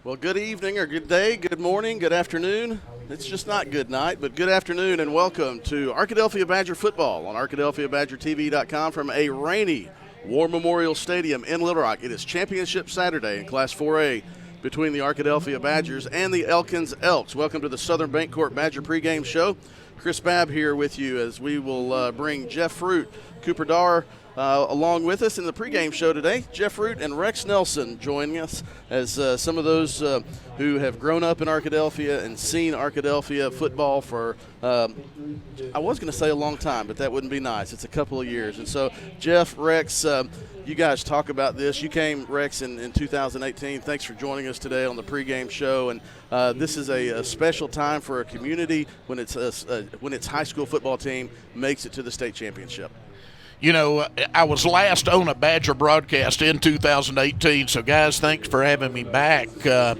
Well, good evening or good day, good morning, good afternoon. It's just not good night, but good afternoon and welcome to Arkadelphia Badger football on ArkadelphiaBadgerTV.com from a rainy War Memorial Stadium in Little Rock. It is Championship Saturday in Class 4A between the Arkadelphia Badgers and the Elkins Elks. Welcome to the Southern Bancorp Badger pregame show. Chris Babb here with you as we will bring Jeff Root, Cooper Darr, along with us in the pregame show today. Jeff Root and Rex Nelson joining us as some of those who have grown up in Arkadelphia and seen Arkadelphia football for, I was going to say a long time, but that wouldn't be nice. It's a couple of years. And so, Jeff, Rex, you guys talk about this. You came, Rex, in 2018. Thanks for joining us today on the pregame show. And this is a special time for a community when its high school football team makes it to the state championship. You know, I was last on a Badger broadcast in 2018, so guys, thanks for having me back. Yeah,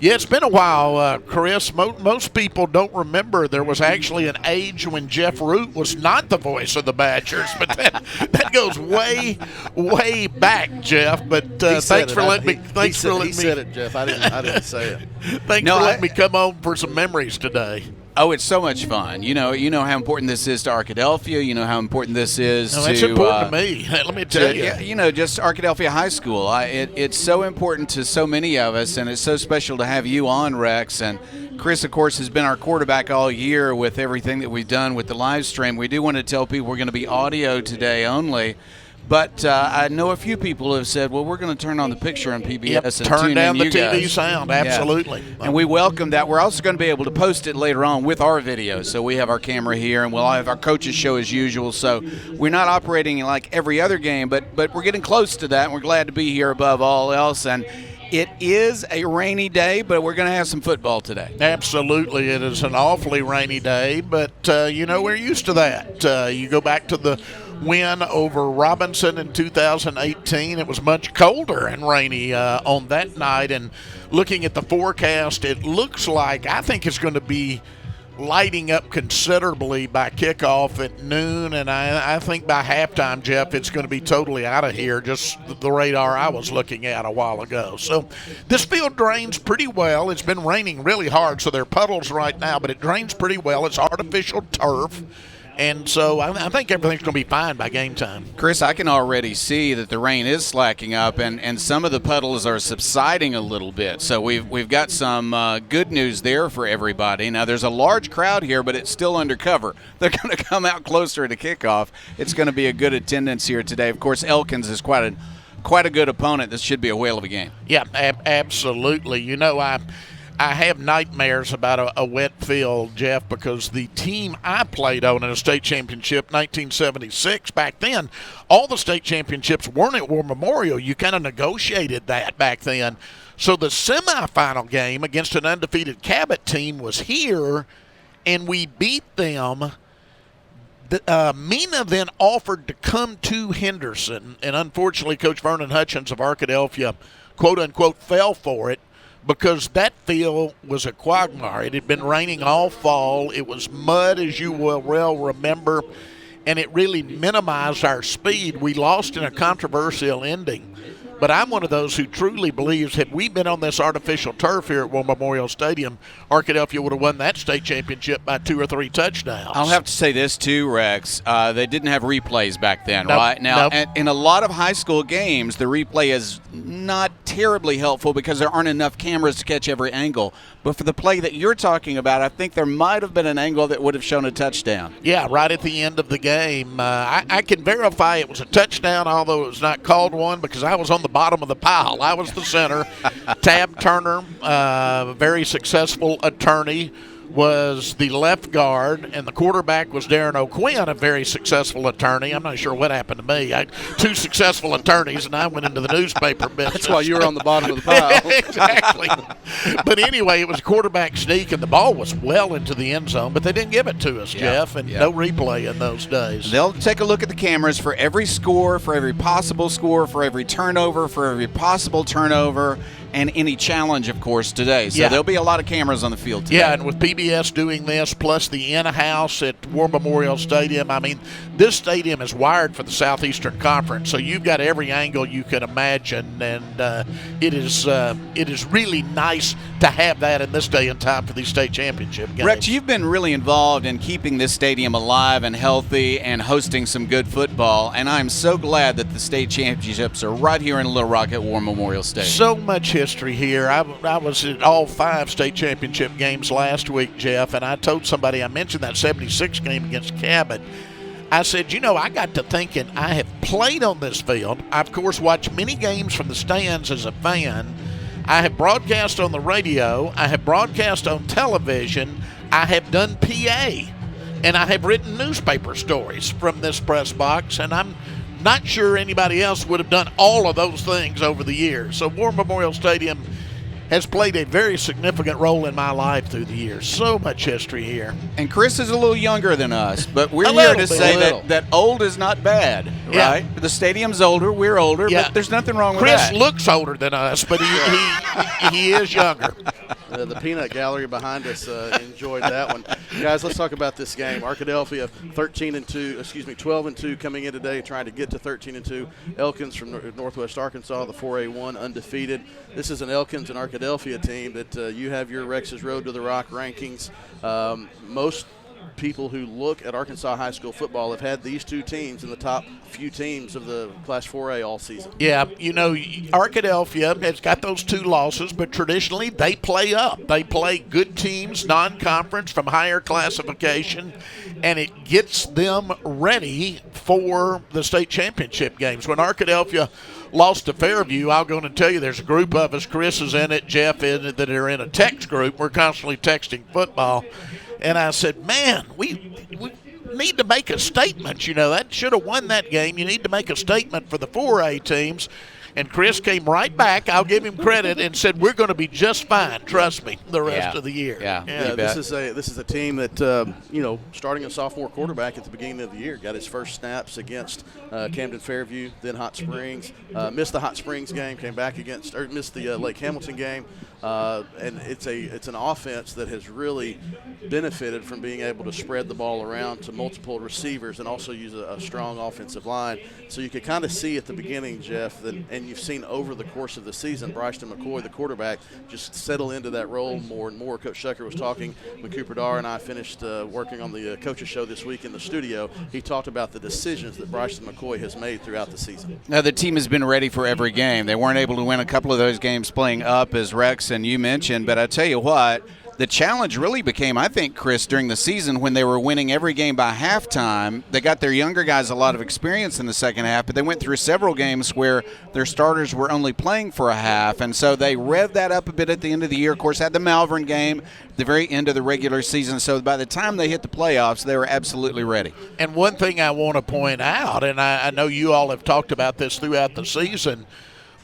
it's been a while, Chris. Most people don't remember there was actually an age when Jeff Root was not the voice of the Badgers, but that goes way, way back, Jeff. But thanks for letting me. He said it, Jeff. I didn't say it. Thanks for letting me come on for some memories today. Oh, it's so much fun. You know how important this is to Arkadelphia. You know how important this is to. It's important to me. Let me tell you. You know, just Arkadelphia High School. It's so important to so many of us, and it's so special to have you on, Rex. And Chris, of course, has been our quarterback all year with everything that we've done with the live stream. We do want to tell people we're going to be audio today only. But I know a few people have said, well, we're going to turn on the picture on PBS and turn down the TV guys. sound, absolutely. Yeah. And we welcome that. We're also going to be able to post it later on with our video. So we have our camera here, and we'll have our coaches show as usual. So we're not operating like every other game, but we're getting close to that, and we're glad to be here above all else. And it is a rainy day, but we're going to have some football today. Absolutely. It is an awfully rainy day, but, we're used to that. You go back to the win over Robinson in 2018. It was much colder and rainy on that night. And looking at the forecast, it looks like I think it's going to be lighting up considerably by kickoff at noon, and I think by halftime, Jeff, it's going to be totally out of here, just the radar I was looking at a while ago. So this field drains pretty well. It's been raining really hard, so there are puddles right now, but it drains pretty well. It's artificial turf. And so I think everything's going to be fine by game time. Chris, I can already see that the rain is slacking up, and some of the puddles are subsiding a little bit. So we've got some good news there for everybody. Now, there's a large crowd here, but it's still undercover. They're going to come out closer to kickoff. It's going to be a good attendance here today. Of course, Elkins is quite a good opponent. This should be a whale of a game. Yeah, absolutely. You know, I have nightmares about a wet field, Jeff, because the team I played on in a state championship, 1976, back then, all the state championships weren't at War Memorial. You kind of negotiated that back then. So the semifinal game against an undefeated Cabot team was here, and we beat them. Mina then offered to come to Henderson, and unfortunately, Coach Vernon Hutchins of Arkadelphia, quote-unquote, fell for it, because that field was a quagmire. It had been raining all fall. It was mud, as you will well remember, and it really minimized our speed. We lost in a controversial ending. But I'm one of those who truly believes had we been on this artificial turf here at War Memorial Stadium, Arkadelphia would have won that state championship by 2 or 3 touchdowns. I'll have to say this too, Rex. They didn't have replays back then, right? Now, in a lot of high school games, the replay is not terribly helpful because there aren't enough cameras to catch every angle. But for the play that you're talking about, I think there might have been an angle that would have shown a touchdown. Yeah, right at the end of the game. I can verify it was a touchdown, although it was not called one, because I was on the bottom of the pile. I was the center. Tab Turner, very successful attorney, was the left guard, and the quarterback was Darren O'Quinn, a very successful attorney. I'm not sure what happened to me. I had 2 successful attorneys, and I went into the newspaper business. That's why you were on the bottom of the pile. Exactly. But anyway, it was a quarterback sneak, and the ball was well into the end zone, but they didn't give it to us, Jeff, and no replay in those days. They'll take a look at the cameras for every score, for every possible score, for every turnover, for every possible turnover, and any challenge, of course, today. So there'll be a lot of cameras on the field today. Yeah, and with PBS doing this, plus the in-house at War Memorial Stadium, I mean, this stadium is wired for the Southeastern Conference, so you've got every angle you can imagine, and it is really nice to have that in this day and time for these state championship games. Rex, you've been really involved in keeping this stadium alive and healthy and hosting some good football, and I'm so glad that the state championships are right here in Little Rock at War Memorial Stadium. So much history here. I was at all 5 state championship games last week, Jeff, and I told somebody, I mentioned that 76 game against Cabot. I said, I got to thinking, I have played on this field. I, of course, watched many games from the stands as a fan. I have broadcast on the radio. I have broadcast on television. I have done PA. And I have written newspaper stories from this press box, and I'm not sure anybody else would have done all of those things over the years. So War Memorial Stadium has played a very significant role in my life through the years. So much history here. And Chris is a little younger than us, but we're here to say that old is not bad, right? Yeah. The stadium's older, we're older, but there's nothing wrong with that. Chris looks older than us, but he is younger. The peanut gallery behind us enjoyed that one. Guys, let's talk about this game. Arkadelphia 12-2 coming in today, trying to get to 13-2. Elkins from Northwest Arkansas, the 4A1 undefeated. This is an Elkins and Arkadelphia team that you have your Rex's Road to the Rock rankings. Most people who look at Arkansas high school football have had these two teams in the top few teams of the Class 4A all season. Yeah, Arkadelphia has got those 2 losses, but traditionally they play up. They play good teams, non-conference from higher classification, and it gets them ready for the state championship games. When Arkadelphia lost to Fairview, I'm going to tell you there's a group of us, Chris is in it, Jeff is in it, that are in a text group. We're constantly texting football. And I said, man, we need to make a statement. That should have won that game. You need to make a statement for the 4A teams. And Chris came right back, I'll give him credit, and said, we're going to be just fine, trust me, the rest of the year. Yeah, this is a team that, starting a sophomore quarterback at the beginning of the year, got his first snaps against Camden Fairview, then Hot Springs, missed the Hot Springs game, missed the Lake Hamilton game. And it's an offense that has really benefited from being able to spread the ball around to multiple receivers and also use a strong offensive line. So you could kind of see at the beginning, Jeff, and you've seen over the course of the season, Bryson McCoy, the quarterback, just settle into that role more and more. Coach Shucker was talking when Cooper Darr and I finished working on the coaches show this week in the studio. He talked about the decisions that Bryson McCoy has made throughout the season. Now, the team has been ready for every game. They weren't able to win a couple of those games playing up, as Rex and you mentioned, but I tell you what, the challenge really became, I think, Chris, during the season when they were winning every game by halftime. They got their younger guys a lot of experience in the second half, but they went through several games where their starters were only playing for a half, and so they revved that up a bit at the end of the year. Of course, had the Malvern game at the very end of the regular season, so by the time they hit the playoffs, they were absolutely ready. And one thing I want to point out, and I know you all have talked about this throughout the season,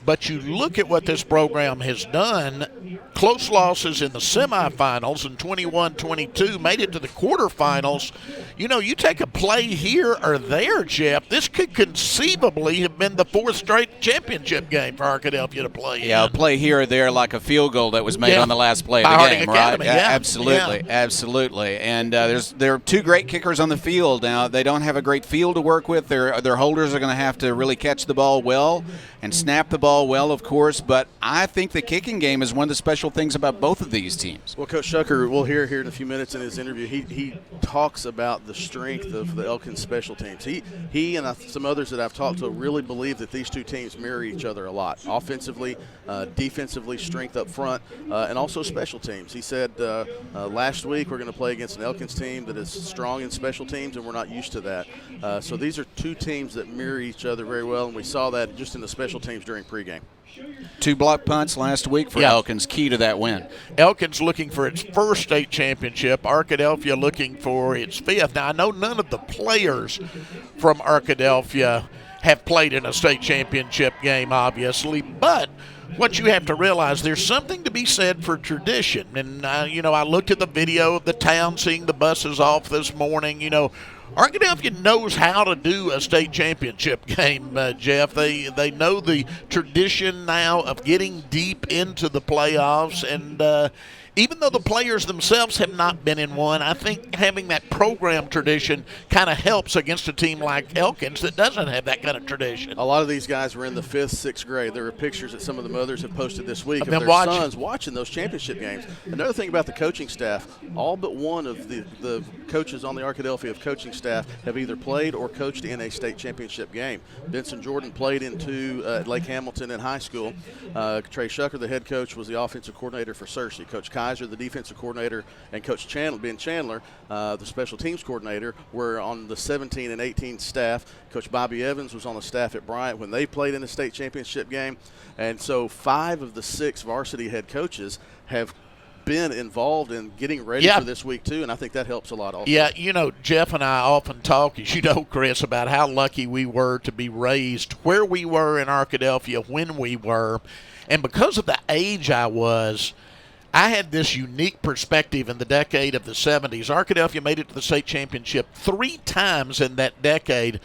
but you look at what this program has done, close losses in the semifinals in 21-22, made it to the quarterfinals. You take a play here or there, Jeff, this could conceivably have been the 4th straight championship game for Arkadelphia to play in. Yeah, a play here or there like a field goal that was made on the last play of the game, right? Absolutely. And there are 2 great kickers on the field. Now, they don't have a great field to work with. Their holders are going to have to really catch the ball well and snap the ball well, of course, but I think the kicking game is one of the special things about both of these teams. Well, Coach Shucker, we'll hear here in a few minutes in his interview, he talks about the strength of the Elkins special teams. He and some others that I've talked to really believe that these two teams mirror each other a lot. Offensively, defensively, strength up front, and also special teams. He said last week we're going to play against an Elkins team that is strong in special teams, and we're not used to that. So these are 2 teams that mirror each other very well, and we saw that just in the special teams during pregame. 2 block punts last week for Elkins, key to that win. Elkins looking for its first state championship. Arkadelphia looking for its 5th. Now, I know none of the players from Arkadelphia have played in a state championship game, obviously, but what you have to realize, there's something to be said for tradition. And, I looked at the video of the town seeing the buses off this morning. Arkadelphia knows how to do a state championship game, Jeff. They know the tradition now of getting deep into the playoffs, and even though the players themselves have not been in one, I think having that program tradition kind of helps against a team like Elkins that doesn't have that kind of tradition. A lot of these guys were in the 5th, 6th grade. There are pictures that some of the mothers have posted this week of their sons watching those championship games. Another thing about the coaching staff, all but one of the coaches on the Arkadelphia coaching staff have either played or coached in a state championship game. Benson Jordan played in 2 at Lake Hamilton in high school. Trey Shucker, the head coach, was the offensive coordinator for Searcy. Coach Kaiser, the defensive coordinator, and Coach Ben Chandler, the special teams coordinator, were on the 17 and 18 staff. Coach Bobby Evans was on the staff at Bryant when they played in the state championship game. And so 5 of the 6 varsity head coaches have been involved in getting ready for this week too, and I think that helps a lot also. Yeah, Jeff and I often talk, as you know, Chris, about how lucky we were to be raised where we were in Arkadelphia when we were. And because of the age I was, I had this unique perspective in the decade of the 70s. Arkadelphia made it to the state championship 3 times in that decade.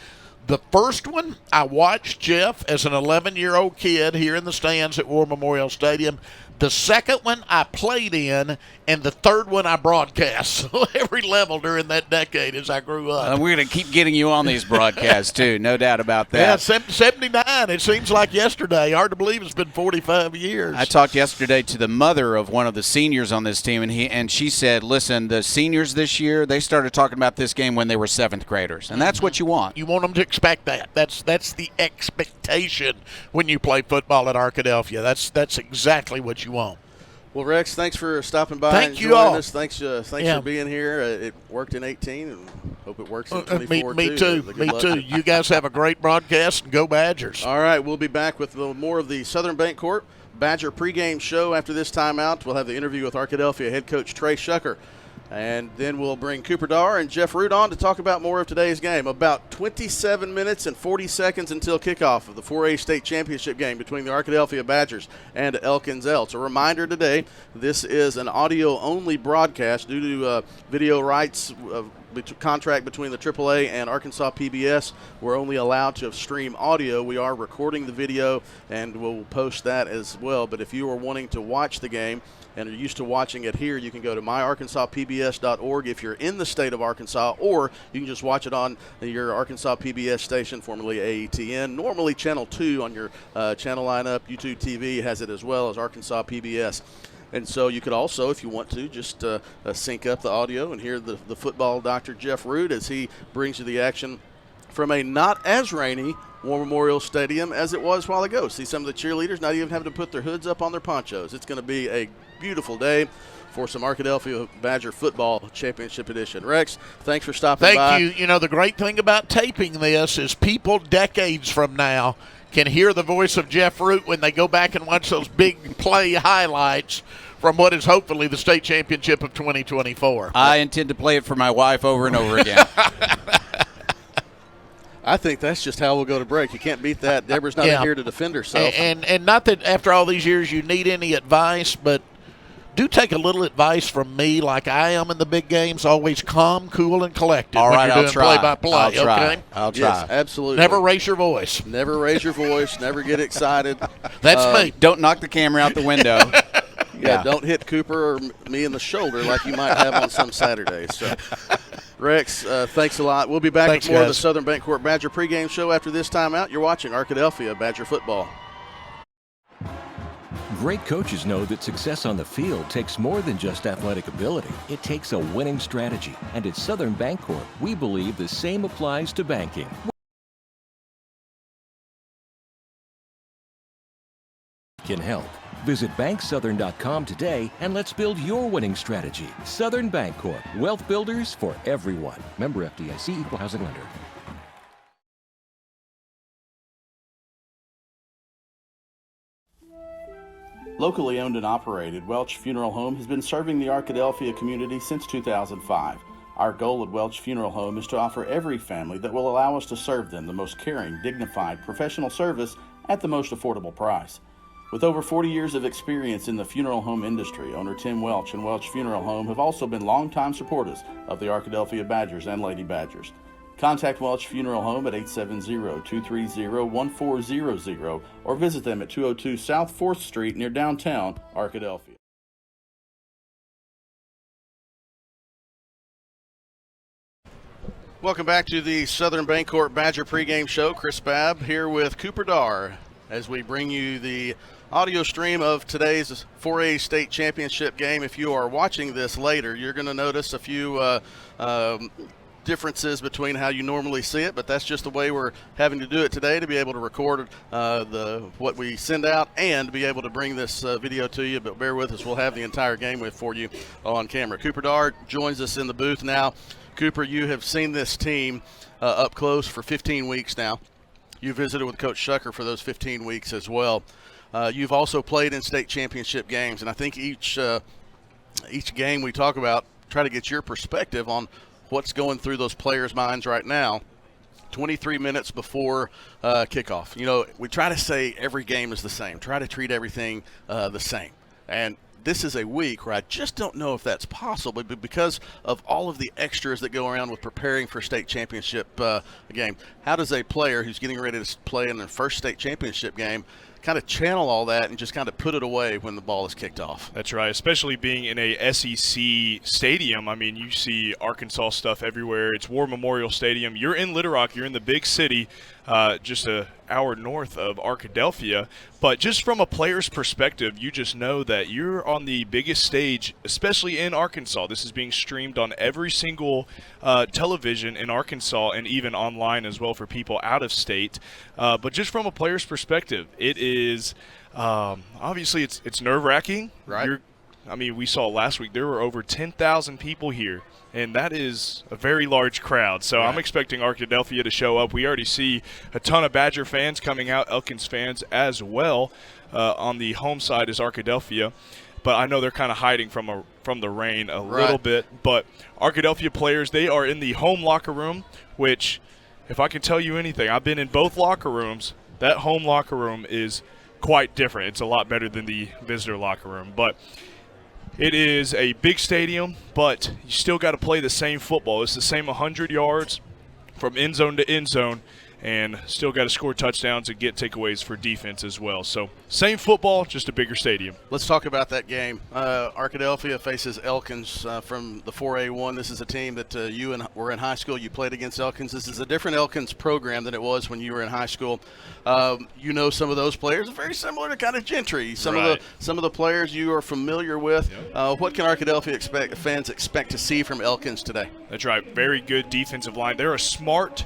The first one I watched, Jeff, as an 11-year-old kid here in the stands at War Memorial Stadium. The second one I played in, and the third one I broadcast. So every level during that decade as I grew up. We're going to keep getting you on these broadcasts, too. No doubt about that. Yeah, 79. It seems like yesterday. Hard to believe it's been 45 years. I talked yesterday to the mother of one of the seniors on this team, and she said, listen, the seniors this year, they started talking about this game when they were 7th graders. And that's what you want. You want them to expect that. That's the expectation when you play football at Arkadelphia. That's exactly what you want. Well, Rex, thanks for stopping by. Thank you all. Us. Thanks for being here. It worked in 18, and hope it works in 24 Me too. Me too. You guys have a great broadcast, and go Badgers. All right, we'll be back with more of the Southern Bancorp Badger pregame show after this timeout. We'll have the interview with Arkadelphia head coach Trey Shucker. And then we'll bring Cooper Darr and Jeff Root on to talk about more of today's game. About 27 minutes and 40 seconds until kickoff of the 4A state championship game between the Arkadelphia Badgers and Elkins Elks. A reminder today, this is an audio-only broadcast due to video rights contract between the AAA and Arkansas PBS. We're only allowed to stream audio. We are recording the video, and we'll post that as well. But if you are wanting to watch the game and are used to watching it here, you can go to myarkansaspbs.org if you're in the state of Arkansas, or you can just watch it on your Arkansas PBS station, formerly AETN. Normally Channel 2 on your channel lineup. YouTube TV has it as well as Arkansas PBS. And so you could also, if you want to, just sync up the audio and hear the football doctor, Jeff Root, as he brings you the action from a not as rainy War Memorial Stadium as it was a while ago. See some of the cheerleaders not even having to put their hoods up on their ponchos. It's going to be a beautiful day for some Arkadelphia Badger Football Championship Edition. Rex, thanks for stopping by. Thank you. The great thing about taping this is people decades from now can hear the voice of Jeff Root when they go back and watch those big play highlights from what is hopefully the state championship of 2024. I intend to play it for my wife over and over again. I think that's just how we'll go to break. You can't beat that. Deborah's not here to defend herself. And not that after all these years you need any advice, but do take a little advice from me like I am in the big games. Always calm, cool, and collected. All right, when you're doing play-by-play. I'll try. Yes, absolutely. Never raise your voice. Never raise your voice. Never get excited. That's me. Don't knock the camera out the window. Yeah, don't hit Cooper or me in the shoulder like you might have on some Saturdays. So, Rex, thanks a lot. We'll be back with more of the Southern Bancorp Badger pregame show after this timeout. You're watching Arkadelphia Badger Football. Great coaches know that success on the field takes more than just athletic ability. It takes a winning strategy. And at Southern Bancorp, we believe the same applies to banking. Can help. Visit banksouthern.com today and let's build your winning strategy. Southern Bancorp, wealth builders for everyone. Member FDIC, equal housing lender. Locally owned and operated, Welch Funeral Home has been serving the Arkadelphia community since 2005. Our goal at Welch Funeral Home is to offer every family that will allow us to serve them the most caring, dignified, professional service at the most affordable price. With over 40 years of experience in the funeral home industry, owner Tim Welch and Welch Funeral Home have also been longtime supporters of the Arkadelphia Badgers and Lady Badgers. Contact Welch Funeral Home at 870-230-1400 or visit them at 202 South 4th Street near downtown Arkadelphia. Welcome back to the Southern Bancorp Badger pregame show. Chris Babb here with Cooper Darr as we bring you the audio stream of today's 4A state championship game. If you are watching this later, you're going to notice a few differences between how you normally see it, but that's just the way we're having to do it today to be able to record what we send out and be able to bring this video to you. But bear with us, we'll have the entire game for you on camera. Cooper Darr joins us in the booth now. Cooper, you have seen this team up close for 15 weeks now. You visited with Coach Shucker for those 15 weeks as well. You've also played in state championship games, and I think each game we talk about, try to get your perspective on what's going through those players' minds right now, 23 minutes before kickoff. You know, we try to say every game is the same, try to treat everything the same. And this is a week where I just don't know if that's possible, but because of all of the extras that go around with preparing for state championship game, how does a player who's getting ready to play in their first state championship game kind of channel all that and just kind of put it away when the ball is kicked off? That's right, especially being in a SEC stadium. I mean, you see Arkansas stuff everywhere. It's War Memorial Stadium. You're in Little Rock. You're in the big city, just an hour north of Arkadelphia. But just from a player's perspective, you just know that you're on the biggest stage, especially in Arkansas. This is being streamed on every single television in Arkansas and even online as well for people out of state. But just from a player's perspective, it is obviously it's nerve-wracking. Right. I mean, we saw last week there were over 10,000 people here, and that is a very large crowd. So I'm expecting Arkadelphia to show up. We already see a ton of Badger fans coming out, Elkins fans as well. On the home side is Arkadelphia, but I know they're kind of hiding from the rain a little bit. But Arkadelphia players, they are in the home locker room, which, if I can tell you anything, I've been in both locker rooms. That home locker room is quite different. It's a lot better than the visitor locker room. But it is a big stadium, but you still got to play the same football. It's the same 100 yards from end zone to end zone, and still got to score touchdowns and get takeaways for defense as well. So same football, just a bigger stadium. Let's talk about that game. Arkadelphia faces Elkins from the 4A1. This is a team that you were in high school. You played against Elkins. This is a different Elkins program than it was when you were in high school. You know some of those players are very similar to kind of Gentry. Some of the players you are familiar with. Yep. What can Arkadelphia fans expect to see from Elkins today? That's right. Very good defensive line. They're a smart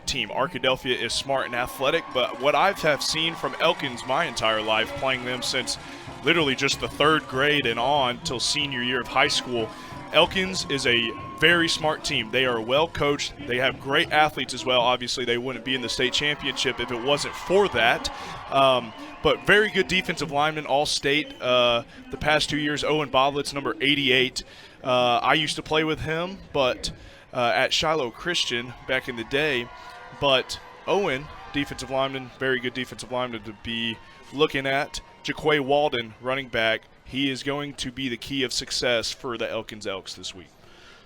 team. Arkadelphia is smart and athletic, but what I have seen from Elkins my entire life, playing them since literally just the 3rd grade and on till senior year of high school, Elkins is a very smart team. They are well coached. They have great athletes as well. Obviously, they wouldn't be in the state championship if it wasn't for that. But very good defensive linemen, all state. The past 2 years, Owen Boblitz, number 88. I used to play with him, but at Shiloh Christian back in the day. But Owen, defensive lineman, very good defensive lineman to be looking at. Jaquay Walden, running back. He is going to be the key of success for the Elkins Elks this week.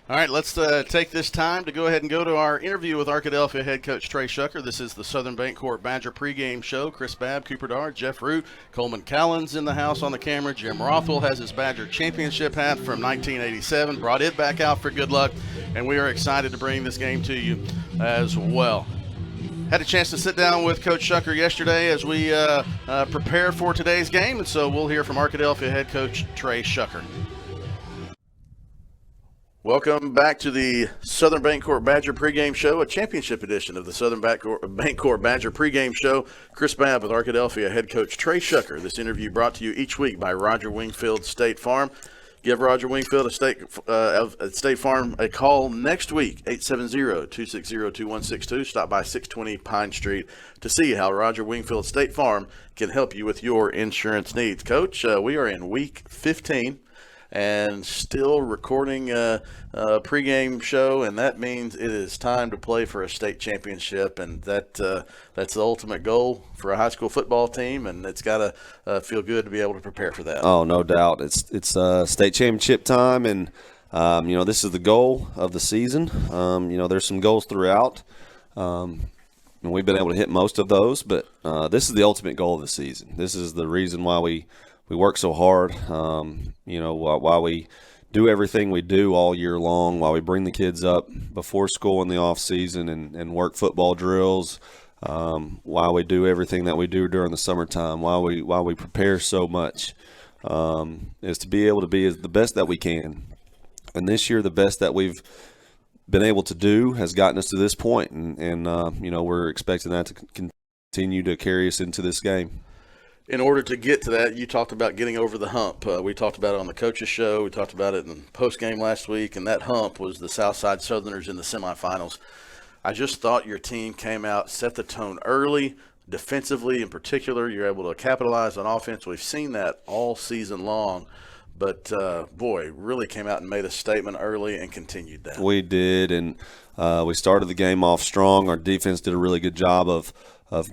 All right, let's take this time to go ahead and go to our interview with Arkadelphia head coach Trey Shucker. This is the Southern Bancorp Badger pregame show. Chris Babb, Cooper Darr, Jeff Root, Coleman Callan's in the house on the camera. Jim Rothwell has his Badger championship hat from 1987, brought it back out for good luck, and we are excited to bring this game to you as well. Had a chance to sit down with Coach Shucker yesterday as we prepare for today's game, and so we'll hear from Arkadelphia head coach Trey Shucker. Welcome back to the Southern Bancorp Badger pregame show, a championship edition of the Southern Bancorp Badger pregame show. Chris Babb with Arkadelphia head coach Trey Shucker. This interview brought to you each week by Roger Wingfield State Farm. Give Roger Wingfield at State Farm a call next week, 870-260-2162. Stop by 620 Pine Street to see how Roger Wingfield State Farm can help you with your insurance needs. Coach, we are in week 15. and still recording a pregame show, and that means it is time to play for a state championship, and that's the ultimate goal for a high school football team, and it's got to feel good to be able to prepare for that. Oh, no doubt. It's state championship time, and this is the goal of the season. There's some goals throughout. And we've been able to hit most of those, but this is the ultimate goal of the season. This is the reason why we work so hard, why we do everything we do all year long, why we bring the kids up before school in the off season and work football drills, why we do everything that we do during the summertime, why we prepare so much, is to be able to be the best that we can. And this year, the best that we've been able to do has gotten us to this point, and we're expecting that to continue to carry us into this game. In order to get to that, you talked about getting over the hump. We talked about it on the coaches show. We talked about it in the post game last week, and that hump was the Southside Southerners in the semifinals. I just thought your team came out, set the tone early, defensively in particular. You're able to capitalize on offense. We've seen that all season long. But, really came out and made a statement early and continued that. We did, and we started the game off strong. Our defense did a really good job of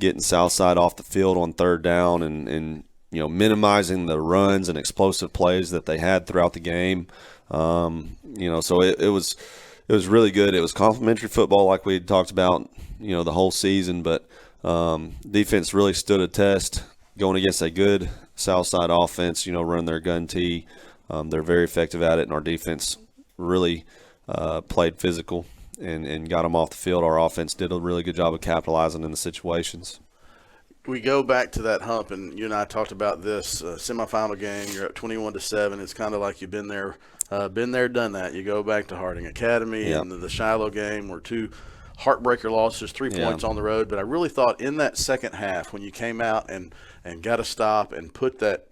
getting Southside off the field on third down and minimizing the runs and explosive plays that they had throughout the game. So it was really good. It was complimentary football like we had talked about, the whole season. But defense really stood a test going against a good Southside offense, run their gun tee. They're very effective at it, and our defense really played physical and got them off the field. Our offense did a really good job of capitalizing in the situations. We go back to that hump, and you and I talked about this semifinal game. You're up 21-7. It's kind of like you've been there, done that. You go back to Harding Academy, and the Shiloh game were two heartbreaker losses, 3 points on the road. But I really thought in that second half, when you came out and got a stop and put that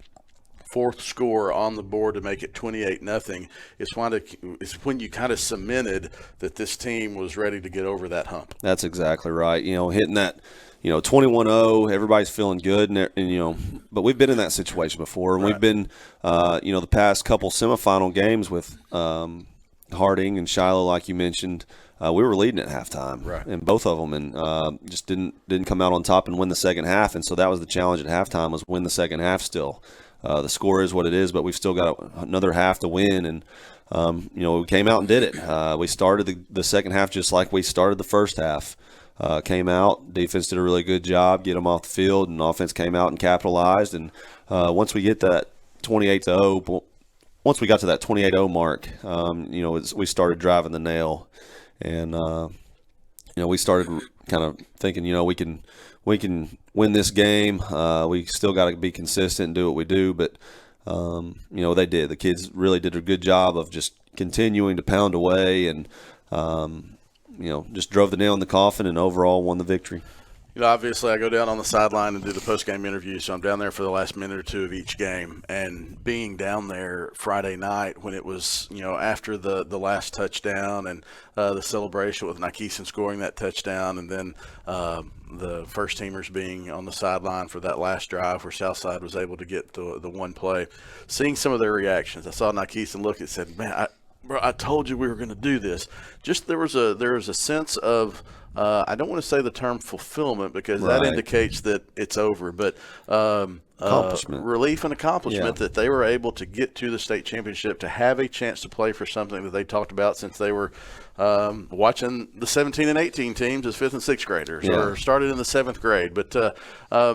fourth score on the board to make it 28-0, it's when you kind of cemented that this team was ready to get over that hump. That's exactly right. Hitting that, 21-0, everybody's feeling good, but we've been in that situation before, and we've been, the past couple semifinal games with Harding and Shiloh, like you mentioned. We were leading at halftime in both of them, and just didn't come out on top and win the second half. And so that was the challenge at halftime, was win the second half still. The score is what it is, but we've still got another half to win. And, we came out and did it. We started the second half just like we started the first half. Came out, defense did a really good job, get them off the field, and offense came out and capitalized. And once we get that 28-0, once we got to that 28-0 mark, we started driving the nail. And, we started kind of thinking, we can win this game. We still got to be consistent and do what we do. But, they did. The kids really did a good job of just continuing to pound away and, just drove the nail in the coffin and overall won the victory. Obviously, I go down on the sideline and do the post-game interview, so I'm down there for the last minute or two of each game. And being down there Friday night when it was, after the last touchdown and the celebration with Nykeeson scoring that touchdown, and then the first-teamers being on the sideline for that last drive where Southside was able to get the one play, seeing some of their reactions. I saw Nykeeson look and said, man, I told you we were going to do this. Just there was a sense of I don't want to say the term fulfillment because that indicates that it's over, but accomplishment. Relief and accomplishment that they were able to get to the state championship, to have a chance to play for something that they talked about since they were watching the 17 and 18 teams as 5th and 6th graders or started in the 7th grade. But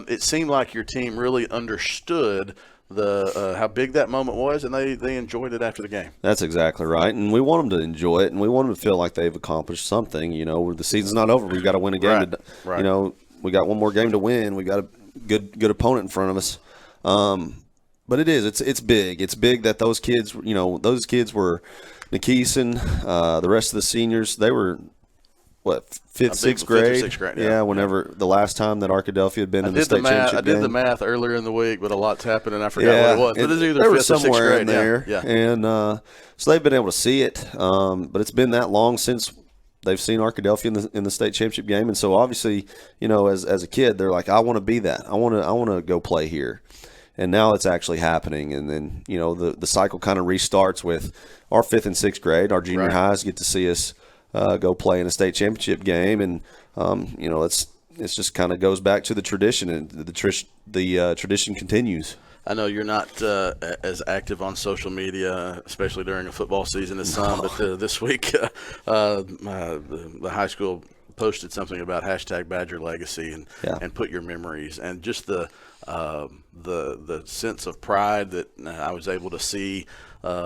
it seemed like your team really understood how big that moment was, and they enjoyed it after the game. That's exactly right, and we want them to enjoy it, and we want them to feel like they've accomplished something. The season's not over. We've got to win a game. We got one more game to win. We got a good opponent in front of us. But it's big. It's big that those kids were Nykeeson, the rest of the seniors. They were fifth, sixth grade? Yeah, whenever the last time that Arkadelphia had been in the state championship game. I did the math earlier in the week, but a lot's happened, and I forgot what it was. But it's either they were 5th or 6th somewhere grade. in there. Yeah. And so they've been able to see it. But it's been that long since they've seen Arkadelphia in the state championship game. And so obviously, as a kid, they're like, I want to be that. I want to go play here. and now it's actually happening. And then, you know, the cycle kind of restarts with our 5th and 6th grade. Our junior highs get to see us go play in a state championship game, and you know, it's just kind of goes back to the tradition, and the tradition continues. I know you're not as active on social media, especially during a football season, as some, but this week the high school posted something about hashtag Badger Legacy and put your memories, and just the sense of pride that I was able to see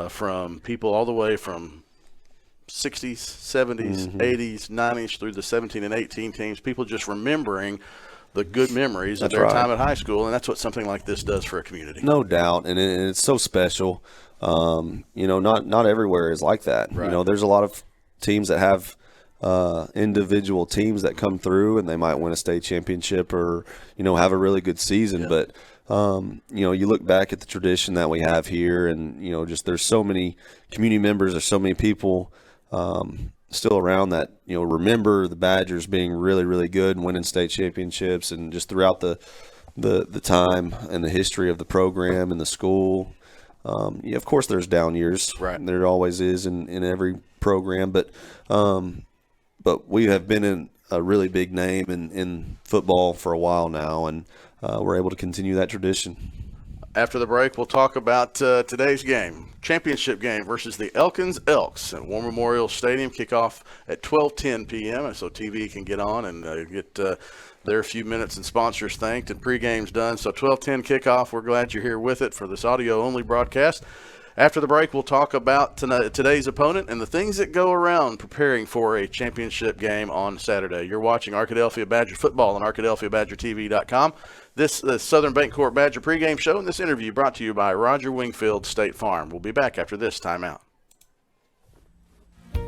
from people all the way from 60s, 70s, 80s, 90s through the 17 and 18 teams, people just remembering the good memories of their time at high school, and that's what something like this does for a community. No doubt, and it's so special. You know, not everywhere is like that. You know, there's a lot of teams that have individual teams that come through, and they might win a state championship or, you know, have a really good season. But you know, you look back at the tradition that we have here, and, you know, just there's so many community members, there's so many people still around that, you know, remember the Badgers being really, really good and winning state championships, and just throughout the time and the history of the program and the school. Yeah, of course there's down years. There always is in every program, but we have been in a really big name in football for a while now, and we're able to continue that tradition. After the break, we'll talk about today's game, championship game versus the Elkins Elks at War Memorial Stadium. Kickoff at 12:10 p.m. so TV can get on and get their few minutes and sponsors thanked, and pregame's done. So 12:10 kickoff. We're glad you're here with it for this audio-only broadcast. After the break, we'll talk about today's opponent and the things that go around preparing for a championship game on Saturday. You're watching Arkadelphia Badger Football on ArkadelphiaBadgerTV.com. This is Southern Bancorp Badger pregame show, and this interview brought to you by Roger Wingfield State Farm. We'll be back after this timeout.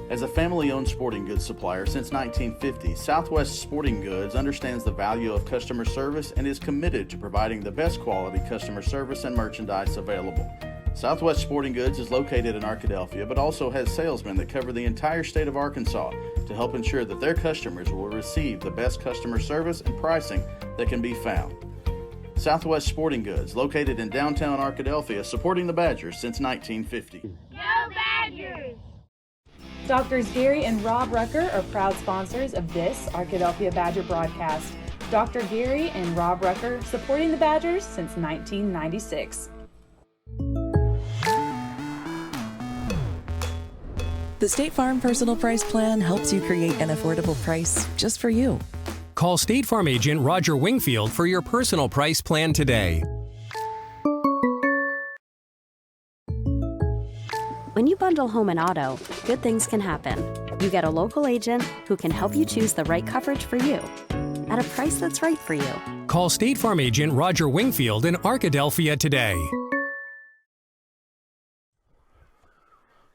As a family-owned sporting goods supplier since 1950, Southwest Sporting Goods understands the value of customer service and is committed to providing the best quality customer service and merchandise available. Southwest Sporting Goods is located in Arkadelphia, but also has salesmen that cover the entire state of Arkansas to help ensure that their customers will receive the best customer service and pricing that can be found. Southwest Sporting Goods, located in downtown Arkadelphia, supporting the Badgers since 1950. Go Badgers! Doctors Gary and Rob Rucker are proud sponsors of this Arkadelphia Badger broadcast. Dr. Gary and Rob Rucker, supporting the Badgers since 1996. The State Farm Personal Price Plan helps you create an affordable price just for you. Call State Farm agent Roger Wingfield for your personal price plan today. When you bundle home and auto, good things can happen. You get a local agent who can help you choose the right coverage for you at a price that's right for you. Call State Farm agent Roger Wingfield in Arkadelphia today.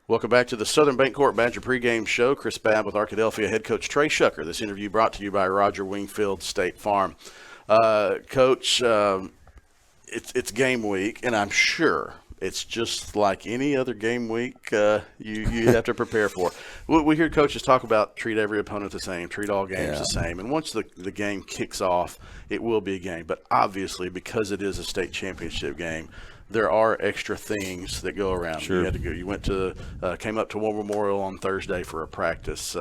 Welcome back to the Southern Bancorp Badger pregame show. Chris Babb with Arkadelphia head coach Trey Shucker. This interview brought to you by Roger Wingfield State Farm. Coach, it's game week, and I'm sure it's just like any other game week you have to prepare for. We hear coaches talk about treat every opponent the same, treat all games the same. And once the game kicks off, it will be a game. But obviously, because it is a state championship game, there are extra things that go around. Sure. You had to go. You went to came up to War Memorial on Thursday for a practice.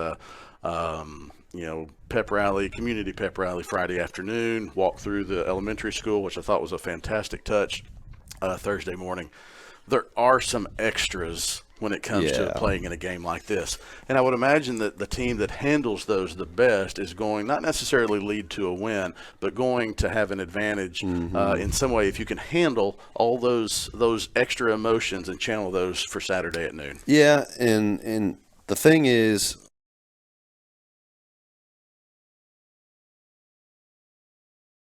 Pep rally, community pep rally Friday afternoon. Walked through the elementary school, which I thought was a fantastic touch. Thursday morning. There are some extras when it comes to playing in a game like this. And I would imagine that the team that handles those the best is going not necessarily lead to a win, but going to have an advantage in some way if you can handle all those extra emotions and channel those for Saturday at noon. Yeah, and the thing is,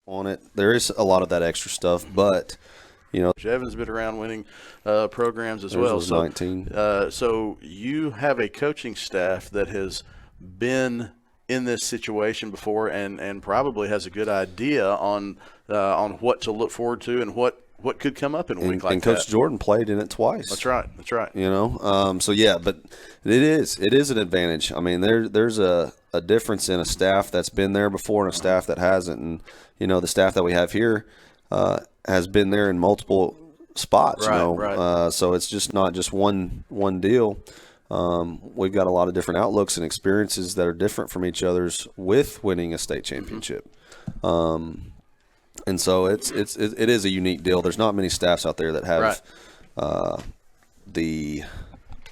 on it, there is a lot of that extra stuff, but Evan's been around winning programs as well. So 19. So you have a coaching staff that has been in this situation before and probably has a good idea on what to look forward to and what could come up in a week like that. And Coach Jordan played in it twice. That's right. But it is an advantage. I mean, there's a difference in a staff that's been there before and a staff that hasn't. And the staff that we have here, has been there in multiple spots. Right, you know, right. so it's just not just one deal. We've got a lot of different outlooks and experiences that are different from each other's with winning a state championship. And so it is a unique deal. There's not many staffs out there that have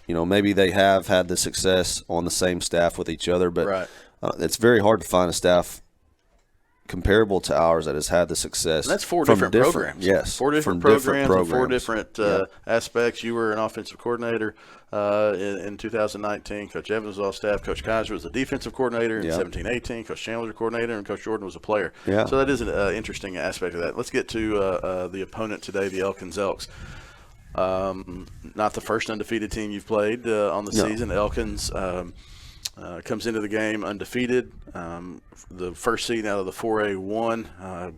maybe they have had the success on the same staff with each other, but it's very hard to find a staff comparable to ours that has had the success. And that's four from different programs. Yes, four different from programs, and four different Yeah. aspects. You were an offensive coordinator in 2019. Coach Evans was off staff. Coach Kaiser was the defensive coordinator in 17-18. Coach Chandler was a coordinator, and Coach Jordan was a player. Yeah. So that is an interesting aspect of that. Let's get to the opponent today, the Elkins Elks. Not the first undefeated team you've played on the season. Elkins comes into the game undefeated. The first seed out of the 4A1.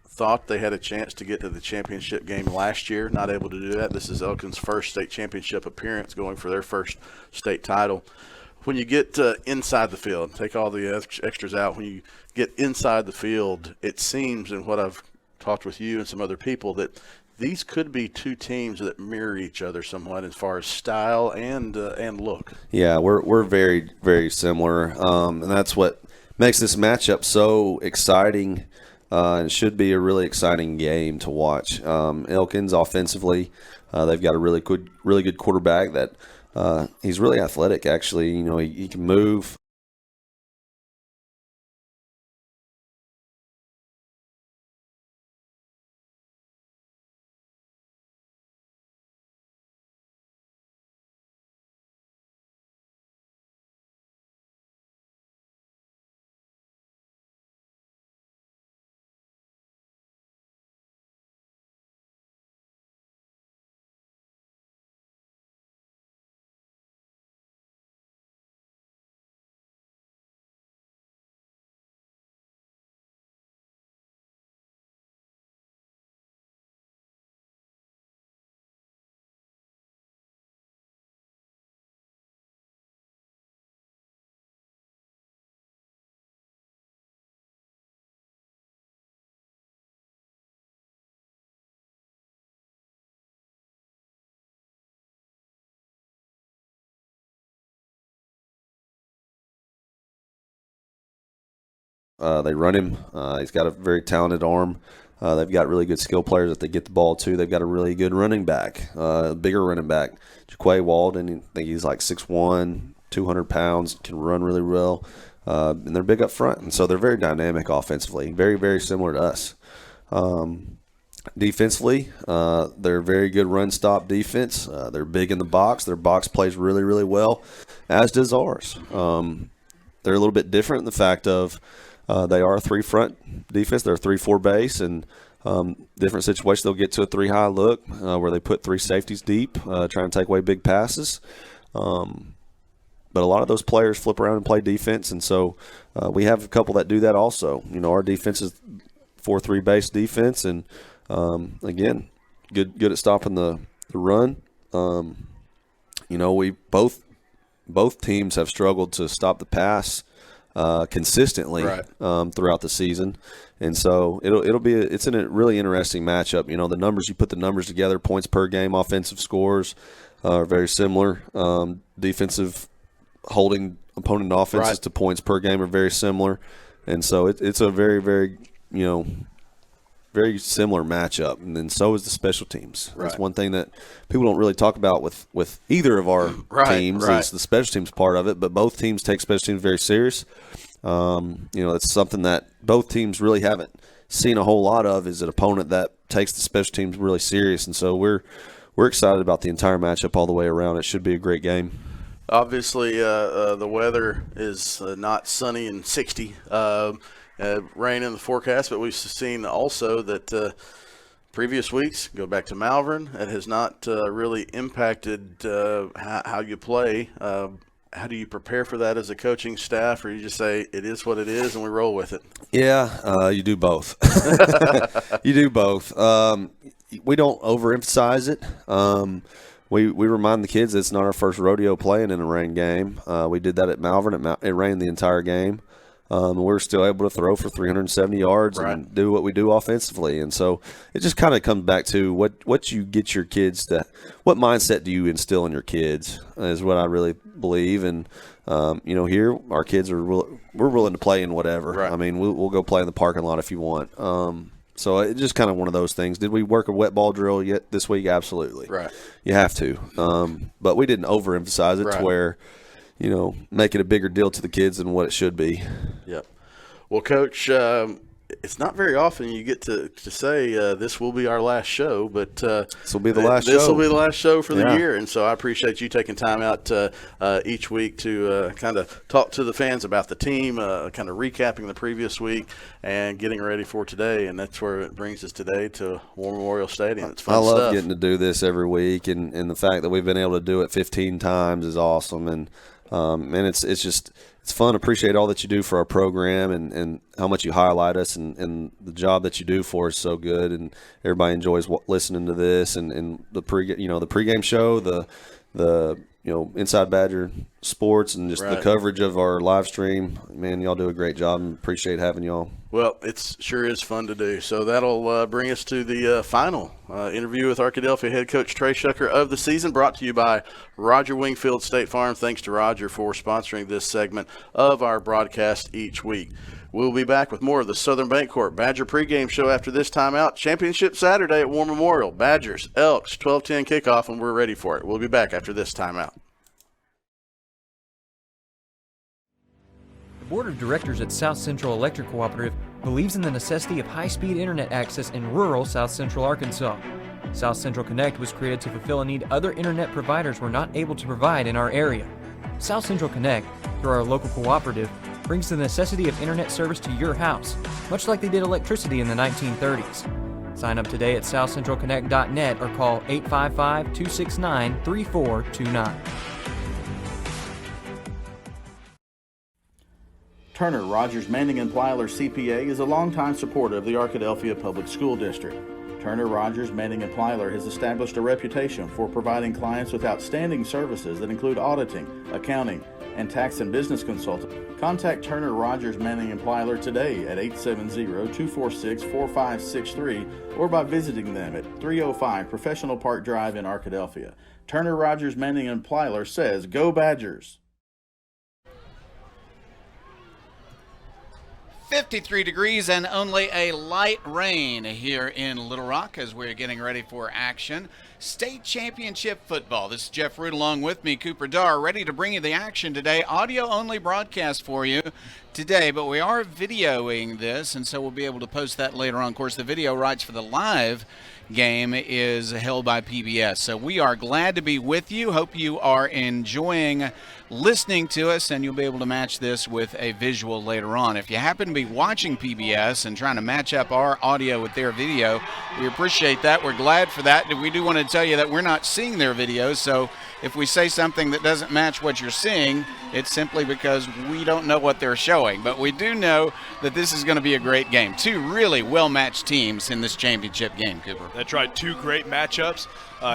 Thought they had a chance to get to the championship game last year. Not able to do that. This is Elkins' first state championship appearance, going for their first state title. When you get inside the field, take all the extras out. When you get inside the field, it seems, and what I've talked with you and some other people, that these could be two teams that mirror each other somewhat as far as style and look. Yeah, we're very, very similar, and that's what makes this matchup so exciting. It should be a really exciting game to watch. Elkins offensively, they've got a really good quarterback that he's really athletic. Actually, you know, he can move. They run him. He's got a very talented arm. They've got really good skill players that they get the ball to. They've got a really good running back, bigger running back, Jaquay Walden. I think he's like 6'1", 200 pounds, can run really well. And they're big up front. And so they're very dynamic offensively, very, very similar to us. Defensively, they're very good run-stop defense. They're big in the box. Their box plays really, really well, as does ours. They're a little bit different in the fact of they are a three-front defense. They're a 3-4 base, and different situations they'll get to a 3-high look where they put 3 safeties deep, trying to take away big passes. But a lot of those players flip around and play defense, and so we have a couple that do that also. You know, our defense is 4-3 base defense, and again, good at stopping the run. You know, we both teams have struggled to stop the pass consistently throughout the season, and so it's a really interesting matchup. You know, the numbers, you put the numbers together, points per game, offensive scores are very similar. Defensive holding opponent offenses to points per game are very similar, and so it's a very, very, you know, very similar matchup. And then so is the special teams. That's one thing that people don't really talk about with either of our teams is the special teams part of it, but both teams take special teams very serious. You know, it's something that both teams really haven't seen a whole lot of, is an opponent that takes the special teams really serious. And so we're excited about the entire matchup all the way around. It should be a great game. Obviously, the weather is not sunny and 60. Rain in the forecast, but we've seen also that previous weeks, go back to Malvern, it has not really impacted how you play. How do you prepare for that as a coaching staff, or you just say it is what it is and we roll with it? Yeah, you do both. You do both. We don't overemphasize it. We remind the kids that it's not our first rodeo playing in a rain game. We did that at Malvern. It rained the entire game. We're still able to throw for 370 yards and do what we do offensively. And so it just kind of comes back to what you get your kids to – what mindset do you instill in your kids is what I really believe. And, here our kids are we're willing to play in whatever. Right. I mean, we'll go play in the parking lot if you want. So it's just kind of one of those things. Did we work a wet ball drill yet this week? Absolutely. Right. You have to. But we didn't overemphasize it to where, make it a bigger deal to the kids than what it should be. Yep. Well, Coach, it's not very often you get to say this will be our last show, but this will be the last show. This will be the last show for the year, and so I appreciate you taking time out each week to kind of talk to the fans about the team, kind of recapping the previous week and getting ready for today, and that's where it brings us today to War Memorial Stadium. It's fun I love stuff. getting to do this every week, and the fact that we've been able to do it 15 times is awesome, and it's fun. Appreciate all that you do for our program and how much you highlight us and the job that you do for us so good. And everybody enjoys listening to this and the pregame show, the Inside Badger Sports and just the coverage of our live stream. Man, y'all do a great job and appreciate having y'all. Well, it sure is fun to do. So that'll bring us to the final interview with Arkadelphia head coach Trey Shucker of the season, brought to you by Roger Wingfield State Farm. Thanks to Roger for sponsoring this segment of our broadcast each week. We'll be back with more of the Southern Bancorp Badger pregame show after this timeout. Championship Saturday at War Memorial. Badgers, Elks, 12:10 kickoff, and we're ready for it. We'll be back after this timeout. The Board of Directors at South Central Electric Cooperative believes in the necessity of high-speed internet access in rural South Central Arkansas. South Central Connect was created to fulfill a need other internet providers were not able to provide in our area. South Central Connect, through our local cooperative, brings the necessity of internet service to your house, much like they did electricity in the 1930s. Sign up today at southcentralconnect.net or call 855-269-3429. Turner Rogers Manning & Plyler CPA is a longtime supporter of the Arkadelphia Public School District. Turner Rogers Manning & Plyler has established a reputation for providing clients with outstanding services that include auditing, accounting, and tax and business consulting. Contact Turner Rogers Manning & Plyler today at 870-246-4563 or by visiting them at 305 Professional Park Drive in Arkadelphia. Turner Rogers Manning & Plyler says, "Go Badgers!" 53 degrees and only a light rain here in Little Rock as we're getting ready for action. State Championship football. This is Jeff Root along with me, Cooper Darr, ready to bring you the action today. Audio-only broadcast for you today, but we are videoing this, and so we'll be able to post that later on. Of course, the video rights for the live game is held by PBS. So we are glad to be with you. Hope you are enjoying listening to us, and you'll be able to match this with a visual later on. If you happen to be watching PBS and trying to match up our audio with their video, we appreciate that. We're glad for that. We do want to tell you that we're not seeing their videos, so if we say something that doesn't match what you're seeing, it's simply because we don't know what they're showing. But we do know that this is going to be a great game. Two really well-matched teams in this championship game, Cooper. That's right, two great matchups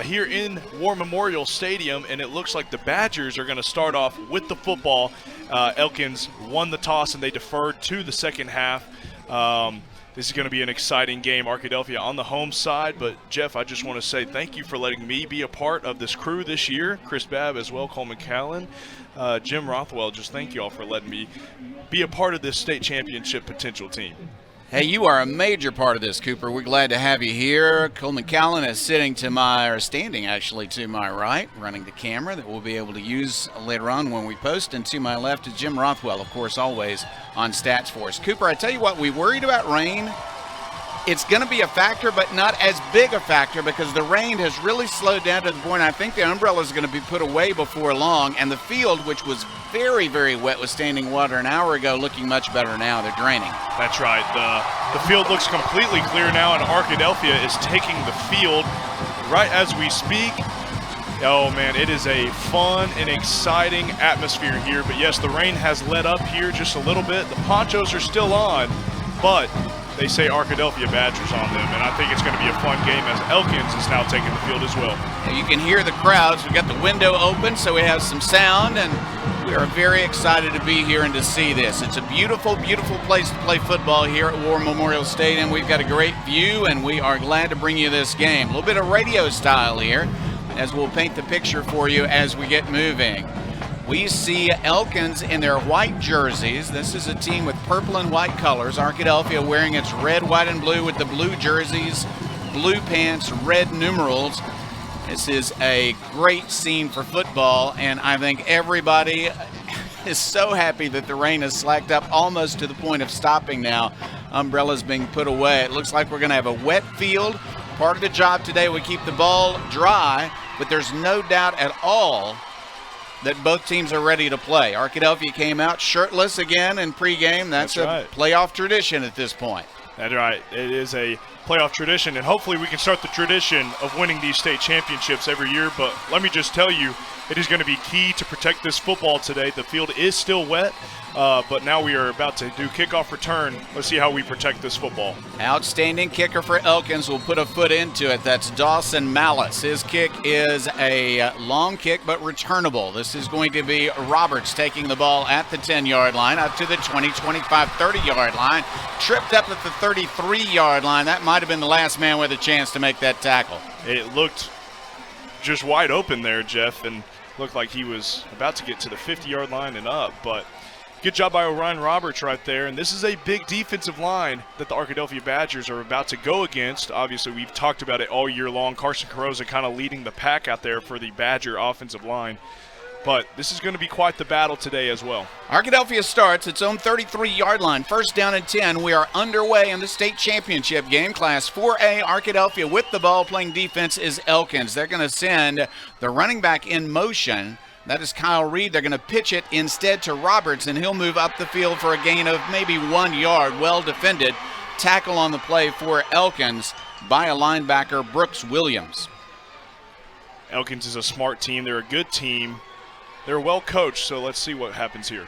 here in War Memorial Stadium, and it looks like the Badgers are going to start off with the football. Elkins won the toss, and they deferred to the second half. This is going to be an exciting game. Arkadelphia on the home side, but Jeff, I just want to say thank you for letting me be a part of this crew this year. Chris Babb as well, Coleman Callan, Jim Rothwell, just thank you all for letting me be a part of this state championship potential team. Hey, you are a major part of this, Cooper. We're glad to have you here. Coleman Callan is standing actually to my right, running the camera that we'll be able to use later on when we post. And to my left is Jim Rothwell, of course, always on stats for us. Cooper, I tell you what, we worried about rain. It's going to be a factor, but not as big a factor because the rain has really slowed down to the point I think the umbrella is going to be put away before long. And the field, which was very, very wet with standing water an hour ago, looking much better now. They're draining. That's right. The field looks completely clear now, and Arkadelphia is taking the field right as we speak. Oh, man, it is a fun and exciting atmosphere here. But, yes, the rain has let up here just a little bit. The ponchos are still on, but they say Arkadelphia Badgers on them, and I think it's going to be a fun game as Elkins is now taking the field as well. You can hear the crowds. We've got the window open, so we have some sound, and We are very excited to be here and to see this. It's a beautiful, beautiful place to play football here at War Memorial Stadium. We've got a great view, and we are glad to bring you this game. A little bit of radio style here, as we'll paint the picture for you as we get moving. We see Elkins in their white jerseys. This is a team with purple and white colors. Arkadelphia wearing its red, white, and blue with the blue jerseys, blue pants, red numerals. This is a great scene for football, and I think everybody is so happy that the rain has slacked up almost to the point of stopping now. Umbrellas being put away. It looks like we're going to have a wet field. Part of the job today will keep the ball dry, but there's no doubt at all that both teams are ready to play. Arkadelphia came out shirtless again in pregame. That's a playoff tradition at this point. That's right. It is a playoff tradition, and hopefully we can start the tradition of winning these state championships every year. But let me just tell you, it is going to be key to protect this football today. The field is still wet, but now we are about to do kickoff return. Let's see how we protect this football. Outstanding kicker for Elkins will put a foot into it. That's Dawson Malice. His kick is a long kick, but returnable. This is going to be Roberts taking the ball at the 10-yard line up to the 20, 25, 30-yard line. Tripped up at the 33-yard line. That might have been the last man with a chance to make that tackle. It looked just wide open there, Jeff, and looked like he was about to get to the 50-yard line and up, but good job by Orion Roberts right there. And this is a big defensive line that the Arkadelphia Badgers are about to go against. Obviously, we've talked about it all year long. Carson Carrozza kind of leading the pack out there for the Badger offensive line. But this is going to be quite the battle today as well. Arkadelphia starts its own 33-yard line. First down and 10. We are underway in the state championship game. Class 4A, Arkadelphia with the ball playing defense is Elkins. They're going to send the running back in motion. That is Kyle Reed. They're going to pitch it instead to Roberts, and he'll move up the field for a gain of maybe 1 yard. Well defended. Tackle on the play for Elkins by a linebacker, Brooks Williams. Elkins is a smart team. They're a good team. They're well coached, so let's see what happens here.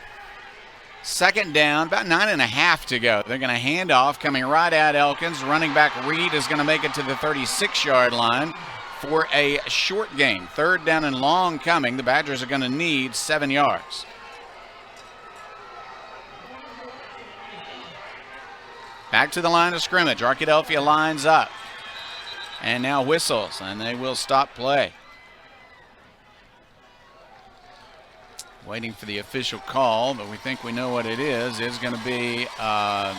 Second down, about 9.5 to go. They're going to hand off, coming right at Elkins. Running back Reed is going to make it to the 36-yard line for a short gain. Third down and long coming. The Badgers are going to need 7 yards. Back to the line of scrimmage. Arkadelphia lines up. And now whistles, and they will stop play. Waiting for the official call, but we think we know what it is. It's going to be, I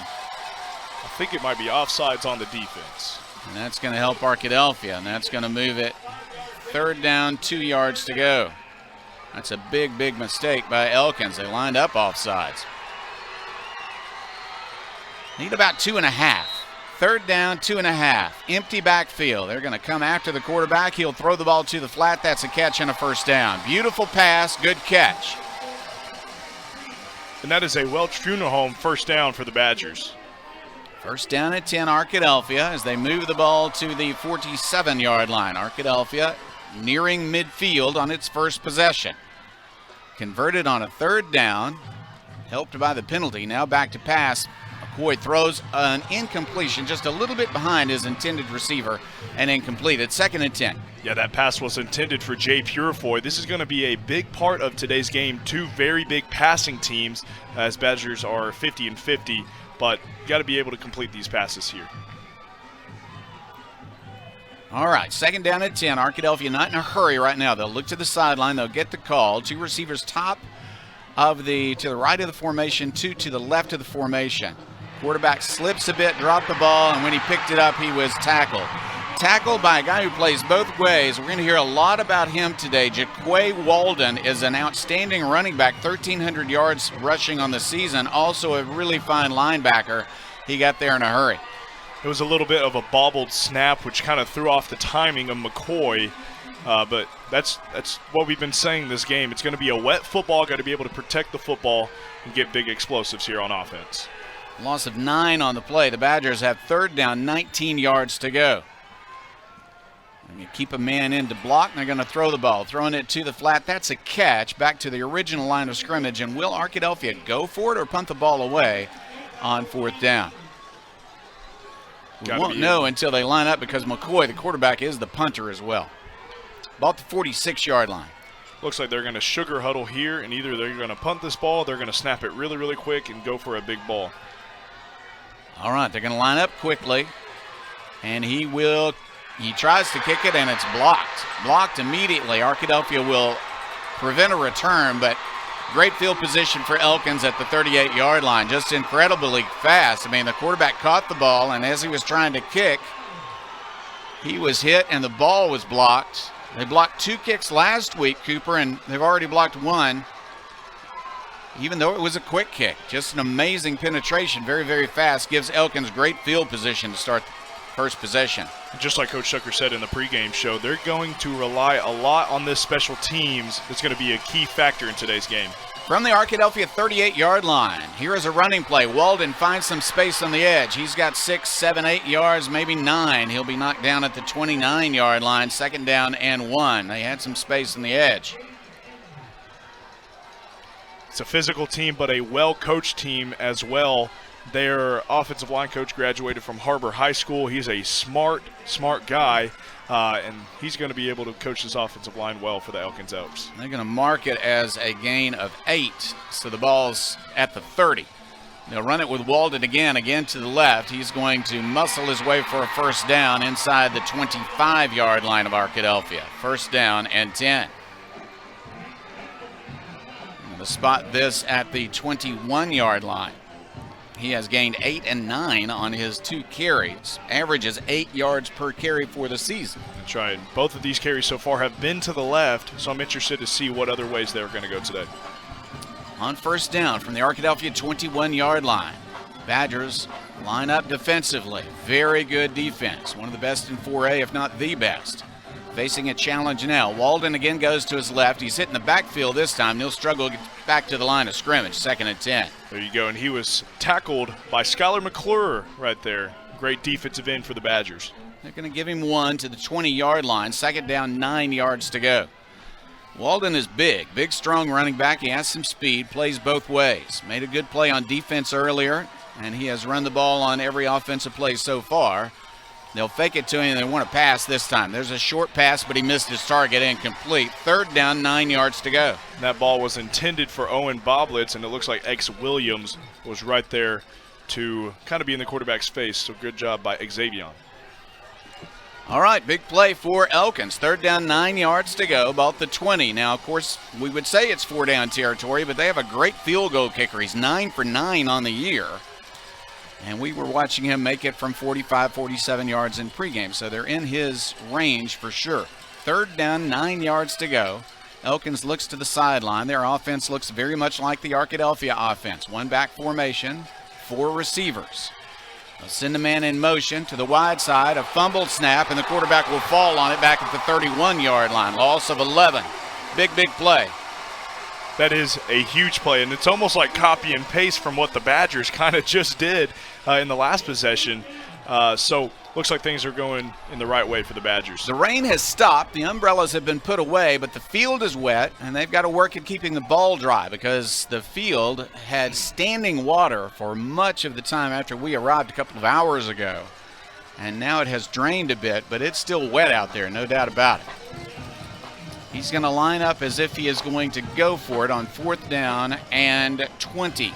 think it might be offsides on the defense. And that's going to help Arkadelphia, and that's going to move it. Third down, 2 yards to go. That's a big, big mistake by Elkins. They lined up offsides. Need about 2.5. Third down, 2.5. Empty backfield. They're going to come after the quarterback. He'll throw the ball to the flat. That's a catch and a first down. Beautiful pass, good catch. And that is a Welch Funeral Home first down for the Badgers. First down at 10, Arkadelphia, as they move the ball to the 47-yard line. Arkadelphia nearing midfield on its first possession. Converted on a third down, helped by the penalty. Now back to pass. McCoy throws an incompletion just a little bit behind his intended receiver and incomplete. It's 2nd and 10. Yeah, that pass was intended for Jay Purifoy. This is going to be a big part of today's game. Two very big passing teams, as Badgers are 50 and 50, but you got to be able to complete these passes here. All right, 2nd down at 10. Arkadelphia not in a hurry right now. They'll look to the sideline. They'll get the call. Two receivers top of to the right of the formation, two to the left of the formation. Quarterback slips a bit, dropped the ball, and when he picked it up, he was tackled. Tackled by a guy who plays both ways. We're going to hear a lot about him today. Jaquay Walden is an outstanding running back, 1,300 yards rushing on the season. Also a really fine linebacker. He got there in a hurry. It was a little bit of a bobbled snap, which kind of threw off the timing of McCoy. But that's what we've been saying this game. It's going to be a wet football. Got to be able to protect the football and get big explosives here on offense. Loss of 9 on the play. The Badgers have third down, 19 yards to go. They're going to keep a man in to block, and they're going to throw the ball. Throwing it to the flat. That's a catch back to the original line of scrimmage. And will Arkadelphia go for it or punt the ball away on 4th down? We won't know until they line up because McCoy, the quarterback, is the punter as well. Ball at the 46-yard line. looks like they're going to sugar huddle here, and either they're going to punt this ball, or they're going to snap it really, really quick and go for a big ball. All right, they're going to line up quickly, and he tries to kick it, and it's blocked. Blocked immediately. Arkadelphia will prevent a return, but great field position for Elkins at the 38-yard line. Just incredibly fast. I mean, the quarterback caught the ball, and as he was trying to kick, he was hit, and the ball was blocked. They blocked 2 kicks last week, Cooper, and they've already blocked 1, even though it was a quick kick. Just an amazing penetration, very, very fast. Gives Elkins great field position to start the first possession. Just like Coach Tucker said in the pregame show, they're going to rely a lot on this special teams. That's going to be a key factor in today's game. From the Arkadelphia 38-yard line, here is a running play. Walden finds some space on the edge. He's got 6, 7, 8 yards, maybe 9. He'll be knocked down at the 29-yard line, 2nd down and 1. They had some space on the edge. It's a physical team, but a well-coached team as well. Their offensive line coach graduated from Harbor High School. He's a smart guy, and he's going to be able to coach this offensive line well for the Elkins Elks. They're going to mark it as a gain of 8, so the ball's at the 30. They'll run it with Walden again to the left. He's going to muscle his way for a 1st down inside the 25-yard line of Arkadelphia. 1st down and 10. I'm going to spot this at the 21-yard line. He has gained 8 and 9 on his 2 carries. Averages 8 yards per carry for the season. That's right. Both of these carries so far have been to the left, so I'm interested to see what other ways they're going to go today. On 1st down from the Arkadelphia 21-yard line, Badgers line up defensively. Very good defense. One of the best in 4A, if not the best. Facing a challenge now. Walden again goes to his left. He's hitting the backfield this time. He'll struggle to get back to the line of scrimmage. 2nd and 10. There you go, and he was tackled by Skylar McClure right there. Great defensive end for the Badgers. They're going to give him 1 to the 20-yard line. 2nd down, 9 yards to go. Walden is big, strong running back. He has some speed, plays both ways. Made a good play on defense earlier, and he has run the ball on every offensive play so far. They'll fake it to him, and they want to pass this time. There's a short pass, but he missed his target, incomplete. 3rd down, 9 yards to go. That ball was intended for Owen Boblitz, and it looks like X Williams was right there to kind of be in the quarterback's face, so good job by Xavion. All right, big play for Elkins. 3rd down, 9 yards to go, about the 20. Now, of course, we would say it's 4-down territory, but they have a great field goal kicker. He's 9 for 9 on the year. And we were watching him make it from 45, 47 yards in pregame, so they're in his range for sure. 3rd down, 9 yards to go. Elkins looks to the sideline. Their offense looks very much like the Arkadelphia offense. 1 back formation, 4 receivers. They'll send a man in motion to the wide side, a fumbled snap, and the quarterback will fall on it back at the 31-yard line. Loss of 11. Big play. That is a huge play, and it's almost like copy and paste from what the Badgers kind of just did in the last possession. So looks like things are going in the right way for the Badgers. The rain has stopped. The umbrellas have been put away, but the field is wet, and they've got to work at keeping the ball dry because the field had standing water for much of the time after we arrived a couple of hours ago. And now it has drained a bit, but it's still wet out there, no doubt about it. He's going to line up as if he is going to go for it on 4th down and 20.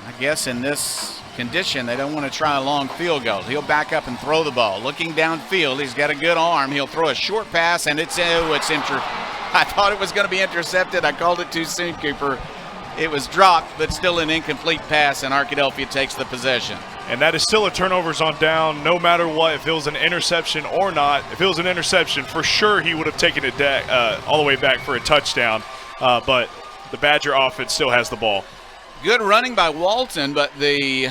I guess in this condition, they don't want to try a long field goal. He'll back up and throw the ball. Looking downfield, he's got a good arm. He'll throw a short pass, and I thought it was going to be intercepted. I called it too soon, Cooper. It was dropped, but still an incomplete pass, and Arkadelphia takes the possession. And that is still a turnovers on down, no matter what, if it was an interception or not. If it was an interception, for sure he would have taken it all the way back for a touchdown. But the Badger offense still has the ball. Good running by Walton, but the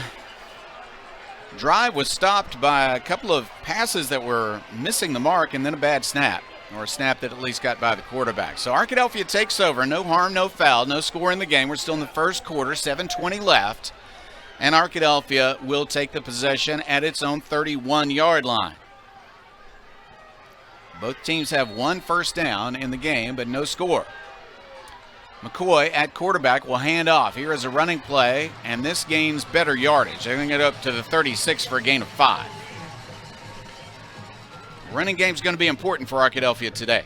drive was stopped by a couple of passes that were missing the mark and then a bad snap, or a snap that at least got by the quarterback. So Arkadelphia takes over. No harm, no foul, no score in the game. We're still in the first quarter, 7:20 left. And Arkadelphia will take the possession at its own 31-yard line. Both teams have 1 first down in the game, but no score. McCoy at quarterback will hand off. Here is a running play, and this gains better yardage. They're going to get up to the 36 for a gain of 5. Running game's going to be important for Arkadelphia today.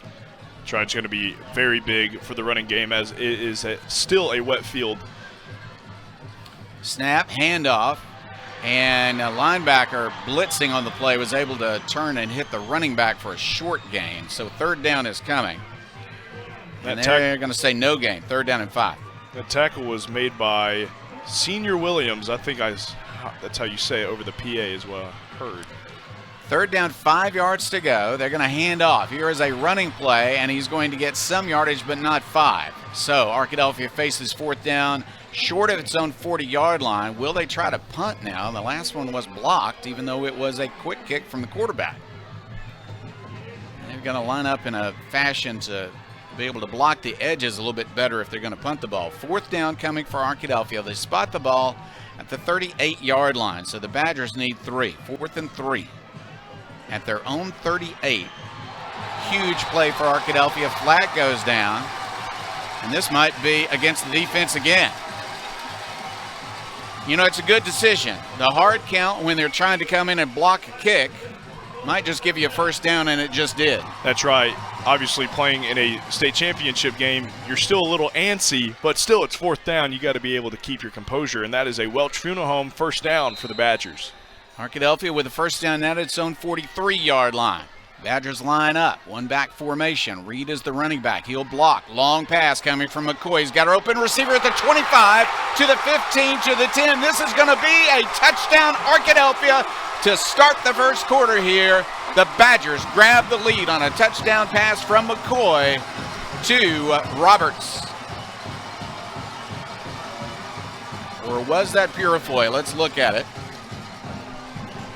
That's right. It's going to be very big for the running game as it is still a wet field. Snap, handoff, and a linebacker blitzing on the play was able to turn and hit the running back for a short gain. So third down is coming. And they're going to say no gain, 3rd down and 5. That tackle was made by Senior Williams. I think that's how you say it over the PA as well. Heard. 3rd down, 5 yards to go. They're going to hand off. Here is a running play, and he's going to get some yardage, but not 5. So Arkadelphia faces 4th down, short of its own 40-yard line. Will they try to punt now? The last one was blocked, even though it was a quick kick from the quarterback. They're going to line up in a fashion to be able to block the edges a little bit better if they're going to punt the ball. 4th down coming for Arkadelphia. They spot the ball at the 38-yard line, so the Badgers need 3. 4th and 3 at their own 38. Huge play for Arkadelphia. Flag goes down, and this might be against the defense again. You know, it's a good decision. The hard count when they're trying to come in and block a kick might just give you a 1st down, and it just did. That's right. Obviously, playing in a state championship game, you're still a little antsy, but still it's 4th down. You got to be able to keep your composure, and that is a Welch-Funeholm 1st down for the Badgers. Arkadelphia with a 1st down at its own 43-yard line. Badgers line up, one back formation. Reed is the running back. He'll block. Long pass coming from McCoy. He's got an open receiver at the 25, to the 15, to the 10. This is going to be a touchdown, Arkadelphia, to start the first quarter here. The Badgers grab the lead on a touchdown pass from McCoy to Roberts. Or was that Purifoy? Let's look at it.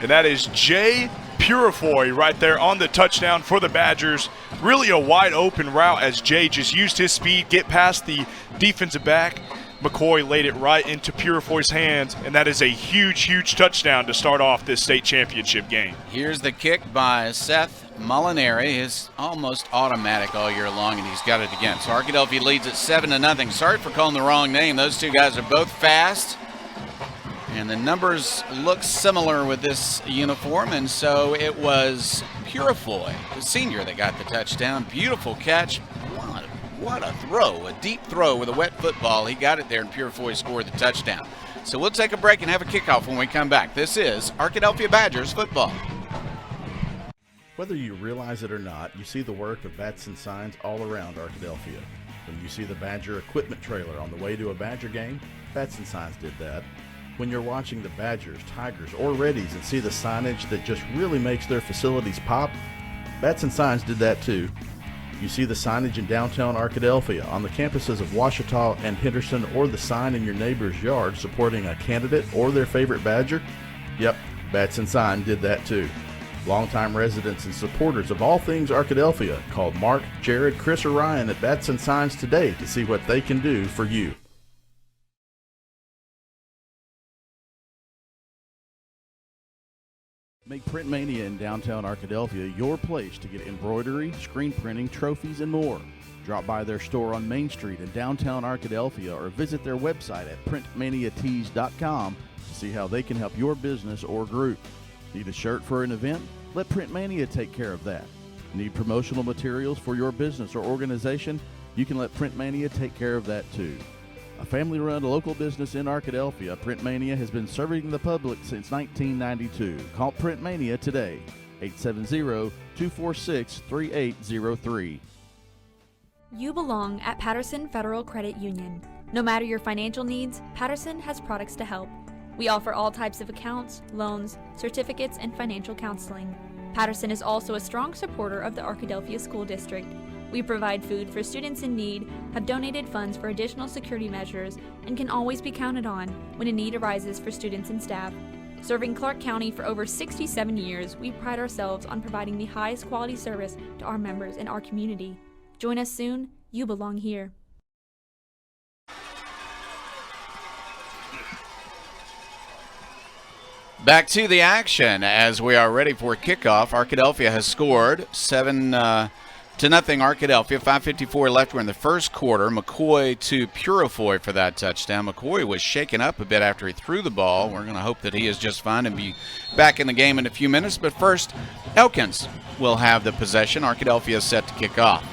And that is Jay Purifoy right there on the touchdown for the Badgers. Really a wide open route as Jay just used his speed, get past the defensive back. McCoy laid it right into Purifoy's hands, and that is a huge, huge touchdown to start off this state championship game. Here's the kick by Seth Molinari. It's almost automatic all year long, and he's got it again. So Arkadelphia leads at 7-0. Sorry for calling the wrong name. Those two guys are both fast. And the numbers look similar with this uniform, and so it was Purifoy, the senior, that got the touchdown. Beautiful catch. What a throw, a deep throw with a wet football. He got it there, and Purifoy scored the touchdown. So we'll take a break and have a kickoff when we come back. This is Arkadelphia Badgers football. Whether you realize it or not, you see the work of bats and signs all around Arkadelphia. When you see the Badger equipment trailer on the way to a Badger game, bats and signs did that. When you're watching the Badgers, Tigers, or Reddies and see the signage that just really makes their facilities pop, bats and signs did that too. You see the signage in downtown Arkadelphia, on the campuses of Ouachita and Henderson, or the sign in your neighbor's yard supporting a candidate or their favorite Badger? Yep, Bats and Sign did that too. Longtime residents and supporters of all things Arkadelphia called Mark, Jared, Chris, or Ryan at Bats and Signs today to see what they can do for you. Make Print Mania in downtown Arkadelphia your place to get embroidery, screen printing, trophies, and more. Drop by their store on Main Street in downtown Arkadelphia or visit their website at printmaniatees.com to see how they can help your business or group. Need a shirt for an event? Let Print Mania take care of that. Need promotional materials for your business or organization? You can let Print Mania take care of that too. A family-run local business in Arkadelphia, Print Mania has been serving the public since 1992. Call Print Mania today, 870-246-3803. You belong at Patterson Federal Credit Union. No matter your financial needs, Patterson has products to help. We offer all types of accounts, loans, certificates, and financial counseling. Patterson is also a strong supporter of the Arkadelphia School District. We provide food for students in need, have donated funds for additional security measures, and can always be counted on when a need arises for students and staff. Serving Clark County for over 67 years, we pride ourselves on providing the highest quality service to our members and our community. Join us soon. You belong here. Back to the action as we are ready for kickoff. Arkadelphia has scored 7 7-0 Arkadelphia. 5:54 left. We're in the first quarter. McCoy to Purifoy for that touchdown. McCoy was shaken up a bit after he threw the ball. We're going to hope that he is just fine and be back in the game in a few minutes. But first, Elkins will have the possession. Arkadelphia is set to kick off.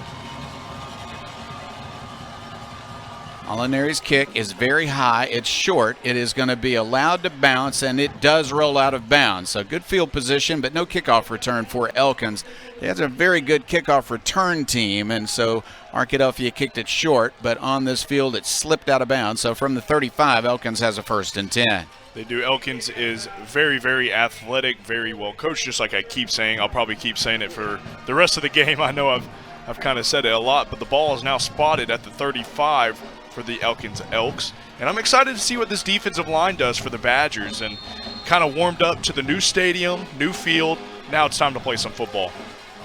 Molinari's kick is very high. It's short. It is going to be allowed to bounce, and it does roll out of bounds. So good field position, but no kickoff return for Elkins. They have a very good kickoff return team, and so Arkadelphia kicked it short, but on this field it slipped out of bounds. So from the 35, Elkins has a 1st and 10. They do. Elkins is very, very athletic, very well coached, just like I keep saying. I'll probably keep saying it for the rest of the game. I know I've kind of said it a lot, but the ball is now spotted at the 35 for the Elkins Elks. And I'm excited to see what this defensive line does for the Badgers, and kind of warmed up to the new stadium, new field. Now it's time to play some football.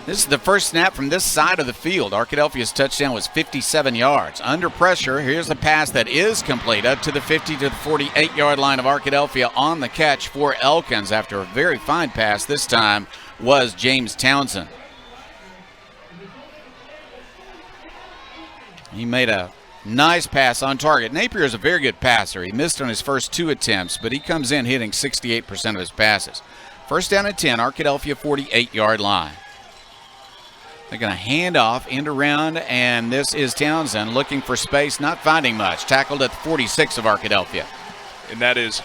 This is the first snap from this side of the field. Arkadelphia's touchdown was 57 yards. Under pressure, here's the pass that is complete up to the 50 to the 48-yard line of Arkadelphia on the catch for Elkins after a very fine pass. This time was James Townsend. He made a nice pass on target. Napier is a very good passer. He missed on his first 2 attempts, but he comes in hitting 68% of his passes. 1st down and 10, Arkadelphia 48-yard line. They're going to hand off, end around, and this is Townsend looking for space, not finding much. Tackled at the 46 of Arkadelphia. And that is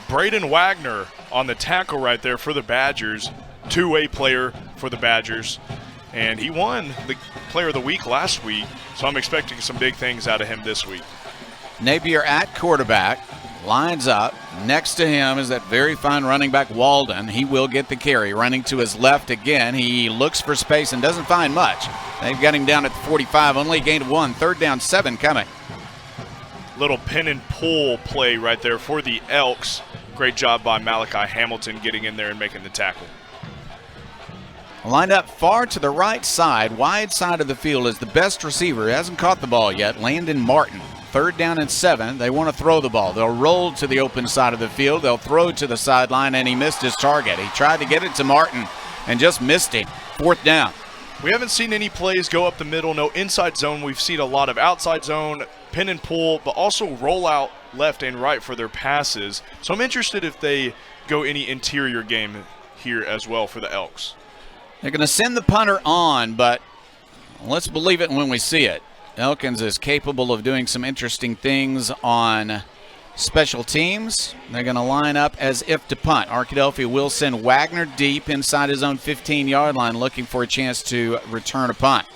Braden Wagner on the tackle right there for the Badgers. 2-way player for the Badgers. And he won the Player of the Week last week, so I'm expecting some big things out of him this week. Napier at quarterback, lines up. Next to him is that very fine running back Walden. He will get the carry. Running to his left again. He looks for space and doesn't find much. They've got him down at the 45, only a gain of 1. 3rd down, 7 coming. Little pin and pull play right there for the Elks. Great job by Malachi Hamilton getting in there and making the tackle. Lined up far to the right side, wide side of the field is the best receiver. He hasn't caught the ball yet, Landon Martin. 3rd down and 7. They want to throw the ball. They'll roll to the open side of the field. They'll throw to the sideline, and he missed his target. He tried to get it to Martin and just missed him. 4th down. We haven't seen any plays go up the middle, no inside zone. We've seen a lot of outside zone, pin and pull, but also roll out left and right for their passes. So I'm interested if they go any interior game here as well for the Elks. They're going to send the punter on, but let's believe it when we see it. Elkins is capable of doing some interesting things on special teams. They're going to line up as if to punt. Arkadelphia will send Wagner deep inside his own 15-yard line looking for a chance to return a punt.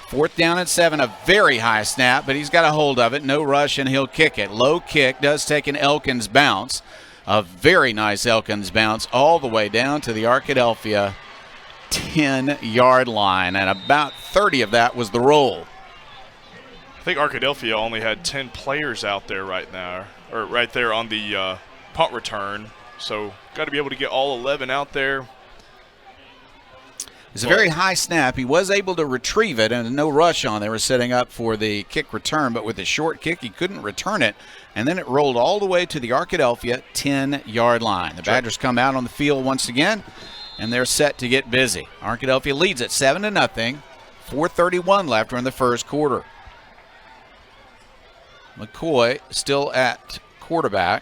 4th down and 7, a very high snap, but he's got a hold of it. No rush, and he'll kick it. Low kick does take an Elkins bounce. A very nice Elkins bounce all the way down to the Arkadelphia 10-yard line, and about 30 of that was the roll. I think Arkadelphia only had 10 players out there right now, or right there on the punt return. So got to be able to get all 11 out there. It's a very high snap. He was able to retrieve it, and no rush on. They were setting up for the kick return, but with the short kick, he couldn't return it, and then it rolled all the way to the Arkadelphia 10-yard line. The Badgers come out on the field once again, and they're set to get busy. Arkadelphia leads at 7-0. 4:31 left in the first quarter. McCoy still at quarterback.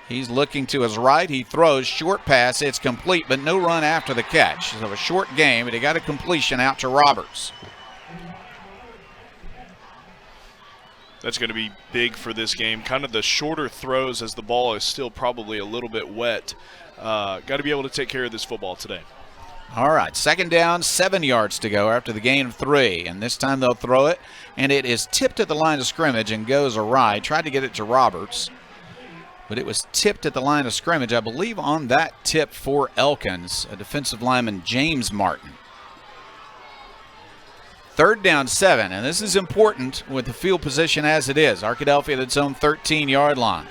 He's looking to his right. He throws, short pass. It's complete, but no run after the catch. So a short game, but he got a completion out to Roberts. That's going to be big for this game. Kind of the shorter throws as the ball is still probably a little bit wet. Got to be able to take care of this football today. All right, 2nd down, 7 yards to go after the gain of 3. And this time they'll throw it, and it is tipped at the line of scrimmage and goes awry. Tried to get it to Roberts, but it was tipped at the line of scrimmage. I believe on that tip for Elkins, a defensive lineman, James Martin. 3rd down, 7, and this is important with the field position as it is. Arkadelphia at its own 13-yard line.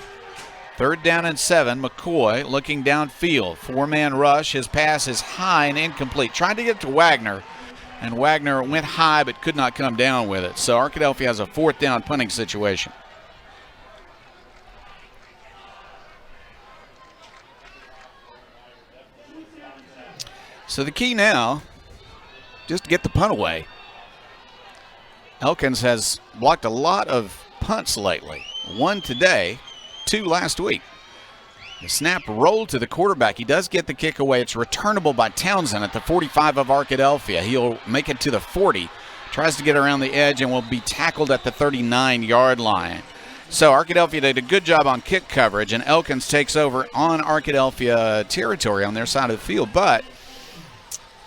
3rd down and 7, McCoy looking downfield. 4-man rush. His pass is high and incomplete. Tried to get to Wagner, and Wagner went high but could not come down with it. So Arkadelphia has a 4th down punting situation. So the key now just to get the punt away. Elkins has blocked a lot of punts lately. 1 today, 2 last week. The snap rolled to the quarterback. He does get the kick away. It's returnable by Townsend at the 45 of Arkadelphia. He'll make it to the 40. Tries to get around the edge and will be tackled at the 39-yard line. So Arkadelphia did a good job on kick coverage, and Elkins takes over on Arkadelphia territory on their side of the field. But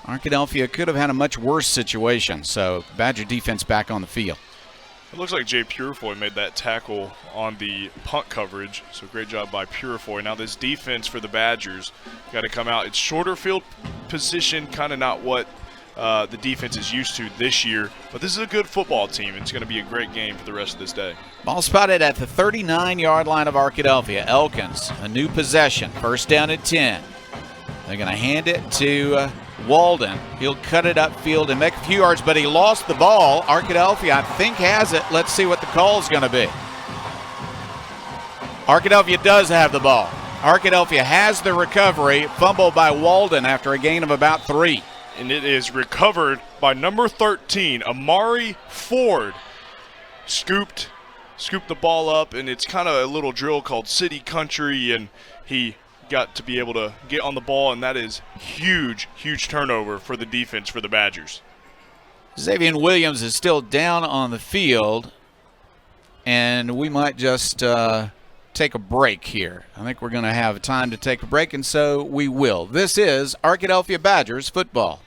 Arkadelphia could have had a much worse situation. So Badger defense back on the field. It looks like Jay Purifoy made that tackle on the punt coverage, so great job by Purifoy. Now this defense for the Badgers got to come out. It's shorter field position, kind of not what the defense is used to this year, but this is a good football team. It's going to be a great game for the rest of this day. Ball spotted at the 39-yard line of Arkadelphia. Elkins, a new possession, first down at 10. They're going to hand it to Walden. He'll cut it upfield and make a few yards, but he lost the ball. Arkadelphia, I think, has it. Let's see what the call is going to be. Arkadelphia does have the ball. Arkadelphia has the recovery, fumbled by Walden after a gain of about 3. And it is recovered by number 13, Amari Ford. Scooped the ball up, and it's kind of a little drill called City Country, and he got to be able to get on the ball, and that is huge turnover for the defense for the Badgers. Xavier Williams is still down on the field, and we might just take a break here. I think we're going to have time to take a break, and so we will. This is Arkadelphia Badgers football.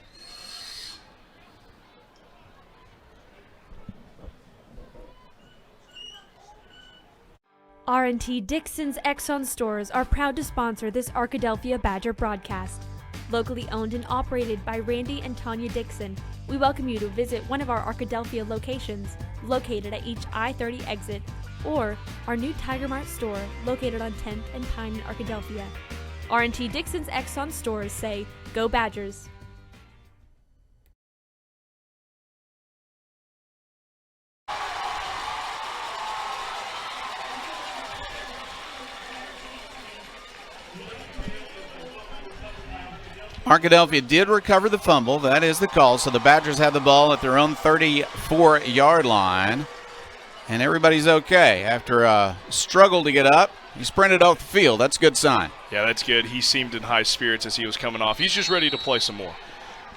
R&T Dixon's Exxon stores are proud to sponsor this Arkadelphia Badger broadcast. Locally owned and operated by Randy and Tanya Dixon, we welcome you to visit one of our Arkadelphia locations located at each I-30 exit, or our new Tiger Mart store located on 10th and Pine in Arkadelphia. R&T Dixon's Exxon stores say, "Go Badgers." Arkadelphia did recover the fumble. That is the call. So the Badgers have the ball at their own 34-yard line. And everybody's okay. After a struggle to get up, he sprinted off the field. That's a good sign. Yeah, that's good. He seemed in high spirits as he was coming off. He's just ready to play some more.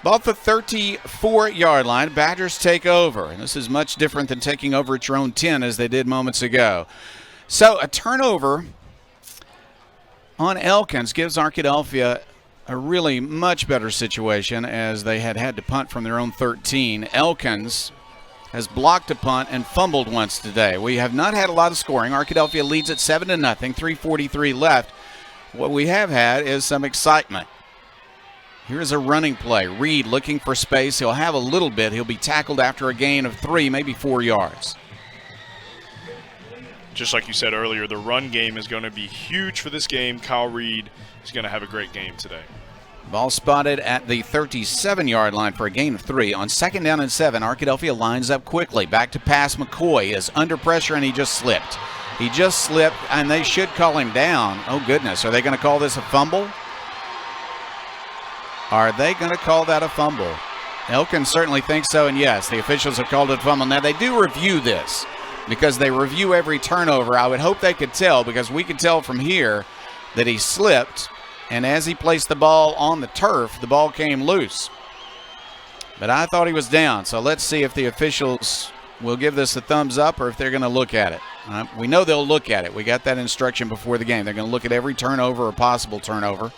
Ball at the 34-yard line. Badgers take over. And this is much different than taking over at your own 10 as they did moments ago. So a turnover on Elkins gives Arkadelphia a really much better situation as they had to punt from their own 13. Elkins has blocked a punt and fumbled once today. We have not had a lot of scoring. Arkadelphia leads at 7-0, 3:43 left. What we have had is some excitement. Here's a running play. Reed looking for space. He'll have a little bit. He'll be tackled after a gain of 3, maybe 4 yards. Just like you said earlier, the run game is going to be huge for this game. Kyle Reed is going to have a great game today. Ball spotted at the 37-yard line for a gain of 3. On 2nd down and 7, Arkadelphia lines up quickly. Back to pass. McCoy is under pressure, and he just slipped. He just slipped, and they should call him down. Oh, goodness. Are they going to call this a fumble? Are they going to call that a fumble? Elkins certainly thinks so, and yes, the officials have called it a fumble. Now, they do review this because they review every turnover. I would hope they could tell, because we could tell from here that he slipped, and as he placed the ball on the turf, the ball came loose. But I thought he was down, so let's see if the officials will give this a thumbs up or if they're going to look at it. We know they'll look at it. We got that instruction before the game. They're going to look at every turnover or possible turnover.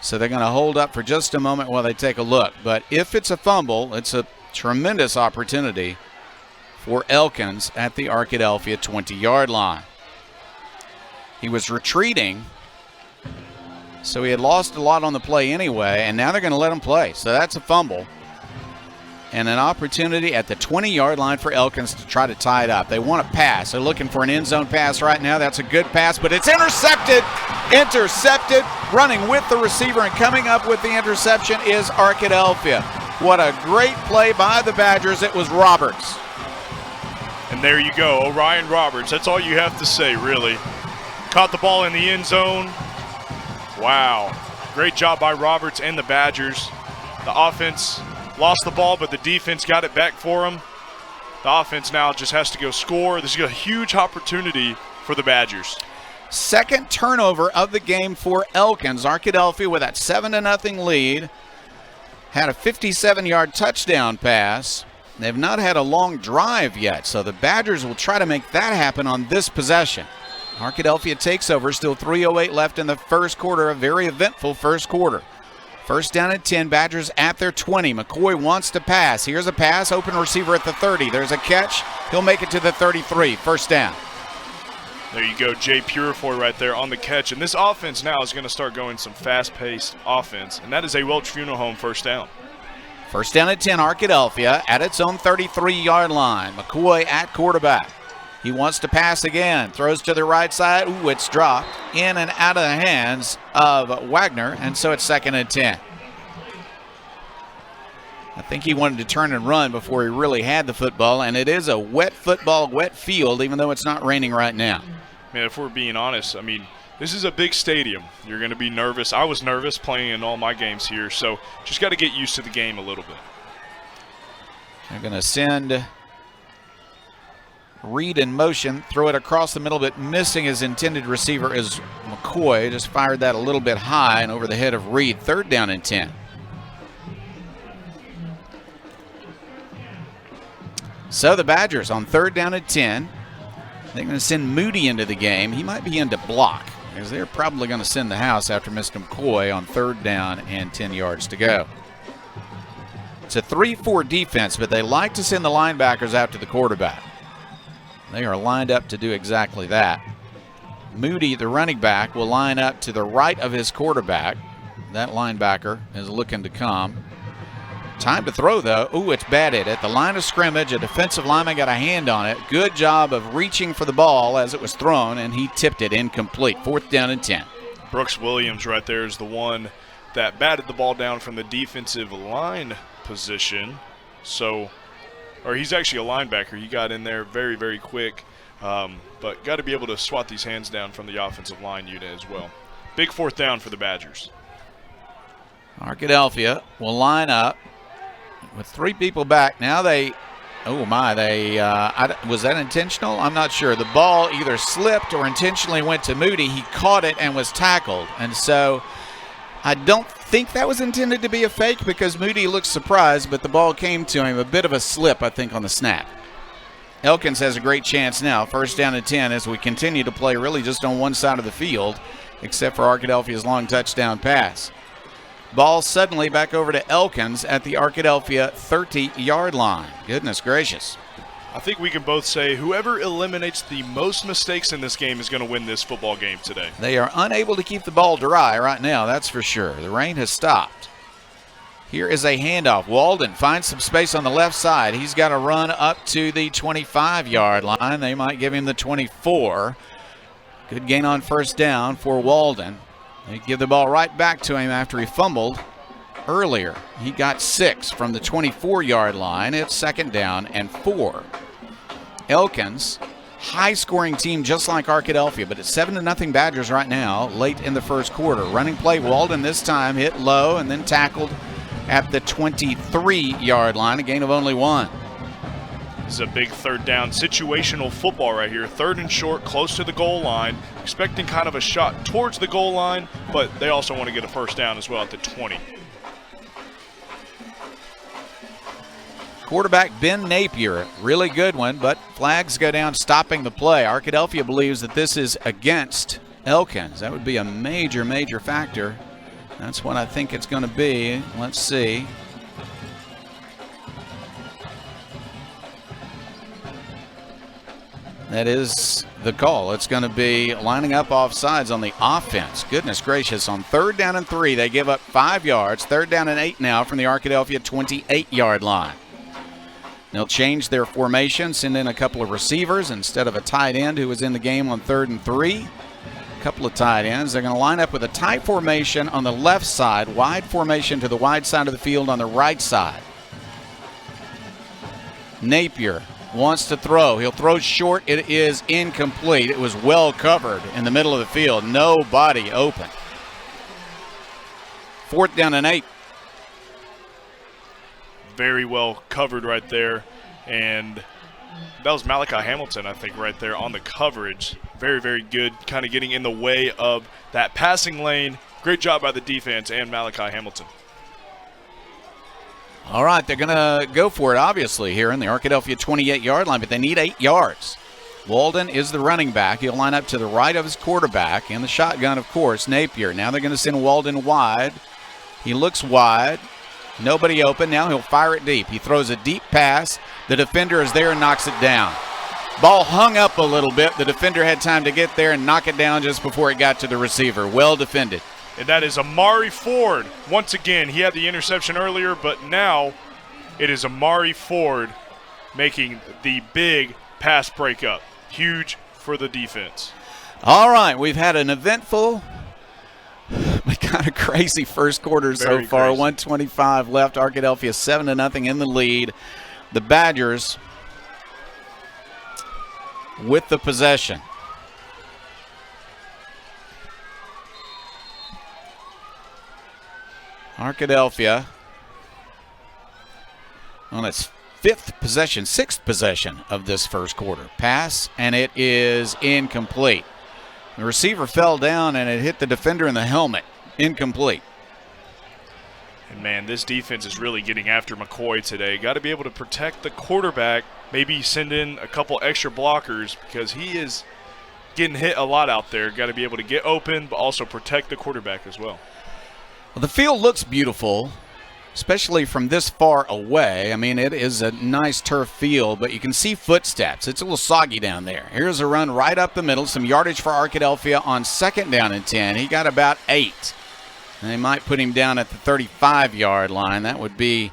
So they're going to hold up for just a moment while they take a look. But if it's a fumble, it's a tremendous opportunity for Elkins at the Arkadelphia 20-yard line. He was retreating, so he had lost a lot on the play anyway, and now they're going to let him play. So that's a fumble. And an opportunity at the 20-yard line for Elkins to try to tie it up. They want to pass. They're looking for an end zone pass right now. That's a good pass, but it's intercepted. Intercepted. Running with the receiver and coming up with the interception is Arkadelphia. What a great play by the Badgers. It was Roberts. And there you go, Orion Roberts. That's all you have to say, really. Caught the ball in the end zone. Wow. Great job by Roberts and the Badgers. The offense lost the ball, but the defense got it back for them. The offense now just has to go score. This is a huge opportunity for the Badgers. Second turnover of the game for Elkins. Arkadelphia with that 7-0 lead had a 57-yard touchdown pass. They've not had a long drive yet, so the Badgers will try to make that happen on this possession. Arkadelphia takes over, still 3:08 left in the first quarter, a very eventful first quarter. First down at 10, Badgers at their 20. McCoy wants to pass. Here's a pass, open receiver at the 30. There's a catch. He'll make it to the 33. First down. There you go, Jay Purifoy right there on the catch. And this offense now is going to start going some fast-paced offense, and that is a Welch Funeral Home first down. First down at 10, Arkadelphia at its own 33-yard line. McCoy at quarterback. He wants to pass again. Throws to the right side. Ooh, it's dropped in and out of the hands of Wagner, and so it's second and 10. I think he wanted to turn and run before he really had the football, and it is a wet football, wet field, even though it's not raining right now. Man, if we're being honest, I mean, this is a big stadium. You're going to be nervous. I was nervous playing in all my games here, so just got to get used to the game a little bit. They're going to send Reed in motion, throw it across the middle, but missing his intended receiver is McCoy. Just fired that a little bit high and over the head of Reed. Third down and 10. So the Badgers on third down at 10. They're going to send Moody into the game. He might be into block, because they're probably going to send the house after Mr. McCoy on third down and 10 yards to go. It's a 3-4 defense, but they like to send the linebackers after the quarterback. They are lined up to do exactly that. Moody, the running back, will line up to the right of his quarterback. That linebacker is looking to come. Time to throw, though. Ooh, it's batted. At the line of scrimmage, a defensive lineman got a hand on it. Good job of reaching for the ball as it was thrown, and he tipped it incomplete. Fourth down and 10. Brooks Williams right there is the one that batted the ball down from the defensive line position. Or he's actually a linebacker. He got in there very, very quick, but got to be able to swat these hands down from the offensive line unit as well. Big fourth down for the Badgers. Arkadelphia will line up with three people back. Now was that intentional? I'm not sure. The ball either slipped or intentionally went to Moody. He caught it and was tackled. And so I don't think that was intended to be a fake, because Moody looked surprised, but the ball came to him. A bit of a slip, I think, on the snap. Elkins has a great chance now. First down and 10 as we continue to play really just on one side of the field, except for Arkadelphia's long touchdown pass. Ball suddenly back over to Elkins at the Arkadelphia 30-yard line. Goodness gracious. I think we can both say whoever eliminates the most mistakes in this game is going to win this football game today. They are unable to keep the ball dry right now, that's for sure. The rain has stopped. Here is a handoff. Walden finds some space on the left side. He's got to run up to the 25-yard line. They might give him the 24. Good gain on first down for Walden. They give the ball right back to him after he fumbled earlier. He got 6 from the 24-yard line. It's second down and 4. Elkins, high-scoring team just like Arkadelphia, but it's 7-0 Badgers right now, late in the first quarter. Running play, Walden this time hit low and then tackled at the 23-yard line, a gain of only 1. This is a big third down situational football right here. Third and short, close to the goal line, expecting kind of a shot towards the goal line, but they also want to get a first down as well at the 20. Quarterback Ben Napier, really good one, but flags go down stopping the play. Arkadelphia believes that this is against Elkins. That would be a major, major factor. That's what I think it's going to be. Let's see. That is the call. It's going to be lining up offsides on the offense. Goodness gracious. On third down and 3, they give up 5 yards. Third down and 8 now from the Arkadelphia 28-yard line. They'll change their formation, send in a couple of receivers instead of a tight end who was in the game on third and 3. A couple of tight ends. They're going to line up with a tight formation on the left side, wide formation to the wide side of the field on the right side. Napier wants to throw. He'll throw short. It is incomplete. It was well covered in the middle of the field. Nobody open. Fourth down and 8. very well covered right there. And that was Malachi Hamilton, I think, right there on the coverage. Very, very good, kind of getting in the way of that passing lane. Great job by the defense and Malachi Hamilton. All right, they're going to go for it, obviously, here in the Arkadelphia 28-yard line, but they need 8 yards. Walden is the running back. He'll line up to the right of his quarterback. In the shotgun, of course, Napier. Now they're going to send Walden wide. He looks wide. Nobody open. Now he'll fire it deep. He throws a deep pass. The defender is there and knocks it down. Ball hung up a little bit. The defender had time to get there and knock it down just before it got to the receiver. Well defended. And that is Amari Ford. Once again, he had the interception earlier, but now it is Amari Ford making the big pass breakup. Huge for the defense. All right, we've had an eventful but kind of crazy first quarter so far. Crazy. 1:25 left. Arkadelphia 7-0 in the lead. The Badgers with the possession. Arkadelphia on its sixth possession of this first quarter. Pass, and it is incomplete. The receiver fell down, and it hit the defender in the helmet. Incomplete. And, man, this defense is really getting after McCoy today. Got to be able to protect the quarterback, maybe send in a couple extra blockers because he is getting hit a lot out there. Got to be able to get open, but also protect the quarterback as well. Well, the field looks beautiful, especially from this far away. I mean, it is a nice turf field, but you can see footsteps. It's a little soggy down there. Here's a run right up the middle. Some yardage for Arkadelphia on 2nd down and 10. He got about 8. And they might put him down at the 35-yard line. That would be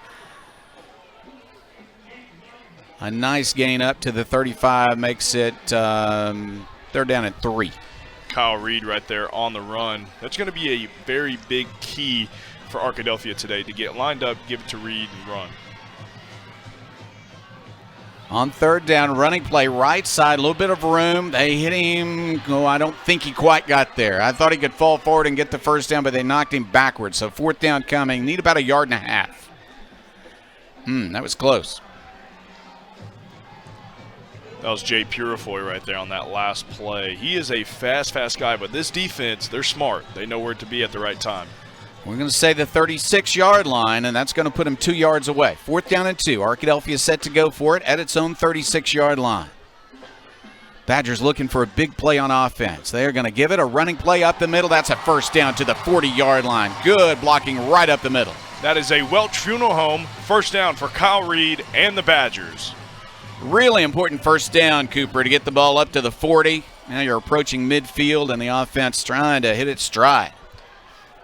a nice gain up to the 35. Makes it they're down at 3. Kyle Reed right there on the run. That's going to be a very big key for Arkadelphia today to get lined up, give it to Reed, and run. On 3rd down, running play right side, a little bit of room. They hit him. Oh, I don't think he quite got there. I thought he could fall forward and get the first down, but they knocked him backwards. So 4th down coming. Need about 1.5 yards. That was close. That was Jay Purifoy right there on that last play. He is a fast guy, but this defense, they're smart. They know where to be at the right time. We're going to say the 36-yard line, and that's going to put him 2 yards away. 4th down and 2. Arkadelphia set to go for it at its own 36-yard line. Badgers looking for a big play on offense. They are going to give it a running play up the middle. That's a first down to the 40-yard line. Good blocking right up the middle. That is a Welch Funeral Home first down for Kyle Reed and the Badgers. Really important first down, Cooper, to get the ball up to the 40. Now you're approaching midfield, and the offense trying to hit its stride.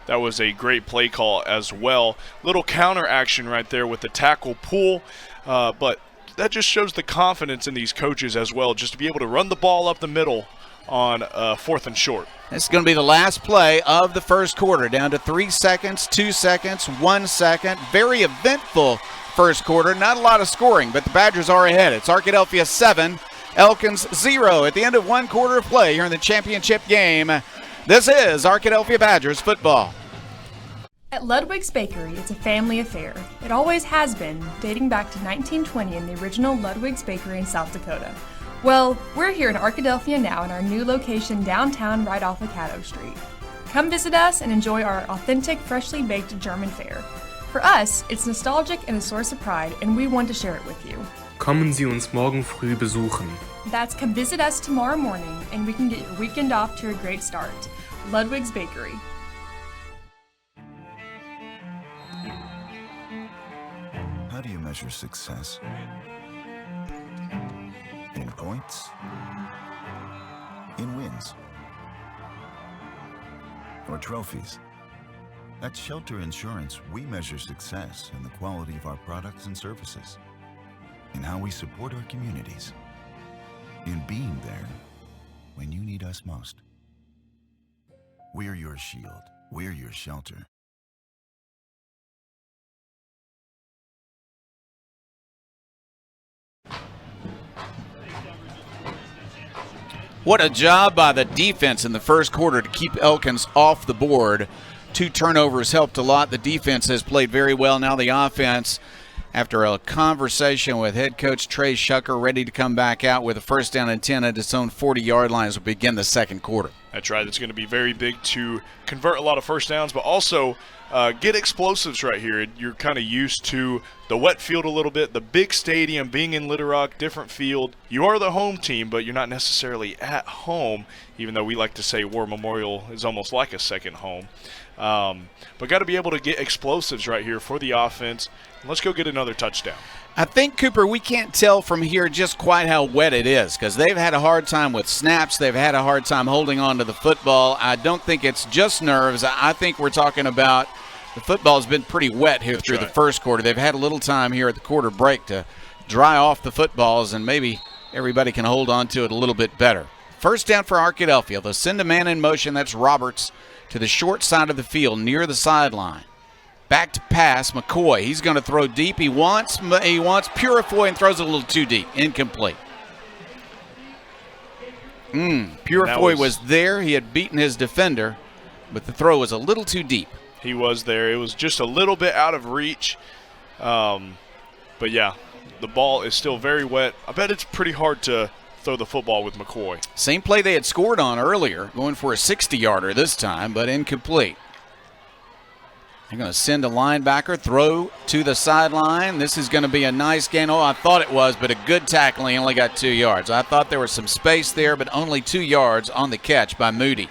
That was a great play call as well. Little counter action right there with the tackle pull, but that just shows the confidence in these coaches as well, just to be able to run the ball up the middle on 4th and short. This is going to be the last play of the first quarter, down to 3 seconds, 2 seconds, 1 second. Very eventful first quarter. Not a lot of scoring, but the Badgers are ahead. It's Arkadelphia 7, Elkins 0 at the end of 1 quarter of play here in the championship game. This is Arkadelphia Badgers football. At Ludwig's Bakery, it's a family affair. It always has been, dating back to 1920 in the original Ludwig's Bakery in South Dakota. Well, we're here in Arkadelphia now in our new location downtown right off of Caddo Street. Come visit us and enjoy our authentic, freshly baked German fare. For us, it's nostalgic and a source of pride, and we want to share it with you. Kommen Sie uns morgen früh besuchen. That's come visit us tomorrow morning, and we can get your weekend off to a great start. Ludwig's Bakery. How do you measure success? In points? In wins? Or trophies? At Shelter Insurance, we measure success in the quality of our products and services, in how we support our communities, in being there when you need us most. We're your shield. We're your shelter. What a job by the defense in the first quarter to keep Elkins off the board. 2 turnovers helped a lot. The defense has played very well. Now the offense after a conversation with head coach Trey Shucker, ready to come back out with a first down and 10 at its own 40-yard line as we begin the second quarter. That's right. It's going to be very big to convert a lot of first downs, but also get explosives right here. You're kind of used to the wet field a little bit, the big stadium, being in Little Rock, different field. You are the home team, but you're not necessarily at home, even though we like to say War Memorial is almost like a second home. But got to be able to get explosives right here for the offense. Let's go get another touchdown. I think, Cooper, we can't tell from here just quite how wet it is because they've had a hard time with snaps. They've had a hard time holding on to the football. I don't think it's just nerves. I think we're talking about the football's been pretty wet here through the first quarter. They've had a little time here at the quarter break to dry off the footballs, and maybe everybody can hold on to it a little bit better. First down for Arkadelphia. They'll send a man in motion. That's Roberts to the short side of the field near the sideline. Back to pass, McCoy. He's going to throw deep. He wants Purifoy and throws it a little too deep. Incomplete. Purifoy was there. He had beaten his defender, but the throw was a little too deep. He was there. It was just a little bit out of reach. But, yeah, the ball is still very wet. I bet it's pretty hard to throw the football with McCoy. Same play they had scored on earlier, going for a 60-yarder this time, but incomplete. They're going to send a linebacker, throw to the sideline. This is going to be a nice gain. Oh, I thought it was, but a good tackling. He only got 2 yards. I thought there was some space there, but only 2 yards on the catch by Moody.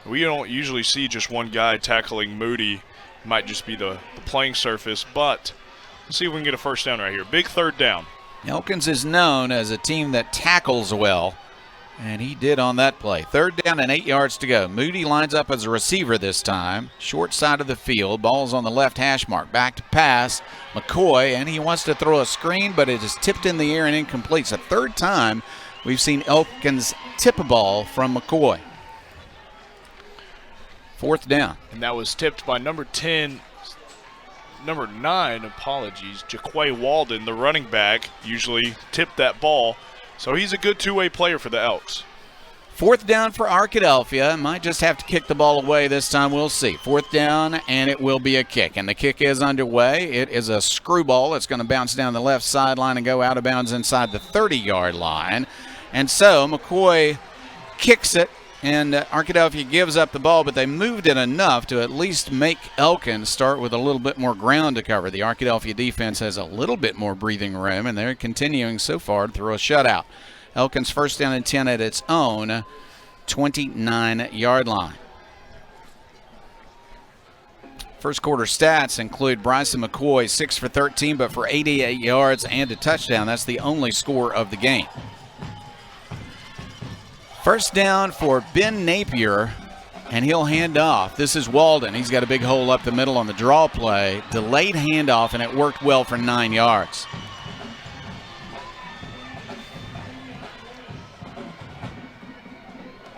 We don't usually see just one guy tackling Moody. It might just be the playing surface, but let's see if we can get a first down right here. Big third down. Elkins is known as a team that tackles well, and he did on that play. Third down and 8 yards to go. Moody lines up as a receiver this time. Short side of the field. Ball's on the left hash mark. Back to pass. McCoy, and he wants to throw a screen, but it is tipped in the air and incomplete. It's the third time we've seen Elkins tip a ball from McCoy. Fourth down. And that was tipped by number 9, Jaquay Walden, the running back, usually tipped that ball. So he's a good two-way player for the Elks. Fourth down for Arkadelphia. Might just have to kick the ball away this time. We'll see. Fourth down, and it will be a kick. And the kick is underway. It is a screwball. It's going to bounce down the left sideline and go out of bounds inside the 30-yard line. And so McCoy kicks it, and Arkadelphia gives up the ball, but they moved it enough to at least make Elkins start with a little bit more ground to cover. The Arkadelphia defense has a little bit more breathing room, and they're continuing so far to throw a shutout. Elkins first down and 10 at its own 29-yard line. First quarter stats include Bryson McCoy 6 for 13, but for 88 yards and a touchdown. That's the only score of the game. First down for Ben Napier, and he'll hand off. This is Walden. He's got a big hole up the middle on the draw play. Delayed handoff, and it worked well for 9 yards.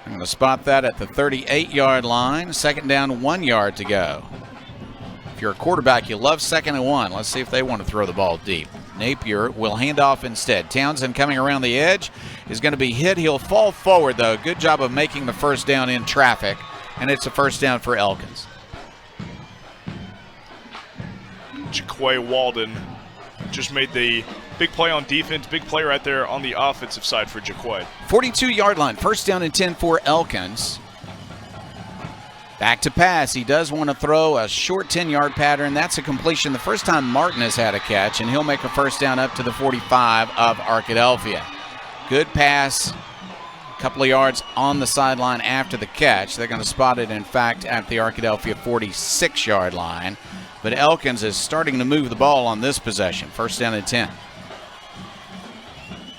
I'm going to spot that at the 38-yard line. Second down, 1 yard to go. If you're a quarterback, you love second and 1. Let's see if they want to throw the ball deep. Napier will hand off instead. Townsend coming around the edge is going to be hit. He'll fall forward, though. Good job of making the first down in traffic, and it's a first down for Elkins. Jaquay Walden just made the big play on defense. Big play right there on the offensive side for Jaquay. 42-yard line. First down and 10 for Elkins. Back to pass. He does want to throw a short 10-yard pattern. That's a completion. The first time Martin has had a catch, and he'll make a first down up to the 45 of Arkadelphia. Good pass. A couple of yards on the sideline after the catch. They're going to spot it, in fact, at the Arkadelphia 46-yard line. But Elkins is starting to move the ball on this possession. First down and 10.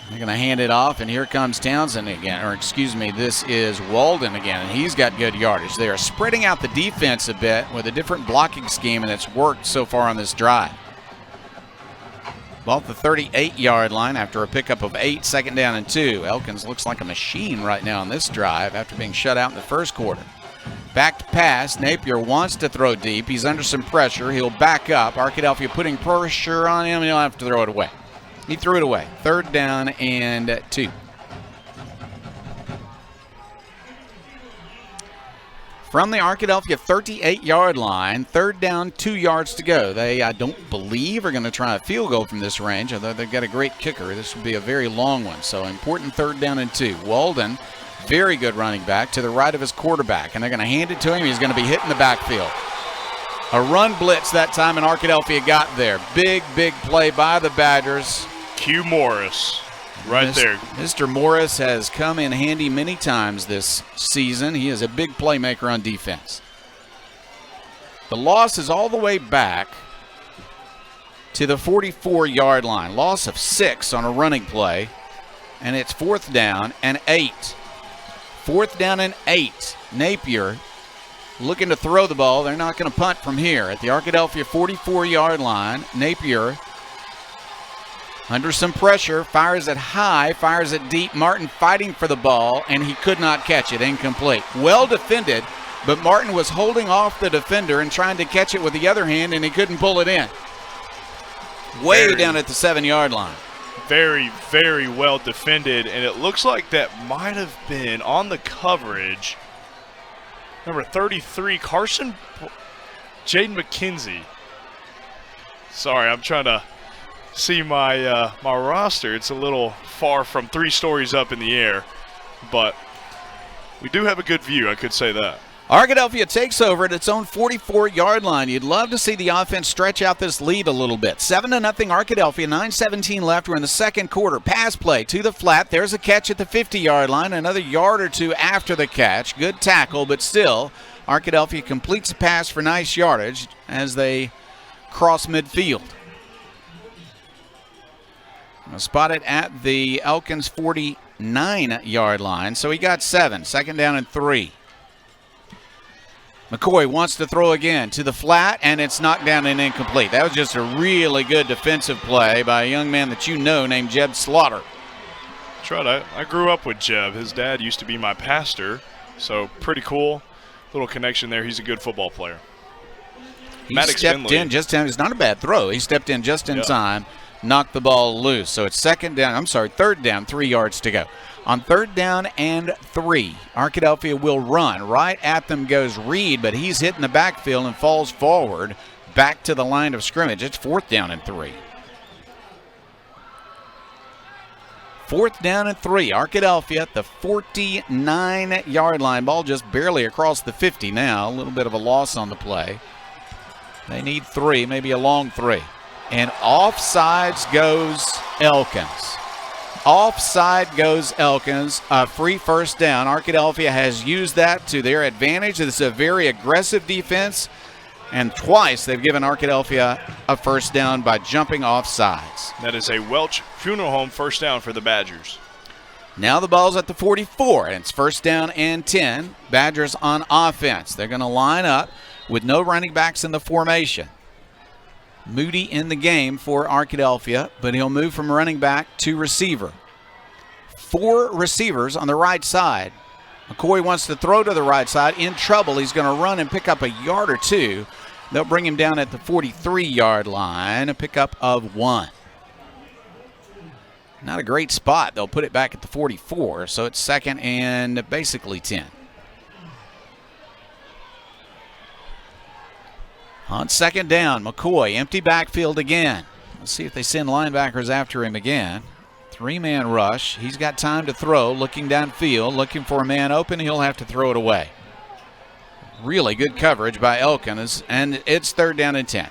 They're going to hand it off, and here comes Townsend again. Or, excuse me, this is Walden again, and he's got good yardage. They are spreading out the defense a bit with a different blocking scheme, and it's worked so far on this drive. Ball at the 38-yard line after a pickup of 8, second down and 2. Elkins looks like a machine right now on this drive after being shut out in the first quarter. Back to pass. Napier wants to throw deep. He's under some pressure. He'll back up. Arkadelphia putting pressure on him, and he'll have to throw it away. He threw it away. Third down and 2. from the Arkadelphia 38-yard line. Third down, 2 yards to go. They, I don't believe, are going to try a field goal from this range, although they've got a great kicker. This would be a very long one, so important third down and 2. Walden, very good running back, to the right of his quarterback, and they're going to hand it to him. He's going to be hit in the backfield. A run blitz that time, and Arkadelphia got there. Big, big play by the Badgers. Q Morris. Right there. Mr. Morris has come in handy many times this season. He is a big playmaker on defense. The loss is all the way back to the 44-yard line. Loss of 6 on a running play, and it's 4th down and 8. 4th down and 8. Napier looking to throw the ball. They're not going to punt from here. At the Arkadelphia 44-yard line, Napier under some pressure, fires it high, fires it deep. Martin fighting for the ball, and he could not catch it. Incomplete. Well defended, but Martin was holding off the defender and trying to catch it with the other hand, and he couldn't pull it in. Way down at the 7-yard line. Very, very well defended, and it looks like that might have been on the coverage. Number 33, Jaden McKenzie. Sorry, I'm trying to see my my roster. It's a little far from 3 stories up in the air, but we do have a good view, I could say that. Arkadelphia takes over at its own 44-yard line. You'd love to see the offense stretch out this lead a little bit. 7-0 Arkadelphia, 9:17 left. We're in the second quarter. Pass play to the flat. There's a catch at the 50-yard line. Another yard or 2 after the catch. Good tackle, but still, Arkadelphia completes the pass for nice yardage as they cross midfield. Spotted at the Elkins 49-yard line, so he got 7. 2nd down and 3. McCoy wants to throw again to the flat, and it's knocked down and incomplete. That was just a really good defensive play by a young man that you know named Jeb Slaughter. That's right. I grew up with Jeb. His dad used to be my pastor, so pretty cool. Little connection there. He's a good football player. He stepped in just in. It's not a bad throw. He stepped in just in time. Knocked the ball loose. So it's 3rd down, 3 yards to go. On 3rd down and 3, Arkadelphia will run. Right at them goes Reed, but he's hit in the backfield and falls forward back to the line of scrimmage. It's 4th down and 3. 4th down and 3. Arkadelphia at the 49-yard line. Ball just barely across the 50 now. A little bit of a loss on the play. They need 3, maybe a long 3. And offsides goes Elkins. Offside goes Elkins. A free 1st down. Arkadelphia has used that to their advantage. It's a very aggressive defense. And twice they've given Arkadelphia a 1st down by jumping offsides. That is a Welch Funeral Home 1st down for the Badgers. Now the ball's at the 44, and it's 1st down and 10. Badgers on offense. They're going to line up with no running backs in the formation. Moody in the game for Arkadelphia, but he'll move from running back to receiver. 4 receivers on the right side. McCoy wants to throw to the right side. In trouble. He's going to run and pick up a yard or 2. They'll bring him down at the 43-yard line, a pickup of 1. Not a great spot. They'll put it back at the 44, so it's 2nd and basically 10. On 2nd down, McCoy, empty backfield again. Let's see if they send linebackers after him again. 3-man rush. He's got time to throw, looking downfield, looking for a man open. He'll have to throw it away. Really good coverage by Elkins, and it's 3rd down and 10.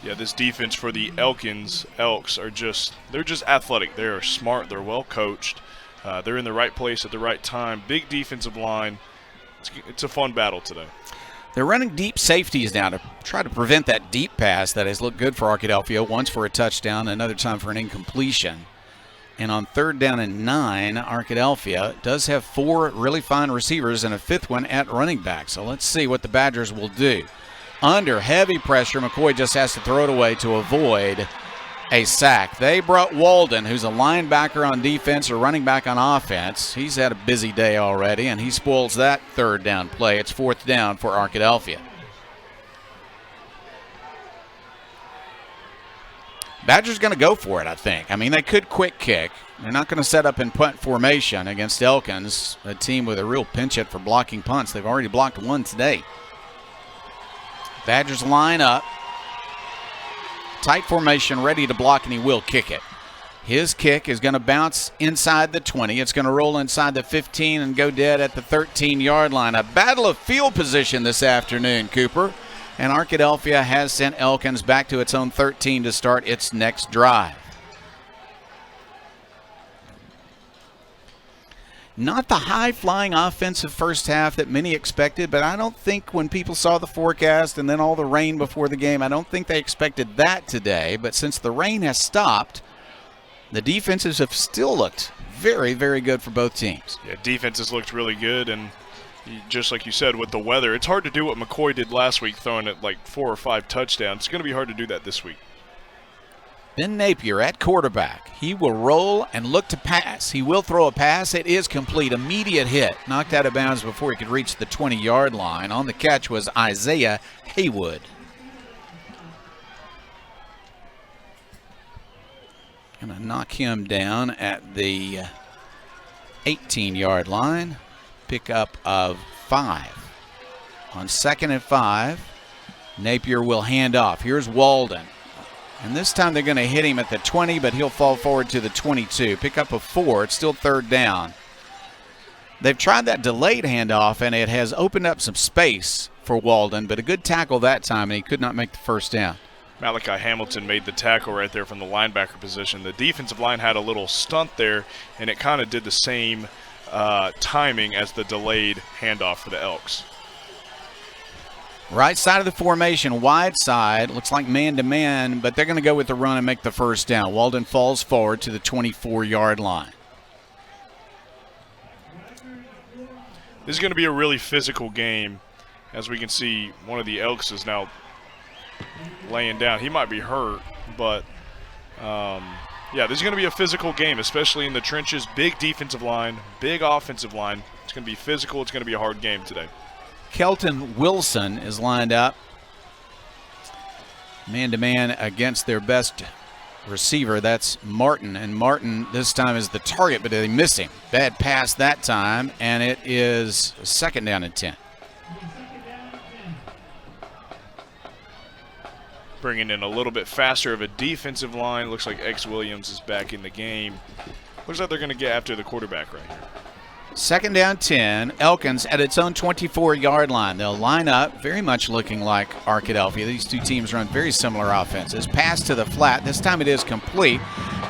Yeah, this defense for the Elks are they're just athletic. They are smart. They're well coached. They're in the right place at the right time. Big defensive line. It's a fun battle today. They're running deep safeties now to try to prevent that deep pass that has looked good for Arkadelphia, once for a touchdown, another time for an incompletion. And on 3rd down and 9, Arkadelphia does have 4 really fine receivers and a 5th one at running back. So let's see what the Badgers will do. Under heavy pressure, McCoy just has to throw it away to avoid a sack. They brought Walden, who's a linebacker on defense or running back on offense. He's had a busy day already, and he spoils that 3rd down play. It's 4th down for Arkadelphia. Badgers going to go for it, I think. I mean, they could quick kick. They're not going to set up in punt formation against Elkins, a team with a real penchant for blocking punts. They've already blocked one today. Badgers line up. Tight formation, ready to block, and he will kick it. His kick is going to bounce inside the 20. It's going to roll inside the 15 and go dead at the 13-yard line. A battle of field position this afternoon, Cooper. And Arkadelphia has sent Elkins back to its own 13 to start its next drive. Not the high-flying offensive first half that many expected, but I don't think when people saw the forecast and then all the rain before the game, I don't think they expected that today. But since the rain has stopped, the defenses have still looked very, very good for both teams. Yeah, defenses looked really good, and just like you said, with the weather, it's hard to do what McCoy did last week, throwing it like 4 or 5 touchdowns. It's going to be hard to do that this week. Ben Napier at quarterback. He will roll and look to pass. He will throw a pass. It is complete. Immediate hit. Knocked out of bounds before he could reach the 20-yard line. On the catch was Isaiah Haywood. Going to knock him down at the 18-yard line. Pickup of 5. On 2nd and 5, Napier will hand off. Here's Walden. And this time they're going to hit him at the 20, but he'll fall forward to the 22. Pickup of 4. It's still 3rd down. They've tried that delayed handoff, and it has opened up some space for Walden, but a good tackle that time, and he could not make the first down. Malachi Hamilton made the tackle right there from the linebacker position. The defensive line had a little stunt there, and it kind of did the same timing as the delayed handoff for the Elks. Right side of the formation, wide side. Looks like man-to-man, but they're going to go with the run and make the first down. Walden falls forward to the 24-yard line. This is going to be a really physical game. As we can see, one of the Elks is now laying down. He might be hurt, but yeah, this is going to be a physical game, especially in the trenches. Big defensive line, big offensive line. It's going to be physical. It's going to be a hard game today. Kelton Wilson is lined up man-to-man against their best receiver. That's Martin, and Martin this time is the target, but they miss him. Bad pass that time, and it is 2nd down and 10. Bringing in a little bit faster of a defensive line. Looks like X Williams is back in the game. Looks like they're going to get after the quarterback right here. 2nd down 10. Elkins at its own 24-yard line. They'll line up, very much looking like Arkadelphia. These two teams run very similar offenses. Pass to the flat. This time it is complete,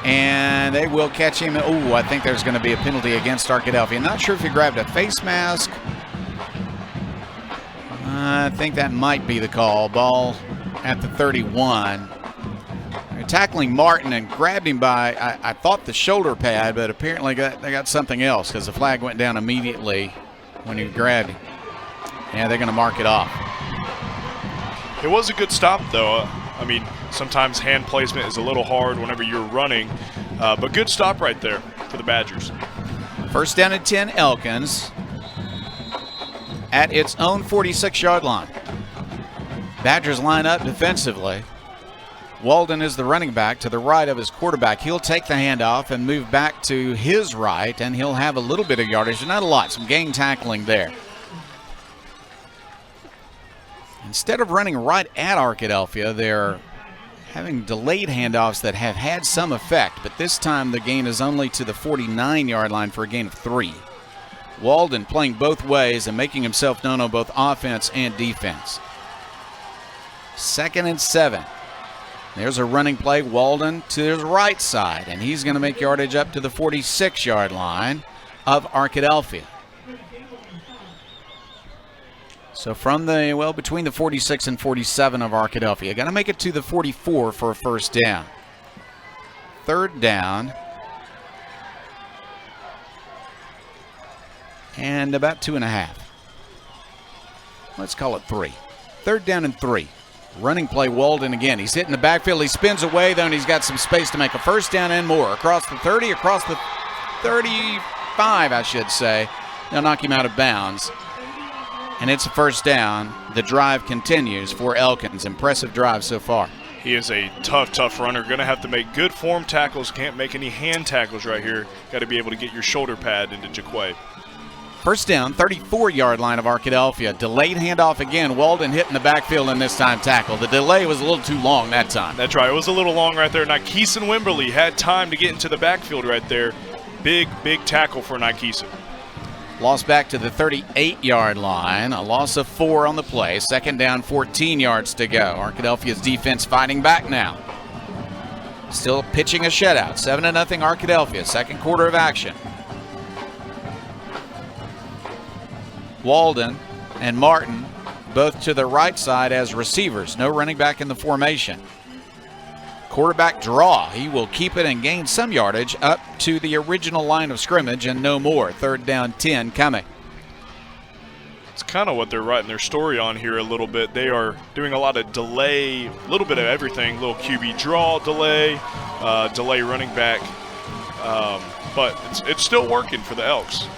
and they will catch him. Oh, I think there's going to be a penalty against Arkadelphia. Not sure if he grabbed a face mask. I think that might be the call. Ball at the 31. They're tackling Martin and grabbed him by, I thought, the shoulder pad, but apparently they got something else because the flag went down immediately when he grabbed him. Yeah, they're going to mark it off. It was a good stop, though. I mean, sometimes hand placement is a little hard whenever you're running, but good stop right there for the Badgers. 1st down and 10, Elkins at its own 46-yard line. Badgers line up defensively. Walden is the running back to the right of his quarterback. He'll take the handoff and move back to his right, and he'll have a little bit of yardage, not a lot, some gang tackling there. Instead of running right at Arkadelphia, they're having delayed handoffs that have had some effect, but this time the gain is only to the 49-yard line for a gain of 3. Walden playing both ways and making himself known on both offense and defense. 2nd and 7. There's a running play. Walden to his right side, and he's going to make yardage up to the 46-yard line of Arkadelphia. So from the, well, between the 46 and 47 of Arkadelphia. Got to make it to the 44 for a first down. 3rd down. And about 2.5. Let's call it 3. 3rd down and 3. Running play, Walden again. He's hitting the backfield. He spins away, though, and he's got some space to make a first down and more. Across the 30, across the 35, I should say. They'll knock him out of bounds. And it's a first down. The drive continues for Elkins. Impressive drive so far. He is a tough runner. Going to have to make good form tackles. Can't make any hand tackles right here. Got to be able to get your shoulder pad into Jaquay. First down, 34-yard line of Arkadelphia. Delayed handoff again. Walden hitting the backfield and this time tackle. The delay was a little too long that time. That's right. It was a little long right there. Nykeeson Wimberly had time to get into the backfield right there. Big tackle for Nykeeson. Lost back to the 38-yard line. A loss of 4 on the play. Second down, 14 yards to go. Arkadelphia's defense fighting back now. Still pitching a shutout. 7-0 Arkadelphia. Second quarter of action. Walden and Martin both to the right side as receivers. No running back in the formation. Quarterback draw. He will keep it and gain some yardage up to the original line of scrimmage and no more. Third down, 10 coming. It's kind of what they're writing their story on here a little bit. They are doing a lot of delay, a little bit of everything. Little QB draw delay, delay running back. But it's still working for the Elks.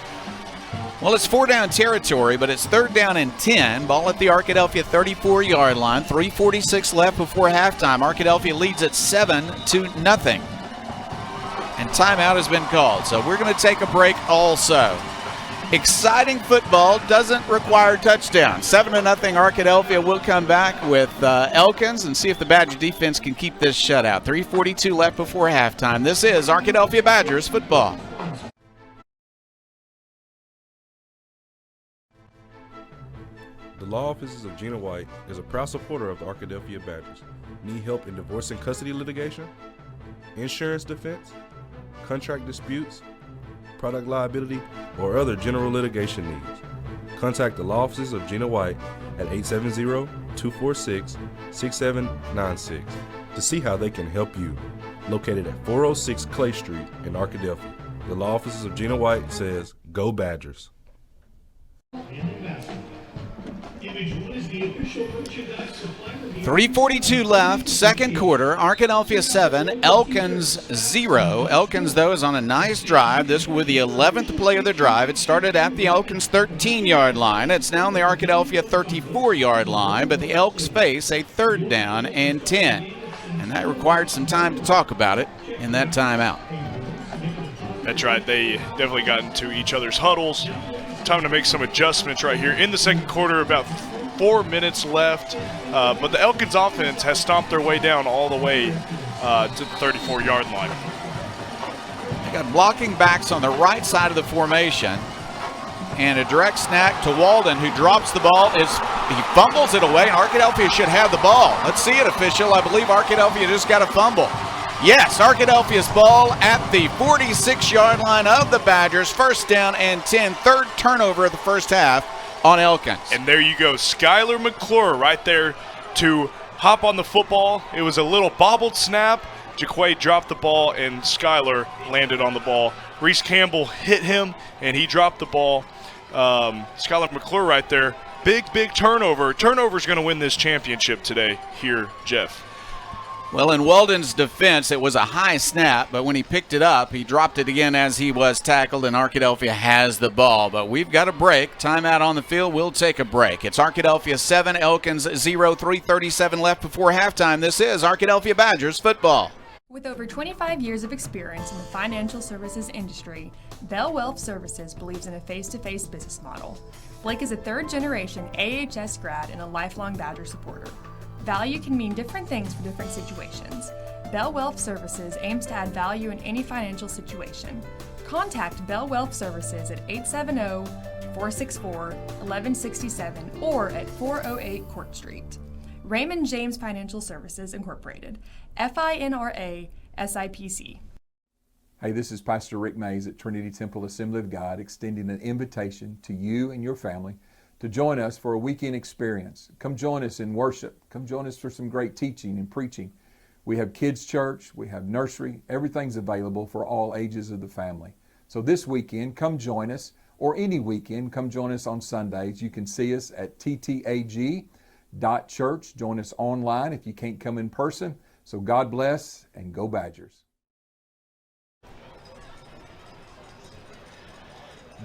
Well, it's 4-down territory, but it's third down and 10. Ball at the Arkadelphia 34-yard line. 3:46 left before halftime. Arkadelphia leads at 7-0. And timeout has been called, so we're going to take a break also. Exciting football doesn't require touchdowns. 7-0 Arkadelphia. Will come back with Elkins and see if the Badger defense can keep this shutout. 3:42 left before halftime. This is Arkadelphia Badgers football. The Law Offices of Gina White is a proud supporter of the Arkadelphia Badgers. Need help in divorce and custody litigation, insurance defense, contract disputes, product liability, or other general litigation needs? Contact the Law Offices of Gina White at 870-246-6796 to see how they can help you. Located at 406 Clay Street in Arkadelphia. The Law Offices of Gina White says, Go Badgers. 3:42 left, second quarter. Arkadelphia 7, Elkins 0. Elkins, though, is on a nice drive. This with the 11th play of the drive. It started at the Elkins 13-yard line. It's now on the Arkadelphia 34-yard line, but the Elks face a third down and 10. And that required some time to talk about it in that timeout. That's right. They definitely got into each other's huddles. Time to make some adjustments right here in the second quarter. About 4 minutes left, but the Elkins offense has stomped their way down all the way to the 34-yard line. They got blocking backs on the right side of the formation, and a direct snap to Walden, who drops the ball. He fumbles it away, and Arkadelphia should have the ball. Let's see it, official. I believe Arkadelphia just got a fumble. Yes, Arkadelphia's ball at the 46-yard line of the Badgers. First down and 10. Third turnover of the first half on Elkins. And there you go. Skylar McClure right there to hop on the football. It was a little bobbled snap. Jaquay dropped the ball, and Skylar landed on the ball. Reese Campbell hit him, and he dropped the ball. Skylar McClure right there. Big turnover. Turnover's going to win this championship today here, Jeff. Well, in Walden's defense, it was a high snap, but when he picked it up, he dropped it again as he was tackled, and Arkadelphia has the ball. But we've got a break. Timeout on the field. We'll take a break. It's Arkadelphia 7, Elkins 0, 3:37 left before halftime. This is Arkadelphia Badgers football. With over 25 years of experience in the financial services industry, Bell Wealth Services believes in a face-to-face business model. Blake is a third-generation AHS grad and a lifelong Badger supporter. Value can mean different things for different situations. Bell Wealth Services aims to add value in any financial situation. Contact Bell Wealth Services at 870-464-1167 or at 408 Court Street. Raymond James Financial Services Incorporated, FINRA SIPC. Hey, this is Pastor Rick Mays at Trinity Temple Assembly of God, extending an invitation to you and your family to join us for a weekend experience. Come join us in worship. Come join us for some great teaching and preaching. We have kids' church, we have nursery, everything's available for all ages of the family. So this weekend, come join us, or any weekend, come join us on Sundays. You can see us at ttag.church. Join us online if you can't come in person. So God bless, and go Badgers.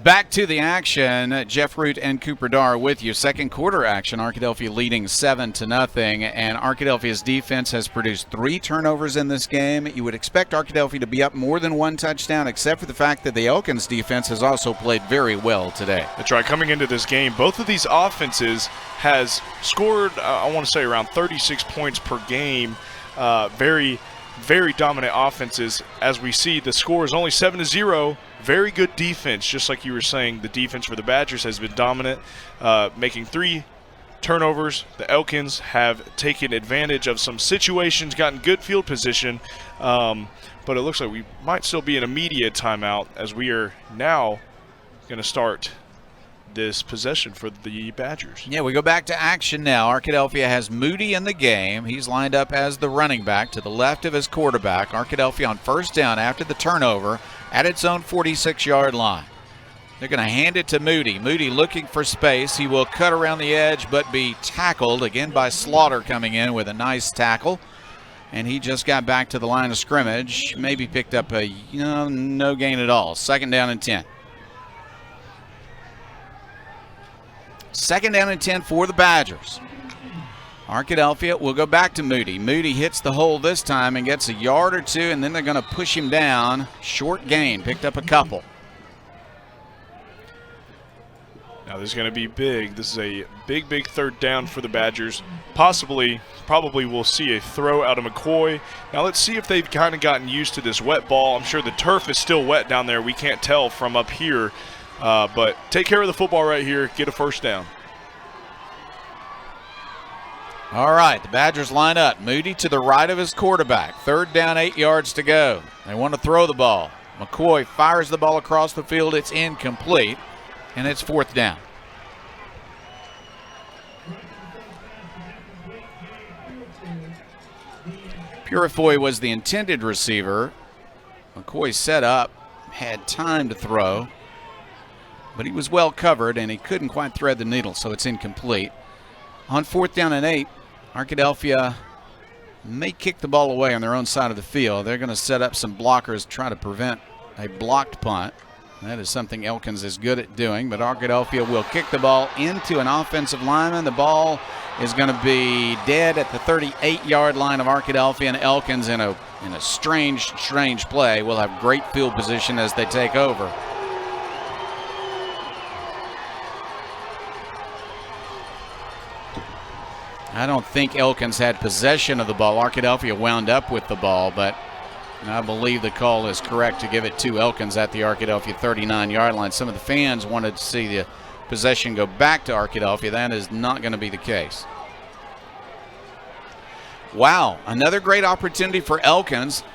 Back to the action. Jeff Root and Cooper Darr with you. Second quarter action. Arkadelphia leading 7-0, and Arkadelphia's defense has produced 3 turnovers in this game. You would expect Arkadelphia to be up more than 1 touchdown, except for the fact that the Elkins defense has also played very well today. That's right. Coming into this game, both of these offenses has scored, I want to say, around 36 points per game. Very dominant offenses. As we see, the score is only 7-0. Very good defense, just like you were saying. The defense for the Badgers has been dominant, making 3 turnovers. The Elkins have taken advantage of some situations, gotten good field position, but it looks like we might still be in a media timeout as we are now going to start this possession for the Badgers. Yeah, we go back to action now. Arkadelphia has Moody in the game. He's lined up as the running back to the left of his quarterback. Arkadelphia on first down after the turnover at its own 46-yard line. They're going to hand it to Moody. Moody looking for space. He will cut around the edge but be tackled again by Slaughter, coming in with a nice tackle. And he just got back to the line of scrimmage. Maybe picked up a no gain at all. 2nd down and 10. 2nd down and 10 for the Badgers. Arkadelphia will go back to Moody. Moody hits the hole this time and gets a yard or 2, and then they're going to push him down. Short gain, picked up a couple. Now this is going to be big. This is a big 3rd down for the Badgers. Probably we'll see a throw out of McCoy. Now let's see if they've kind of gotten used to this wet ball. I'm sure the turf is still wet down there. We can't tell from up here. But take care of the football right here. Get a 1st down. All right, the Badgers line up. Moody to the right of his quarterback. 3rd down, 8 yards to go. They want to throw the ball. McCoy fires the ball across the field. It's incomplete, and it's 4th down. Purifoy was the intended receiver. McCoy set up, had time to throw, but he was well covered, and he couldn't quite thread the needle, so it's incomplete. On 4th down and 8, Arkadelphia may kick the ball away on their own side of the field. They're going to set up some blockers to try to prevent a blocked punt. That is something Elkins is good at doing, but Arkadelphia will kick the ball into an offensive lineman. The ball is going to be dead at the 38-yard line of Arkadelphia, and Elkins in a strange play will have great field position as they take over. I don't think Elkins had possession of the ball. Arkadelphia wound up with the ball, but I believe the call is correct to give it to Elkins at the Arkadelphia 39-yard line. Some of the fans wanted to see the possession go back to Arkadelphia. That is not going to be the case. Wow, another great opportunity for Elkins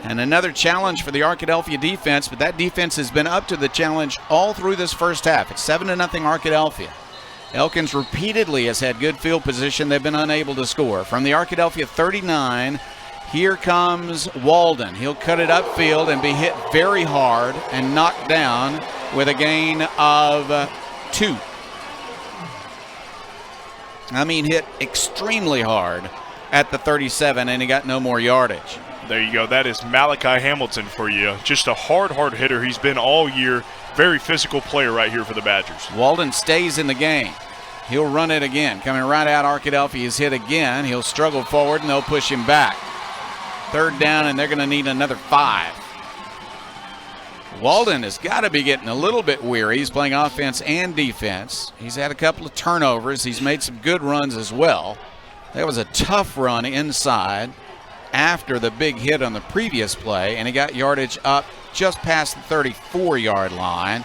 and another challenge for the Arkadelphia defense, but that defense has been up to the challenge all through this first half. It's 7-0 Arkadelphia. Elkins repeatedly has had good field position. They've been unable to score. From the Arkadelphia 39, here comes Walden. He'll cut it upfield and be hit very hard and knocked down with a gain of 2. I mean, hit extremely hard at the 37, and he got no more yardage. There you go. That is Malachi Hamilton for you. Just a hard hitter. He's been all year. Very physical player right here for the Badgers. Walden stays in the game. He'll run it again. Coming right out, Arkadelphia is hit again. He'll struggle forward, and they'll push him back. 3rd down, and they're going to need another 5. Walden has got to be getting a little bit weary. He's playing offense and defense. He's had a couple of turnovers. He's made some good runs as well. That was a tough run inside after the big hit on the previous play, and he got yardage up just past the 34-yard line.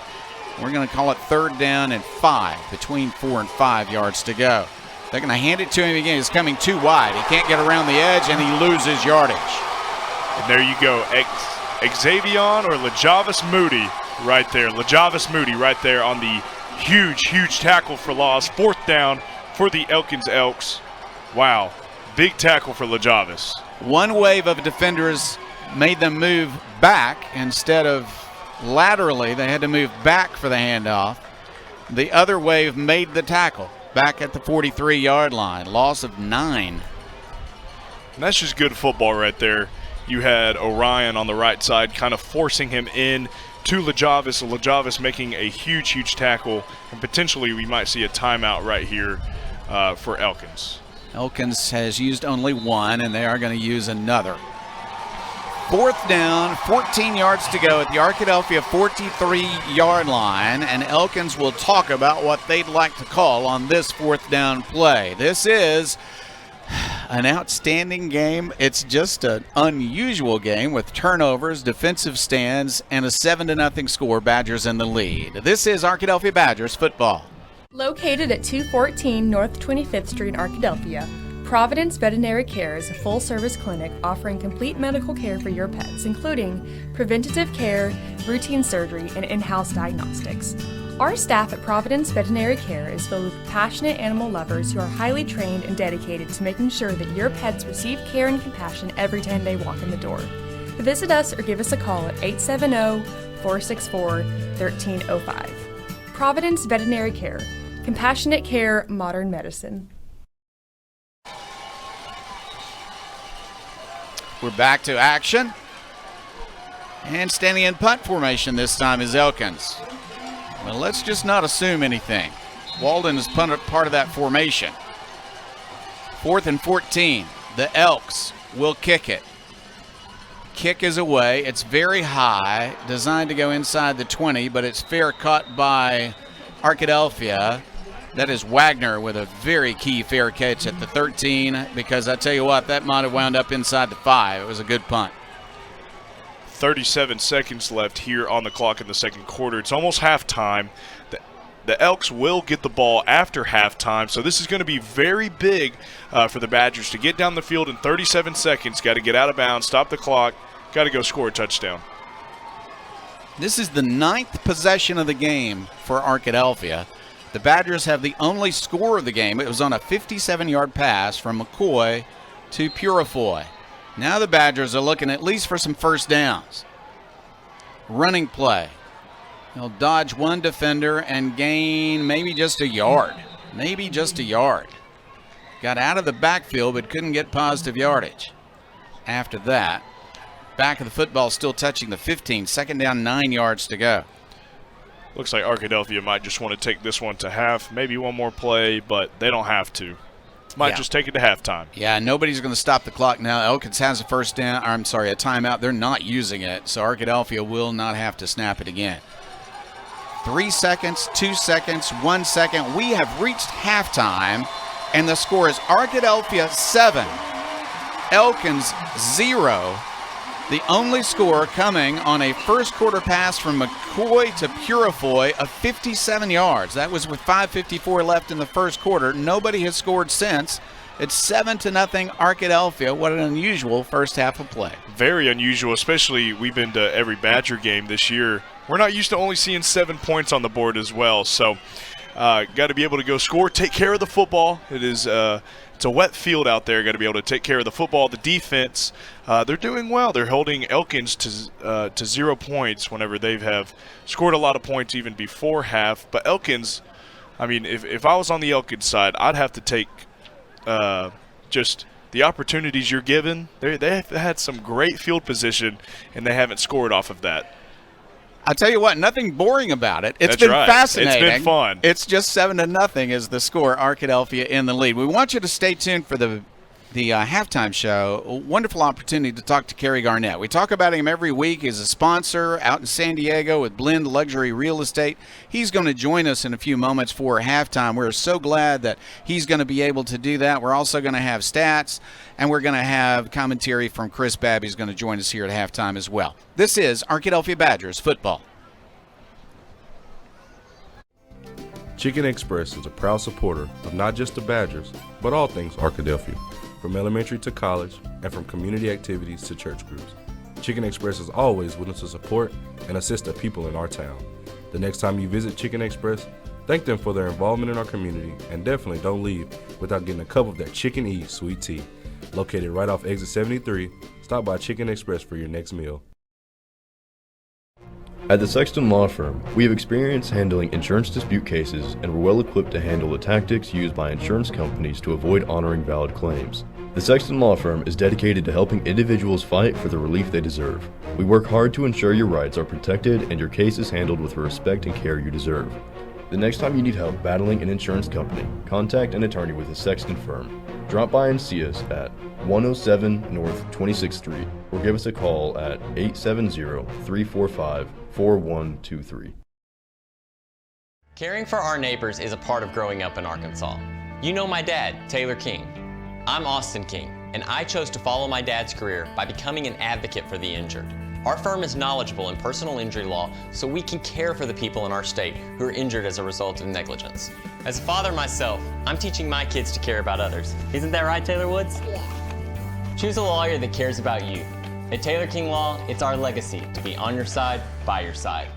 We're going to call it 3rd down and 5, between 4 and 5 yards to go. They're going to hand it to him again. He's coming too wide. He can't get around the edge, and he loses yardage. And there you go. Xavion or LaJavis Moody right there. LaJavis Moody right there on the huge tackle for loss. 4th down for the Elkins Elks. Wow. Big tackle for LaJavis. One wave of defenders made them move back instead of laterally. They had to move back for the handoff. The other wave made the tackle back at the 43-yard line. Loss of 9. And that's just good football right there. You had Orion on the right side kind of forcing him in to Lajavis making a huge tackle, and potentially we might see a timeout right here for Elkins. Elkins has used only one, and they are going to use another. 4th down, 14 yards to go at the Arkadelphia 43-yard line, and Elkins will talk about what they'd like to call on this 4th down play. This is an outstanding game. It's just an unusual game with turnovers, defensive stands, and a 7-0 score. Badgers in the lead. This is Arkadelphia Badgers football. Located at 214 North 25th Street in Arkadelphia, Providence Veterinary Care is a full-service clinic offering complete medical care for your pets, including preventative care, routine surgery, and in-house diagnostics. Our staff at Providence Veterinary Care is filled with passionate animal lovers who are highly trained and dedicated to making sure that your pets receive care and compassion every time they walk in the door. Visit us or give us a call at 870-464-1305. Providence Veterinary Care. Compassionate care, modern medicine. We're back to action. And standing in punt formation this time is Elkins. Well, let's just not assume anything. Walden is part of that formation. 4th and 14. The Elks will kick it. Kick is away. It's very high, designed to go inside the 20, but it's fair caught by Arkadelphia. That is Wagner with a very key fair catch at the 13, because I tell you what, that might have wound up inside the 5. It was a good punt. 37 seconds left here on the clock in the second quarter. It's almost halftime. The Elks will get the ball after halftime, so this is going to be very big for the Badgers to get down the field in 37 seconds. Got to get out of bounds, stop the clock, got to go score a touchdown. This is the 9th possession of the game for Arkadelphia. The Badgers have the only score of the game. It was on a 57-yard pass from McCoy to Purifoy. Now the Badgers are looking at least for some first downs. Running play. He'll dodge one defender and gain maybe just a yard. Maybe just a yard. Got out of the backfield but couldn't get positive yardage. After that, back of the football still touching the 15. 2nd down, 9 yards to go. Looks like Arkadelphia might just want to take this one to half. Maybe one more play, but they don't have to. Might just take it to halftime. Yeah, nobody's going to stop the clock now. Elkins has a first down. A timeout. They're not using it, so Arkadelphia will not have to snap it again. 3 seconds, 2 seconds, 1 second. We have reached halftime, and the score is Arkadelphia 7, Elkins 0. The only score coming on a first quarter pass from McCoy to Purifoy of 57 yards. That was with 5:54 left in the first quarter. Nobody has scored since. It's 7-0 Arkadelphia. What an unusual first half of play. Very unusual, especially we've been to every Badger game this year. We're not used to only seeing 7 points on the board as well. So got to be able to go score, take care of the football. It's a wet field out there. Got to be able to take care of the football. The defense, they're doing well. They're holding Elkins to 0 points whenever they have scored a lot of points even before half. But Elkins, I mean, if I was on the Elkins side, I'd have to take just the opportunities you're given. They've had some great field position, and they haven't scored off of that. I tell you what, nothing boring about it. It's been fascinating. It's been fun. It's just 7-0 is the score. Arkadelphia in the lead. We want you to stay tuned for the halftime show. A wonderful opportunity to talk to Kerry Garnett. We talk about him every week. He's a sponsor out in San Diego with Blend Luxury Real Estate. He's going to join us in a few moments for halftime. We're so glad that he's going to be able to do that. We're also going to have stats, and we're going to have commentary from Chris Babb. He's going to join us here at halftime as well. This is Arkadelphia Badgers football. Chicken Express is a proud supporter of not just the Badgers, but all things Arkadelphia, from elementary to college, and from community activities to church groups. Chicken Express is always willing to support and assist the people in our town. The next time you visit Chicken Express, thank them for their involvement in our community, and definitely don't leave without getting a cup of that Chicken E sweet tea. Located right off exit 73, stop by Chicken Express for your next meal. At the Sexton Law Firm, we have experience handling insurance dispute cases and we're well equipped to handle the tactics used by insurance companies to avoid honoring valid claims. The Sexton Law Firm is dedicated to helping individuals fight for the relief they deserve. We work hard to ensure your rights are protected and your case is handled with the respect and care you deserve. The next time you need help battling an insurance company, contact an attorney with the Sexton Firm. Drop by and see us at 107 North 26th Street or give us a call at 870-345-4123. Caring for our neighbors is a part of growing up in Arkansas. You know my dad, Taylor King. I'm Austin King, and I chose to follow my dad's career by becoming an advocate for the injured. Our firm is knowledgeable in personal injury law, so we can care for the people in our state who are injured as a result of negligence. As a father myself, I'm teaching my kids to care about others. Isn't that right, Taylor Woods? Yeah. Choose a lawyer that cares about you. At Taylor King Law, it's our legacy to be on your side, by your side.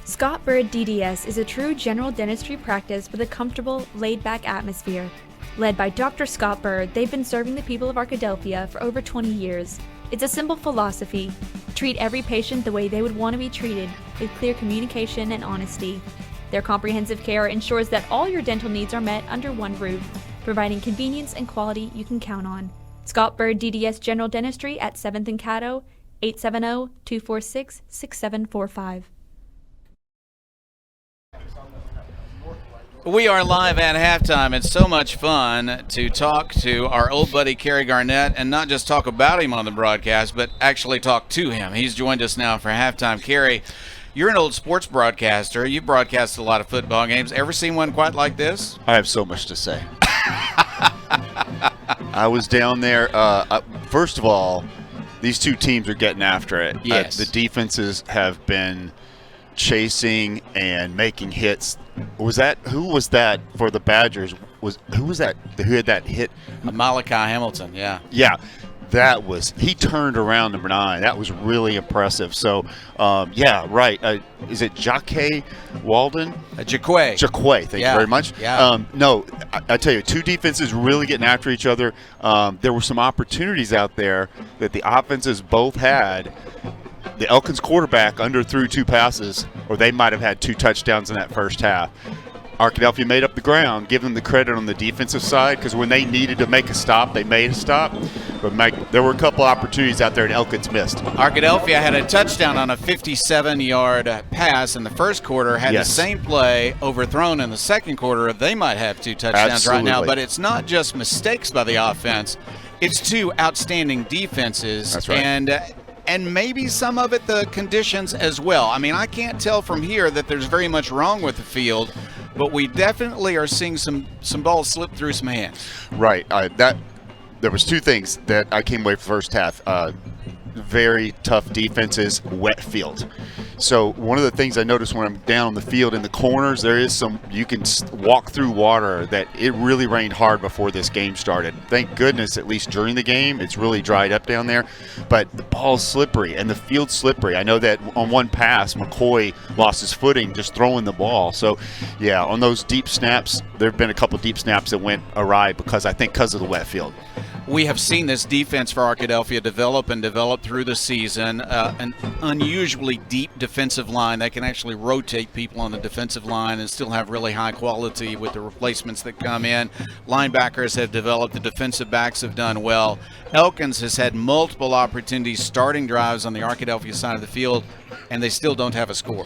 Scott Bird DDS is a true general dentistry practice with a comfortable, laid-back atmosphere. Led by Dr. Scott Bird, they've been serving the people of Arkadelphia for over 20 years. It's a simple philosophy: treat every patient the way they would want to be treated, with clear communication and honesty. Their comprehensive care ensures that all your dental needs are met under one roof, providing convenience and quality you can count on. Scott Bird DDS General Dentistry at 7th and Caddo, 870-246-6745. We are live at halftime. It's so much fun to talk to our old buddy Kerry Garnett and not just talk about him on the broadcast, but actually talk to him. He's joined us now for halftime. Kerry, you're an old sports broadcaster. You've broadcasted a lot of football games. Ever seen one quite like this? I have so much to say. I was down there. First of all, these two teams are getting after it. Yes. The defenses have been chasing and making hits. Who was that for the Badgers? Who was that? Who had that hit? Malachi Hamilton. Yeah. Yeah, he turned around number 9. That was really impressive. So, yeah, right. Is it Jacque Walden? Jacque. Thank you very much. Yeah. No, I tell you, two defenses really getting after each other. There were some opportunities out there that the offenses both had. The Elkins quarterback underthrew 2 passes, or they might have had 2 touchdowns in that first half. Arkadelphia made up the ground. Give them the credit on the defensive side, because when they needed to make a stop, they made a stop. But there were a couple opportunities out there, and Elkins missed. Arkadelphia had a touchdown on a 57-yard pass in the first quarter, had the same play overthrown in the second quarter. They might have 2 touchdowns right now, but it's not just mistakes by the offense. It's 2 outstanding defenses. That's right. And maybe some of it the conditions as well. I mean, I can't tell from here that there's very much wrong with the field, but we definitely are seeing some balls slip through some hands. Right. There was 2 things that I came away from the first half. Very tough defenses, wet field. So one of the things I noticed when I'm down on the field in the corners, there is you can walk through water. That it really rained hard before this game started. Thank goodness, at least during the game, it's really dried up down there. But the ball's slippery and the field's slippery. I know that on one pass, McCoy lost his footing just throwing the ball. So, yeah, on those deep snaps, there have been a couple deep snaps that went awry because of the wet field. We have seen this defense for Arkadelphia develop through the season. An unusually deep defensive line that can actually rotate people on the defensive line and still have really high quality with the replacements that come in. Linebackers have developed. The defensive backs have done well. Elkins has had multiple opportunities starting drives on the Arkadelphia side of the field, and they still don't have a score.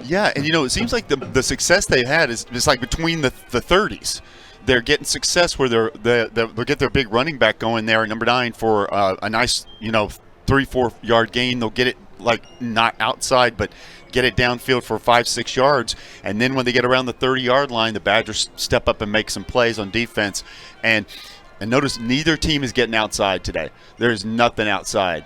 Yeah, and it seems like the success they've had is just like between the 30s. They're getting success where they'll get their big running back going there at number 9 for a nice 3-4 yard gain. They'll get it not outside, but get it downfield for 5-6 yards. And then when they get around the 30-yard line, the Badgers step up and make some plays on defense. And notice neither team is getting outside today. There is nothing outside.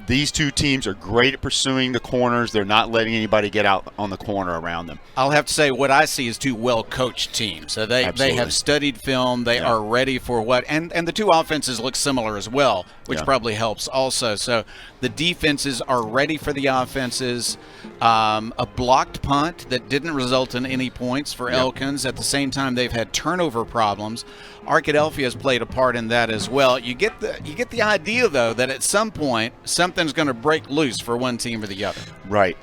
These 2 teams are great at pursuing the corners. They're not letting anybody get out on the corner around them. I'll have to say what I see is 2 well-coached teams. So they have studied film. They are ready for what. And the 2 offenses look similar as well, which probably helps also. So the defenses are ready for the offenses. A blocked punt that didn't result in any points for Elkins. At the same time, they've had turnover problems. Arkadelphia has played a part in that as well. You get the idea, though, that at some point something something's going to break loose for one team or the other. Right.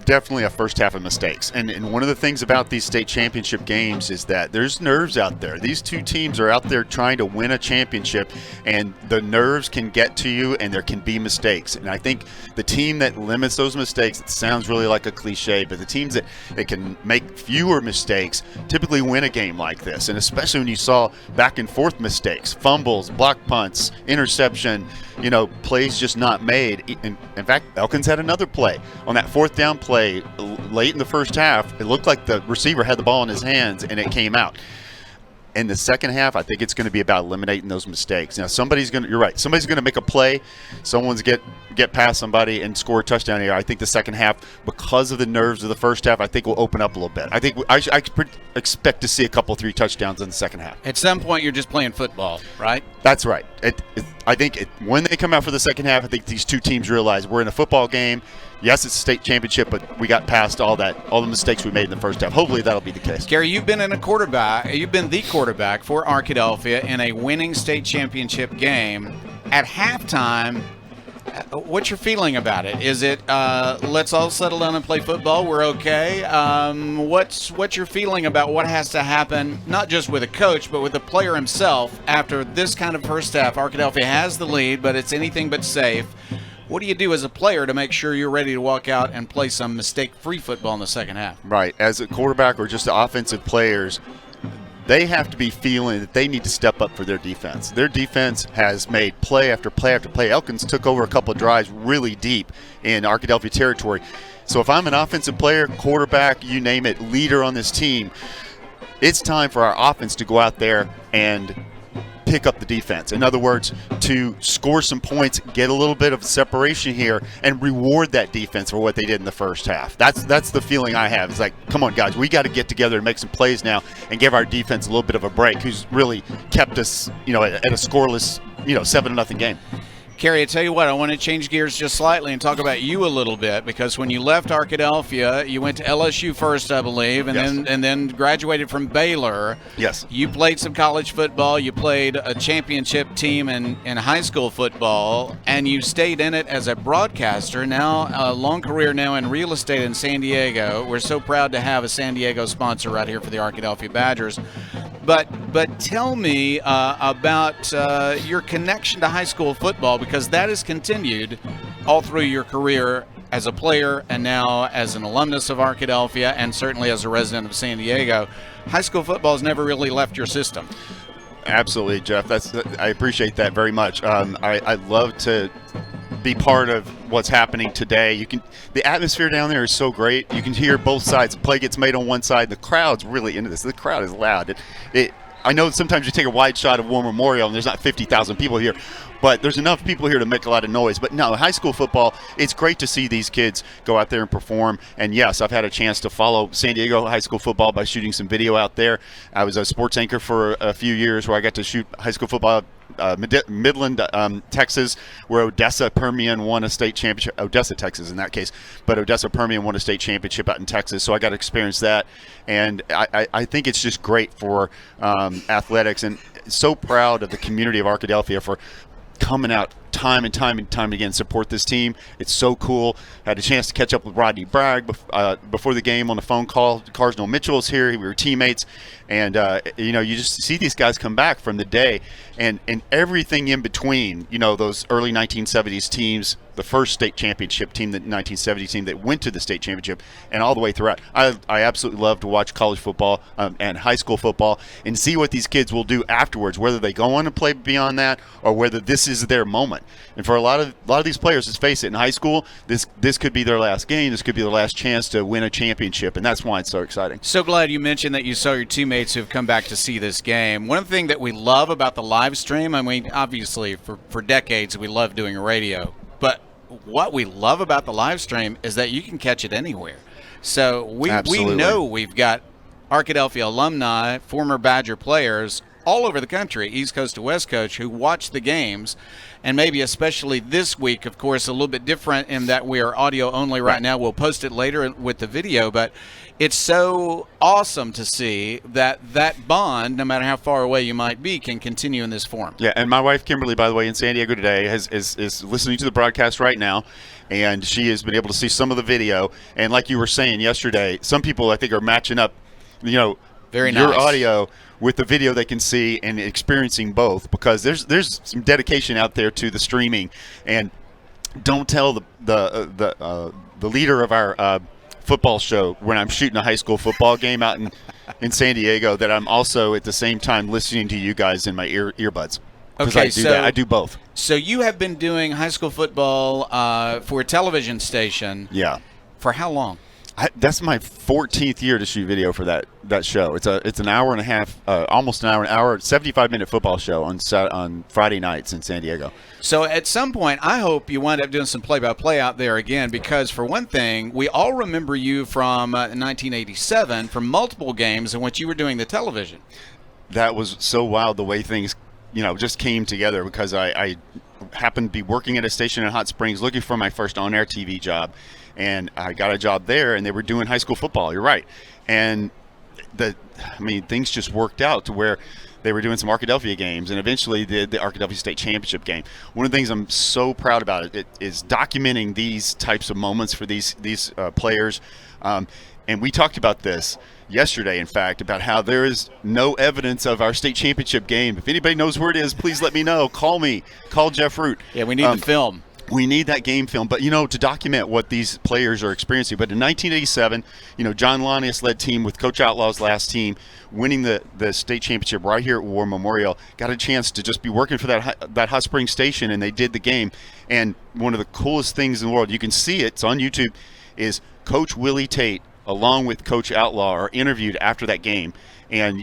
Definitely a first half of mistakes. And one of the things about these state championship games is that there's nerves out there. These two teams are out there trying to win a championship, and the nerves can get to you, and there can be mistakes. And I think the team that limits those mistakes, it sounds really like a cliche, but the teams that can make fewer mistakes typically win a game like this. And especially when you saw back and forth mistakes, fumbles, block punts, interception, plays just not made. In fact, Elkins had another play on that fourth down play late in the first half. It looked like the receiver had the ball in his hands and it came out. In the second half, I think it's going to be about eliminating those mistakes. Now, you're right, somebody's going to make a play, someone's get past somebody and score a touchdown here. I think the second half, because of the nerves of the first half, I think will open up a little bit. I think I expect to see a couple, 3 touchdowns in the second half. At some point, you're just playing football, right? That's right. I think when they come out for the second half, I think these two teams realize we're in a football game. Yes, it's a state championship, but we got past all the mistakes we made in the first half. Hopefully that'll be the case. Gary, you've been the quarterback for Arkadelphia in a winning state championship game. At halftime, what's your feeling about it? Is it let's all settle down and play football, we're okay? What's your feeling about what has to happen, not just with a coach, but with the player himself after this kind of first half? Arkadelphia has the lead, but it's anything but safe. What do you do as a player to make sure you're ready to walk out and play some mistake-free football in the second half? Right. As a quarterback or just the offensive players, they have to be feeling that they need to step up for their defense. Their defense has made play after play after play. Elkins took over a couple of drives really deep in Arkadelphia territory. So if I'm an offensive player, quarterback, you name it, leader on this team, it's time for our offense to go out there and pick up the defense. In other words, to score some points, get a little bit of separation here, and reward that defense for what they did in the first half. That's the feeling I have. It's like, come on, guys, we got to get together and make some plays now and give our defense a little bit of a break, who's really kept us, at a scoreless, 7-0 game. Kerry, I tell you what, I want to change gears just slightly and talk about you a little bit, because when you left Arkadelphia, you went to LSU first, I believe, and then graduated from Baylor. Yes. You played some college football. You played a championship team in high school football, and you stayed in it as a broadcaster. Now, a long career now in real estate in San Diego. We're so proud to have a San Diego sponsor right here for the Arkadelphia Badgers. But tell me about your connection to high school football, because that has continued all through your career as a player and now as an alumnus of Arkadelphia and certainly as a resident of San Diego. High school football has never really left your system. Absolutely, Jeff. I appreciate that very much. I love to be part of what's happening today. The atmosphere down there is so great. You can hear both sides. The play gets made on one side. The crowd's really into this. The crowd is loud. I know sometimes you take a wide shot of War Memorial and there's not 50,000 people here, but there's enough people here to make a lot of noise. But no, high school football, it's great to see these kids go out there and perform. And yes, I've had a chance to follow San Diego high school football by shooting some video out there. I was a sports anchor for a few years where I got to shoot high school football Midland, Texas, where Odessa Permian won a state championship. Odessa, Texas in that case, but Odessa Permian won a state championship out in Texas, so I got to experience that. And I think it's just great for athletics, and so proud of the community of Arkadelphia for coming out time and time again support this team. It's so cool. Had a chance to catch up with Rodney Bragg before the game on the phone call. Carsnell Mitchell's here. We were teammates, and you just see these guys come back from the day, and everything in between. Those early 1970s teams, the first state championship team, the 1970 team that went to the state championship, and all the way throughout. I absolutely love to watch college football and high school football and see what these kids will do afterwards, whether they go on and play beyond that or whether this is their moment. And for a lot of these players, let's face it, in high school, this could be their last game. This could be their last chance to win a championship, and that's why it's so exciting. So glad you mentioned that you saw your teammates who've come back to see this game. One thing that we love about the live stream, I mean, obviously for decades we love doing radio, but what we love about the live stream is that you can catch it anywhere. So we know we've got Arkadelphia alumni, former Badger players all over the country, East Coast to West Coast, who watch the games, and maybe especially this week, of course, a little bit different in that we are audio only right now. We'll post it later with the video, but it's so awesome to see that bond, no matter how far away you might be, can continue in this form. Yeah, and my wife Kimberly, by the way, in San Diego today, is listening to the broadcast right now, and she has been able to see some of the video. And like you were saying yesterday, some people I think are matching up, Very your nice. audio with the video they can see and experiencing both, because there's some dedication out there to the streaming. And don't tell the leader of our football show when I'm shooting a high school football game out in San Diego that I'm also at the same time listening to you guys in my earbuds. Because I do both. So you have been doing high school football for a television station. Yeah. For how long? That's my 14th year to shoot video for that show. It's an hour and a half, almost an hour, 75-minute football show on Friday nights in San Diego. So at some point, I hope you wind up doing some play-by-play out there again, because for one thing, we all remember you from 1987 from multiple games in which you were doing the television. That was so wild the way things, just came together, because I happened to be working at a station in Hot Springs looking for my first on-air TV job. And I got a job there, and they were doing high school football. You're right. And things just worked out to where they were doing some Arkadelphia games, and eventually did the Arkadelphia State Championship game. One of the things I'm so proud about it is documenting these types of moments for these players. And we talked about this yesterday, in fact, about how there is no evidence of our state championship game. If anybody knows where it is, please let me know. Call me. Call Jeff Root. Yeah, we need the film. We need that game film, but to document what these players are experiencing. But in 1987, John Lanius led team with Coach Outlaw's last team, winning the state championship right here at War Memorial. Got a chance to just be working for that Hot Springs station, and they did the game. And one of the coolest things in the world, you can see it's on YouTube, is Coach Willie Tate along with Coach Outlaw are interviewed after that game. And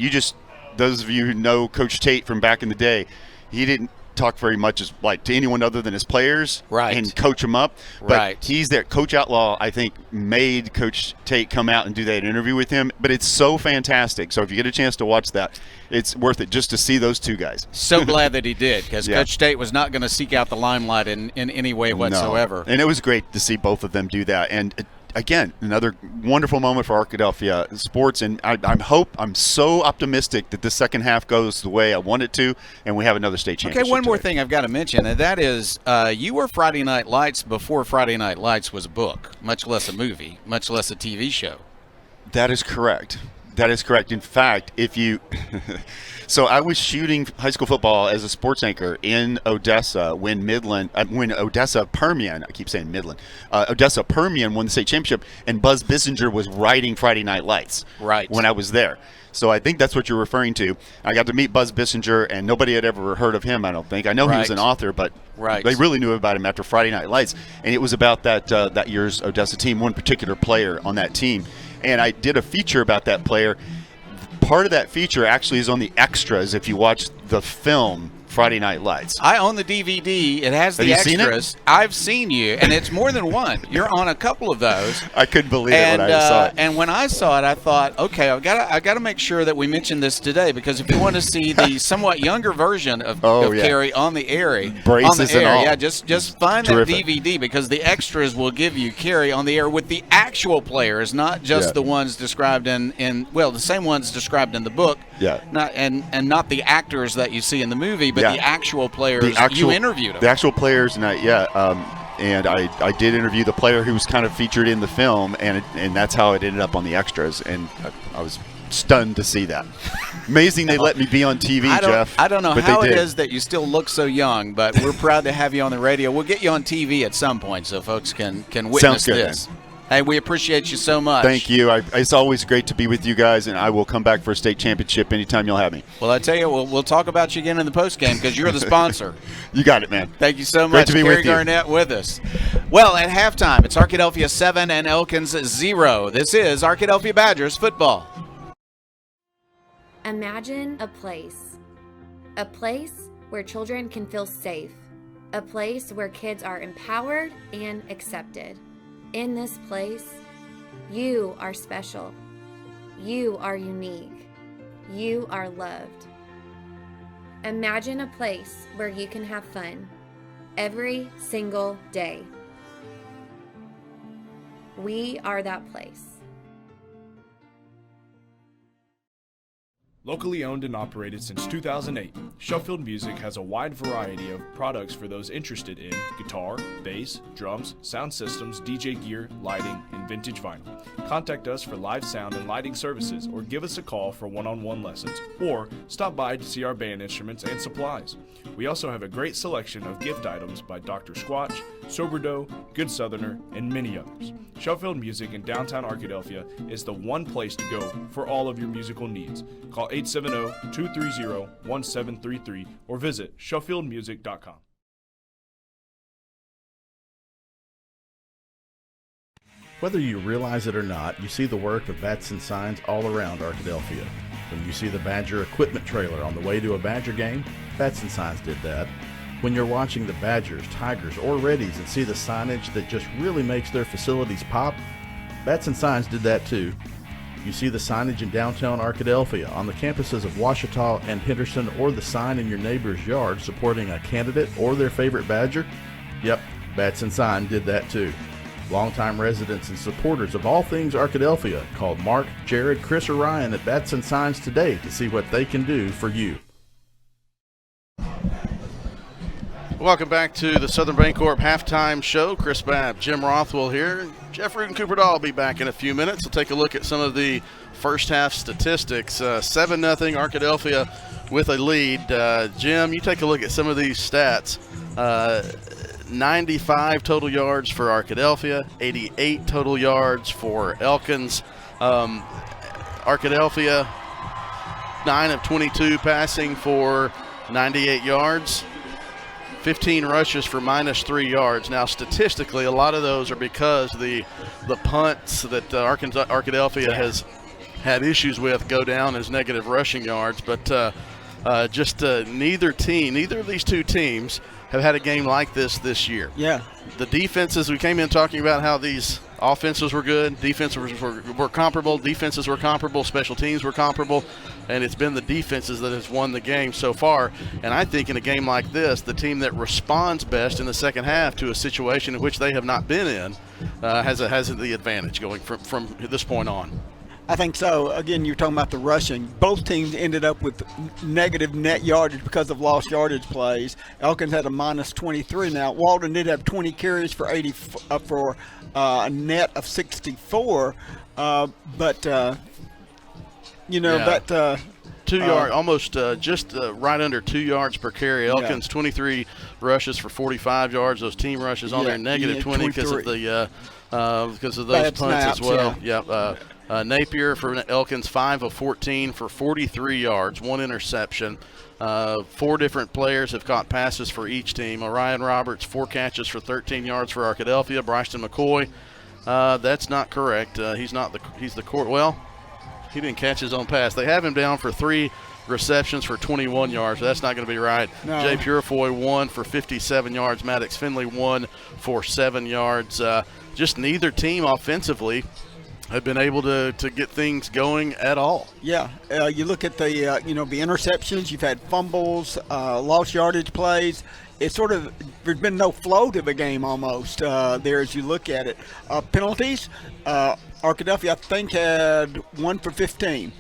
those of you who know Coach Tate from back in the day, he didn't talk very much to anyone other than his players, and coach them up. But he's there. Coach Outlaw, I think, made Coach Tate come out and do that interview with him. But it's so fantastic. So if you get a chance to watch that, it's worth it just to see those two guys. So glad that he did, because Coach Tate was not going to seek out the limelight in any way whatsoever. No. And it was great to see both of them do that. And again, another wonderful moment for Arkadelphia sports, and I'm so optimistic that the second half goes the way I want it to, and we have another state championship. Okay, one more thing I've got to mention, and that is you were Friday Night Lights before Friday Night Lights was a book, much less a movie, much less a TV show. That is correct. That is correct. In fact, so I was shooting high school football as a sports anchor in Odessa when Odessa Permian, I keep saying Midland, Odessa Permian won the state championship, and Buzz Bissinger was writing Friday Night Lights when I was there. So I think that's what you're referring to. I got to meet Buzz Bissinger, and nobody had ever heard of him, I don't think. I know he was an author, but they really knew about him after Friday Night Lights. And it was about that year's Odessa team, one particular player on that team. And I did a feature about that player. Part of that feature actually is on the extras if you watch the film Friday Night Lights. I own the DVD. It has the extras. Seen it? I've seen you, and it's more than one. You're on a couple of those. I couldn't believe it when I saw it. And when I saw it, I thought, okay, I've got to make sure that we mention this today, because if you want to see the somewhat younger version of Carrie on the air, braces and all, just find that DVD, because the extras will give you Carrie on the air with the actual players, not just the ones described the same ones described in the book, not the actors that you see in the movie, but the actual players you interviewed them. The actual players, and I did interview the player who was kind of featured in the film, and that's how it ended up on the extras, and I was stunned to see that. Amazing they let me be on TV, Jeff. I don't know how it is that you still look so young, but we're proud to have you on the radio. We'll get you on TV at some point so folks can witness this. Man. Hey, we appreciate you so much. Thank you. It's always great to be with you guys, and I will come back for a state championship anytime you'll have me. Well, I tell you, we'll talk about you again in the postgame, because you're the sponsor. You got it, man. Thank you so much. Great to be Carrie with you. Garnett with us. Well, at halftime, it's Arkadelphia 7 and Elkins 0. This is Arkadelphia Badgers football. Imagine a place where children can feel safe, a place where kids are empowered and accepted. In this place, you are special. You are unique. You are loved. Imagine a place where you can have fun every single day. We are that place. Locally owned and operated since 2008, Sheffield Music has a wide variety of products for those interested in guitar, bass, drums, sound systems, DJ gear, lighting, and vintage vinyl. Contact us for live sound and lighting services, or give us a call for one-on-one lessons, or stop by to see our band instruments and supplies. We also have a great selection of gift items by Dr. Squatch, Soberdough, Good Southerner, and many others. Sheffield Music in downtown Arkadelphia is the one place to go for all of your musical needs. Call 870-230-1733 or visit sheffieldmusic.com. Whether you realize it or not, you see the work of Bats and Signs all around Arkadelphia. When you see the Badger equipment trailer on the way to a Badger game, Bats and Signs did that. When you're watching the Badgers, Tigers, or Reddies and see the signage that just really makes their facilities pop, Bats and Signs did that too. You see the signage in downtown Arkadelphia, on the campuses of Ouachita and Henderson, or the sign in your neighbor's yard supporting a candidate or their favorite Badger? Yep, Bats and Sign did that too. Longtime residents and supporters of all things Arkadelphia called Mark, Jared, Chris, or Ryan at Bats and Signs today to see what they can do for you. Welcome back to the Southern Bancorp halftime show. Chris Babb, Jim Rothwell here. Jeff Root and Cooper Darr will be back in a few minutes. We'll take a look at some of the first half statistics. 7-0 Arkadelphia with a lead. Jim, you take a look at some of these stats. 95 total yards for Arkadelphia, 88 total yards for Elkins. Arkadelphia, 9 of 22 passing for 98 yards. 15 rushes for -3 yards. Now, statistically, a lot of those are because the punts that Arkadelphia has had issues with go down as negative rushing yards. But neither of these two teams have had a game like this year. Yeah. The defenses, we came in talking about how these offenses were good, defenses were comparable, defenses were comparable, special teams were comparable, and it's been the defenses that has won the game so far. And I think in a game like this, the team that responds best in the second half to a situation in which they have not been in has the advantage going from this point on. I think so. Again, you're talking about the rushing. Both teams ended up with negative net yardage because of lost yardage plays. Elkins had a -23. Now, Walden did have 20 carries for a net of 64, but 2 yard, almost just right under 2 yards per carry. Elkins 23 rushes for 45 yards. Those team rushes on there negative 20 because of those bad punts snaps, as well. Napier for Elkins, 5 of 14 for 43 yards, 1 interception. 4 different players have caught passes for each team. Orion Roberts, 4 catches for 13 yards for Arkadelphia. Bryson McCoy, that's not correct. He's the court. Well, he didn't catch his own pass. They have him down for 3 receptions for 21 yards. That's not going to be right. No. Jay Purifoy, 1 for 57 yards. Maddox Finley, 1 for 7 yards. Just neither team offensively have been able to get things going at all. Yeah, you look at the the interceptions. You've had fumbles, lost yardage plays. It's sort of, there's been no flow to the game almost there as you look at it. Penalties, Arkadelphia I think had 1 for 15.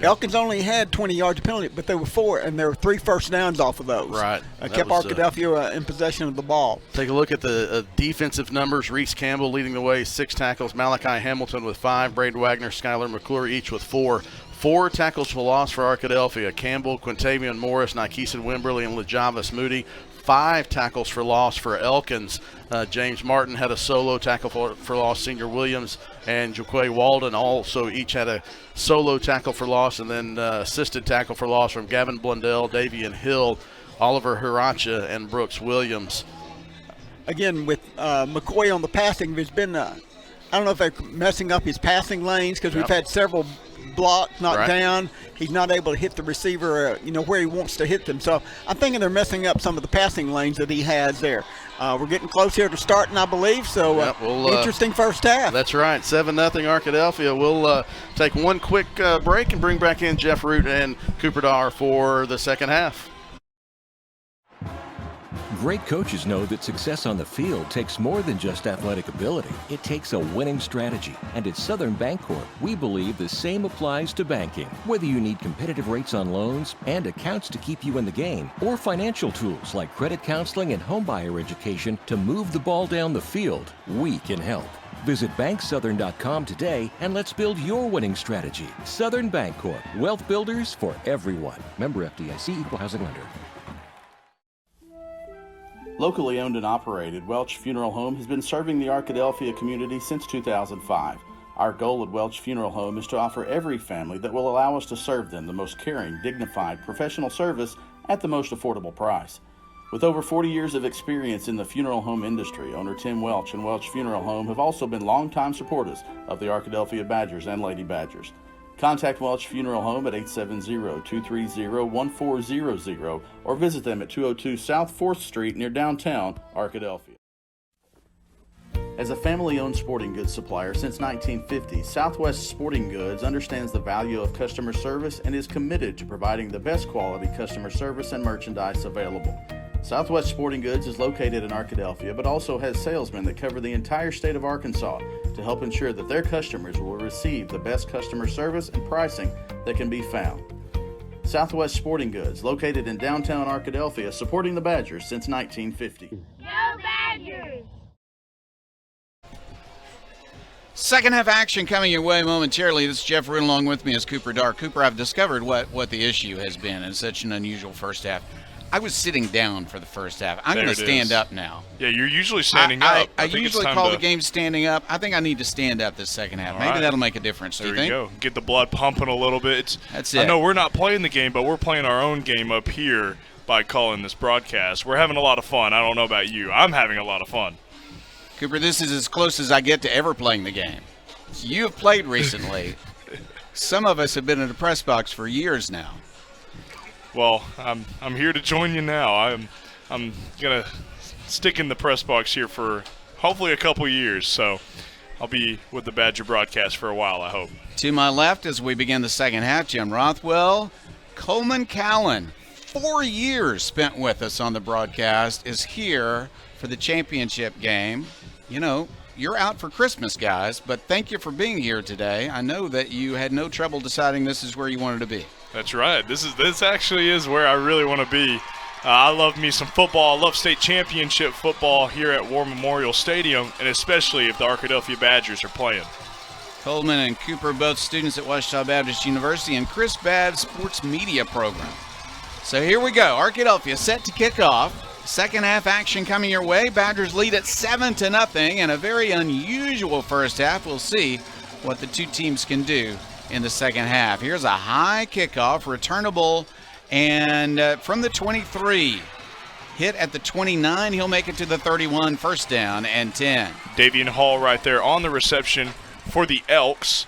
Elkins only had 20 yards of penalty, but there were 4, and there were 3 first downs off of those. Right. Kept Arkadelphia in possession of the ball. Take a look at the defensive numbers. Reese Campbell leading the way, 6 tackles. Malachi Hamilton with 5. Braden Wagner, Skylar McClure each with 4. 4 tackles for loss for Arkadelphia. Campbell, Quintavion Morris, Nikeeson Wimberly, and LaJavis Moody. 5 tackles for loss for Elkins. James Martin had a solo tackle for loss. Senior Williams and Jaquay Walden also each had a solo tackle for loss, and then assisted tackle for loss from Gavin Blundell, Davian Hill, Oliver Hiracha, and Brooks Williams. Again, with McCoy on the passing, there's been I don't know if they're messing up his passing lanes because we've had several blocked, knocked Right. down. He's not able to hit the receiver, where he wants to hit them. So I'm thinking they're messing up some of the passing lanes that he has there. We're getting close here to starting, I believe. So interesting first half. That's right, 7-0 Arkadelphia. We'll take one quick break and bring back in Jeff Root and Cooper Darr for the second half. Great coaches know that success on the field takes more than just athletic ability. It takes a winning strategy. And at Southern Bancorp, we believe the same applies to banking. Whether you need competitive rates on loans and accounts to keep you in the game, or financial tools like credit counseling and homebuyer education to move the ball down the field, we can help. Visit banksouthern.com today and let's build your winning strategy. Southern Bancorp, wealth builders for everyone. Member FDIC, Equal Housing Lender. Locally owned and operated, Welch Funeral Home has been serving the Arkadelphia community since 2005. Our goal at Welch Funeral Home is to offer every family that will allow us to serve them the most caring, dignified, professional service at the most affordable price. With over 40 years of experience in the funeral home industry, owner Tim Welch and Welch Funeral Home have also been longtime supporters of the Arkadelphia Badgers and Lady Badgers. Contact Welch Funeral Home at 870-230-1400 or visit them at 202 South 4th Street near downtown Arkadelphia. As a family-owned sporting goods supplier since 1950, Southwest Sporting Goods understands the value of customer service and is committed to providing the best quality customer service and merchandise available. Southwest Sporting Goods is located in Arkadelphia, but also has salesmen that cover the entire state of Arkansas to help ensure that their customers will receive the best customer service and pricing that can be found. Southwest Sporting Goods, located in downtown Arkadelphia, supporting the Badgers since 1950. Go Badgers! Second half action coming your way momentarily. This is Jeff Root, along with me is Cooper Darr. Cooper, I've discovered what the issue has been in such an unusual first half. I was sitting down for the first half. I'm going to stand up now. Yeah, you're usually standing up. I usually call the game standing up. I think I need to stand up this second half. Maybe that'll make a difference. Do you think? There you go. Get the blood pumping a little bit. That's it. I know we're not playing the game, but we're playing our own game up here by calling this broadcast. We're having a lot of fun. I don't know about you. I'm having a lot of fun. Cooper, this is as close as I get to ever playing the game. You have played recently. Some of us have been in the press box for years now. Well, I'm here to join you now. I'm gonna stick in the press box here for hopefully a couple years, so I'll be with the Badger broadcast for a while, I hope. To my left as we begin the second half, Jim Rothwell. Coleman Callan, 4 years spent with us on the broadcast, is here for the championship game. You know, you're out for Christmas, guys, but thank you for being here today. I know that you had no trouble deciding this is where you wanted to be. That's right. This actually is where I really want to be. I love me some football. I love state championship football here at War Memorial Stadium, and especially if the Arkadelphia Badgers are playing. Coleman and Cooper, both students at Ouachita Baptist University, and Chris Babb's sports media program. So here we go. Arkadelphia set to kick off. Second half action coming your way. Badgers lead at 7-0 and a very unusual first half. We'll see what the two teams can do in the second half. Here's a high kickoff, returnable, and from the 23. Hit at the 29. He'll make it to the 31. First down and 10. Davian Hall right there on the reception for the Elks.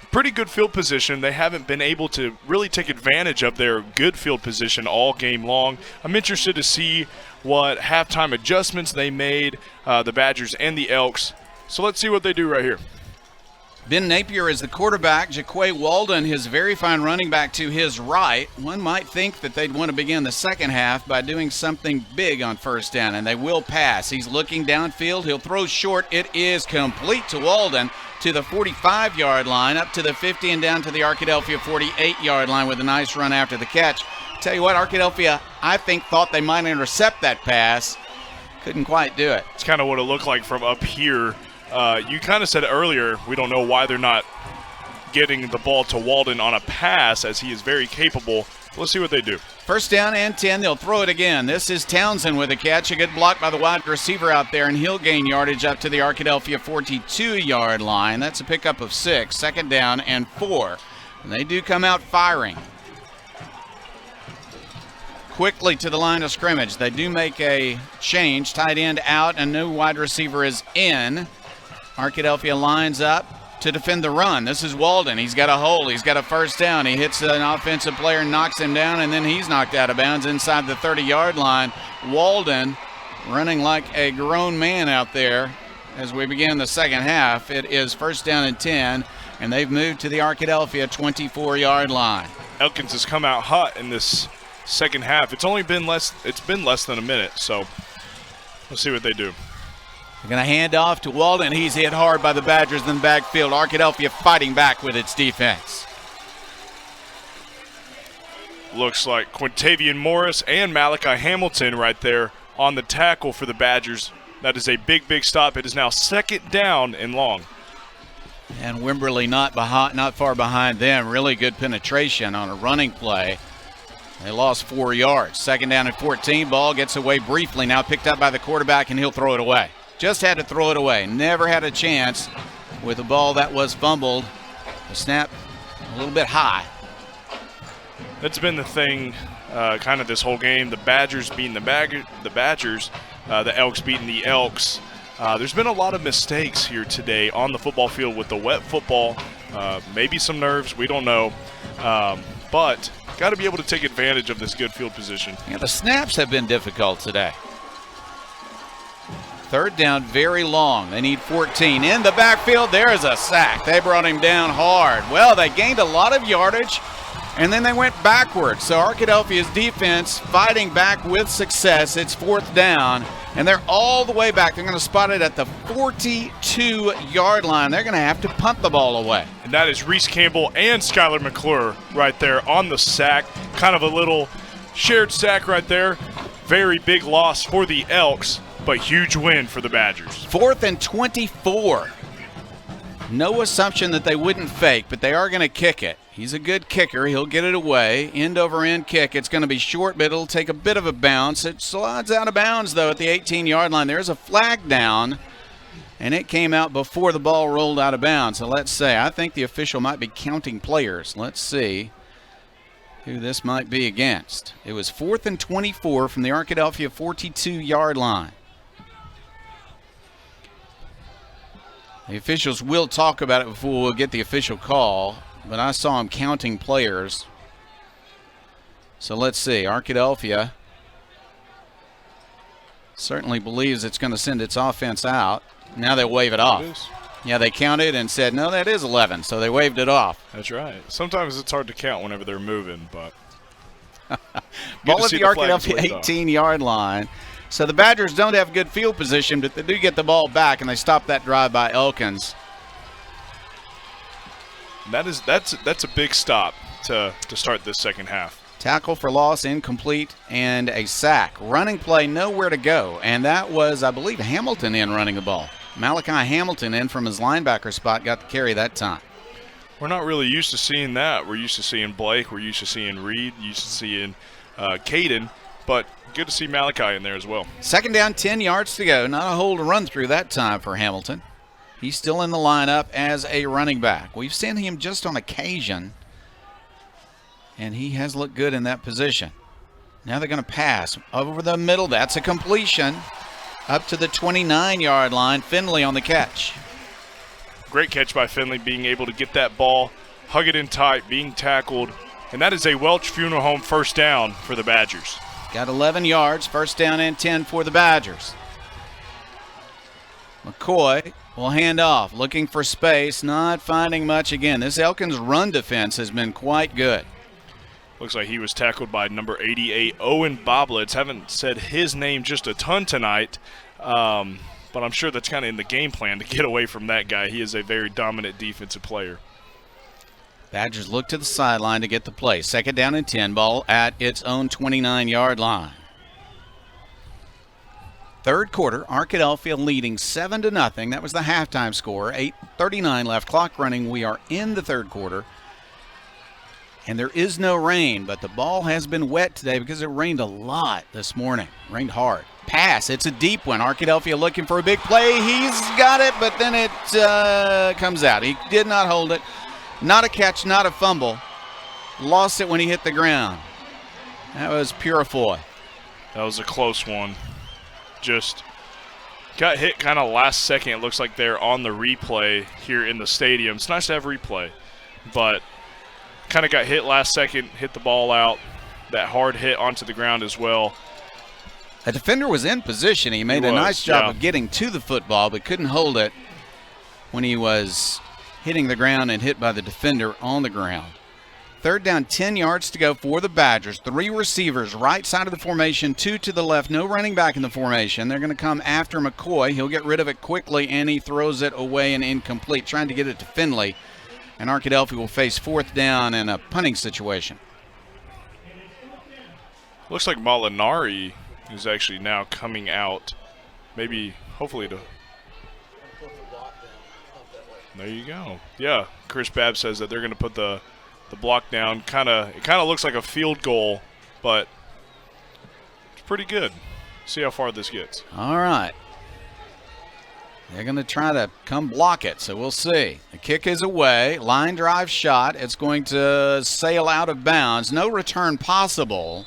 Pretty good field position. They haven't been able to really take advantage of their good field position all game long. I'm interested to see what halftime adjustments they made, the Badgers and the Elks. So let's see what they do right here. Ben Napier is the quarterback. Jaquay Walden, his very fine running back to his right. One might think that they'd want to begin the second half by doing something big on first down, and they will pass. He's looking downfield. He'll throw short. It is complete to Walden to the 45-yard line, up to the 50 and down to the Arkadelphia 48-yard line with a nice run after the catch. Tell you what, Arkadelphia, I think, thought they might intercept that pass. Couldn't quite do it. It's kind of what it looked like from up here. You kind of said earlier, we don't know why they're not getting the ball to Walden on a pass, as he is very capable. Let's see what they do. First down and 10. They'll throw it again. This is Townsend with a catch. A good block by the wide receiver out there, and he'll gain yardage up to the Arkadelphia 42-yard line. That's a pickup of 6. Second down and 4. And they do come out firing. Quickly to the line of scrimmage. They do make a change. Tight end out, and no wide receiver is in. Arkadelphia lines up. to defend the run. This is Walden. He's got a hole. He's got a first down. He hits an offensive player, knocks him down, and then he's knocked out of bounds inside the 30-yard line. Walden running like a grown man out there as we begin the second half. It is first down and 10, and they've moved to the Arkadelphia 24-yard line. Elkins has come out hot in this second half. It's been less than a minute, so we'll see what they do. They're going to hand off to Walden. He's hit hard by the Badgers in the backfield. Arkadelphia fighting back with its defense. Looks like Quintavian Morris and Malachi Hamilton right there on the tackle for the Badgers. That is a big, big stop. It is now second down and long. And Wimberley not far behind them. Really good penetration on a running play. They lost 4 yards. Second down and 14. Ball gets away briefly. Now picked up by the quarterback, and he'll throw it away. Just had to throw it away. Never had a chance with a ball that was fumbled. The snap a little bit high. That's been the thing kind of this whole game. The Badgers beating the Badgers. The Elks beating the Elks. There's been a lot of mistakes here today on the football field with the wet football. Maybe some nerves. We don't know. But got to be able to take advantage of this good field position. Yeah, the snaps have been difficult today. Third down, very long. They need 14. In the backfield, there is a sack. They brought him down hard. Well, they gained a lot of yardage, and then they went backwards. So Arkadelphia's defense fighting back with success. It's fourth down, and they're all the way back. They're going to spot it at the 42-yard line. They're going to have to punt the ball away. And that is Reese Campbell and Skylar McClure right there on the sack. Kind of a little shared sack right there. Very big loss for the Elks, but huge win for the Badgers. 4th and 24. No assumption that they wouldn't fake, but they are going to kick it. He's a good kicker. He'll get it away. End over end kick. It's going to be short, but it'll take a bit of a bounce. It slides out of bounds, though, at the 18-yard line. There's a flag down, and it came out before the ball rolled out of bounds. So let's say, I think the official might be counting players. Let's see who this might be against. It was 4th and 24 from the Arkadelphia 42-yard line. The officials will talk about it before we'll get the official call, but I saw him counting players. So let's see. Arkadelphia certainly believes it's going to send its offense out. Now they wave it off. Yeah, they counted and said, no, that is 11, so they waved it off. That's right. Sometimes it's hard to count whenever they're moving, but ball at the Arkadelphia 18-yard line. So the Badgers don't have good field position, but they do get the ball back, and they stop that drive by Elkins. That's a big stop to start this second half. Tackle for loss, incomplete, and a sack. Running play, nowhere to go, and that was, I believe, Hamilton in running the ball. Malachi Hamilton in from his linebacker spot, got the carry that time. We're not really used to seeing that. We're used to seeing Blake. We're used to seeing Reed. Used to seeing Caden, but good to see Malachi in there as well. Second down, 10 yards to go. Not a hole to run through that time for Hamilton. He's still in the lineup as a running back. We've seen him just on occasion, and he has looked good in that position. Now they're going to pass over the middle. That's a completion up to the 29-yard line. Finley on the catch. Great catch by Finley, being able to get that ball, hug it in tight, being tackled. And that is a Welch Funeral Home first down for the Badgers. Got 11 yards, first down and 10 for the Badgers. McCoy will hand off, looking for space, not finding much again. This Elkins run defense has been quite good. Looks like he was tackled by number 88, Owen Boblitz. Haven't said his name just a ton tonight, but I'm sure that's kind of in the game plan to get away from that guy. He is a very dominant defensive player. Badgers look to the sideline to get the play. Second down and 10, ball at its own 29-yard line. Third quarter, Arkadelphia leading 7-0. That was the halftime score. 8:39 left, clock running. We are in the third quarter. And there is no rain, but the ball has been wet today because it rained a lot this morning. Rained hard. Pass, it's a deep one. Arkadelphia looking for a big play. He's got it, but then it comes out. He did not hold it. Not a catch, not a fumble. Lost it when he hit the ground. That was Purifoy. That was a close one. Just Got hit kind of last second. It looks like they're on the replay here in the stadium. It's nice to have replay, but kind of got hit last second, hit the ball out. That hard hit onto the ground as well. A defender was in position. He made a nice job of getting to the football, but couldn't hold it when he was hitting the ground and hit by the defender on the ground. Third down, 10 yards to go for the Badgers. 3 receivers, right side of the formation, 2 to the left. No running back in the formation. They're going to come after McCoy. He'll get rid of it quickly, and he throws it away and incomplete, trying to get it to Finley. And Arkadelphia will face 4th down in a punting situation. Looks like Molinari is actually now coming out. Maybe, hopefully, to. There you go. Yeah, Chris Babb says that they're going to put the block down. It kind of looks like a field goal, but it's pretty good. See how far this gets. All right. They're going to try to come block it, so we'll see. The kick is away. Line drive shot. It's going to sail out of bounds. No return possible,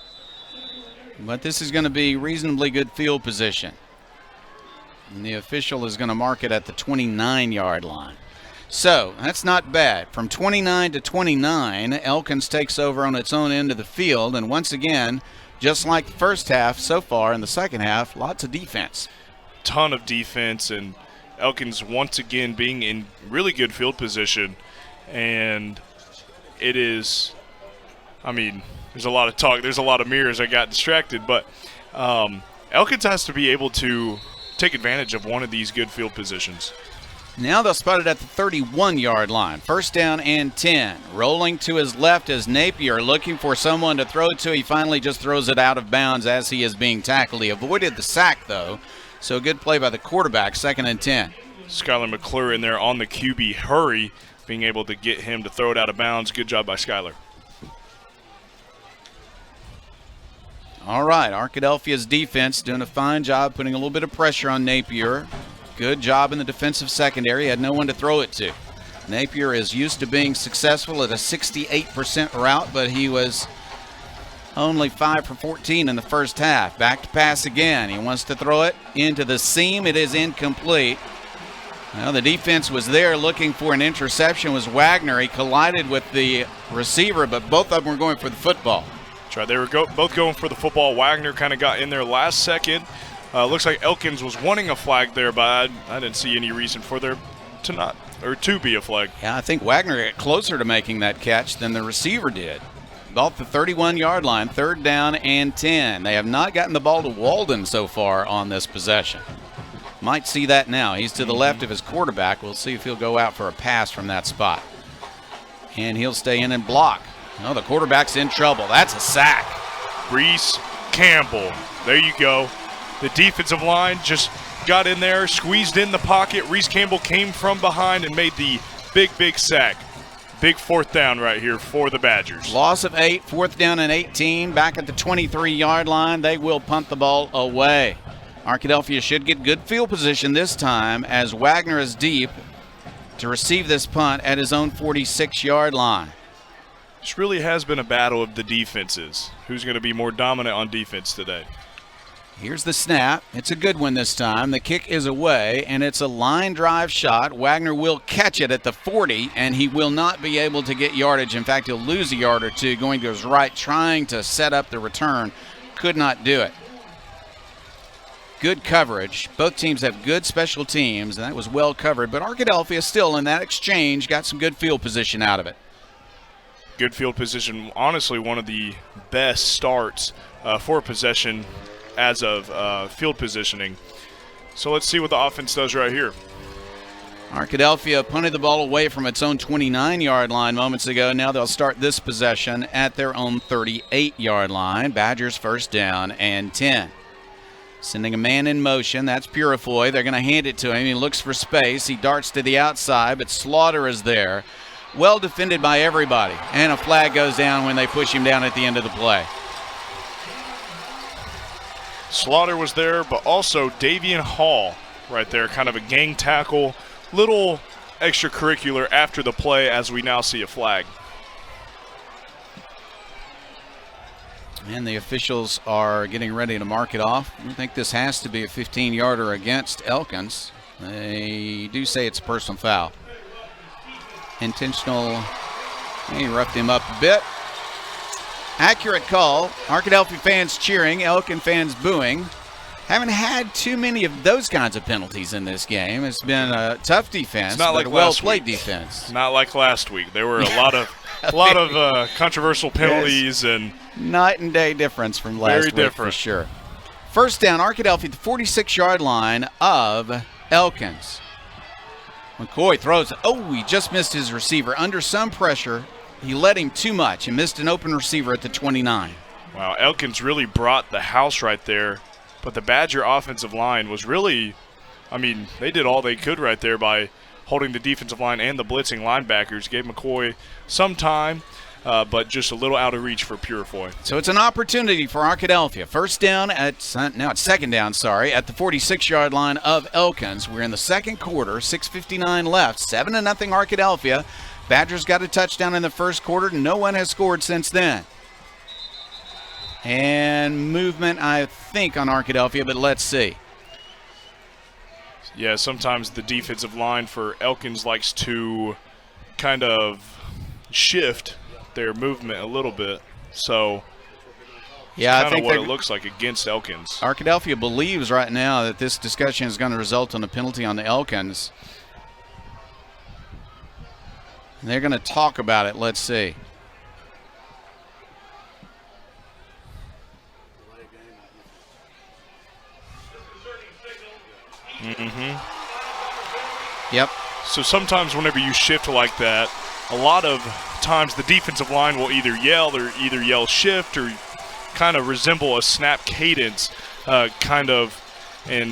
but this is going to be reasonably good field position. And the official is going to mark it at the 29-yard line. So that's not bad. From 29 to 29, Elkins takes over on its own end of the field. And once again, just like the first half so far, in the second half, lots of defense. Ton of defense, and Elkins once again being in really good field position. And it is, I mean, there's a lot of talk. There's a lot of mirrors. I got distracted. But Elkins has to be able to take advantage of one of these good field positions. Now they'll spot it at the 31-yard line. First down and 10. Rolling to his left is Napier, looking for someone to throw to. He finally just throws it out of bounds as he is being tackled. He avoided the sack, though, so a good play by the quarterback. 2nd and 10. Skylar McClure in there on the QB hurry, being able to get him to throw it out of bounds. Good job by Skylar. All right, Arkadelphia's defense doing a fine job putting a little bit of pressure on Napier. Good job in the defensive secondary. Had no one to throw it to. Napier is used to being successful at a 68% route, but he was only 5 for 14 in the first half. Back to pass again. He wants to throw it into the seam. It is incomplete. Well, the defense was there looking for an interception. It was Wagner. He collided with the receiver, but both of them were going for the football. That's right. They were both going for the football. Wagner kind of got in there last second. Looks like Elkins was wanting a flag there, but I didn't see any reason for there to not, or to be a flag. Yeah, I think Wagner got closer to making that catch than the receiver did. Off the 31-yard line, 3rd down and 10. They have not gotten the ball to Walden so far on this possession. Might see that now. He's to the left of his quarterback. We'll see if he'll go out for a pass from that spot. And he'll stay in and block. Oh, the quarterback's in trouble. That's a sack. Reese Campbell. There you go. The defensive line just got in there, squeezed in the pocket. Reese Campbell came from behind and made the big sack. Big 4th down right here for the Badgers. Loss of 8, 4th down and 18. Back at the 23-yard line, they will punt the ball away. Arkadelphia should get good field position this time as Wagner is deep to receive this punt at his own 46-yard line. This really has been a battle of the defenses. Who's going to be more dominant on defense today? Here's the snap. It's a good one this time. The kick is away, and it's a line drive shot. Wagner will catch it at the 40, and he will not be able to get yardage. In fact, he'll lose a yard or two going to his right, trying to set up the return. Could not do it. Good coverage. Both teams have good special teams, and that was well covered. But Arkadelphia still in that exchange got some good field position out of it. Good field position. Honestly, one of the best starts for possession as of field positioning. So let's see what the offense does right here. Arkadelphia punted the ball away from its own 29-yard line moments ago. Now they'll start this possession at their own 38-yard line. Badgers 1st down and 10. Sending a man in motion. That's Purifoy. They're going to hand it to him. He looks for space. He darts to the outside, but Slaughter is there. Well defended by everybody. And a flag goes down when they push him down at the end of the play. Slaughter was there, but also Davian Hall right there. Kind of a gang tackle. Little extracurricular after the play as we now see a flag. And the officials are getting ready to mark it off. I think this has to be a 15-yarder against Elkins. They do say it's a personal foul. Intentional. He roughed him up a bit. Accurate call. Arkadelphia fans cheering, Elkin fans booing. Haven't had too many of those kinds of penalties in this game. It's been a tough defense, It's not like but a well-played week. defense. Not like last week. There were a lot of controversial penalties and night and day difference from last week different. for sure. First down, Arkadelphia at the 46-yard line of Elkins. McCoy throws it. Oh, he just missed his receiver. Under some pressure, he let him too much and missed an open receiver at the 29. Wow, Elkins really brought the house right there. But the Badger offensive line was really, they did all they could right there by holding the defensive line and the blitzing linebackers. Gave McCoy some time, but just a little out of reach for Purifoy. So it's an opportunity for Arkadelphia. First down now it's second down, at the 46-yard line of Elkins. We're in the second quarter, 6:59 left, 7-0 Arkadelphia. Badgers got a touchdown in the first quarter. No one has scored since then. And movement, I think, on Arkadelphia, but let's see. Yeah, sometimes the defensive line for Elkins likes to kind of shift their movement a little bit. So yeah, I think what it looks like against Elkins. Arkadelphia believes right now that this discussion is going to result in a penalty on the Elkins. And they're going to talk about it. Let's see. Yep. So sometimes whenever you shift like that, a lot of times the defensive line will either yell shift or kind of resemble a snap cadence and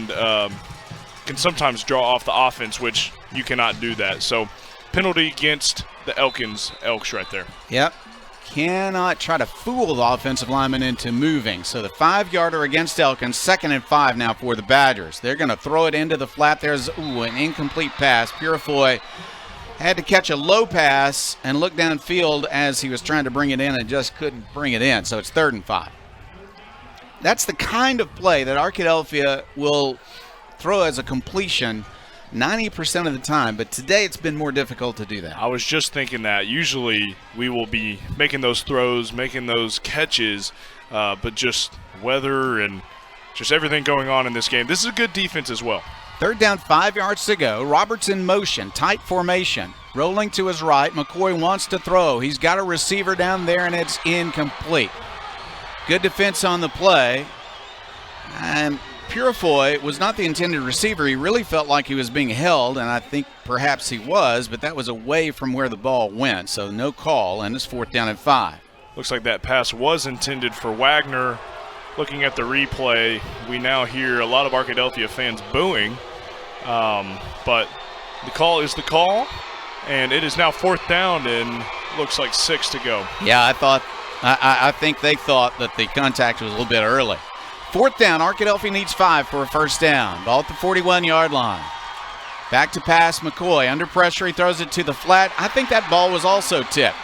can sometimes draw off the offense, which you cannot do that. So penalty against the Elks right there. Yep. Cannot try to fool the offensive lineman into moving. So the 5-yarder against Elkins, 2nd and 5 now for the Badgers. They're going to throw it into the flat. There's an incomplete pass. Purifoy had to catch a low pass and look downfield as he was trying to bring it in and just couldn't bring it in. So it's 3rd and 5. That's the kind of play that Arkadelphia will throw as a completion 90% of the time, but today it's been more difficult to do that. I was just thinking that. Usually we will be making those throws, making those catches, but just weather and just everything going on in this game. This is a good defense as well. 3rd down, 5 yards to go. Roberts in motion, tight formation. Rolling to his right. McCoy wants to throw. He's got a receiver down there, and it's incomplete. Good defense on the play. And Purifoy was not the intended receiver. He really felt like he was being held, and I think perhaps he was, but that was away from where the ball went, so no call, and it's 4th down and 5. Looks like that pass was intended for Wagner. Looking at the replay, we now hear a lot of Arkadelphia fans booing, but the call is the call, and it is now 4th down and looks like 6 to go. Yeah, I think they thought that the contact was a little bit early. 4th down, Arkadelphia needs 5 for a first down. Ball at the 41-yard line. Back to pass, McCoy. Under pressure, he throws it to the flat. I think that ball was also tipped.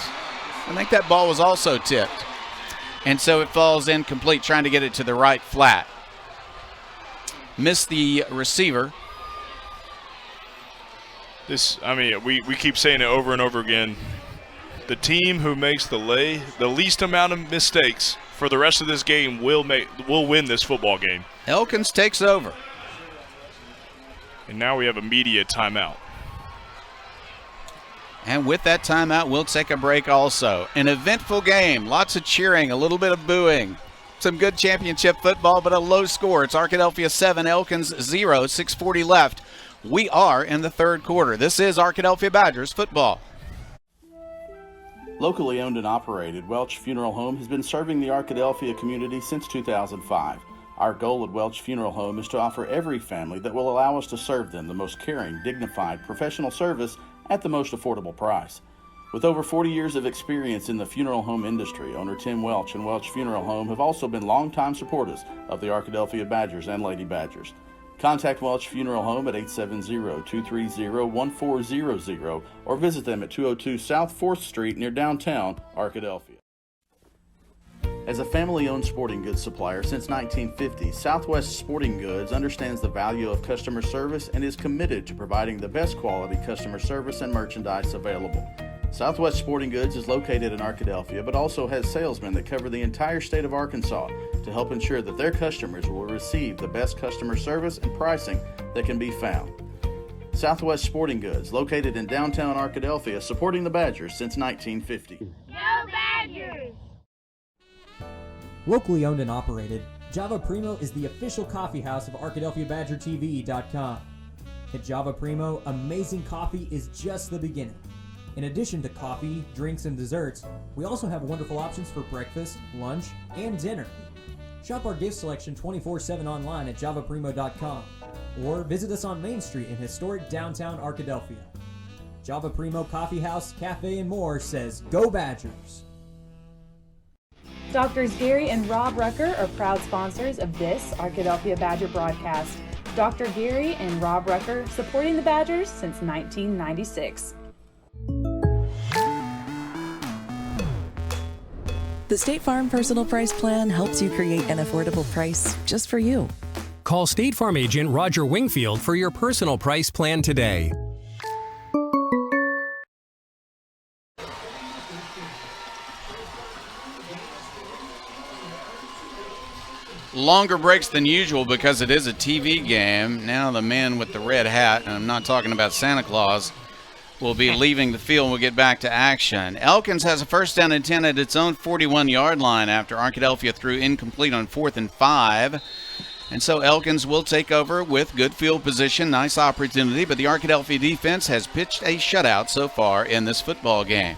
And so it falls incomplete, trying to get it to the right flat. Missed the receiver. We keep saying it over and over again. The team who makes the least amount of mistakes for the rest of this game will win this football game. Elkins takes over. And now we have a media timeout. And with that timeout, we'll take a break also. An eventful game, lots of cheering, a little bit of booing. Some good championship football, but a low score. It's Arkadelphia 7, Elkins 0, 6:40 left. We are in the 3rd quarter. This is Arkadelphia Badgers football. Locally owned and operated, Welch Funeral Home has been serving the Arkadelphia community since 2005. Our goal at Welch Funeral Home is to offer every family that will allow us to serve them the most caring, dignified, professional service at the most affordable price. With over 40 years of experience in the funeral home industry, owner Tim Welch and Welch Funeral Home have also been longtime supporters of the Arkadelphia Badgers and Lady Badgers. Contact Welch Funeral Home at 870-230-1400 or visit them at 202 South 4th Street near downtown Arkadelphia. As a family-owned sporting goods supplier since 1950, Southwest Sporting Goods understands the value of customer service and is committed to providing the best quality customer service and merchandise available. Southwest Sporting Goods is located in Arkadelphia, but also has salesmen that cover the entire state of Arkansas to help ensure that their customers will receive the best customer service and pricing that can be found. Southwest Sporting Goods, located in downtown Arkadelphia, supporting the Badgers since 1950. Go Badgers! Locally owned and operated, Java Primo is the official coffee house of ArkadelphiaBadgerTV.com. At Java Primo, amazing coffee is just the beginning. In addition to coffee, drinks, and desserts, we also have wonderful options for breakfast, lunch, and dinner. Shop our gift selection 24/7 online at javaprimo.com or visit us on Main Street in historic downtown Arkadelphia. Java Primo Coffee House, Cafe, and more says, Go Badgers! Doctors Gary and Rob Rucker are proud sponsors of this Arkadelphia Badger broadcast. Dr. Gary and Rob Rucker supporting the Badgers since 1996. The State Farm Personal Price Plan helps you create an affordable price just for you. Call State Farm agent Roger Wingfield for your personal price plan today. Longer breaks than usual because it is a TV game. Now the man with the red hat, and I'm not talking about Santa Claus, will be leaving the field and we'll get back to action. Elkins has a first down and 10 at its own 41-yard line after Arkadelphia threw incomplete on 4th and 5. And so Elkins will take over with good field position. Nice opportunity, but the Arkadelphia defense has pitched a shutout so far in this football game.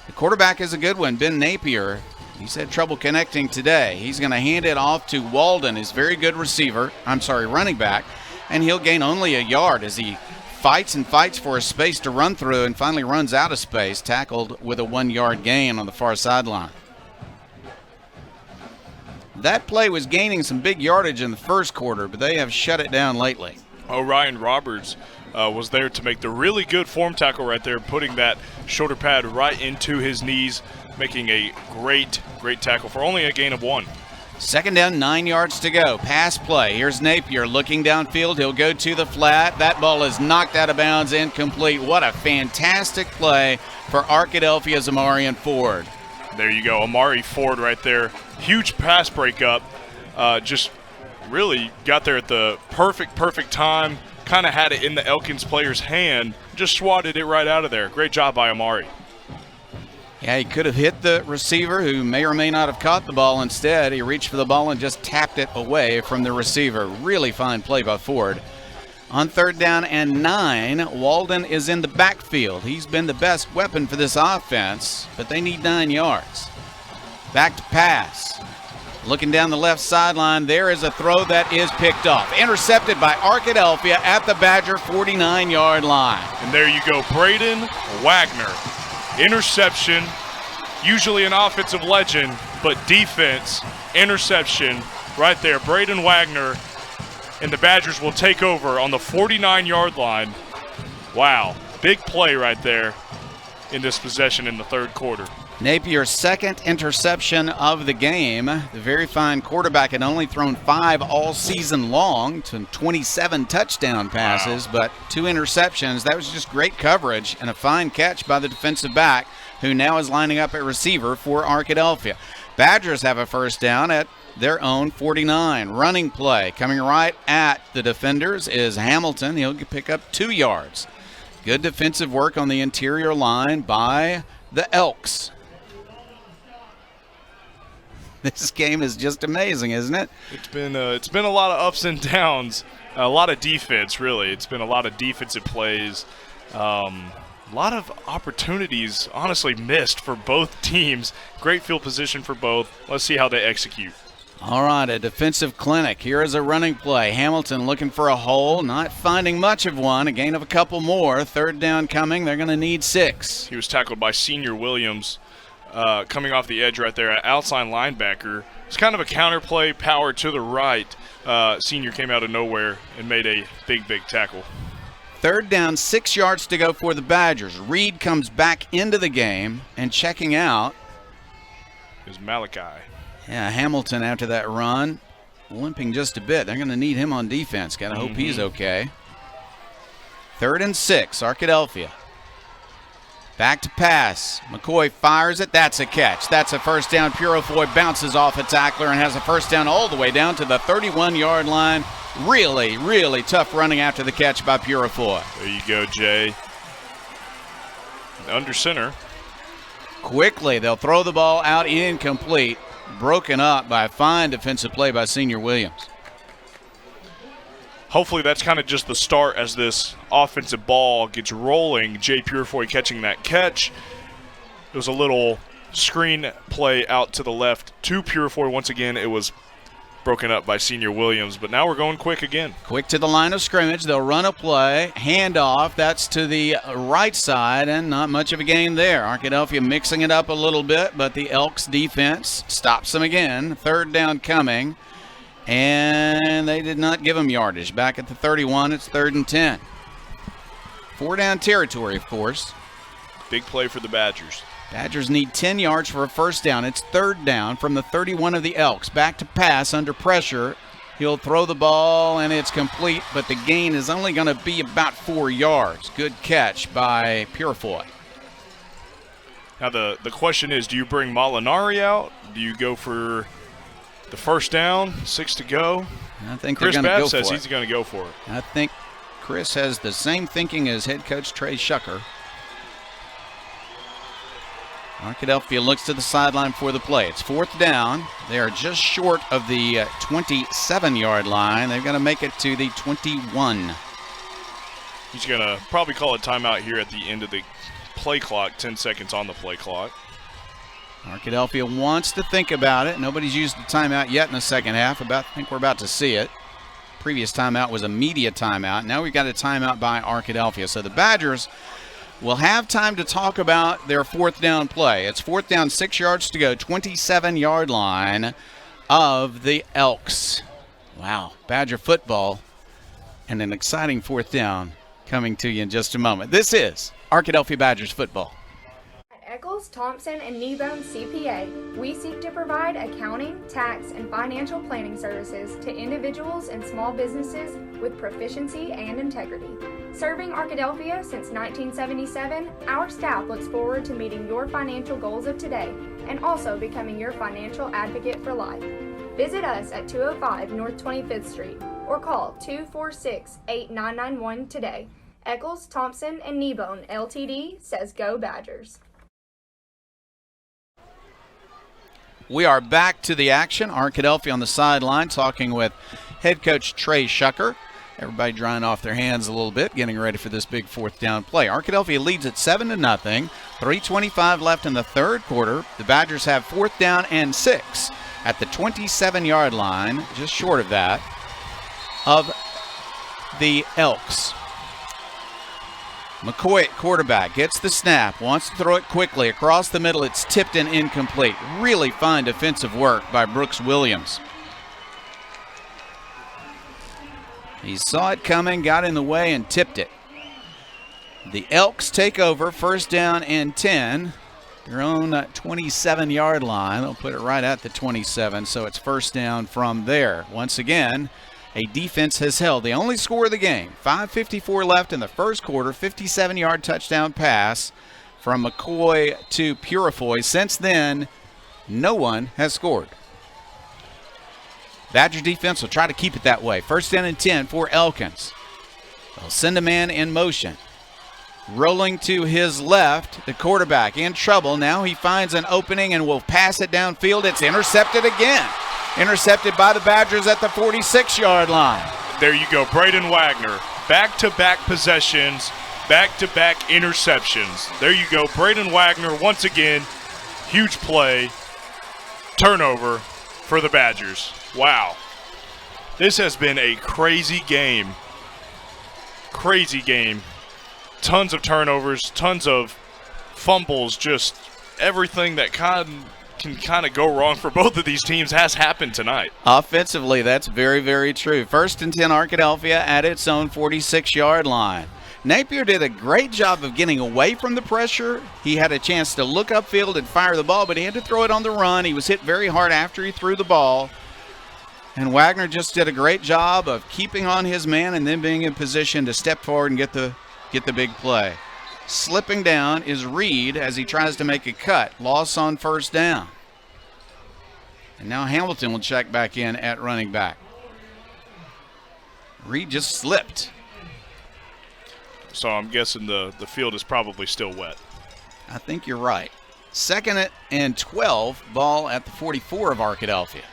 The quarterback is a good one, Ben Napier. He's had trouble connecting today. He's going to hand it off to Walden, his very good running back, and he'll gain only a yard as he fights and fights for a space to run through and finally runs out of space, tackled with a 1-yard gain on the far sideline. That play was gaining some big yardage in the first quarter, but they have shut it down lately. Ryan Roberts was there to make the really good form tackle right there, putting that shoulder pad right into his knees, making a great tackle for only a gain of 1. Second down, 9 yards to go. Pass play. Here's Napier looking downfield. He'll go to the flat. That ball is knocked out of bounds, incomplete. What a fantastic play for Arkadelphia's Amarian Ford. There you go, Amari Ford right there. Huge pass breakup. Just really got there at the perfect time. Kind of had it in the Elkins player's hand. Just swatted it right out of there. Great job by Amari. Yeah, he could have hit the receiver who may or may not have caught the ball. Instead, he reached for the ball and just tapped it away from the receiver. Really fine play by Ford. On 3rd down and 9, Walden is in the backfield. He's been the best weapon for this offense, but they need 9 yards. Back to pass. Looking down the left sideline, there is a throw that is picked off. Intercepted by Arkadelphia at the Badger 49-yard line. And there you go, Braden Wagner. Interception, usually an offensive legend, but defense, interception right there. Braden Wagner, and the Badgers will take over on the 49-yard line. Wow, big play right there in this possession in the third quarter. Napier's second interception of the game. The very fine quarterback had only thrown 5 all season long to 27 touchdown passes, but 2 interceptions. That was just great coverage and a fine catch by the defensive back, who now is lining up at receiver for Arkadelphia. Badgers have a first down at their own 49. Running play coming right at the defenders is Hamilton. He'll pick up 2 yards. Good defensive work on the interior line by the Elks. This game is just amazing, isn't it? It's been a lot of ups and downs, a lot of defense, really. It's been a lot of defensive plays, a lot of opportunities, honestly, missed for both teams. Great field position for both. Let's see how they execute. All right, a defensive clinic. Here is a running play. Hamilton looking for a hole, not finding much of one. A gain of a couple more. 3rd down coming. They're going to need 6. He was tackled by Senior Williams. Coming off the edge right there, an outside linebacker. It's kind of a counterplay, power to the right. Senior came out of nowhere and made a big tackle. 3rd down, 6 yards to go for the Badgers. Reed comes back into the game, and checking out is Malachi. Yeah, Hamilton after that run, limping just a bit. They're going to need him on defense. Got to hope he's okay. 3rd and 6, Arkadelphia. Back to pass. McCoy fires it. That's a catch. That's a first down. Purifoy bounces off a tackler and has a first down all the way down to the 31-yard line. Really, really tough running after the catch by Purifoy. There you go, Jay. Under center. Quickly, they'll throw the ball out incomplete. Broken up by a fine defensive play by Senior Williams. Hopefully that's kind of just the start as this offensive ball gets rolling. Jay Purifoy catching that catch. It was a little screen play out to the left to Purifoy. Once again, it was broken up by Senior Williams, but now we're going quick again. Quick to the line of scrimmage. They'll run a play, handoff. That's to the right side, and not much of a gain there. Arkadelphia mixing it up a little bit, but the Elks defense stops them again. 3rd down coming, and they did not give them yardage. Back at the 31, it's 3rd and 10. 4-down territory, of course. Big play for the Badgers. Badgers need 10 yards for a first down. It's 3rd down from the 31 of the Elks. Back to pass under pressure. He'll throw the ball, and it's complete, but the gain is only going to be about 4 yards. Good catch by Purifoy. Now the question is, do you bring Molinari out? Do you go for the first down, 6 to go? I think Chris they're going to go says for it. he's going to go for it. I think Chris has the same thinking as head coach Trey Shucker. Arkadelphia looks to the sideline for the play. It's 4th down. They are just short of the 27-yard line. They've got to make it to the 21. He's going to probably call a timeout here at the end of the play clock, 10 seconds on the play clock. Arkadelphia wants to think about it. Nobody's used the timeout yet in the second half. I think we're about to see it. Previous timeout was a media timeout. Now we've got a timeout by Arkadelphia. So the Badgers will have time to talk about their 4th down play. It's 4th down, 6 yards to go, 27-yard line of the Elks. Wow, Badger football and an exciting 4th down coming to you in just a moment. This is Arkadelphia Badgers football. At Eccles, Thompson, and Kneebone CPA, we seek to provide accounting, tax, and financial planning services to individuals and small businesses with proficiency and integrity. Serving Arkadelphia since 1977, our staff looks forward to meeting your financial goals of today and also becoming your financial advocate for life. Visit us at 205 North 25th Street or call 246-8991 today. Eccles, Thompson, and Kneebone LTD says go Badgers. We are back to the action. Arkadelphia on the sideline talking with head coach Trey Shucker. Everybody drying off their hands a little bit, getting ready for this big 4th down play. Arkadelphia leads at 7-0. 3:25 left in the 3rd quarter. The Badgers have 4th down and 6 at the 27-yard line, just short of that, of the Elks. McCoy at quarterback, gets the snap, wants to throw it quickly. Across the middle, it's tipped and incomplete. Really fine defensive work by Brooks Williams. He saw it coming, got in the way, and tipped it. The Elks take over, 1st down and 10. Their own 27-yard line. They'll put it right at the 27, so it's 1st down from there. Once again, a defense has held the only score of the game. 5:54 left in the 1st quarter, 57-yard touchdown pass from McCoy to Purifoy. Since then, no one has scored. Badger defense will try to keep it that way. 1st down and 10 for Elkins. They'll send a man in motion. Rolling to his left, the quarterback in trouble. Now he finds an opening and will pass it downfield. It's intercepted again. Intercepted by the Badgers at the 46-yard line. There you go, Braden Wagner. Back-to-back possessions, back-to-back interceptions. There you go, Braden Wagner once again. Huge play. Turnover for the Badgers. Wow. This has been a crazy game. Crazy game. Tons of turnovers, tons of fumbles, just everything that can kind of go wrong for both of these teams has happened tonight. Offensively, that's very, very true. 1st and 10 Arkadelphia at its own 46-yard line. Napier did a great job of getting away from the pressure. He had a chance to look upfield and fire the ball, but he had to throw it on the run. He was hit very hard after he threw the ball. And Wagner just did a great job of keeping on his man and then being in position to step forward and get the big play. Slipping down is Reed as he tries to make a cut. Loss on first down. And now Hamilton will check back in at running back. Reed just slipped. So I'm guessing the field is probably still wet. I think you're right. 2nd and 12, ball at the 44 of Arkadelphia.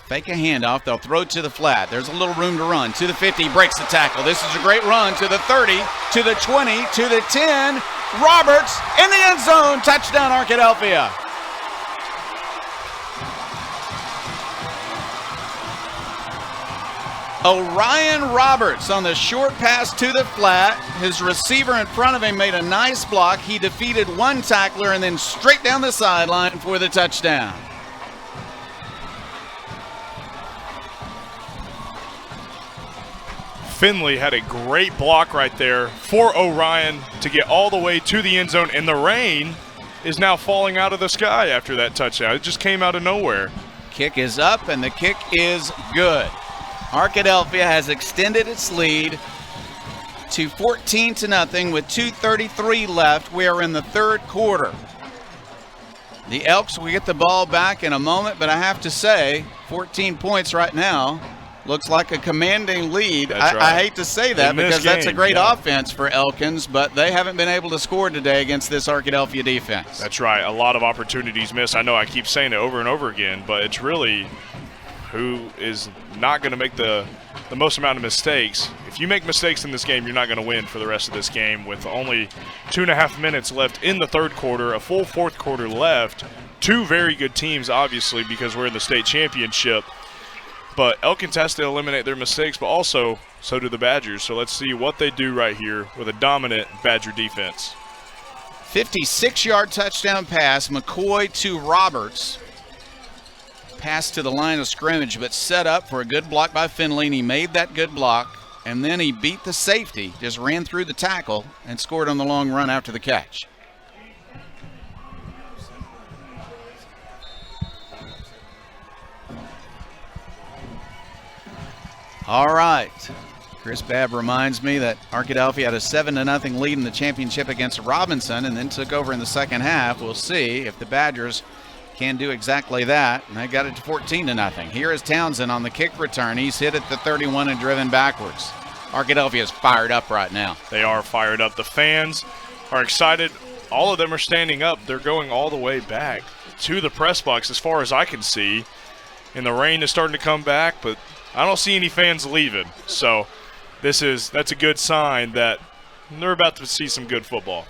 Fake a handoff. They'll throw to the flat. There's a little room to run. To the 50, breaks the tackle. This is a great run to the 30, to the 20, to the 10. Roberts in the end zone. Touchdown, Arkadelphia. Orion Roberts on the short pass to the flat. His receiver in front of him made a nice block. He defeated one tackler and then straight down the sideline for the touchdown. Finley had a great block right there for Orion to get all the way to the end zone, and the rain is now falling out of the sky after that touchdown. It just came out of nowhere. Kick is up, and the kick is good. Arkadelphia has extended its lead to 14-0 with 2:33 left. We are in the third quarter. The Elks will get the ball back in a moment, but I have to say, 14 points right now looks like a commanding lead. That's right. I hate to say that because that's a great yeah. offense for Elkins, but they haven't been able to score today against this Arkadelphia defense. That's right. A lot of opportunities missed. I know I keep saying it over and over again, but it's really who is not going to make the most amount of mistakes. If you make mistakes in this game, you're not going to win for the rest of this game. With only 2.5 minutes left in the third quarter, a full fourth quarter left. Two very good teams, obviously, because we're in the state championship. But Elkins has to eliminate their mistakes, but also so do the Badgers. So let's see what they do right here with a dominant Badger defense. 56-yard touchdown pass, McCoy to Roberts. Pass to the line of scrimmage, but set up for a good block by Finley, and he made that good block, and then he beat the safety, just ran through the tackle, and scored on the long run after the catch. All right. Chris Babb reminds me that Arkadelphia had a 7-0 lead in the championship against Robinson and then took over in the second half. We'll see if the Badgers can do exactly that, and they got it to 14-0. Here is Townsend on the kick return. He's hit at the 31 and driven backwards. Arkadelphia is fired up right now. They are fired up. The fans are excited. All of them are standing up. They're going all the way back to the press box as far as I can see. And the rain is starting to come back, but I don't see any fans leaving. So that's a good sign that they're about to see some good football.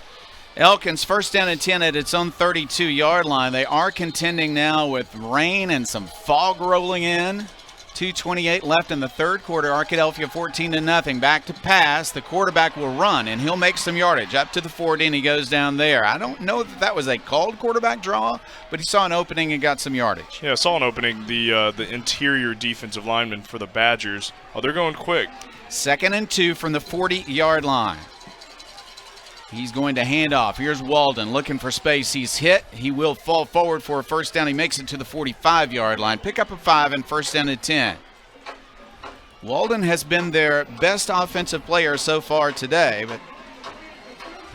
Elkins first down and 10 at its own 32-yard line. They are contending now with rain and some fog rolling in. 2:28 left in the third quarter. Arkadelphia 14-0. Back to pass. The quarterback will run, and he'll make some yardage. Up to the 40, and he goes down there. I don't know that that was a called quarterback draw, but he saw an opening and got some yardage. Yeah, saw an opening. The interior defensive lineman for the Badgers. Oh, they're going quick. 2nd and 2 from the 40-yard line. He's going to hand off. Here's Walden looking for space. He's hit. He will fall forward for a first down. He makes it to the 45-yard line. Pick up a 5 and first down and 10. Walden has been their best offensive player so far today, but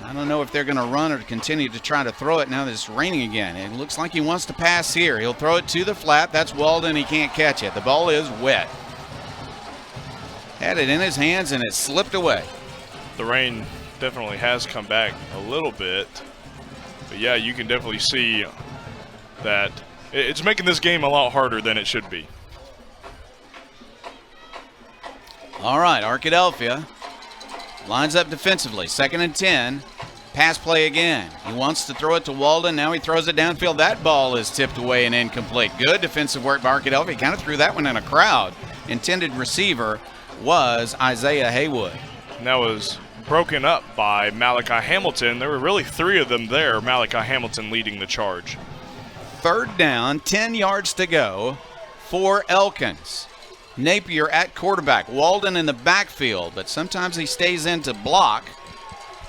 I don't know if they're going to run or continue to try to throw it now that it's raining again. It looks like he wants to pass here. He'll throw it to the flat. That's Walden. He can't catch it. The ball is wet. Had it in his hands, and it slipped away. The rain definitely has come back a little bit, but yeah, you can definitely see that it's making this game a lot harder than it should be. All right, Arkadelphia lines up defensively. 2nd and 10. Pass play again. He wants to throw it to Walden. Now he throws it downfield. That ball is tipped away and incomplete. Good defensive work by Arkadelphia. He kind of threw that one in a crowd. Intended receiver was Isaiah Haywood. And that was broken up by Malachi Hamilton. There were really 3 of them there. Malachi Hamilton leading the charge. 3rd down, 10 yards to go for Elkins. Napier at quarterback. Walden in the backfield, but sometimes he stays in to block.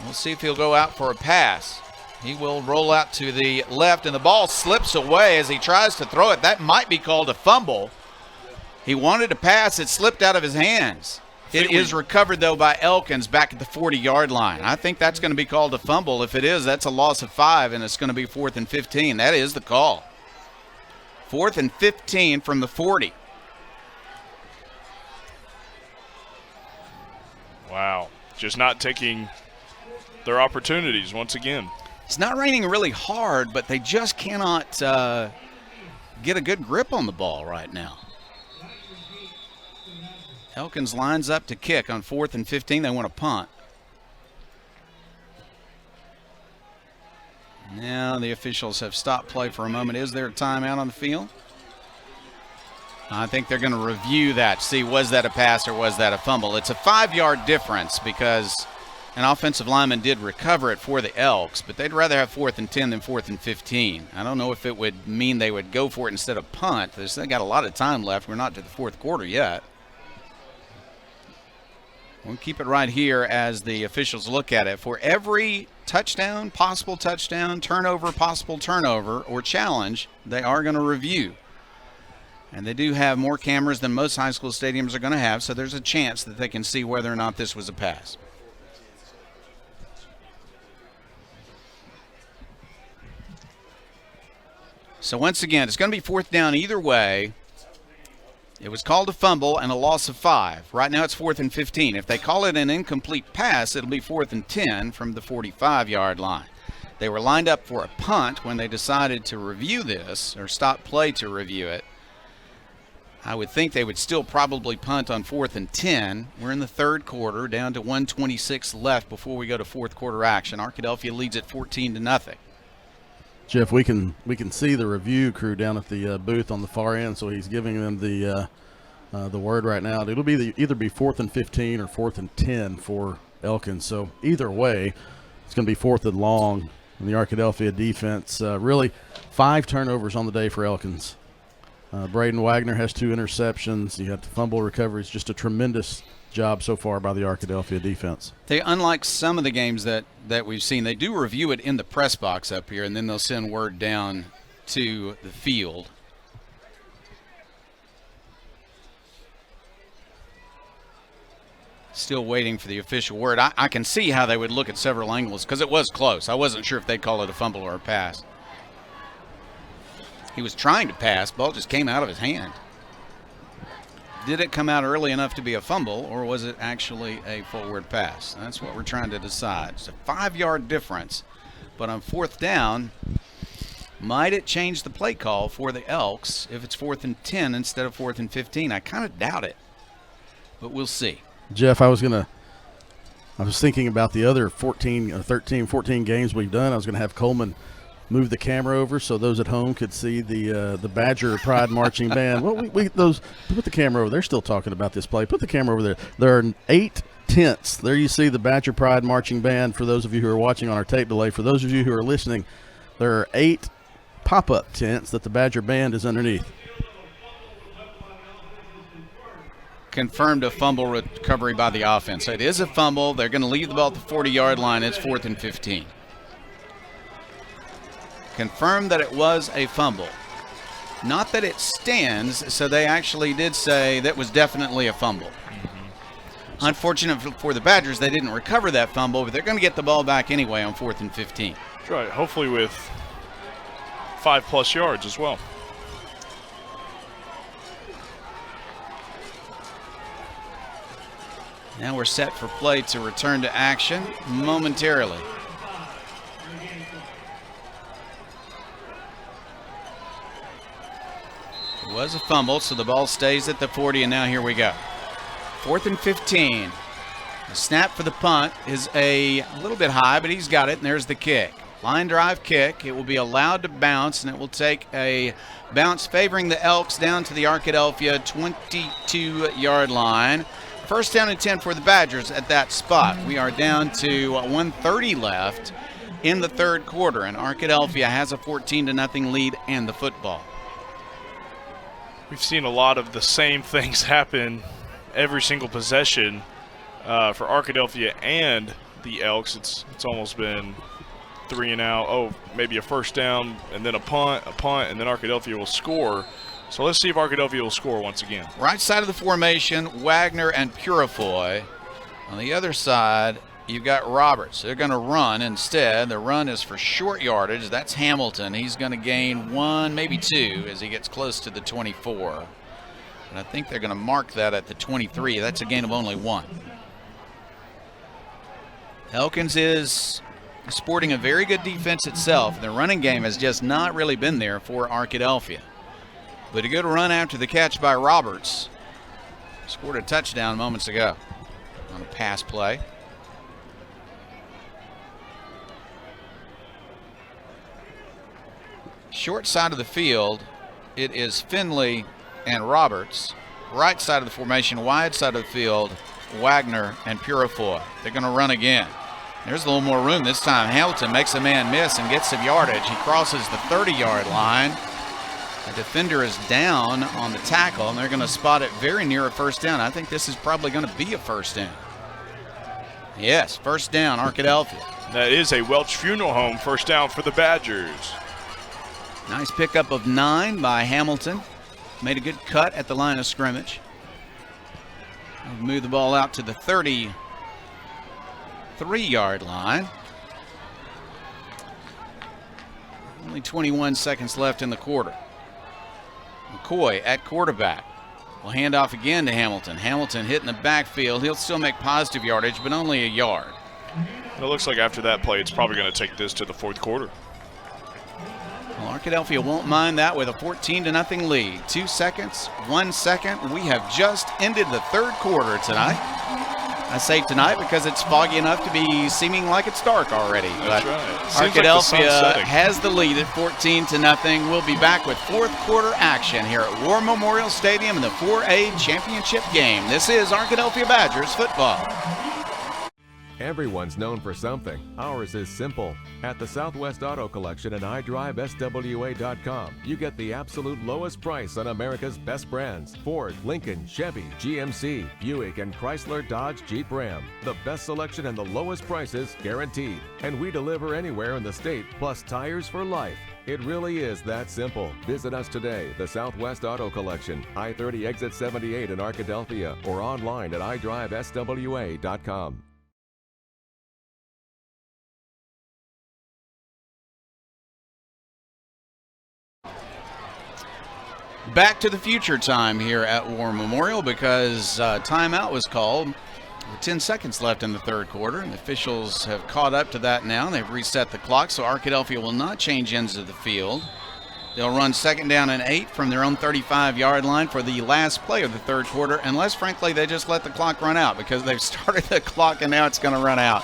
We'll see if he'll go out for a pass. He will roll out to the left, and the ball slips away as he tries to throw it. That might be called a fumble. He wanted to pass. It slipped out of his hands. It is recovered, though, by Elkins back at the 40-yard line. I think that's going to be called a fumble. If it is, that's a loss of 5, and it's going to be 4th and 15. That is the call. 4th and 15 from the 40. Wow. Just not taking their opportunities once again. It's not raining really hard, but they just cannot get a good grip on the ball right now. Elkins lines up to kick on 4th and 15. They want to punt. Now the officials have stopped play for a moment. Is there a timeout on the field? I think they're going to review that, see was that a pass or was that a fumble. It's a 5-yard difference because an offensive lineman did recover it for the Elks, but they'd rather have 4th and 10 than 4th and 15. I don't know if it would mean they would go for it instead of punt. They got a lot of time left. We're not to the 4th quarter yet. We'll keep it right here as the officials look at it. For every touchdown, possible touchdown, turnover, possible turnover, or challenge, they are going to review. And they do have more cameras than most high school stadiums are going to have, so there's a chance that they can see whether or not this was a pass. So once again, it's going to be 4th down either way. It was called a fumble and a loss of 5. Right now it's 4th and 15. If they call it an incomplete pass, it'll be 4th and 10 from the 45-yard line. They were lined up for a punt when they decided to review this, or stop play to review it. I would think they would still probably punt on 4th and 10. We're in the 3rd quarter, down to 1:26 left before we go to 4th quarter action. Arkadelphia leads at 14-0. Jeff, we can see the review crew down at the booth on the far end, so he's giving them the word right now. It'll be either be 4th and 15 or 4th and 10 for Elkins. So either way, it's going to be 4th and long. And the Arkadelphia defense, really 5 turnovers on the day for Elkins. Braden Wagner has 2 interceptions. You got the fumble recoveries. Just a tremendous job so far by the Arkadelphia defense. They, unlike some of the games that we've seen, they do review it in the press box up here, and then they'll send word down to the field. Still waiting for the official word. I can see how they would look at several angles because it was close. I wasn't sure if they'd call it a fumble or a pass. He was trying to pass. Ball just came out of his hand. Did it come out early enough to be a fumble, or was it actually a forward pass? That's what we're trying to decide. It's a 5-yard difference, but on 4th down, might it change the play call for the Elks if it's 4th and 10 instead of 4th and 15? I kind of doubt it, but we'll see. Jeff, I was thinking about the other 14 games we've done. I was going to have Coleman move the camera over so those at home could see the Badger Pride marching band. Well, put the camera over. They're still talking about this play. Put the camera over there. There are 8 tents. There you see the Badger Pride marching band. For those of you who are watching on our tape delay, for those of you who are listening, there are 8 pop-up tents that the Badger band is underneath. Confirmed a fumble recovery by the offense. So it is a fumble. They're going to leave the ball at the 40-yard line. It's 4th and 15. Confirmed that it was a fumble. Not that it stands, so they actually did say that was definitely a fumble. Mm-hmm. Unfortunate for the Badgers, they didn't recover that fumble, but they're going to get the ball back anyway on 4th and 15. That's right, hopefully with 5+ yards as well. Now we're set for play to return to action momentarily. It was a fumble, so the ball stays at the 40, and now here we go. 4th and 15. The snap for the punt is a little bit high, but he's got it, and there's the kick. Line drive kick. It will be allowed to bounce, and it will take a bounce favoring the Elks down to the Arkadelphia 22-yard line. 1st down and 10 for the Badgers at that spot. We are down to 1:30 left in the 3rd quarter, and Arkadelphia has a 14-0 lead and the football. we've seen a lot of the same things happen every single possession for Arkadelphia and the Elks. It's almost been 3 and out. Oh, maybe a first down and then a punt, and then Arkadelphia will score. So let's see if Arkadelphia will score once again. Right side of the formation, Wagner and Purifoy. On the other side, you've got Roberts. They're going to run instead. The run is for short yardage. That's Hamilton. He's going to gain 1, maybe 2 as he gets close to the 24. And I think they're going to mark that at the 23. That's a gain of only 1. Elkins is sporting a very good defense itself. The running game has just not really been there for Arkadelphia. But a good run after the catch by Roberts. Scored a touchdown moments ago on a pass play. Short side of the field, it is Finley and Roberts. Right side of the formation, wide side of the field, Wagner and Purifoy. They're going to run again. There's a little more room this time. Hamilton makes a man miss and gets some yardage. He crosses the 30-yard line. The defender is down on the tackle, and they're going to spot it very near a first down. I think this is probably going to be a first down. Yes, first down, Arkadelphia. That is a Welch Funeral Home first down for the Badgers. Nice pickup of 9 by Hamilton. Made a good cut at the line of scrimmage. Move the ball out to the 33-yard line. Only 21 seconds left in the quarter. McCoy at quarterback. Will hand off again to Hamilton. Hamilton hitting the backfield. He'll still make positive yardage, but only a yard. It looks like after that play, it's probably going to take this to the fourth quarter. Well, Arkadelphia won't mind that with a 14-0 lead. 2 seconds, 1 second. We have just ended the third quarter tonight. I say tonight because it's foggy enough to be seeming like it's dark already. That's but right. Arkadelphia has the lead at 14-0. We'll be back with fourth quarter action here at War Memorial Stadium in the 4A championship game. This is Arkadelphia Badgers football. Everyone's known for something. Ours is simple. At the Southwest Auto Collection at iDriveSWA.com, you get the absolute lowest price on America's best brands. Ford, Lincoln, Chevy, GMC, Buick, and Chrysler, Dodge, Jeep, Ram. The best selection and the lowest prices guaranteed. And we deliver anywhere in the state, plus tires for life. It really is that simple. Visit us today, the Southwest Auto Collection, I-30 exit 78 in Arkadelphia, or online at iDriveSWA.com. Back to the future time here at War Memorial because timeout was called with 10 seconds left in the third quarter, and the officials have caught up to that now. They've reset the clock, so Arkadelphia will not change ends of the field. They'll run 2nd down and 8 from their own 35-yard line for the last play of the third quarter, unless, frankly, they just let the clock run out because they've started the clock and now it's going to run out.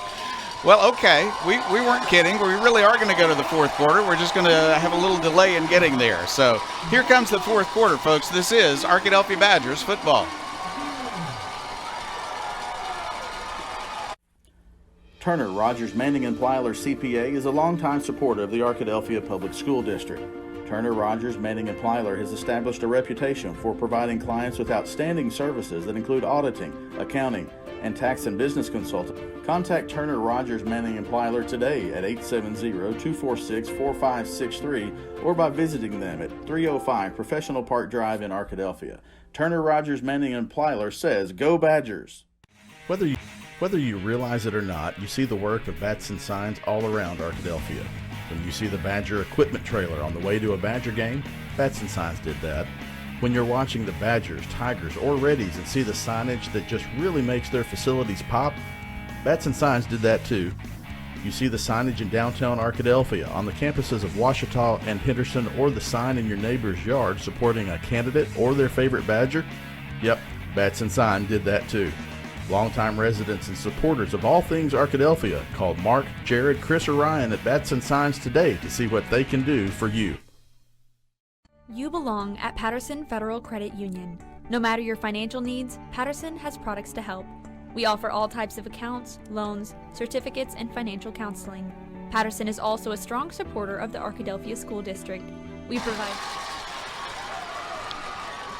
Well, okay, we weren't kidding. We really are going to go to the fourth quarter. We're just going to have a little delay in getting there. So here comes the fourth quarter, folks. This is Arkadelphia Badgers football. Turner, Rogers, Manning & Plyler CPA is a longtime supporter of the Arkadelphia Public School District. Turner, Rogers, Manning & Plyler has established a reputation for providing clients with outstanding services that include auditing, accounting, and tax and business consulting. Contact Turner, Rogers, Manning & Plyler today at 870-246-4563 or by visiting them at 305 Professional Park Drive in Arkadelphia. Turner, Rogers, Manning & Plyler says, "Go Badgers!" Whether you realize it or not, you see the work of Batson Signs all around Arkadelphia. When you see the Badger equipment trailer on the way to a Badger game, Batson Signs did that. When you're watching the Badgers, Tigers, or Reddies and see the signage that just really makes their facilities pop, Batson Signs did that too. You see the signage in downtown Arkadelphia, on the campuses of Ouachita and Henderson, or the sign in your neighbor's yard supporting a candidate or their favorite Badger? Yep, Batson Sign did that too. Longtime residents and supporters of all things Arkadelphia called Mark, Jared, Chris, or Ryan at Batson Signs today to see what they can do for you. You belong at Patterson Federal Credit Union. No matter your financial needs, Patterson has products to help. We offer all types of accounts, loans, certificates, and financial counseling. Patterson is also a strong supporter of the Arkadelphia School District. We provide...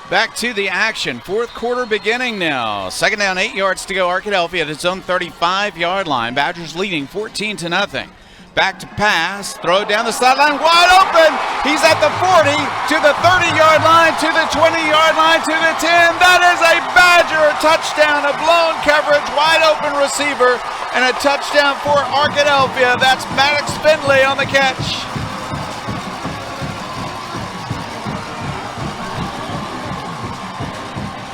Back to the action. Fourth quarter beginning now. Second down, 8 yards to go. Arkadelphia at its own 35-yard line. Badgers leading 14-0. Back to pass. Throw it down the sideline. Wide open. He's at the 40, to the 30-yard line, to the 20-yard line, to the 10. That is a Badger touchdown. A blown coverage, wide open receiver, and a touchdown for Arkadelphia. That's Maddox Finley on the catch.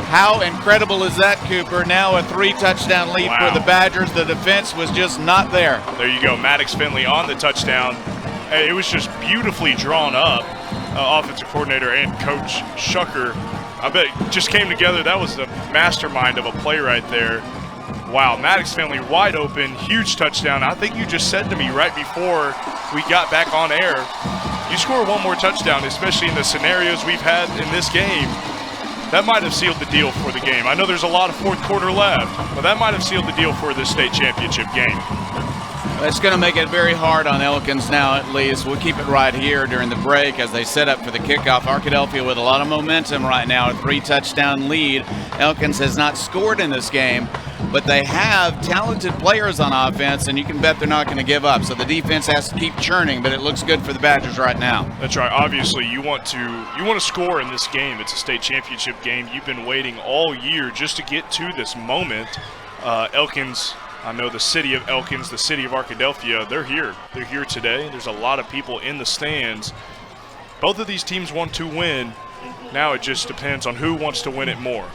How incredible is that, Cooper? Now a 3-touchdown lead for the Badgers. The defense was just not there. There you go, Maddox Finley on the touchdown. It was just beautifully drawn up. Offensive coordinator and Coach Shucker, I bet it just came together. That was the mastermind of a play right there. Wow, Maddox Finley wide open, huge touchdown. I think you just said to me right before we got back on air, you score one more touchdown, especially in the scenarios we've had in this game. That might have sealed the deal for the game. I know there's a lot of fourth quarter left, but that might have sealed the deal for this state championship game. It's going to make it very hard on Elkins now, at least. We'll keep it right here during the break as they set up for the kickoff. Arkadelphia with a lot of momentum right now, a 3-touchdown lead. Elkins has not scored in this game, but they have talented players on offense, and you can bet they're not going to give up. So the defense has to keep churning, but it looks good for the Badgers right now. That's right. Obviously, you want to score in this game. It's a state championship game. You've been waiting all year just to get to this moment. Elkins, I know the city of Elkins, the city of Arkadelphia, they're here. They're here today. There's a lot of people in the stands. Both of these teams want to win. Now it just depends on who wants to win it more.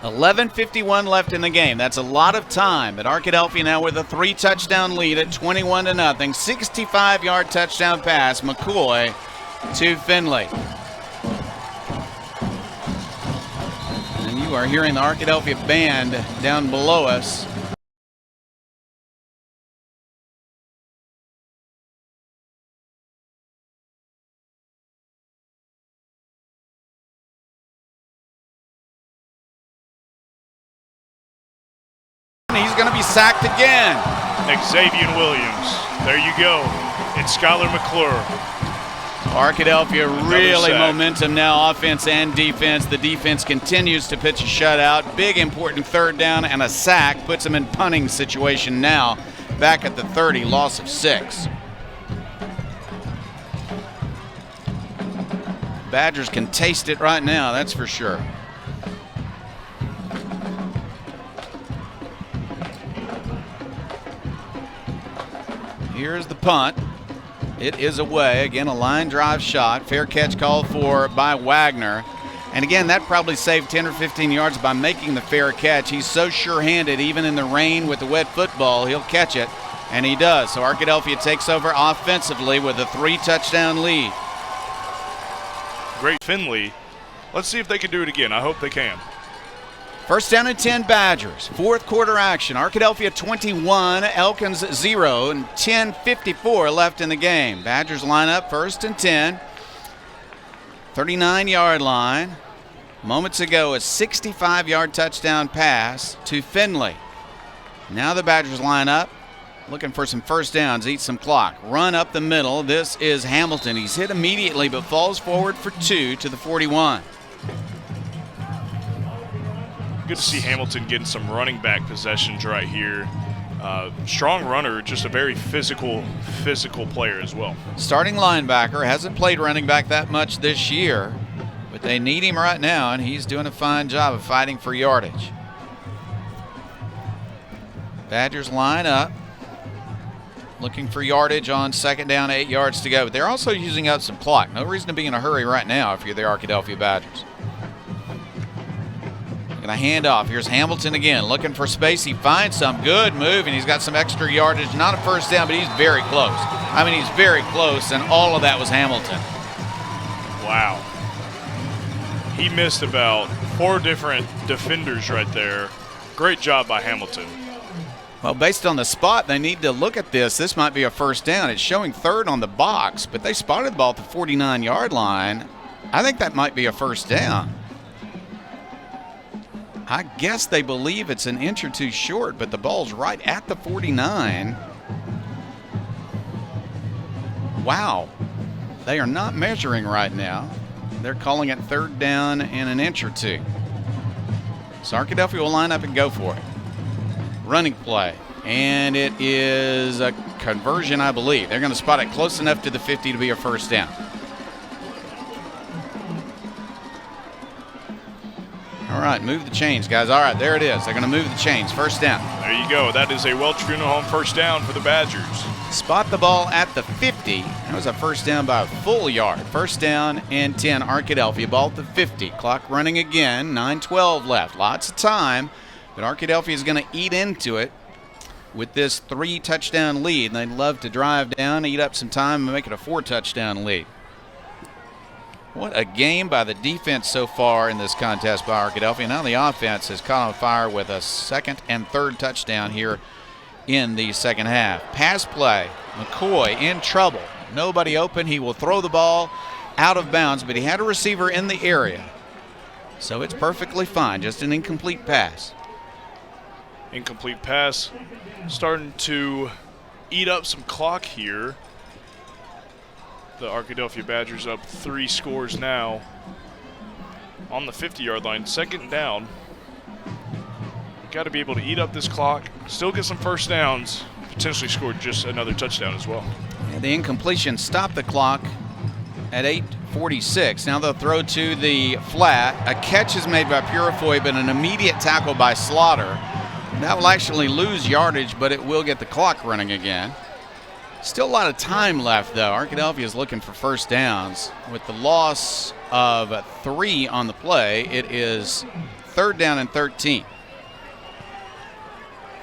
11:51 left in the game. That's a lot of time, but Arkadelphia now with a 3-touchdown lead at 21-0. 65-yard touchdown pass, McCoy to Finley. And you are hearing the Arkadelphia band down below us. He's going to be sacked again. Xavier Williams. There you go. It's Skylar McClure. Arkadelphia really momentum now, offense and defense. The defense continues to pitch a shutout. Big important third down and a sack. Puts them in punting situation now. Back at the 30, loss of 6. Badgers can taste it right now, that's for sure. Here's the punt. It is away. Again, a line drive shot. Fair catch called for by Wagner. And again, that probably saved 10 or 15 yards by making the fair catch. He's so sure-handed, even in the rain with the wet football, he'll catch it, and he does. So Arkadelphia takes over offensively with a 3-touchdown lead. Great Finley. Let's see if they can do it again. I hope they can. First down and 10 Badgers. Fourth quarter action. Arkadelphia 21, Elkins 0, and 10:54 left in the game. Badgers line up first and 10. 39-yard line. Moments ago, a 65-yard touchdown pass to Finley. Now the Badgers line up, looking for some first downs, eat some clock. Run up the middle. This is Hamilton. He's hit immediately but falls forward for 2 to the 41. Good to see Hamilton getting some running back possessions right here. Strong runner, just a very physical player as well. Starting linebacker, hasn't played running back that much this year, but they need him right now, and he's doing a fine job of fighting for yardage. Badgers line up, looking for yardage on second down, 8 yards to go. But they're also using up some clock. No reason to be in a hurry right now if you're the Arkadelphia Badgers. Going to hand off. Here's Hamilton again, looking for space. He finds some good move, and he's got some extra yardage. Not a first down, but he's very close. I mean, he's very close, and all of that was Hamilton. Wow. He missed about 4 different defenders right there. Great job by Hamilton. Well, based on the spot, they need to look at this. This might be a first down. It's showing third on the box, but they spotted the ball at the 49-yard line. I think that might be a first down. I guess they believe it's an inch or two short, but the ball's right at the 49. Wow. They are not measuring right now. They're calling it 3rd down and an inch or two. So Arkadelphia will line up and go for it. Running play. And it is a conversion, I believe. They're going to spot it close enough to the 50 to be a 1st down. All right, move the chains, guys. All right, there it is. They're going to move the chains. 1st down. There you go. That is a Welch-Funeral Home 1st down for the Badgers. Spot the ball at the 50. That was a 1st down by a full yard. 1st down and 10. Arkadelphia ball at the 50. Clock running again. 9:12 left. Lots of time, but Arkadelphia is going to eat into it with this 3-touchdown lead. And they'd love to drive down, eat up some time, and make it a 4-touchdown lead. What a game by the defense so far in this contest by Arkadelphia. Now the offense has caught on fire with a 2nd and 3rd touchdown here in the 2nd half. Pass play. McCoy in trouble. Nobody open. He will throw the ball out of bounds, but he had a receiver in the area. So it's perfectly fine. Just an incomplete pass. Incomplete pass. Starting to eat up some clock here. The Arkadelphia Badgers up 3 scores now on the 50-yard line. 2nd down. Got to be able to eat up this clock, still get some 1st downs, potentially score just another touchdown as well. Yeah, the incompletion stopped the clock at 8:46. Now they'll throw to the flat. A catch is made by Purifoy, but an immediate tackle by Slaughter. That will actually lose yardage, but it will get the clock running again. Still a lot of time left, though. Arkadelphia is looking for 1st downs. With the loss of 3 on the play, it is 3rd down and 13.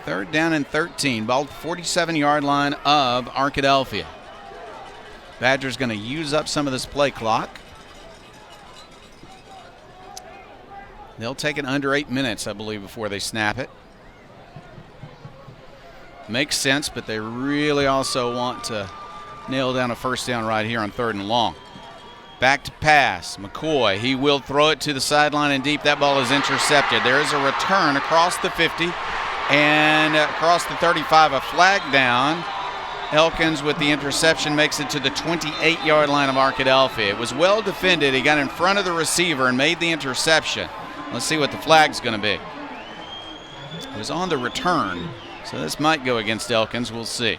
3rd down and 13. Ball at the 47-yard line of Arkadelphia. Badgers going to use up some of this play clock. They'll take it under 8 minutes, I believe, before they snap it. Makes sense, but they really also want to nail down a 1st down right here on 3rd and long. Back to pass. McCoy, he will throw it to the sideline and deep. That ball is intercepted. There is a return across the 50 and across the 35, a flag down. Elkins with the interception makes it to the 28-yard line of Arkadelphia. It was well defended. He got in front of the receiver and made the interception. Let's see what the flag's going to be. It was on the return. So this might go against Elkins. We'll see.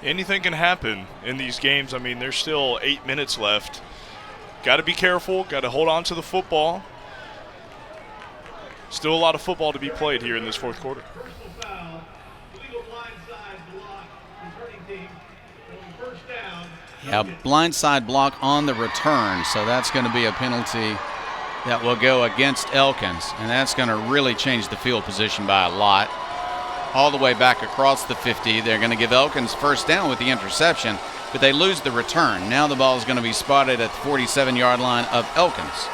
Anything can happen in these games. I mean, there's still 8 minutes left. Got to be careful. Got to hold on to the football. Still a lot of football to be played here in this 4th quarter. Yeah, blindside block on the return. So that's going to be a penalty that will go against Elkins, and that's going to really change the field position by a lot. All the way back across the 50, they're going to give Elkins 1st down with the interception, but they lose the return. Now the ball is going to be spotted at the 47-yard line of Elkins.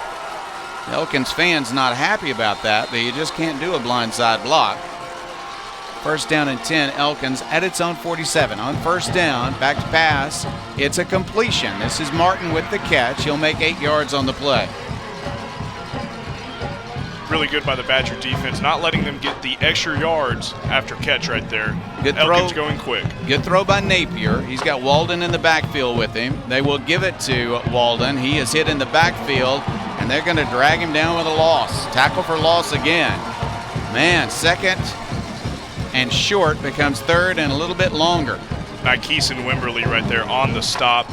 The Elkins fans not happy about that, but you just can't do a blindside block. 1st down and 10, Elkins at its own 47. On 1st down, back to pass. It's a completion. This is Martin with the catch. He'll make 8 yards on the play. Really good by the Badger defense, not letting them get the extra yards after catch right there. Good Elkins throw. going quick. Good throw by Napier. He's got Walden in the backfield with him. They will give it to Walden. He is hit in the backfield, and they're going to drag him down with a loss. Tackle for loss again. Man, 2nd and short becomes 3rd and a little bit longer. Nikes and Wimberly right there on the stop.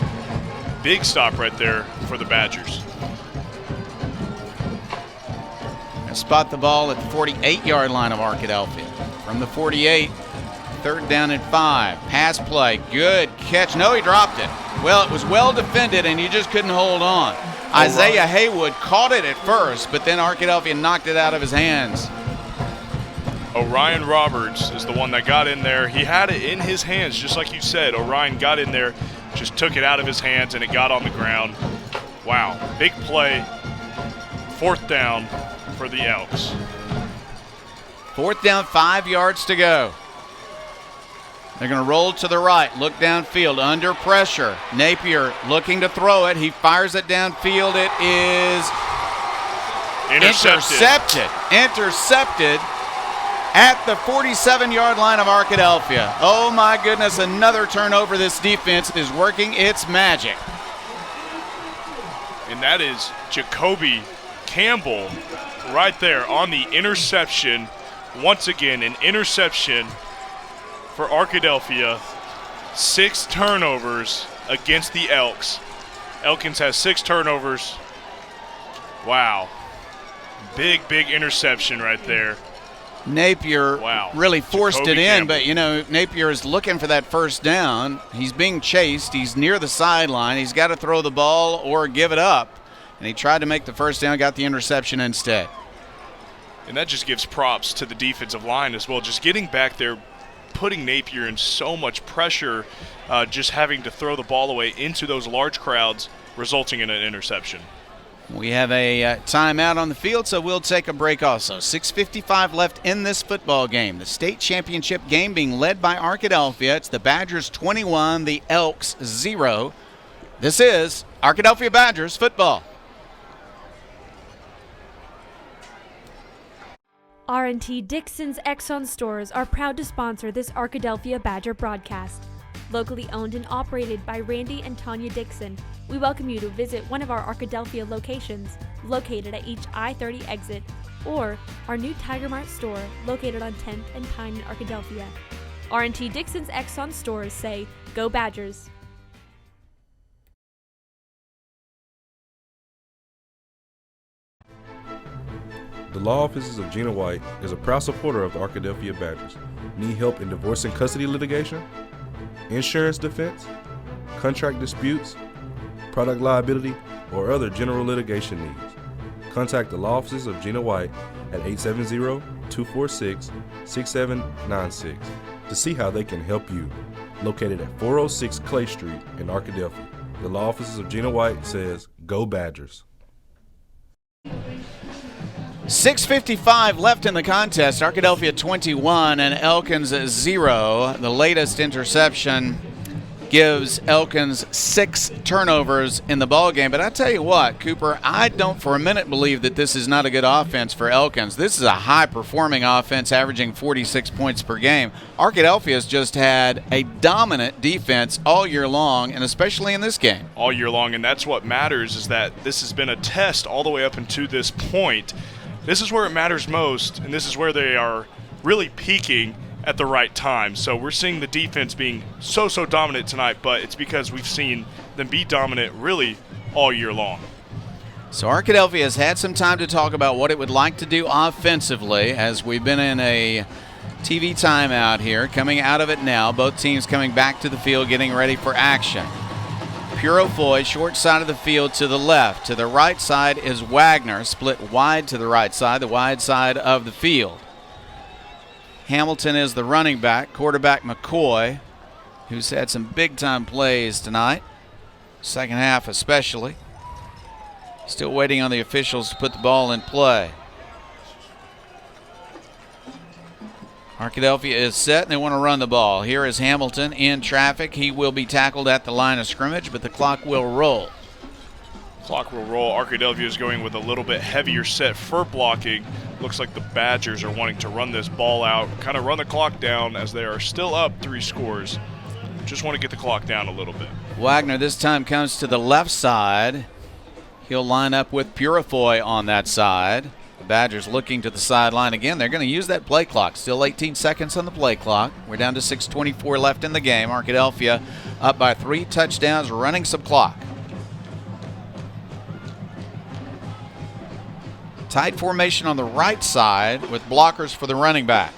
Big stop right there for the Badgers. Spot the ball at the 48-yard line of Arkadelphia. From the 48, 3rd down and 5. Pass play, good catch. No, he dropped it. Well, it was well defended, and you just couldn't hold on. Isaiah Haywood caught it at first, but then Arkadelphia knocked it out of his hands. Orion Roberts is the one that got in there. He had it in his hands, just like you said. Orion got in there, just took it out of his hands, and it got on the ground. Wow, big play. 4th down for the Elks. 4th down, 5 yards to go. They're going to roll to the right, look downfield, under pressure. Napier looking to throw it. He fires it downfield. It is intercepted at the 47-yard line of Arkadelphia. Oh my goodness, another turnover. This defense is working its magic. and that is Jacoby Campbell right there on the interception. Once again, an interception for Arkadelphia. 6 turnovers against the Elks. Elkins has 6 turnovers. Wow. Big interception right there. Napier really forced Jacoby it in, Campbell. but, you know, Napier is looking for that first down. He's being chased. He's near the sideline. He's got to throw the ball or give it up. And he tried to make the first down, got the interception instead. And that just gives props to the defensive line as well. Just getting back there, putting Napier in so much pressure, just having to throw the ball away into those large crowds, resulting in an interception. We have a timeout on the field, so we'll take a break also. 6:55 left in this football game. The state championship game being led by Arkadelphia. It's the Badgers 21, the Elks 0. This is Arkadelphia Badgers football. R&T Dixon's Exxon stores are proud to sponsor this Arkadelphia Badger broadcast. Locally owned and operated by Randy and Tanya Dixon, we welcome you to visit one of our Arkadelphia locations located at each I-30 exit or our new Tiger Mart store located on 10th and Pine in Arkadelphia. R&T Dixon's Exxon stores say, "Go Badgers." The law offices of Gina White is a proud supporter of the Arkadelphia Badgers. Need help in divorce and custody litigation, insurance defense, contract disputes, product liability, or other general litigation needs? Contact the law offices of Gina White at 870-246-6796 to see how they can help you. Located at 406 Clay Street in Arkadelphia. The law offices of Gina White says, "Go Badgers." 6:55 left in the contest. Arkadelphia 21 and Elkins 0. The latest interception gives Elkins 6 turnovers in the ballgame. But I tell you what, Cooper, I don't for a minute believe that this is not a good offense for Elkins. This is a high-performing offense averaging 46 points per game. Arkadelphia's just had a dominant defense all year long, and especially in this game. All year long, and that's what matters, is that this has been a test all the way up until this point. This is where it matters most, and this is where they are really peaking at the right time. So we're seeing the defense being so dominant tonight, but it's because we've seen them be dominant really all year long. So Arkadelphia has had some time to talk about what it would like to do offensively as we've been in a TV timeout here. Coming out of it now, both teams coming back to the field, getting ready for action. Purifoy, short side of the field to the left. To the right side is Wagner, split wide to the right side, the wide side of the field. Hamilton is the running back, quarterback McCoy, who's had some big-time plays tonight, second half especially. Still waiting on the officials to put the ball in play. Arkadelphia is set, and they want to run the ball. Here is Hamilton in traffic. He will be tackled at the line of scrimmage, but the clock will roll. Clock will roll. Arkadelphia is going with a little bit heavier set for blocking. Looks like the Badgers are wanting to run this ball out, kind of run the clock down as they are still up 3 scores. Just want to get the clock down a little bit. Wagner this time comes to the left side. He'll line up with Purifoy on that side. The Badgers looking to the sideline again. They're going to use that play clock. Still 18 seconds on the play clock. We're down to 6:24 left in the game. Arkadelphia up by 3 touchdowns, running some clock. Tight formation on the right side with blockers for the running back.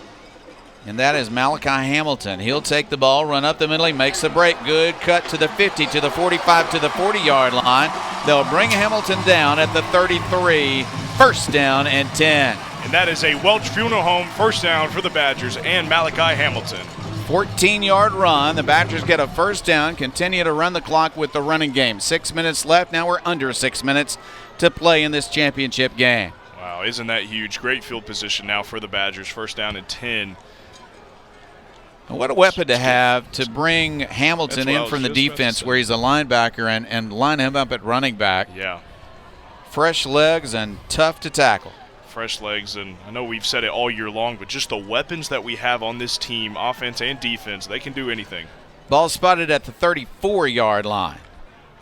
And that is Malachi Hamilton. He'll take the ball, run up the middle. He makes the break. Good cut to the 50, to the 45, to the 40-yard line. They'll bring Hamilton down at the 33. First down and 10. And that is a Welch Funeral Home first down for the Badgers and Malachi Hamilton. 14-yard run. The Badgers get a first down, continue to run the clock with the running game. 6 minutes left. Now we're under 6 minutes to play in this championship game. Wow, isn't that huge? Great field position now for the Badgers. First down and 10. What a weapon to have to bring Hamilton in from the defense where he's a linebacker and line him up at running back. Yeah. Fresh legs and tough to tackle. Fresh legs, and I know we've said it all year long, but just the weapons that we have on this team, offense and defense, they can do anything. Ball spotted at the 34-yard line.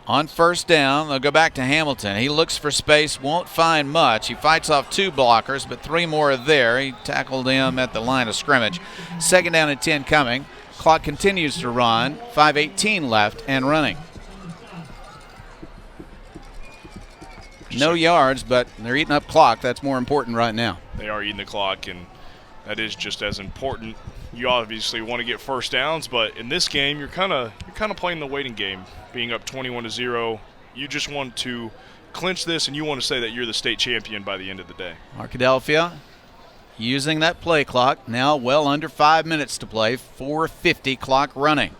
On first down, they'll go back to Hamilton. He looks for space, won't find much. He fights off 2 blockers, but 3 more are there. He tackled him at the line of scrimmage. Second down and 10 coming. Clock continues to run. 5:18 left and running. No yards, but they're eating up clock. That's more important right now. They are eating the clock, and that is just as important. You obviously want to get first downs, but in this game, you're kind of playing the waiting game. Being up 21-0, you just want to clinch this, and you want to say that you're the state champion by the end of the day. Arkadelphia using that play clock. Now well under 5 minutes to play. 4:50 clock running.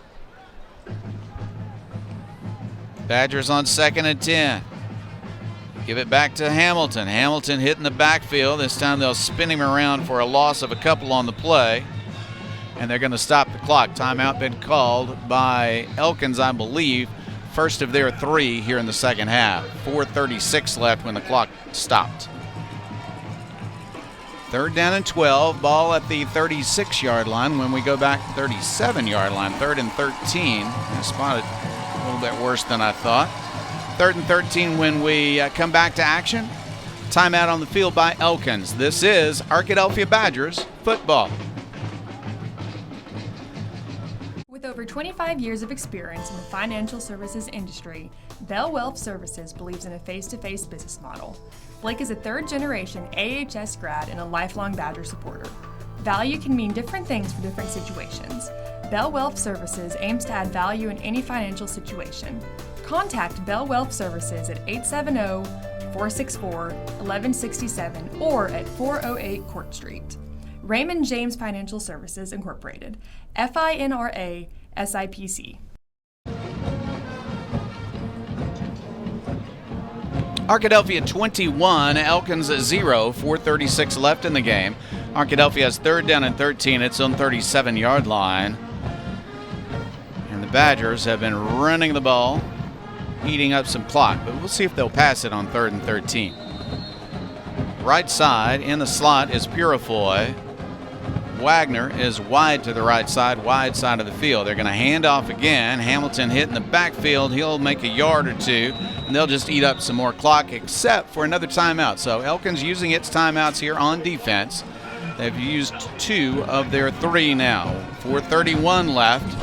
Badgers on second and 10. Give it back to Hamilton. Hamilton hitting the backfield. This time they'll spin him around for a loss of a couple on the play. And they're going to stop the clock. Timeout been called by Elkins, I believe. First of their 3 here in the second half. 4:36 left when the clock stopped. Third down and 12. Ball at the 36-yard line. When we go back 37-yard line. 3rd and 13. I spotted a little bit worse than I thought. 3rd and 13 when we come back to action. Timeout on the field by Elkins. This is Arkadelphia Badgers football. With over 25 years of experience in the financial services industry, Bell Wealth Services believes in a face-to-face business model. Blake is a 3rd-generation AHS grad and a lifelong Badger supporter. Value can mean different things for different situations. Bell Wealth Services aims to add value in any financial situation. Contact Bell Wealth Services at 870-464-1167 or at 408 Court Street. Raymond James Financial Services Incorporated, FINRA SIPC. Arkadelphia 21, Elkins 0, 4:36 left in the game. Arkadelphia has 3rd down and 13. It's on 37-yard line. And the Badgers have been running the ball, eating up some clock, but we'll see if they'll pass it on 3rd and 13. Right side in the slot is Purifoy. Wagner is wide to the right side, wide side of the field. They're going to hand off again. Hamilton hitting the backfield. He'll make a yard or 2, and they'll just eat up some more clock, except for another timeout. So Elkins using its timeouts here on defense. They've used 2 of their 3 now. 4:31 left,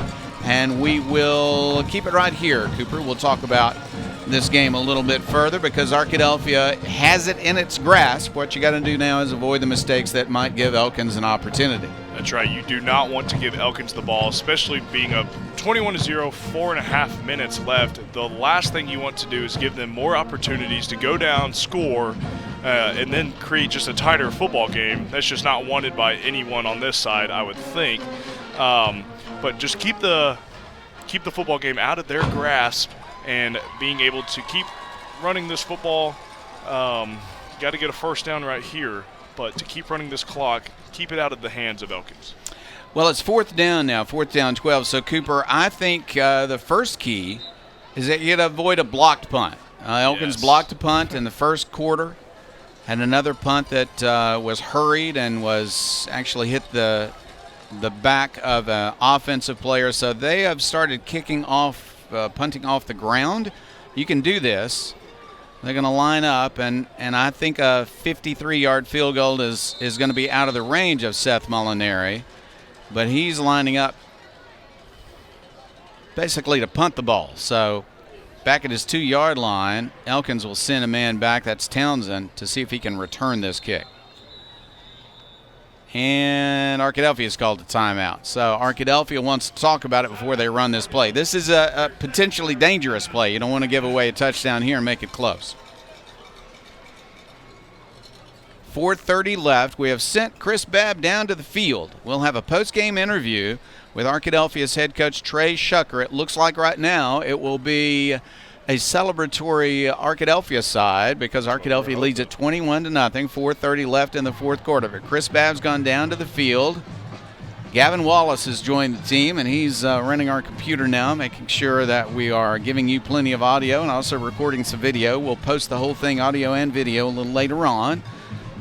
and we will keep it right here, Cooper. We'll talk about this game a little bit further because Arkadelphia has it in its grasp. What you got to do now is avoid the mistakes that might give Elkins an opportunity. That's right. You do not want to give Elkins the ball, especially being up 21-0, 4.5 minutes left. The last thing you want to do is give them more opportunities to go down, score, and then create just a tighter football game. That's just not wanted by anyone on this side, I would think. But just keep the football game out of their grasp and being able to keep running this football. Got to get a first down right here, but to keep running this clock, keep it out of the hands of Elkins. Well, it's 4th down now, 4th down 12. So, Cooper, I think the first key is that you got to avoid a blocked punt. Elkins blocked a punt in the first quarter, and another punt that was hurried and was actually hit the back of an offensive player. So they have started kicking off, punting off the ground. You can do this. They're going to line up, and I think a 53-yard field goal is going to be out of the range of Seth Molinari, but he's lining up basically to punt the ball. So back at his 2-yard line, Elkins will send a man back, that's Townsend, to see if he can return this kick. And Arkadelphia has called a timeout. So Arkadelphia wants to talk about it before they run this play. This is a potentially dangerous play. You don't want to give away a touchdown here and make it close. 4:30 left. We have sent Chris Babb down to the field. We'll have a post-game interview with Arkadelphia's head coach Trey Shucker. It looks like right now it will be a celebratory Arkadelphia side because Arkadelphia leads at 21-0. 4:30 left in the fourth quarter. But Chris Babb's gone down to the field. Gavin Wallace has joined the team, and he's running our computer now, making sure that we are giving you plenty of audio and also recording some video. We'll post the whole thing, audio and video, a little later on.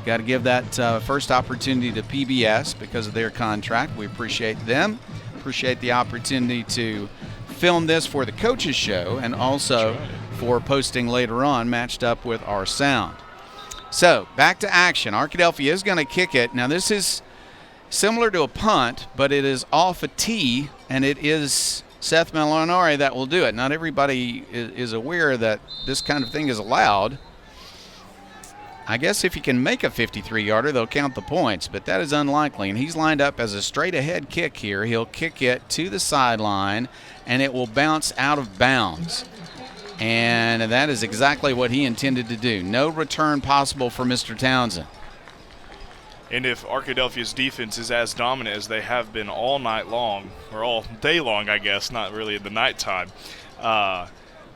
Got to give that first opportunity to PBS because of their contract. We appreciate them. Appreciate the opportunity to filmed this for the coaches show and also for posting later on, matched up with our sound. So back to action. Arkadelphia is going to kick it. Now this is similar to a punt, but it is off a tee, and it is Seth Molinari that will do it. Not everybody is aware that this kind of thing is allowed. I guess if he can make a 53-yarder, they'll count the points, but that is unlikely. And he's lined up as a straight-ahead kick here. He'll kick it to the sideline, and it will bounce out of bounds. And that is exactly what he intended to do. No return possible for Mr. Townsend. And if Arkadelphia's defense is as dominant as they have been all night long, or all day long, I guess, not really in the nighttime,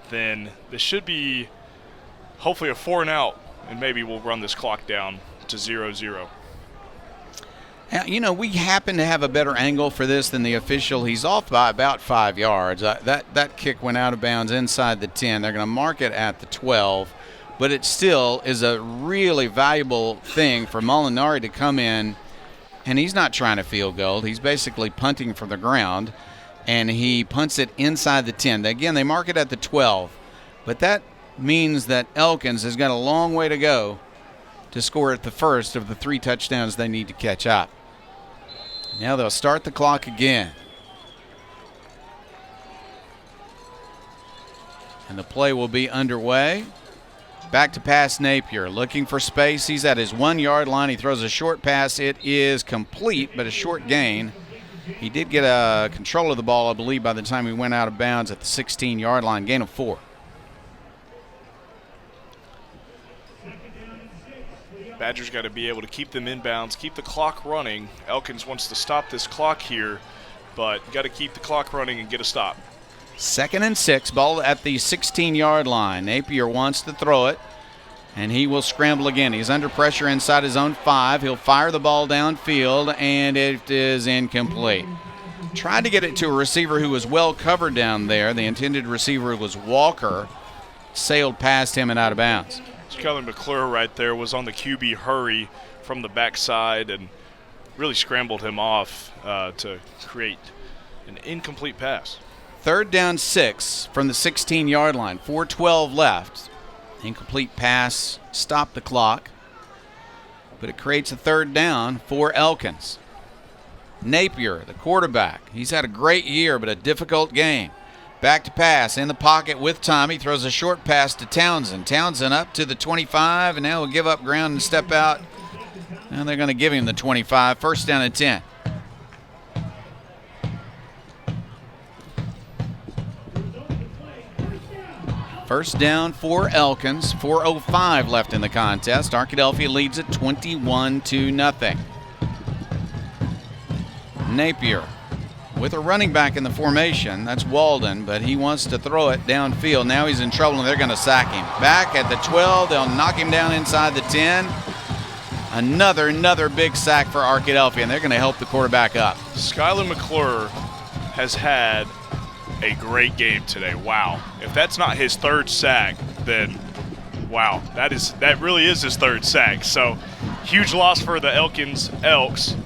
then this should be hopefully a 4-and-out, and maybe we'll run this clock down to 0-0. You know, we happen to have a better angle for this than the official. He's off by about 5 yards. That kick went out of bounds inside the 10. They're going to mark it at the 12. But it still is a really valuable thing for Molinari to come in, and he's not trying to field goal. He's basically punting from the ground, and he punts it inside the 10. Again, they mark it at the 12. But that means that Elkins has got a long way to go to score at the first of the 3 touchdowns they need to catch up. Now they'll start the clock again. And the play will be underway. Back to pass Napier, looking for space. He's at his 1-yard line. He throws a short pass. It is complete, but a short gain. He did get control of the ball, I believe, by the time he went out of bounds at the 16-yard line. Gain of 4. Badgers got to be able to keep them inbounds, keep the clock running. Elkins wants to stop this clock here, but got to keep the clock running and get a stop. 2nd and 6, ball at the 16-yard line. Napier wants to throw it, and he will scramble again. He's under pressure inside his own 5. He'll fire the ball downfield, and it is incomplete. Tried to get it to a receiver who was well covered down there. The intended receiver was Walker. Sailed past him and out of bounds. Skyler McClure right there was on the QB hurry from the backside and really scrambled him off to create an incomplete pass. 3rd down 6 from the 16-yard line. 4:12 left. Incomplete pass stopped the clock, but it creates a 3rd down for Elkins. Napier, the quarterback, he's had a great year but a difficult game. Back to pass in the pocket with time. He throws a short pass to Townsend. Townsend up to the 25, and now he'll give up ground and step out. And they're going to give him the 25. 1st down and 10. First down for Elkins. 4:05 left in the contest. Arkadelphia leads it 21-0. Napier with a running back in the formation. That's Walden, but he wants to throw it downfield. Now he's in trouble, and they're going to sack him. Back at the 12, they'll knock him down inside the 10. Another big sack for Arkadelphia, and they're going to help the quarterback up. Skyler McClure has had a great game today. Wow. If that's not his 3rd sack, then wow, that really is his 3rd sack. So huge loss for the Elkins Elks.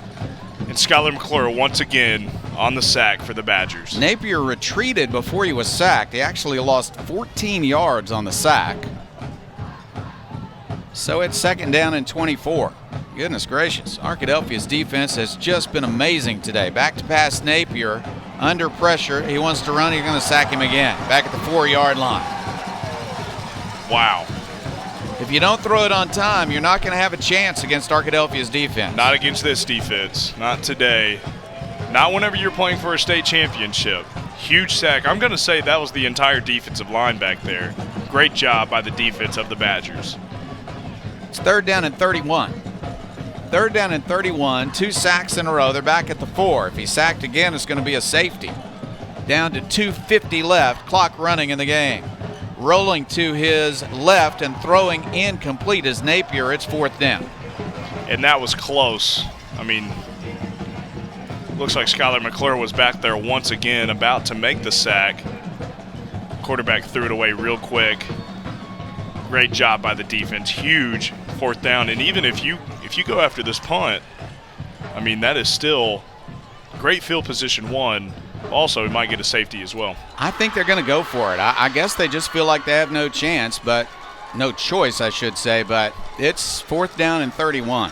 And Skyler McClure once again on the sack for the Badgers. Napier retreated before he was sacked. He actually lost 14 yards on the sack. So it's 2nd down and 24. Goodness gracious. Arkadelphia's defense has just been amazing today. Back to pass Napier. Under pressure. He wants to run. You're going to sack him again. Back at the 4-yard line. Wow. If you don't throw it on time, you're not going to have a chance against Arkadelphia's defense. Not against this defense. Not today. Not whenever you're playing for a state championship. Huge sack. I'm going to say that was the entire defensive line back there. Great job by the defense of the Badgers. It's 3rd down and 31. 3rd down and 31. 2 sacks in a row. They're back at the 4. If he's sacked again, it's going to be a safety. Down to 2:50 left. Clock running in the game. Rolling to his left and throwing incomplete is Napier. It's 4th down. And that was close. I mean, looks like Skyler McClure was back there once again about to make the sack. Quarterback threw it away real quick. Great job by the defense. Huge 4th down. And even if you go after this punt, I mean, that is still great field position 1 also he might get a safety as well. I think they're going to go for it. I guess they just feel like they have no chance, but no choice, I should say, but it's 4th down and 31.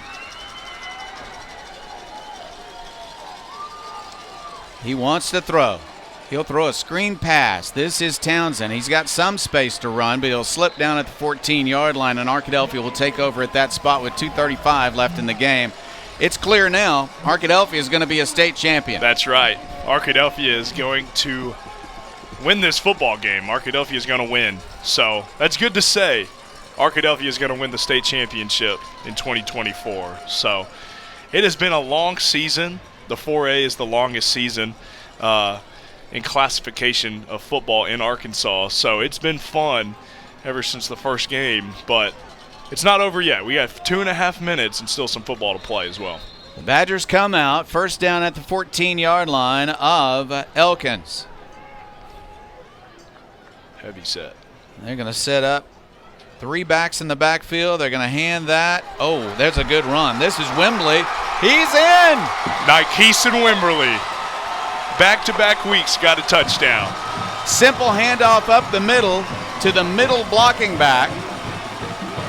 He wants to throw. He'll throw a screen pass. This is Townsend. He's got some space to run, but he'll slip down at the 14-yard line, and Arkadelphia will take over at that spot with 2:35 left in the game. It's clear now, Arkadelphia is going to be a state champion. That's right. Arkadelphia is going to win this football game. Arkadelphia is going to win. So that's good to say. Arkadelphia is going to win the state championship in 2024. So it has been a long season. The 4A is the longest season in classification of football in Arkansas. So it's been fun ever since the first game, but it's not over yet. We have 2.5 minutes and still some football to play as well. The Badgers come out, first down at the 14-yard line of Elkins. Heavy set. They're going to set up 3 backs in the backfield. They're going to hand that. Oh, there's a good run. This is Wembley. He's in. Nykeeson Wimberly. Back-to-back weeks got a touchdown. Simple handoff up the middle to the middle blocking back.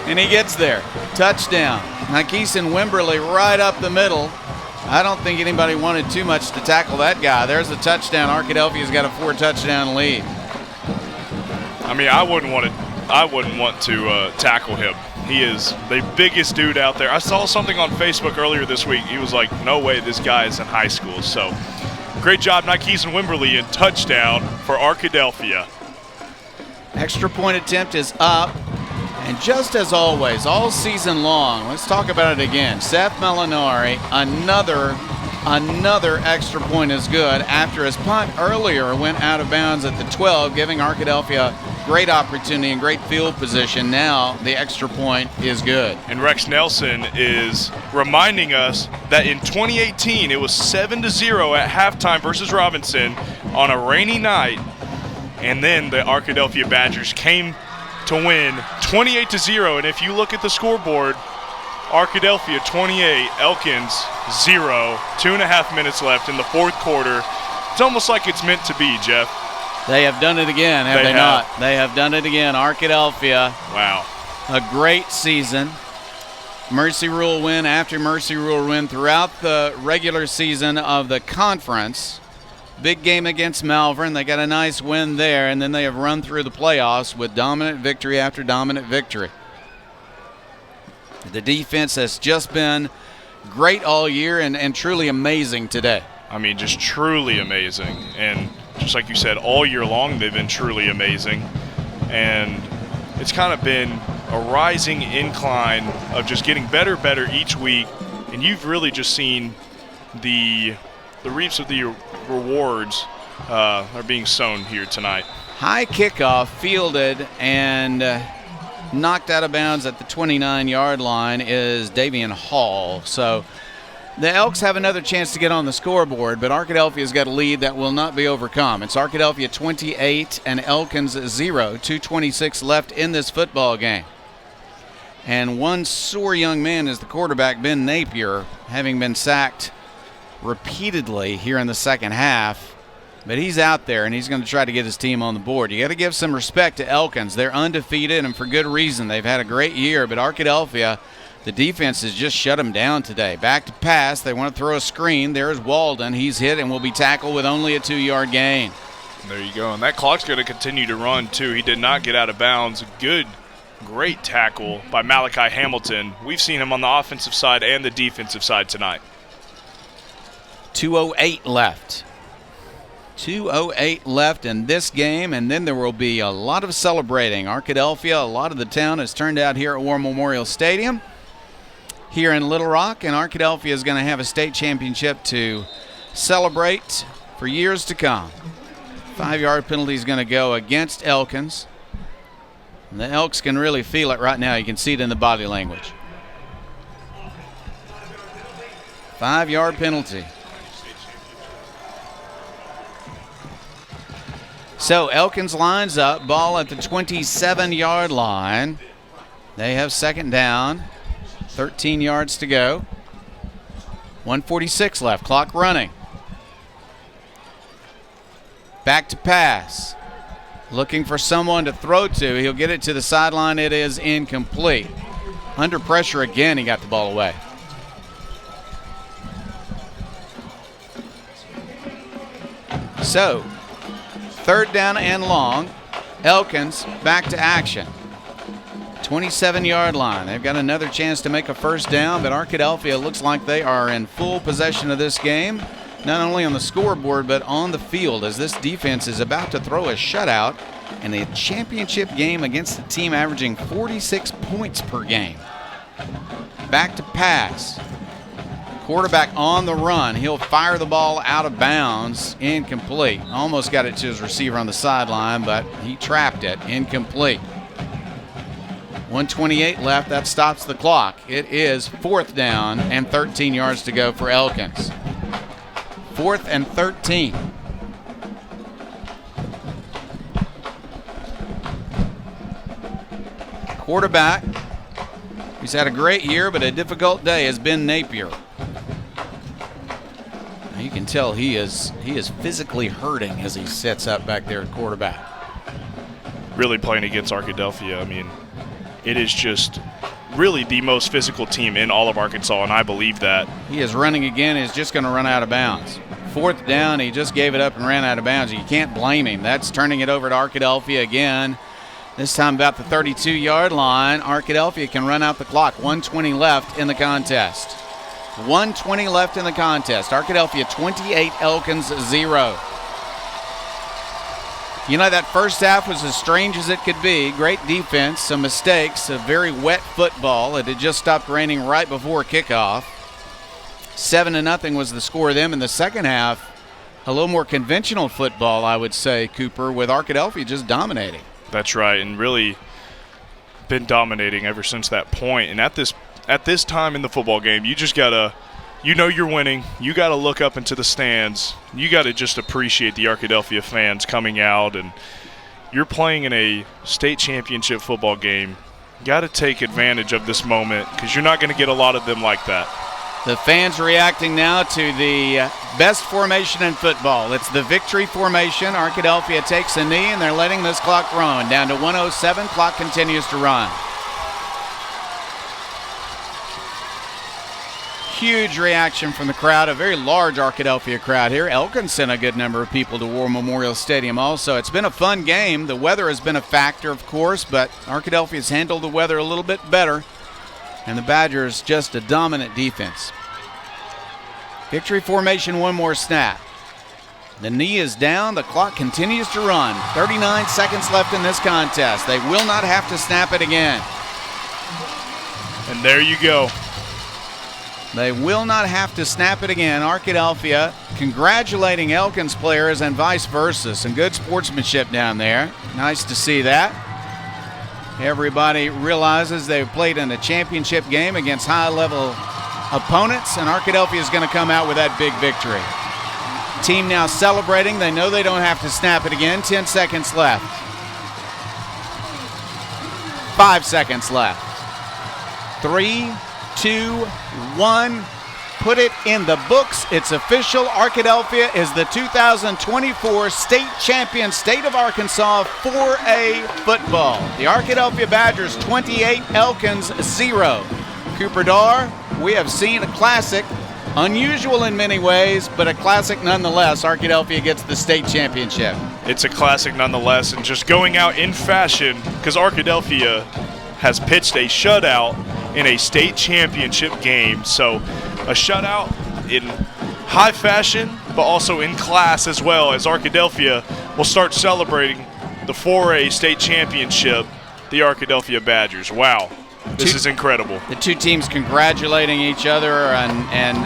And he gets there. Touchdown. Nykeeson Wimberly right up the middle. I don't think anybody wanted too much to tackle that guy. There's a touchdown. Arkadelphia's got a 4-touchdown lead. I mean, I wouldn't want to tackle him. He is the biggest dude out there. I saw something on Facebook earlier this week. He was like, no way this guy is in high school. So great job, Nykeeson Wimberly, and touchdown for Arkadelphia. Extra point attempt is up. And just as always, all season long, let's talk about it again. Seth Molinari, another extra point is good after his punt earlier went out of bounds at the 12, giving Arkadelphia great opportunity and great field position. Now the extra point is good. And Rex Nelson is reminding us that in 2018 it was 7-0 at halftime versus Robinson on a rainy night, and then the Arkadelphia Badgers came to win 28-0. And if you look at the scoreboard, Arkadelphia 28, Elkins 0. 2.5 minutes left in the 4th quarter. It's almost like it's meant to be, Jeff. They have done it again, have they not? They have done it again. Arkadelphia. Wow. A great season. Mercy Rule win after Mercy Rule win throughout the regular season of the conference. Big game against Malvern. They got a nice win there, and then they have run through the playoffs with dominant victory after dominant victory. The defense has just been great all year and truly amazing today. I mean, just truly amazing. And just like you said, all year long they've been truly amazing. And it's kind of been a rising incline of just getting better each week. And you've really just seen the reaps of the rewards are being sown here tonight. High kickoff fielded and knocked out of bounds at the 29-yard line is Davian Hall. So the Elks have another chance to get on the scoreboard, but Arkadelphia's got a lead that will not be overcome. It's Arkadelphia 28 and Elkins 0. 2:26 left in this football game. And one sore young man is the quarterback, Ben Napier, having been sacked repeatedly here in the second half. But he's out there, and he's going to try to get his team on the board. You got to give some respect to Elkins. They're undefeated, and for good reason. They've had a great year, but Arkadelphia, the defense has just shut them down today. Back to pass. They want to throw a screen. There's Walden. He's hit and will be tackled with only a 2-yard gain. There you go, and that clock's going to continue to run, too. He did not get out of bounds. Great tackle by Malachi Hamilton. We've seen him on the offensive side and the defensive side tonight. 2:08 left. 2:08 left in this game, and then there will be a lot of celebrating. Arkadelphia, a lot of the town has turned out here at War Memorial Stadium here in Little Rock, and Arkadelphia is going to have a state championship to celebrate for years to come. 5-yard penalty is going to go against Elkins. And the Elks can really feel it right now. You can see it in the body language. 5-yard penalty. So Elkins lines up, ball at the 27-yard line. They have second down, 13 yards to go. 1:46 left, clock running. Back to pass. Looking for someone to throw to. He'll get it to the sideline. It is incomplete. Under pressure again, he got the ball away. So, 3rd down and long. Elkins back to action. 27-yard line. They've got another chance to make a first down, but Arkadelphia looks like they are in full possession of this game, not only on the scoreboard but on the field, as this defense is about to throw a shutout in a championship game against a team averaging 46 points per game. Back to pass. Quarterback on the run. He'll fire the ball out of bounds. Incomplete. Almost got it to his receiver on the sideline, but he trapped it. Incomplete. 1:28 left. That stops the clock. It is 4th down and 13 yards to go for Elkins. 4th and 13. Quarterback, he's had a great year, but a difficult day, has been Napier. You can tell he is physically hurting as he sets up back there at quarterback. Really playing against Arkadelphia, I mean, it is just really the most physical team in all of Arkansas, and I believe that. He is running again. He's just going to run out of bounds. 4th down, he just gave it up and ran out of bounds. You can't blame him. That's turning it over to Arkadelphia again. This time about the 32-yard line. Arkadelphia can run out the clock. 1:20 left in the contest. 1:20 left in the contest. Arkadelphia 28, Elkins 0. You know, that first half was as strange as it could be. Great defense, some mistakes, a very wet football. It had just stopped raining right before kickoff. 7-0 was the score of them in the second half. A little more conventional football, I would say, Cooper, with Arkadelphia just dominating. That's right, and really been dominating ever since that point. And at this time in the football game, you just gotta, you know you're winning. You gotta look up into the stands. You gotta just appreciate the Arkadelphia fans coming out, and you're playing in a state championship football game. You gotta take advantage of this moment because you're not gonna get a lot of them like that. The fans reacting now to the best formation in football. It's the victory formation. Arkadelphia takes a knee, and they're letting this clock run. Down to 1:07, clock continues to run. Huge reaction from the crowd, a very large Arkadelphia crowd here. Elkins sent a good number of people to War Memorial Stadium also. It's been a fun game. The weather has been a factor, of course, but Arkadelphia's handled the weather a little bit better. And the Badgers just a dominant defense. Victory formation, one more snap. The knee is down. The clock continues to run. 39 seconds left in this contest. They will not have to snap it again. And there you go. They will not have to snap it again. Arkadelphia congratulating Elkins players and vice versa. Some good sportsmanship down there. Nice to see that. Everybody realizes they've played in a championship game against high-level opponents, and Arkadelphia is going to come out with that big victory. Team now celebrating. They know they don't have to snap it again. 10 seconds left. 5 seconds left. 3, 2, 1. Put it in the books. It's official. Arkadelphia is the 2024 state champion, state of Arkansas 4A football. The Arkadelphia Badgers 28, Elkins 0. Cooper Darr, we have seen a classic, unusual in many ways, but a classic nonetheless. Arkadelphia gets the state championship. It's a classic nonetheless, and just going out in fashion, because Arkadelphia has pitched a shutout in a state championship game. So a shutout in high fashion, but also in class as well, as Arkadelphia will start celebrating the 4A state championship, the Arkadelphia Badgers. Wow, this is incredible. The two teams congratulating each other, and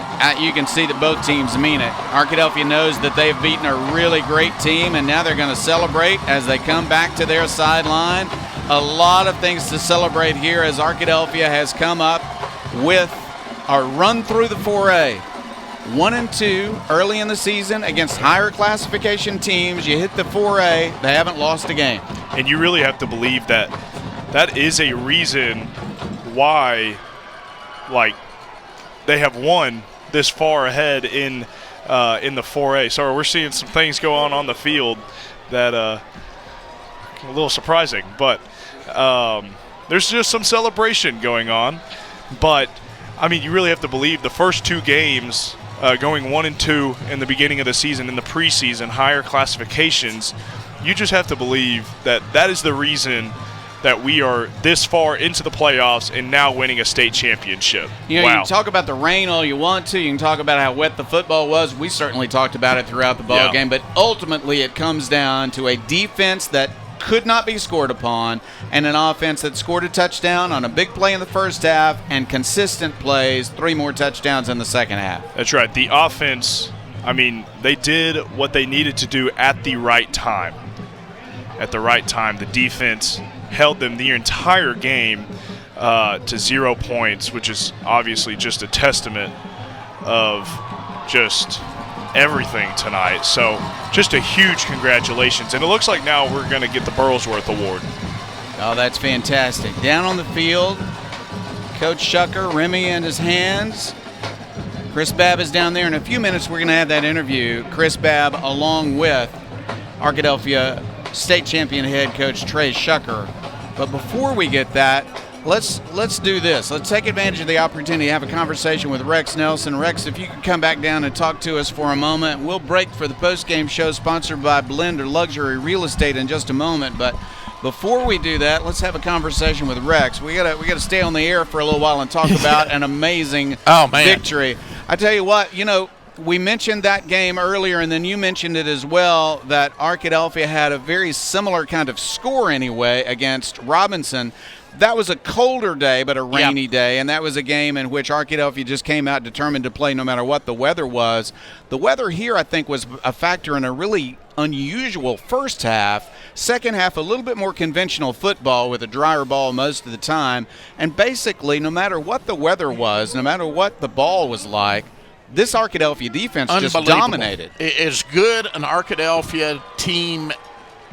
you can see that both teams mean it. Arkadelphia knows that they've beaten a really great team, and now they're going to celebrate as they come back to their sideline. A lot of things to celebrate here as Arkadelphia has come up with a run through the 4A. 1-2 early in the season against higher classification teams. You hit the 4A, they haven't lost a game. And you really have to believe that that is a reason why, like, they have won this far ahead in in the 4A. So we're seeing some things go on the field that a little surprising. But there's just some celebration going on. But, I mean, you really have to believe the first 2 games going 1-2 in the beginning of the season, in the preseason, higher classifications, you just have to believe that that is the reason that we are this far into the playoffs and now winning a state championship. You know, wow. You can talk about the rain all you want to. You can talk about how wet the football was. We certainly talked about it throughout the ball game. But ultimately it comes down to a defense that could not be scored upon and an offense that scored a touchdown on a big play in the first half and consistent plays, 3 more touchdowns in the second half. That's right. The offense, I mean, they did what they needed to do at the right time. At the right time. The defense held them the entire game to 0 points, which is obviously just a testament of just everything tonight. So just a huge congratulations. And it looks like now we're going to get the Burlsworth Award. Oh, that's fantastic. Down on the field, Coach Shucker, Remy in his hands. Chris Babb is down there. In a few minutes, we're going to have that interview. Chris Babb along with Arkadelphia State Champion head coach Trey Shucker. But before we get that, let's do this. Let's take advantage of the opportunity to have a conversation with Rex Nelson. Rex, if you could come back down and talk to us for a moment. We'll break for the post-game show sponsored by Blender Luxury Real Estate in just a moment. But before we do that, let's have a conversation with Rex. We gotta stay on the air for a little while and talk about an amazing victory. I tell you what, we mentioned that game earlier, and then you mentioned it as well, that Arkadelphia had a very similar kind of score anyway against Robinson. That was a colder day, but a rainy day, and that was a game in which Arkadelphia just came out determined to play no matter what the weather was. The weather here, I think, was a factor in a really unusual first half. Second half, a little bit more conventional football with a drier ball most of the time. And basically, no matter what the weather was, no matter what the ball was like, this Arkadelphia defense just dominated. As good an Arkadelphia team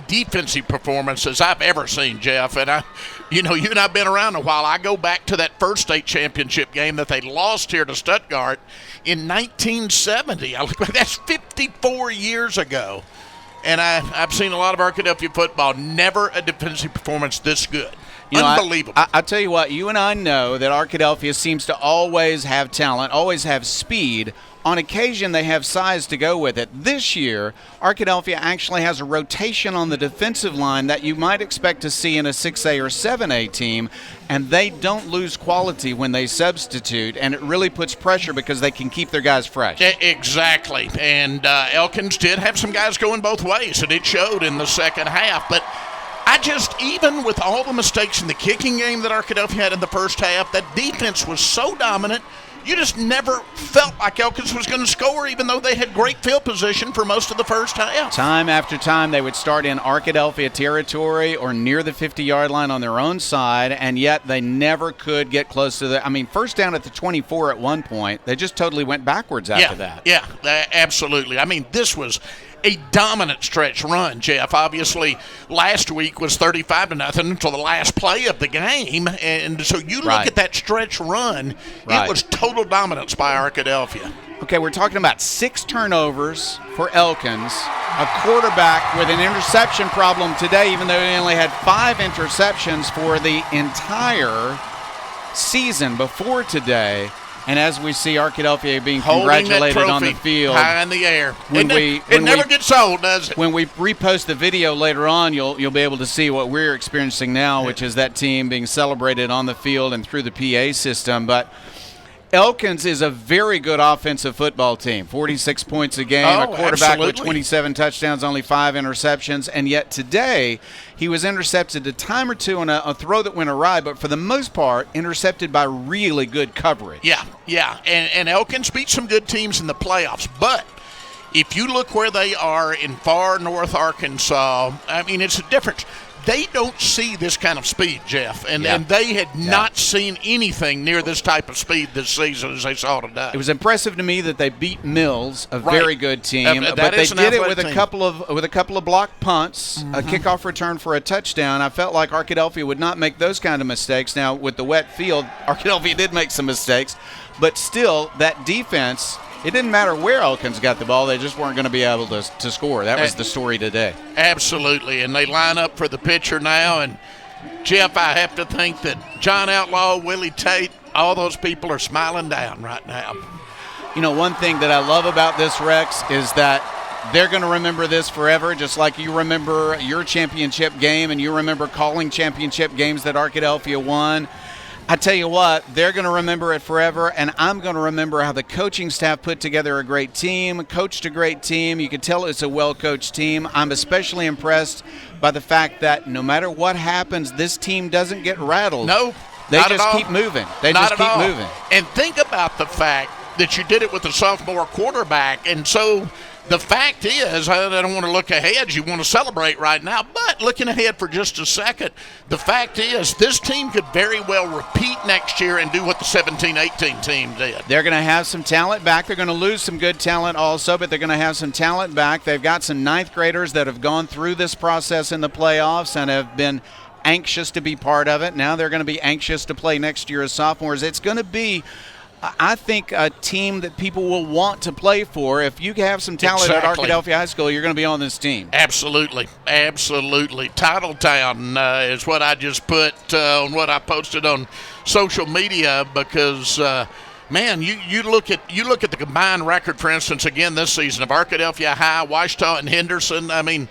defensive performance as I've ever seen, Jeff. And you and I've been around a while. I go back to that first state championship game that they lost here to Stuttgart in 1970. That's 54 years ago. And I've seen a lot of Arkadelphia football. Never a defensive performance this good. Unbelievable. I tell you what, you and I know that Arkadelphia seems to always have talent, always have speed. On occasion, they have size to go with it. This year, Arkadelphia actually has a rotation on the defensive line that you might expect to see in a 6A or 7A team, and they don't lose quality when they substitute, and it really puts pressure because they can keep their guys fresh. Exactly, and Elkins did have some guys going both ways, and it showed in the second half, but even with all the mistakes in the kicking game that Arkadelphia had in the first half, that defense was so dominant, you just never felt like Elkins was going to score, even though they had great field position for most of the first half. Time after time, they would start in Arkadelphia territory or near the 50-yard line on their own side, and yet they never could get close to first down at the 24 at one point. They just totally went backwards after that. Yeah, absolutely. This was a dominant stretch run, Jeff. Obviously, last week was 35-0 until the last play of the game, and so you look at that stretch run, it was total dominance by Arkadelphia. Okay, we're talking about 6 turnovers for Elkins, a quarterback with an interception problem today, even though he only had 5 interceptions for the entire season before today. And as we see Arkadelphia being congratulated on the field, high in the air. It never gets old, does it? When we repost the video later on, you'll be able to see what we're experiencing now, which is that team being celebrated on the field and through the PA system. But Elkins is a very good offensive football team. 46 points a game, a quarterback with 27 touchdowns, only 5 interceptions. And yet today, he was intercepted a time or two on a throw that went awry, but for the most part, intercepted by really good coverage. Yeah. And Elkins beat some good teams in the playoffs. But if you look where they are in far north Arkansas, it's a difference. They don't see this kind of speed, Jeff, and they had not seen anything near this type of speed this season as they saw today. It was impressive to me that they beat Mills, a very good team, but they did it with a couple of blocked punts, a kickoff return for a touchdown. I felt like Arkadelphia would not make those kind of mistakes. Now, with the wet field, Arkadelphia did make some mistakes, but still, that defense it didn't matter where Elkins got the ball. They just weren't going to be able to score. That was the story today. Absolutely, and they line up for the pitcher now. And, Jeff, I have to think that John Outlaw, Willie Tate, all those people are smiling down right now. You know, one thing that I love about this, Rex, is that they're going to remember this forever, just like you remember your championship game and you remember calling championship games that Arkadelphia won. I tell you what, they're going to remember it forever, and I'm going to remember how the coaching staff put together a great team, coached a great team. You can tell it's a well-coached team. I'm especially impressed by the fact that no matter what happens, this team doesn't get rattled. No, they just keep moving. They just keep moving. And think about the fact that you did it with a sophomore quarterback, and so the fact is, I don't want to look ahead. You want to celebrate right now, but looking ahead for just a second, the fact is this team could very well repeat next year and do what the 17-18 team did. They're going to have some talent back. They're going to lose some good talent also, but they're going to have some talent back. They've got some ninth graders that have gone through this process in the playoffs and have been anxious to be part of it. Now they're going to be anxious to play next year as sophomores. It's going to be, I think, a team that people will want to play for. If you have some talent at Arkadelphia High School, you're going to be on this team. Absolutely. Absolutely. Titletown is what I just put on what I posted on social media because, man, you look at the combined record, for instance, again this season of Arkadelphia High, Ouachita, and Henderson. I mean,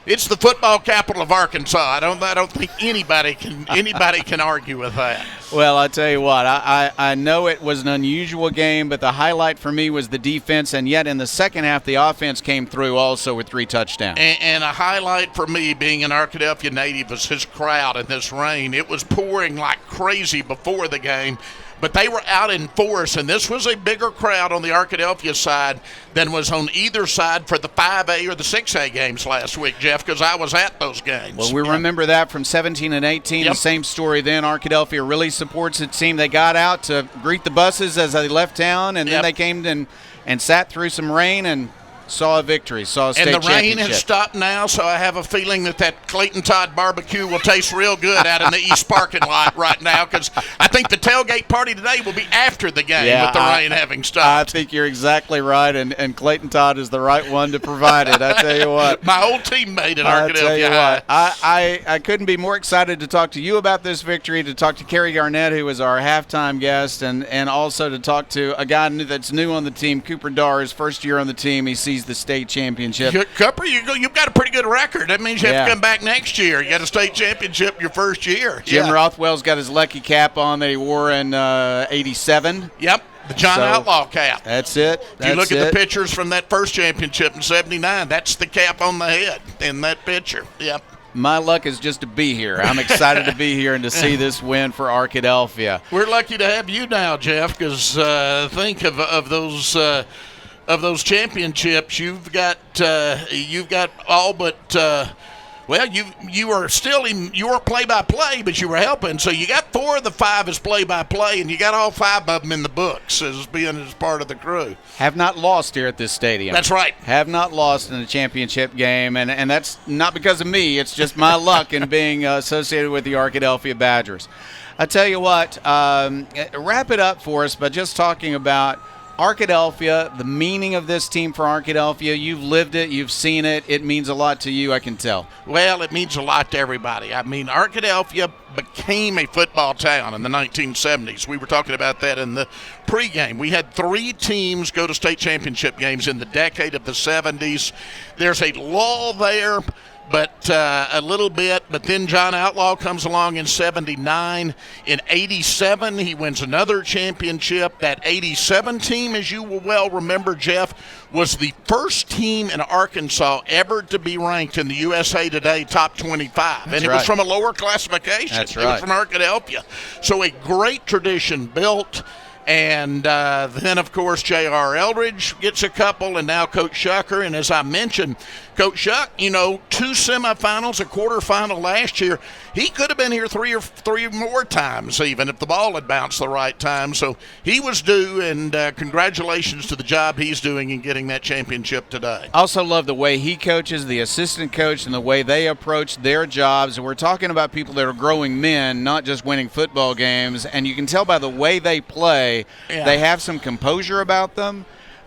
it's the football capital of Arkansas. I don't think anybody can argue with that. Well, I tell you what, I know it was an unusual game, but the highlight for me was the defense, and yet in the second half, the offense came through also with 3 touchdowns. And a highlight for me, being an Arkadelphia native, was his crowd in this rain. It was pouring like crazy before the game, but they were out in force, and this was a bigger crowd on the Arkadelphia side than was on either side for the 5A or the 6A games last week, Jeff, because I was at those games. Well, we remember that from 17 and 18. The same story then. Arkadelphia really supports its team. They got out to greet the buses as they left town, and then they came and sat through some rain and saw a victory, saw a state championship. And the rain has stopped now, so I have a feeling that Clayton Todd barbecue will taste real good out in the east parking lot right now, because I think the tailgate party today will be after the game with the rain having stopped. I think you're exactly right, and Clayton Todd is the right one to provide it. I tell you what. My old teammate at Arkadelphia High. I couldn't be more excited to talk to you about this victory, to talk to Kerry Garnett, who was our halftime guest, and also to talk to a guy that's new on the team, Cooper Darr, his first year on the team. He sees the state championship. Cooper, you've got a pretty good record. That means you have to come back next year. You got a state championship your first year. Jim Rothwell's got his lucky cap on that he wore in 87. Yep. The John Outlaw cap. That's it. You look at the pictures from that first championship in 79. That's the cap on the head in that picture. Yep. My luck is just to be here. I'm excited to be here and to see this win for Arkadelphia. We're lucky to have you now, Jeff, because think of those championships. You've got all but. Well, you are still in your play-by-play, but you were helping. So you got 4 of the 5 as play-by-play, and you got all 5 of them in the books as part of the crew. Have not lost here at this stadium. That's right. Have not lost in a championship game, and that's not because of me. It's just my luck in being associated with the Arkadelphia Badgers. I tell you what, wrap it up for us by just talking about Arkadelphia, the meaning of this team for Arkadelphia. You've lived it. You've seen it. It means a lot to you, I can tell. Well, it means a lot to everybody. I mean, Arkadelphia became a football town in the 1970s. We were talking about that in the pregame. We had 3 teams go to state championship games in the decade of the 70s. There's a lull there, but a little bit. But then John Outlaw comes along in 79. In 87, he wins another championship. That 87 team, as you will well remember, Jeff, was the first team in Arkansas ever to be ranked in the USA Today top 25. And it was from a lower classification. That's right. It was from Arkadelphia. So a great tradition built. And then, of course, J.R. Eldridge gets a couple, and now Coach Shucker. And as I mentioned, Coach Shuck, 2 semifinals, a quarterfinal last year. He could have been here three or more times even if the ball had bounced the right time. So he was due, and congratulations to the job he's doing in getting that championship today. I also love the way he coaches, the assistant coach, and the way they approach their jobs. And we're talking about people that are growing men, not just winning football games. And you can tell by the way they play, they have some composure about them.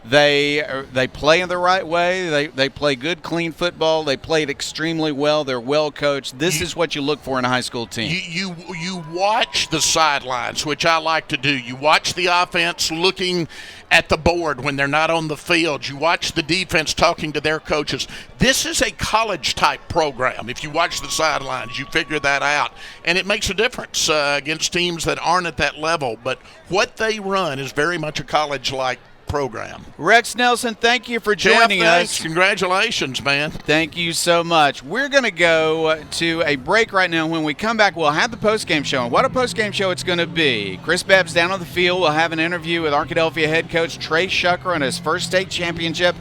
They play in the right way. They play good, clean football. They played extremely well. They're well coached. This is what you look for in a high school team. You watch the sidelines, which I like to do. You watch the offense looking at the board when they're not on the field. You watch the defense talking to their coaches. This is a college-type program. If you watch the sidelines, you figure that out. And it makes a difference against teams that aren't at that level. But what they run is very much a college-like program. Rex Nelson, thank you for joining us. Congratulations, man. Thank you so much. We're going to go to a break right now. When we come back, we'll have the postgame show. And what a postgame show it's going to be. Chris Bebb's down on the field. We'll have an interview with Arkadelphia head coach Trey Shucker on his first state championship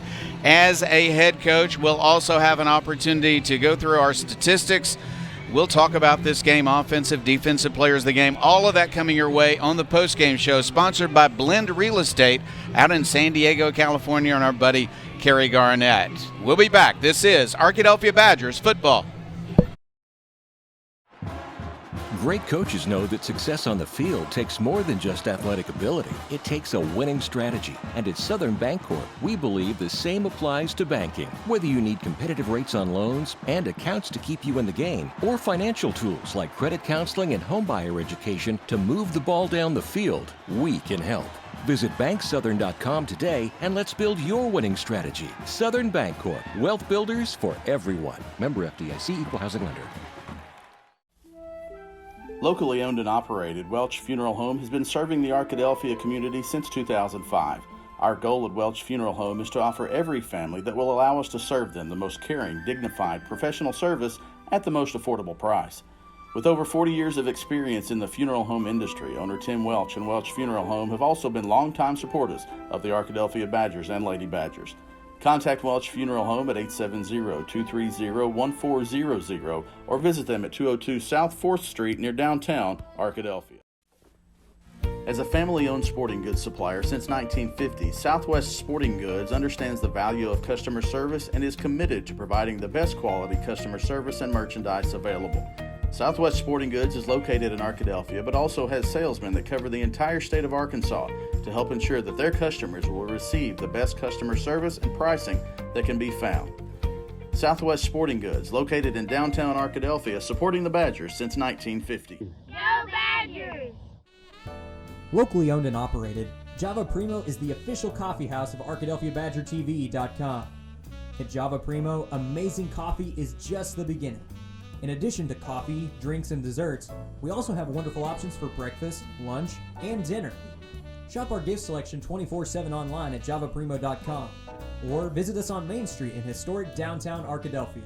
as a head coach. We'll also have an opportunity to go through our statistics. We'll talk about this game, offensive, defensive players of the game, all of that coming your way on the postgame show, sponsored by Blend Real Estate out in San Diego, California, and our buddy Kerry Garnett. We'll be back. This is Arkadelphia Badgers football. Great coaches know that success on the field takes more than just athletic ability. It takes a winning strategy. And at Southern Bancorp, we believe the same applies to banking. Whether you need competitive rates on loans and accounts to keep you in the game, or financial tools like credit counseling and homebuyer education to move the ball down the field, we can help. Visit banksouthern.com today and let's build your winning strategy. Southern Bancorp, wealth builders for everyone. Member FDIC, equal housing lender. Locally owned and operated, Welch Funeral Home has been serving the Arkadelphia community since 2005. Our goal at Welch Funeral Home is to offer every family that will allow us to serve them the most caring, dignified, professional service at the most affordable price. With over 40 years of experience in the funeral home industry, owner Tim Welch and Welch Funeral Home have also been longtime supporters of the Arkadelphia Badgers and Lady Badgers. Contact Welch Funeral Home at 870-230-1400 or visit them at 202 South 4th Street near downtown Arkadelphia. As a family-owned sporting goods supplier since 1950, Southwest Sporting Goods understands the value of customer service and is committed to providing the best quality customer service and merchandise available. Southwest Sporting Goods is located in Arkadelphia, but also has salesmen that cover the entire state of Arkansas to help ensure that their customers will receive the best customer service and pricing that can be found. Southwest Sporting Goods, located in downtown Arkadelphia, supporting the Badgers since 1950. Go Badgers! Locally owned and operated, Java Primo is the official coffee house of ArkadelphiaBadgerTV.com. At Java Primo, amazing coffee is just the beginning. In addition to coffee, drinks, and desserts, we also have wonderful options for breakfast, lunch, and dinner. Shop our gift selection 24/7 online at javaprimo.com or visit us on Main Street in historic downtown Arkadelphia.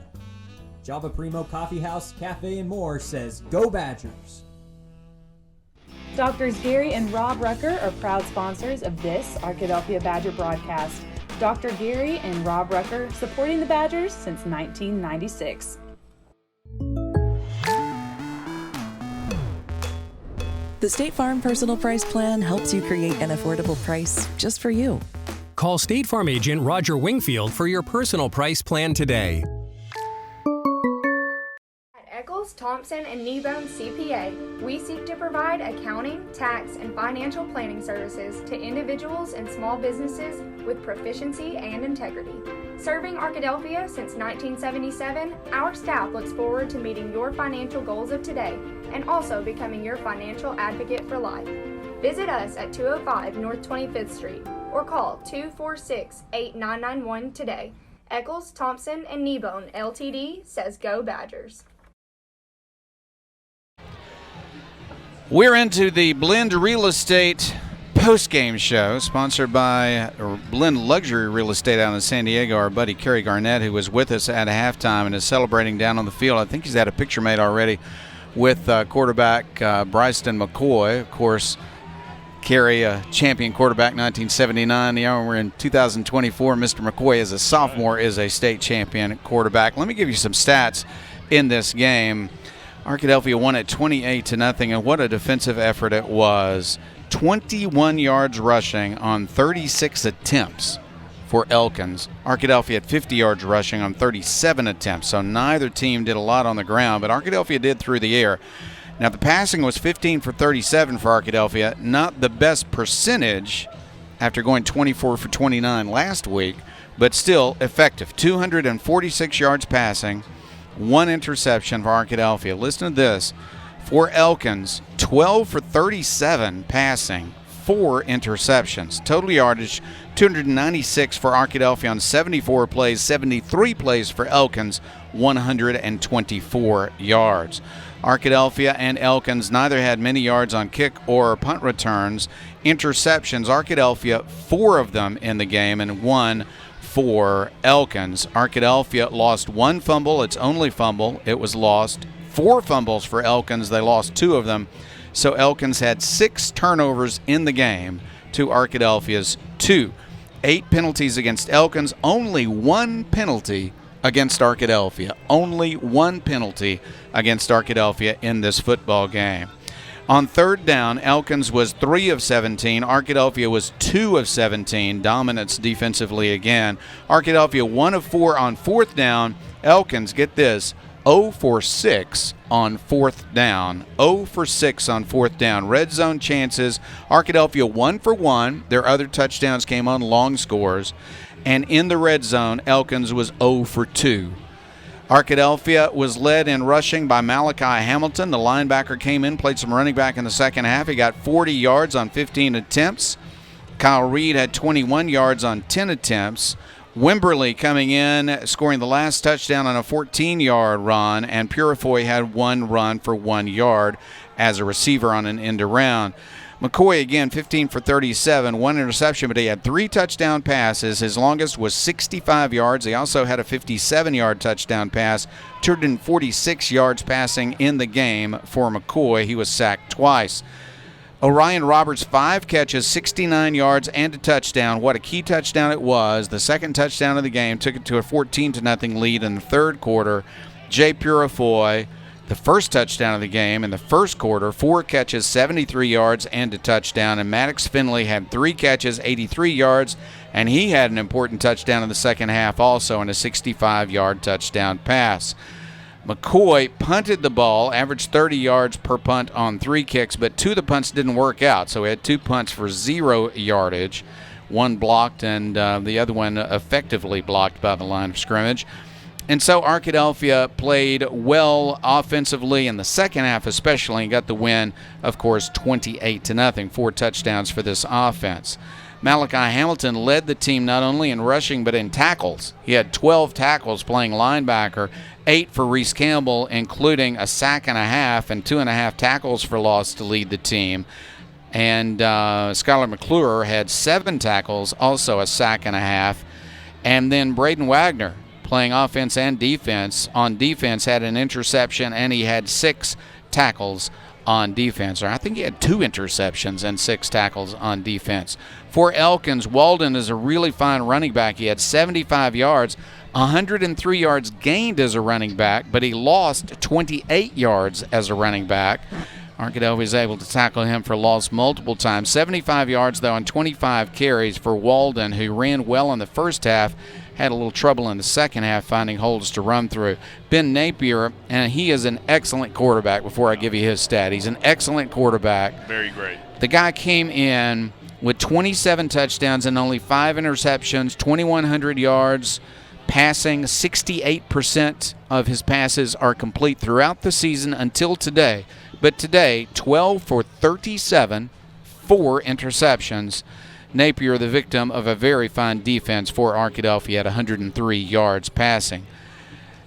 Java Primo Coffee House, Cafe, and more says, Go Badgers! Doctors Gary and Rob Rucker are proud sponsors of this Arkadelphia Badger broadcast. Dr. Gary and Rob Rucker supporting the Badgers since 1996. The State Farm Personal Price Plan helps you create an affordable price just for you. Call State Farm agent Roger Wingfield for your personal price plan today. At Eccles, Thompson, and Kneebone CPA, we seek to provide accounting, tax, and financial planning services to individuals and small businesses with proficiency and integrity. Serving Arkadelphia since 1977, our staff looks forward to meeting your financial goals of today and also becoming your financial advocate for life. Visit us at 205 North 25th Street or call 246-8991 today. Eccles, Thompson, and Kneebone LTD says Go Badgers. We're into the Blend Real Estate post-game show, sponsored by Blend Luxury Real Estate out in San Diego. Our buddy Kerry Garnett, who was with us at halftime and is celebrating down on the field. I think he's had a picture made already with quarterback Bryson McCoy. Of course, Kerry, a champion quarterback, 1979. We're in 2024. Mr. McCoy, as a sophomore, is a state champion quarterback. Let me give you some stats in this game. Arkadelphia won it 28-0, and what a defensive effort it was. 21 yards rushing on 36 attempts for Elkins. Arkadelphia had 50 yards rushing on 37 attempts, so neither team did a lot on the ground, but Arkadelphia did through the air. Now, the passing was 15 for 37 for Arkadelphia, not the best percentage after going 24 for 29 last week, but still effective. 246 yards passing, 1 interception for Arkadelphia. Listen to this. For Elkins, 12 for 37 passing, 4 interceptions. Total yardage, 296 for Arkadelphia on 74 plays, 73 plays for Elkins, 124 yards. Arkadelphia and Elkins neither had many yards on kick or punt returns. Interceptions, Arkadelphia, 4 of them in the game and 1 for Elkins. Arkadelphia lost 1 fumble, its only fumble. It was lost. 4 fumbles for Elkins. They lost 2 of them. So Elkins had 6 turnovers in the game to Arkadelphia's 2. 8 penalties against Elkins, only 1 penalty against Arkadelphia. Only 1 penalty against Arkadelphia in this football game. On third down, Elkins was 3 of 17. Arkadelphia was 2 of 17. Dominance defensively again. Arkadelphia 1 of 4 on fourth down. Elkins, get this, 0 for 6 on fourth down. 0 for 6 on fourth down. Red zone chances. Arkadelphia 1 for 1. Their other touchdowns came on long scores. And in the red zone, Elkins was 0 for 2. Arkadelphia was led in rushing by Malachi Hamilton. The linebacker came in, played some running back in the second half. He got 40 yards on 15 attempts. Kyle Reed had 21 yards on 10 attempts. Wimberly coming in, scoring the last touchdown on a 14-yard run, and Purifoy had 1 run for 1 yard as a receiver on an end around. McCoy, again, 15 for 37, 1 interception, but he had 3 touchdown passes. His longest was 65 yards. He also had a 57-yard touchdown pass, 246 yards passing in the game for McCoy. He was sacked twice. Orion Roberts, 5 catches, 69 yards, and a touchdown. What a key touchdown it was. The second touchdown of the game took it to a 14-0 lead in the third quarter. Jay Purifoy, the first touchdown of the game in the first quarter, 4 catches, 73 yards, and a touchdown. And Maddox Finley had 3 catches, 83 yards, and he had an important touchdown in the second half also in a 65-yard touchdown pass. McCoy punted the ball, averaged 30 yards per punt on 3 kicks, but 2 of the punts didn't work out. So he had 2 punts for 0 yardage, 1 blocked and the other one effectively blocked by the line of scrimmage. And so Arkadelphia played well offensively in the second half especially and got the win, of course, 28-0, 4 touchdowns for this offense. Malachi Hamilton led the team not only in rushing but in tackles. He had 12 tackles playing linebacker, 8 for Reese Campbell, including a sack and a half and 2.5 tackles for loss to lead the team. And Skylar McClure had 7 tackles, also a sack and a half. And then Braden Wagner, playing offense and defense, on defense had an interception, and he had 6 tackles on defense. Or I think he had 2 interceptions and 6 tackles on defense. For Elkins, Walden is a really fine running back. He had 75 yards, 103 yards gained as a running back, but he lost 28 yards as a running back. Arkadelphia was able to tackle him for loss multiple times. 75 yards, though, on 25 carries for Walden, who ran well in the first half, had a little trouble in the second half finding holes to run through. Ben Napier, and he is an excellent quarterback before I give you his stat. He's an excellent quarterback. Very great. The guy came in with 27 touchdowns and only 5 interceptions, 2,100 yards, passing. 68% of his passes are complete throughout the season until today. But today, 12 for 37, 4 interceptions. Napier, the victim of a very fine defense for Arkadelphia, at 103 yards passing.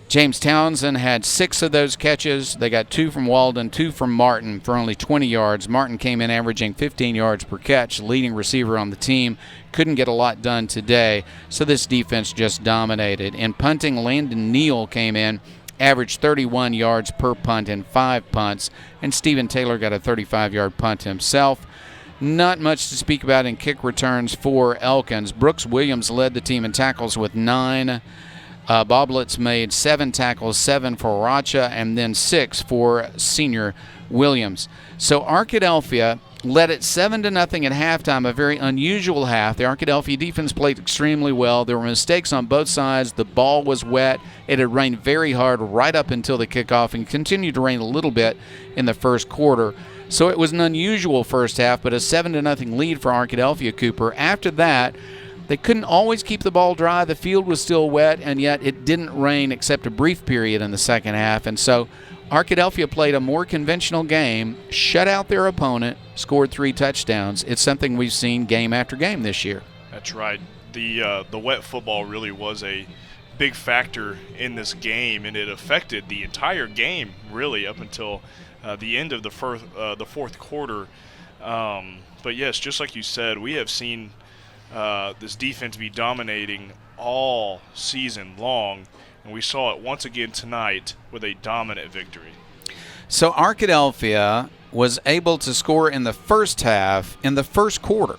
James Townsend had 6 of those catches. They got 2 from Walden, 2 from Martin for only 20 yards. Martin came in averaging 15 yards per catch, leading receiver on the team. Couldn't get a lot done today, so this defense just dominated. In punting, Landon Neal came in, averaged 31 yards per punt and 5 punts, and Stephen Taylor got a 35-yard punt himself. Not much to speak about in kick returns for Elkins. Brooks Williams led the team in tackles with 9. Bob Litz made 7 tackles, 7 for Racha, and then 6 for senior Williams. So Arkadelphia led it 7-0 at halftime, a very unusual half. The Arkadelphia defense played extremely well. There were mistakes on both sides. The ball was wet. It had rained very hard right up until the kickoff and continued to rain a little bit in the first quarter. So it was an unusual first half, but a 7-0 lead for Arkadelphia Cooper. After that, they couldn't always keep the ball dry. The field was still wet, and yet it didn't rain except a brief period in the second half. And so Arkadelphia played a more conventional game, shut out their opponent, scored 3 touchdowns. It's something we've seen game after game this year. That's right. The wet football really was a big factor in this game, and it affected the entire game really up until the end of the fourth quarter. But yes, just like you said, we have seen this defense be dominating all season long, and we saw it once again tonight with a dominant victory. So Arkadelphia was able to score in the first half, in the first quarter.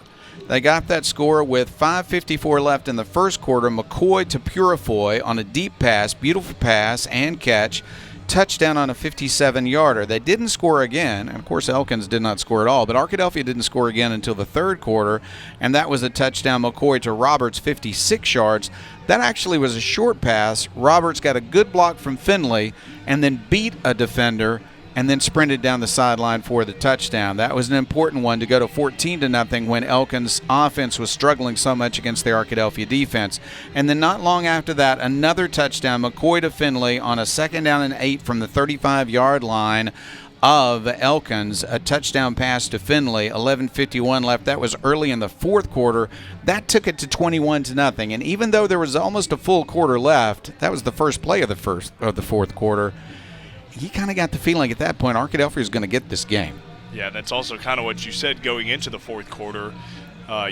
They got that score with 5:54 left in the first quarter. McCoy to Purifoy on a deep pass, beautiful pass and catch, touchdown on a 57-yarder. They didn't score again, and of course Elkins did not score at all, but Arkadelphia didn't score again until the third quarter, and that was a touchdown. McCoy to Roberts, 56 yards. That actually was a short pass. Roberts got a good block from Finley and then beat a defender and then sprinted down the sideline for the touchdown. That was an important one to go to 14-0 when Elkins' offense was struggling so much against the Arkadelphia defense. And then not long after that, another touchdown, McCoy to Finley on a 2nd down and 8 from the 35-yard line of Elkins, a touchdown pass to Finley, 11:51 left. That was early in the fourth quarter. That took it to 21-0. And even though there was almost a full quarter left, that was the first play of the fourth quarter, you kind of got the feeling at that point Arkadelphia is going to get this game. Yeah, that's also kind of what you said going into the fourth quarter.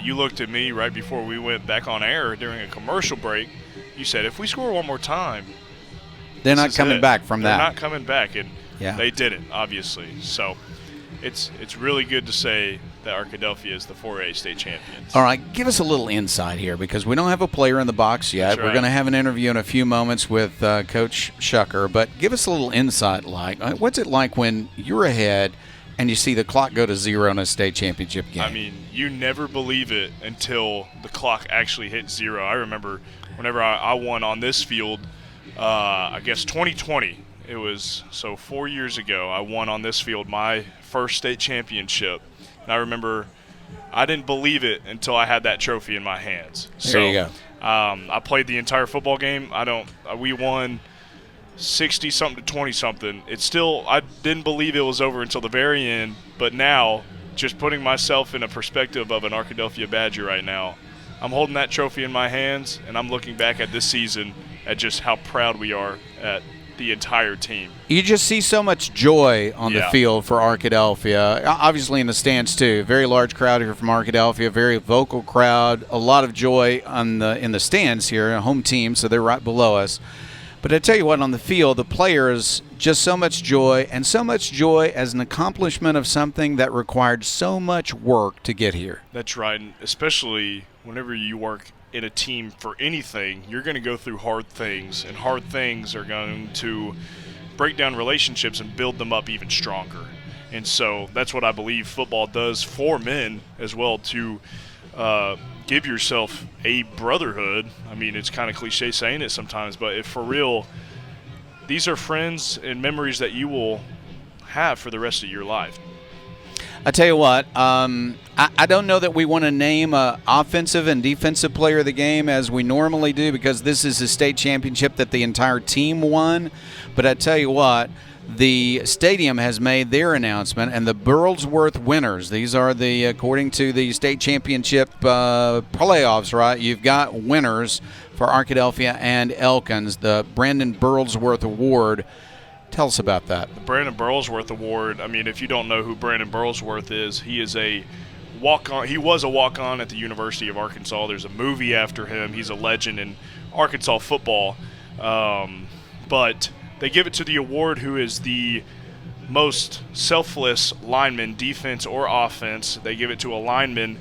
You looked at me right before we went back on air during a commercial break. You said, if we score one more time, they're not coming back from that. They're not coming back, and yeah, they didn't, obviously. So it's really good to say that Arkadelphia is the 4A state champions. All right, give us a little insight here because we don't have a player in the box yet. That's right. We're going to have an interview in a few moments with Coach Shucker, but give us a little insight. What's it like when you're ahead and you see the clock go to 0 in a state championship game? I mean, you never believe it until the clock actually hits 0. I remember whenever I won on this field, I guess 2020. It was 4 years ago. I won on this field my first state championship. And I remember I didn't believe it until I had that trophy in my hands. There you go. I played the entire football game. We won 60-something to 20-something. I didn't believe it was over until the very end. But now, just putting myself in a perspective of an Arkadelphia Badger right now, I'm holding that trophy in my hands, and I'm looking back at this season at just how proud we are at the entire team. You just see so much joy on the field for Arkadelphia. Obviously in the stands too. Very large crowd here from Arkadelphia, very vocal crowd, a lot of joy in the stands here, a home team, so they're right below us. But I tell you what, on the field, the players, just so much joy, and so much joy as an accomplishment of something that required so much work to get here. That's right, and especially whenever you work in a team for anything, you're going to go through hard things, and hard things are going to break down relationships and build them up even stronger. And so that's what I believe football does for men as well, to give yourself a brotherhood. I mean, it's kind of cliche saying it sometimes, but if for real, these are friends and memories that you will have for the rest of your life. I tell you what, I don't know that we want to name an offensive and defensive player of the game as we normally do because this is a state championship that the entire team won. But I tell you what, the stadium has made their announcement, and the Burlsworth winners, these are according to the state championship playoffs, right? You've got winners for Arkadelphia and Elkins, the Brandon Burlsworth Award. Tell us about that. The Brandon Burlsworth Award, I mean, if you don't know who Brandon Burlsworth is, he is a walk-on. He was a walk-on at the University of Arkansas. There's a movie after him. He's a legend in Arkansas football. But they give it to the award who is the most selfless lineman, defense or offense. They give it to a lineman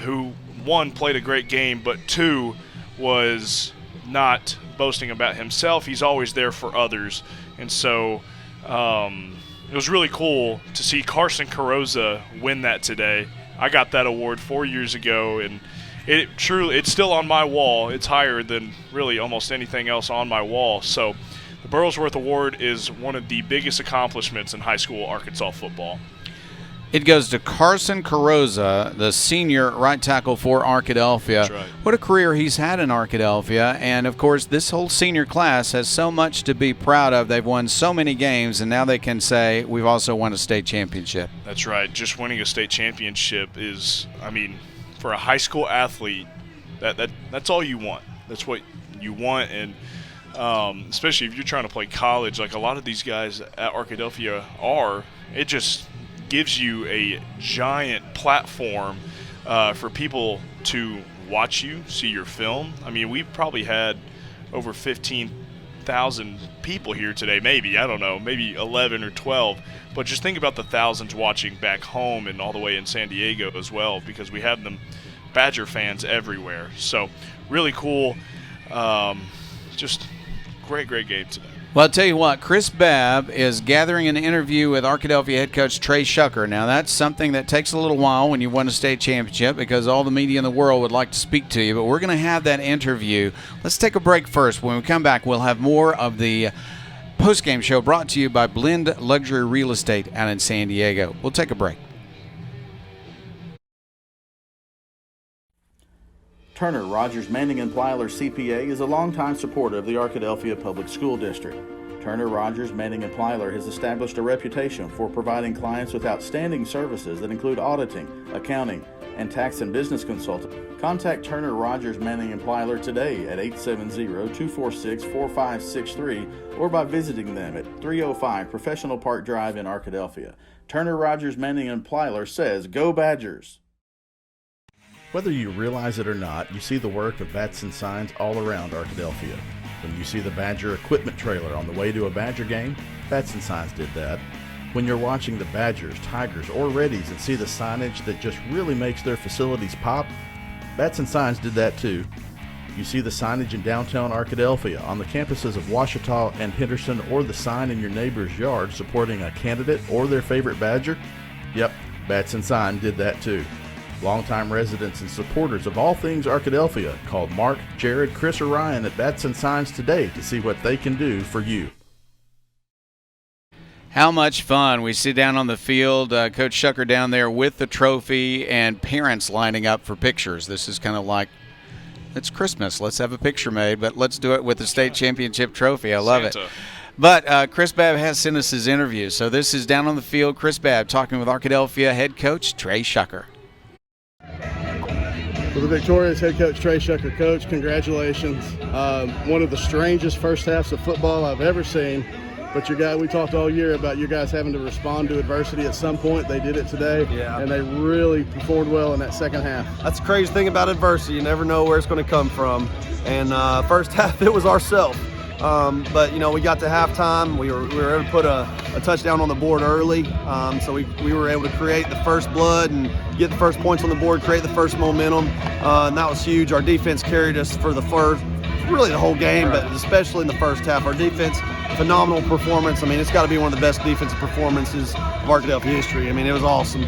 who, one, played a great game, but two, was not boasting about himself. He's always there for others. And so it was really cool to see Carson Carroza win that today. I got that award 4 years ago, and it's still on my wall. It's higher than really almost anything else on my wall. So the Burlsworth Award is one of the biggest accomplishments in high school Arkansas football. It goes to Carson Carroza, the senior right tackle for Arkadelphia. That's right. What a career he's had in Arkadelphia. And, of course, this whole senior class has so much to be proud of. They've won so many games, and now they can say, we've also won a state championship. That's right. Just winning a state championship is, I mean, for a high school athlete, that's all you want. That's what you want. And especially if you're trying to play college, like a lot of these guys at Arkadelphia are, it just gives you a giant platform for people to watch you, see your film. I mean, we've probably had over 15,000 people here today, maybe, I don't know, maybe 11 or 12. But just think about the thousands watching back home and all the way in San Diego as well, because we have them Badger fans everywhere. So really cool. Just great game today. Well, I'll tell you what, Chris Babb is gathering an interview with Arkadelphia head coach Trey Shucker. Now, that's something that takes a little while when you win a state championship because all the media in the world would like to speak to you, but we're going to have that interview. Let's take a break first. When we come back, we'll have more of the postgame show brought to you by Blend Luxury Real Estate out in San Diego. We'll take a break. Turner, Rogers, Manning & Plyler CPA is a longtime supporter of the Arkadelphia Public School District. Turner, Rogers, Manning & Plyler has established a reputation for providing clients with outstanding services that include auditing, accounting, and tax and business consulting. Contact Turner, Rogers, Manning & Plyler today at 870-246-4563 or by visiting them at 305 Professional Park Drive in Arkadelphia. Turner, Rogers, Manning & Plyler says, Go Badgers! Whether you realize it or not, you see the work of bats and signs all around Arkadelphia. When you see the Badger equipment trailer on the way to a Badger game, Bats and Signs did that. When you're watching the Badgers, Tigers, or Reddies and see the signage that just really makes their facilities pop, Bats and Signs did that too. You see the signage in downtown Arkadelphia, on the campuses of Ouachita and Henderson, or the sign in your neighbor's yard supporting a candidate or their favorite Badger? Yep, Bats and Sign did that too. Longtime residents and supporters of all things Arkadelphia called Mark, Jared, Chris, or Ryan at Bats and Signs today to see what they can do for you. How much fun. We sit down on the field, Coach Shucker down there with the trophy and parents lining up for pictures. This is kind of like, it's Christmas. Let's have a picture made, but let's do it with the state championship trophy. I love Santa. it. But Chris Babb has sent us his interview. So this is down on the field. Chris Babb talking with Arkadelphia head coach Trey Shucker. For the victorious head coach Trey Shucker. Coach, congratulations. One of the strangest first halves of football I've ever seen. But we talked all year about you guys having to respond to adversity at some point. They did it today, and they really performed well in that second half. That's the crazy thing about adversity. You never know where it's going to come from. And first half, it was ourselves. But, you know, we got to halftime. We were able to put a touchdown on the board early. So we were able to create the first blood and get the first points on the board, create the first momentum. And that was huge. Our defense carried us for the whole game, but especially in the first half. Our defense, phenomenal performance. I mean, it's got to be one of the best defensive performances of Arkadelphia history. I mean, it was awesome.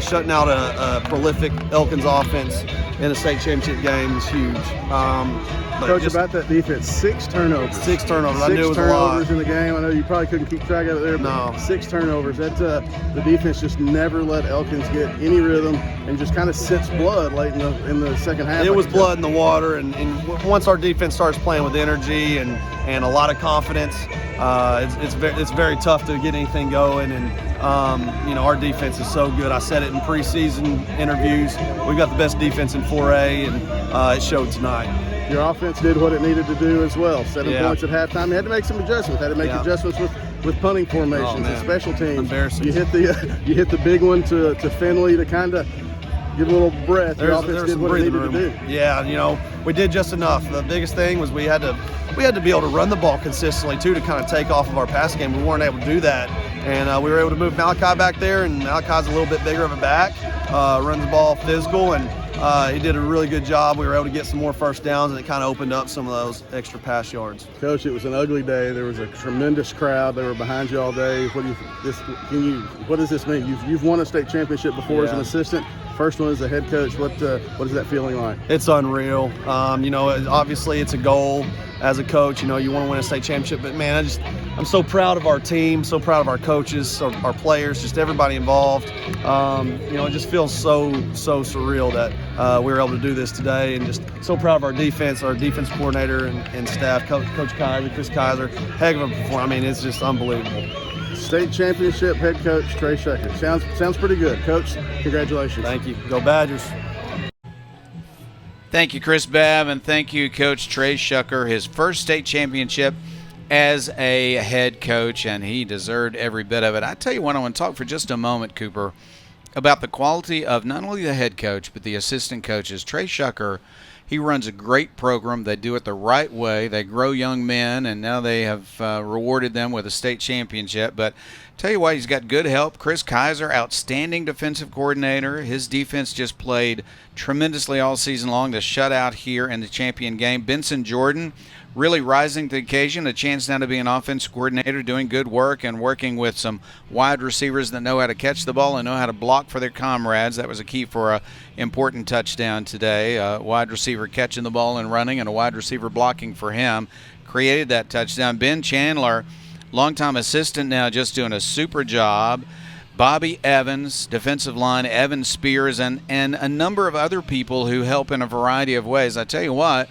Shutting out a prolific Elkins offense in a state championship game is huge. Coach, about that defense, 6 turnovers. 6 turnovers. I knew it was a lot. 6 turnovers in the game. I know you probably couldn't keep track of it there, but 6 turnovers. That the defense just never let Elkins get any rhythm and just kind of sits blood late in the second half. It was blood in the water, and once our defense starts playing with energy and a lot of confidence, it's very tough to get anything going. And you know, our defense is so good. I said it in preseason interviews. We've got the best defense in 4A, and it showed tonight. Your offense did what it needed to do as well. 7 points at halftime. You had to make some adjustments. Had to make adjustments with punting formations and special teams. Embarrassing. You hit the big one to Finley to kind of give a little breath. Your offense did what it needed to do. Yeah, you know, we did just enough. The biggest thing was we had to be able to run the ball consistently too, to kind of take off of our pass game. We weren't able to do that, and we were able to move Malachi back there, and Malachi's a little bit bigger of a back, runs the ball physical, and he did a really good job. We were able to get some more first downs, and it kind of opened up some of those extra pass yards. Coach, it was an ugly day. There was a tremendous crowd. They were behind you all day. What does this mean? You've won a state championship before as an assistant. first one as a head coach. What is that feeling like? It's unreal. Obviously it's a goal as a coach. You want to win a state championship, but man, I'm so proud of our team, so proud of our coaches, our players, just everybody involved. It just feels so surreal that we were able to do this today, and just so proud of our defense coordinator and staff, Coach Kaiser, Chris Kaiser. Heck of a performance. I mean, it's just unbelievable. State championship head coach Trey Shucker. Sounds pretty good, Coach. Congratulations. Thank you. Go Badgers. Thank you, Chris Babb, and thank you, Coach Trey Shucker. His first state championship as a head coach, and he deserved every bit of it. I tell you what, I want to talk for just a moment, Cooper, about the quality of not only the head coach but the assistant coaches. Trey Shucker, he runs a great program. They do it the right way. They grow young men, and now they have rewarded them with a state championship. But tell you what, he's got good help. Chris Kaiser, outstanding defensive coordinator. His defense just played tremendously all season long. The shutout here in the champion game. Benson Jordan really rising to the occasion, a chance now to be an offense coordinator, doing good work and working with some wide receivers that know how to catch the ball and know how to block for their comrades. That was a key for an important touchdown today. A wide receiver catching the ball and running, and a wide receiver blocking for him created that touchdown. Ben Chandler, longtime assistant now, just doing a super job. Bobby Evans, defensive line, Evan Spears, and a number of other people who help in a variety of ways. I tell you what,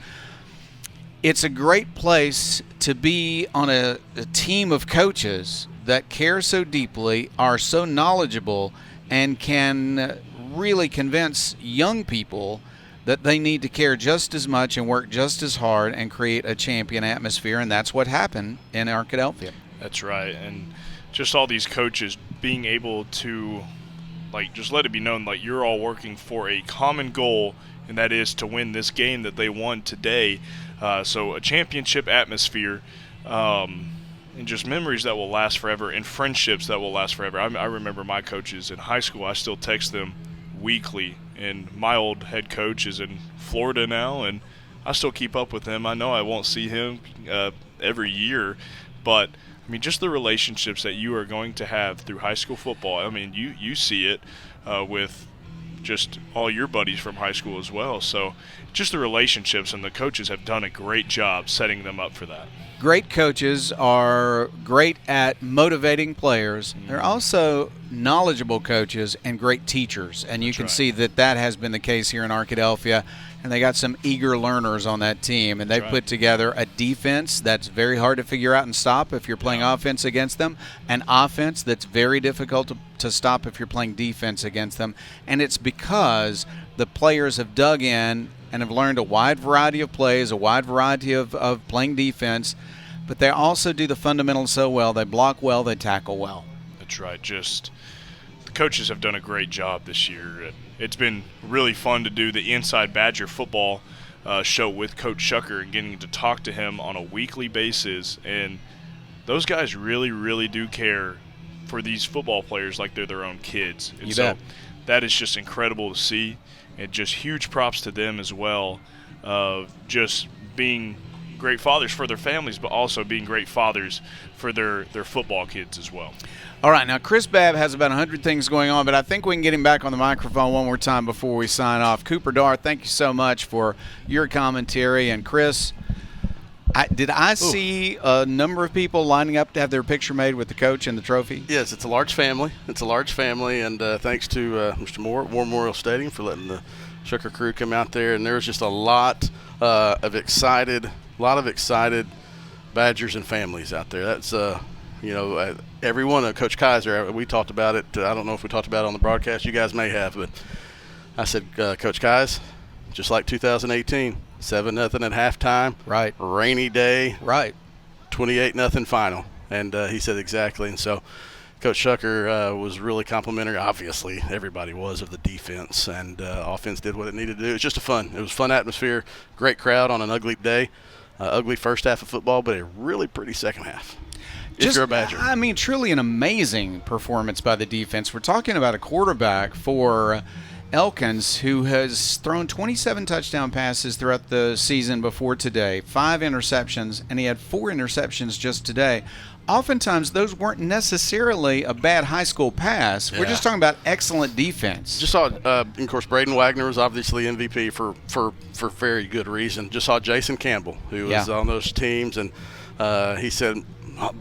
it's a great place to be on a team of coaches that care so deeply, are so knowledgeable, and can really convince young people that they need to care just as much and work just as hard and create a champion atmosphere, and that's what happened in Arkadelphia. That's right, and just all these coaches being able to, just let it be known, you're all working for a common goal, and that is to win this game that they won today. So a championship atmosphere, and just memories that will last forever, and friendships that will last forever. I remember my coaches in high school. I still text them weekly, and my old head coach is in Florida now, and I still keep up with him. I know I won't see him every year, but just the relationships that you are going to have through high school football. You see it with just all your buddies from high school as well. So just the relationships, and the coaches have done a great job setting them up for that. Great coaches are great at motivating players. They're also knowledgeable coaches and great teachers, and you can see that has been the case here in Arkadelphia, and they got some eager learners on that team, and they've put together a defense that's very hard to figure out and stop if you're playing offense against them, an offense that's very difficult to stop if you're playing defense against them, and it's because the players have dug in and have learned a wide variety of plays, a wide variety of playing defense, but they also do the fundamentals so well. They block well, they tackle well. That's right. Just the coaches have done a great job this year. It's been really fun to do the Inside Badger football show with Coach Shucker and getting to talk to him on a weekly basis. And those guys really, really do care for these football players like they're their own kids. And so that is just incredible to see. And just huge props to them as well, of just being great fathers for their families, but also being great fathers for their football kids as well. All right, now Chris Babb has about 100 things going on, but I think we can get him back on the microphone one more time before we sign off. Cooper Darr, thank you so much for your commentary. And Chris, did I see a number of people lining up to have their picture made with the coach and the trophy? Yes, it's a large family. And thanks to Mr. Moore at War Memorial Stadium for letting the Shucker crew come out there. And there was just a lot of excited Badgers and families out there. That's everyone. Coach Kaiser, we talked about it. I don't know if we talked about it on the broadcast. You guys may have, but I said, Coach Kais, just like 2018. 7-0 at halftime. Right. Rainy day. Right. 28-0 final. And he said exactly. And so Coach Shucker was really complimentary. Obviously, everybody was, of the defense. And offense did what it needed to do. It was just it was a fun atmosphere. Great crowd on an ugly day. Ugly first half of football, but a really pretty second half. If you're a Badger. Truly an amazing performance by the defense. We're talking about a quarterback for Elkins, who has thrown 27 touchdown passes throughout the season before today, 5 interceptions, and he had 4 interceptions just today. oftentimes those weren't necessarily a bad high school pass. We're just talking about excellent defense. Just saw, of course, Braden Wagner was obviously MVP for very good reason. Just saw Jason Campbell, who was on those teams, and he said,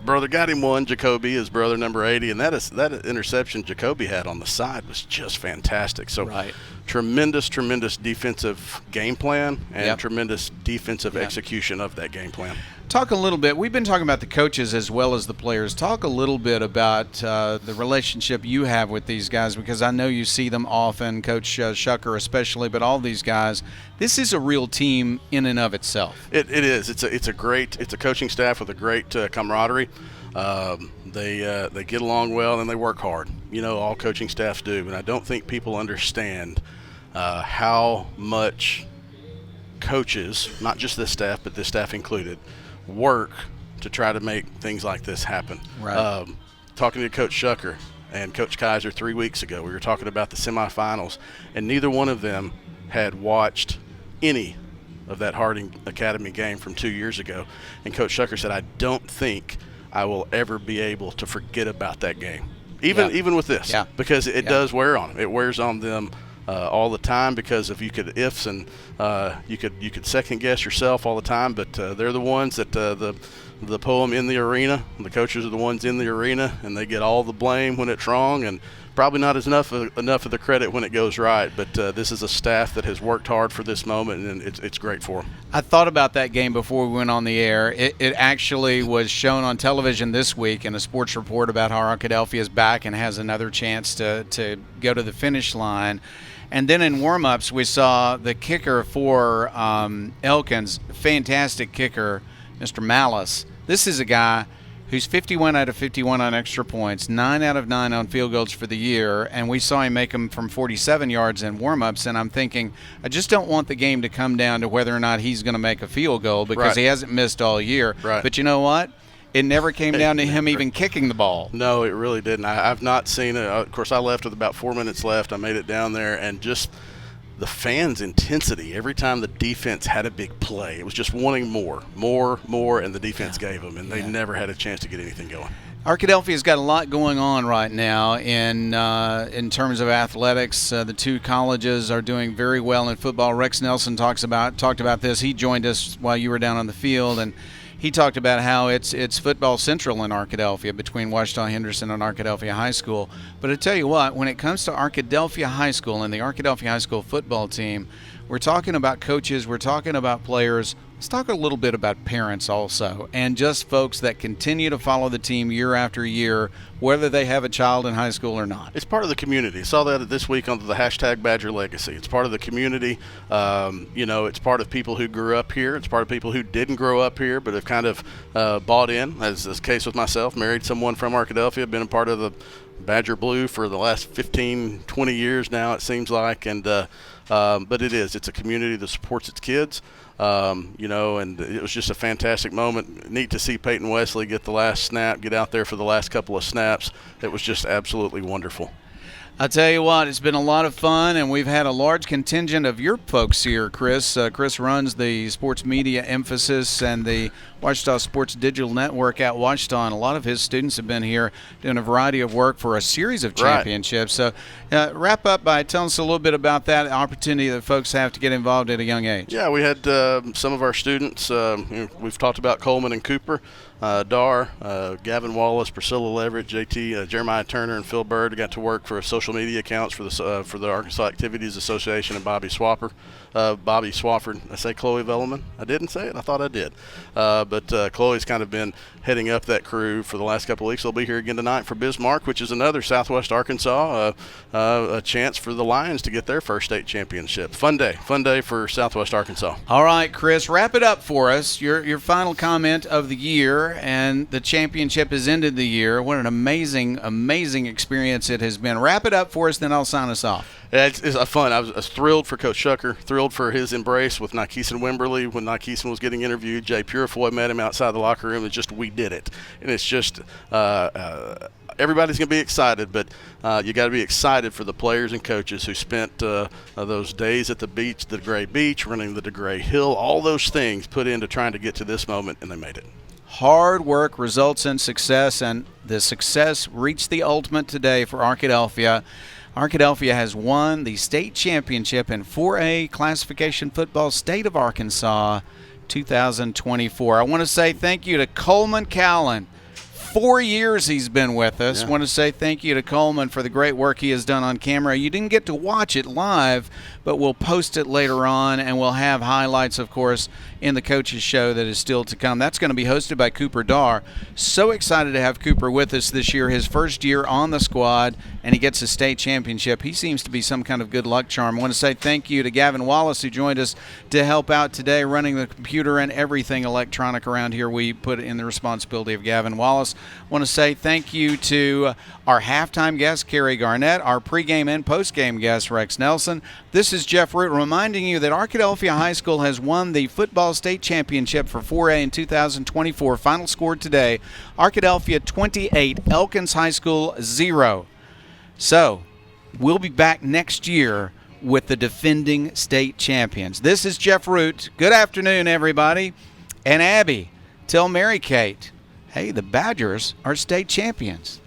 brother got him one, Jacoby, his brother number 80, and that interception Jacoby had on the side was just fantastic. So tremendous defensive game plan and tremendous defensive execution of that game plan. Talk a little bit. We've been talking about the coaches as well as the players. Talk a little bit about the relationship you have with these guys, because I know you see them often, Coach Shucker especially, but all these guys. This is a real team in and of itself. It is. It's a coaching staff with a great camaraderie. They get along well and they work hard. You know, all coaching staffs do, and I don't think people understand how much coaches, not just this staff, but this staff included, work to try to make things like this happen. Right. Talking to Coach Shucker and Coach Kaiser 3 weeks ago, we were talking about the semifinals, and neither one of them had watched any of that Harding Academy game from 2 years ago. And Coach Shucker said, I don't think I will ever be able to forget about that game, even with this, because it does wear on them. It wears on them all the time, because if you could ifs and you could second guess yourself all the time, but they're the ones that the poem in the arena. The coaches are the ones in the arena, and they get all the blame when it's wrong, and probably not enough of the credit when it goes right. But this is a staff that has worked hard for this moment, and it's great for them. I thought about that game before we went on the air. It actually was shown on television this week in a sports report about how Arkadelphia is back and has another chance to go to the finish line. And then in warm-ups, we saw the kicker for Elkins, fantastic kicker, Mr. Malice. This is a guy who's 51 out of 51 on extra points, 9 out of 9 on field goals for the year, and we saw him make them from 47 yards in warm-ups, and I'm thinking, I just don't want the game to come down to whether or not he's going to make a field goal, because he hasn't missed all year. Right. But you know what? It never came down to him even kicking the ball. No, it really didn't. I've not seen it. Of course, I left with about 4 minutes left. I made it down there, and just the fans' intensity every time the defense had a big play. It was just wanting more, and the defense gave them, and they never had a chance to get anything going. Arkadelphia's got a lot going on right now in terms of athletics. The two colleges are doing very well in football. Rex Nelson talked about this. He joined us while you were down on the field, and he talked about how it's football central in Arkadelphia between Ouachita Henderson and Arkadelphia High School. But I tell you what, when it comes to Arkadelphia High School and the Arkadelphia High School football team, we're talking about coaches, we're talking about players. Let's talk a little bit about parents also, and just folks that continue to follow the team year after year, whether they have a child in high school or not. It's part of the community. I saw that this week on the hashtag Badger Legacy. It's part of the community. It's part of people who grew up here. It's part of people who didn't grow up here but have kind of bought in, as is the case with myself. Married someone from Arkadelphia, been a part of the Badger Blue for the last 15, 20 years now, it seems like. And but it's a community that supports its kids. And it was just a fantastic moment. Neat to see Peyton Wesley get the last snap, get out there for the last couple of snaps. It was just absolutely wonderful. I'll tell you what, it's been a lot of fun, and we've had a large contingent of your folks here, Chris. Chris runs the sports media emphasis and the Ouachita Sports Digital Network at Ouachita, and a lot of his students have been here doing a variety of work for a series of championships. Right. So wrap up by telling us a little bit about that opportunity that folks have to get involved at a young age. Yeah, we had some of our students, we've talked about Coleman and Cooper, Darr, Gavin Wallace, Priscilla Leverett, JT, Jeremiah Turner, and Phil Bird got to work for social media accounts for the Arkansas Activities Association, and Bobby Swafford. I say Chloe Velleman. I didn't say it. I thought I did. But Chloe's kind of been heading up that crew for the last couple of weeks. They'll be here again tonight for Bismarck, which is another Southwest Arkansas, a chance for the Lions to get their first state championship. Fun day for Southwest Arkansas. All right, Chris, wrap it up for us. Your final comment of the year, and the championship has ended the year. What an amazing, amazing experience it has been. Wrap it up for us, then I'll sign us off. It's fun. I was thrilled for Coach Shucker, thrilled for his embrace with Nykeeson Wimberly. When Nykeeson was getting interviewed, Jay Purifoy met him outside the locker room. It's just, we did it. And it's just everybody's going to be excited, but you got to be excited for the players and coaches who spent those days at the beach, the Gray Beach, running the DeGray Hill, all those things put into trying to get to this moment, and they made it. Hard work results in success, and the success reached the ultimate today for Arkadelphia. Arkadelphia has won the state championship in 4A classification football, state of Arkansas 2024. I want to say thank you to Coleman Callan. 4 years he's been with us. Yeah. Want to say thank you to Coleman for the great work he has done on camera. You didn't get to watch it live, but we'll post it later on, and we'll have highlights, of course, in the coaches show that is still to come. That's going to be hosted by Cooper Darr. So excited to have Cooper with us this year, his first year on the squad, and he gets a state championship. He seems to be some kind of good luck charm. I want to say thank you to Gavin Wallace, who joined us to help out today, running the computer and everything electronic around here. We put in the responsibility of Gavin Wallace. I want to say thank you to our halftime guest, Carrie Garnett, our pregame and postgame guest, Rex Nelson. This is Jeff Root reminding you that Arkadelphia High School has won the football state championship for 4A in 2024. Final score today, Arkadelphia 28, Elkins High School 0. So, we'll be back next year with the defending state champions. This is Jeff Root. Good afternoon, everybody. And Abby, tell Mary Kate, hey, the Badgers are state champions.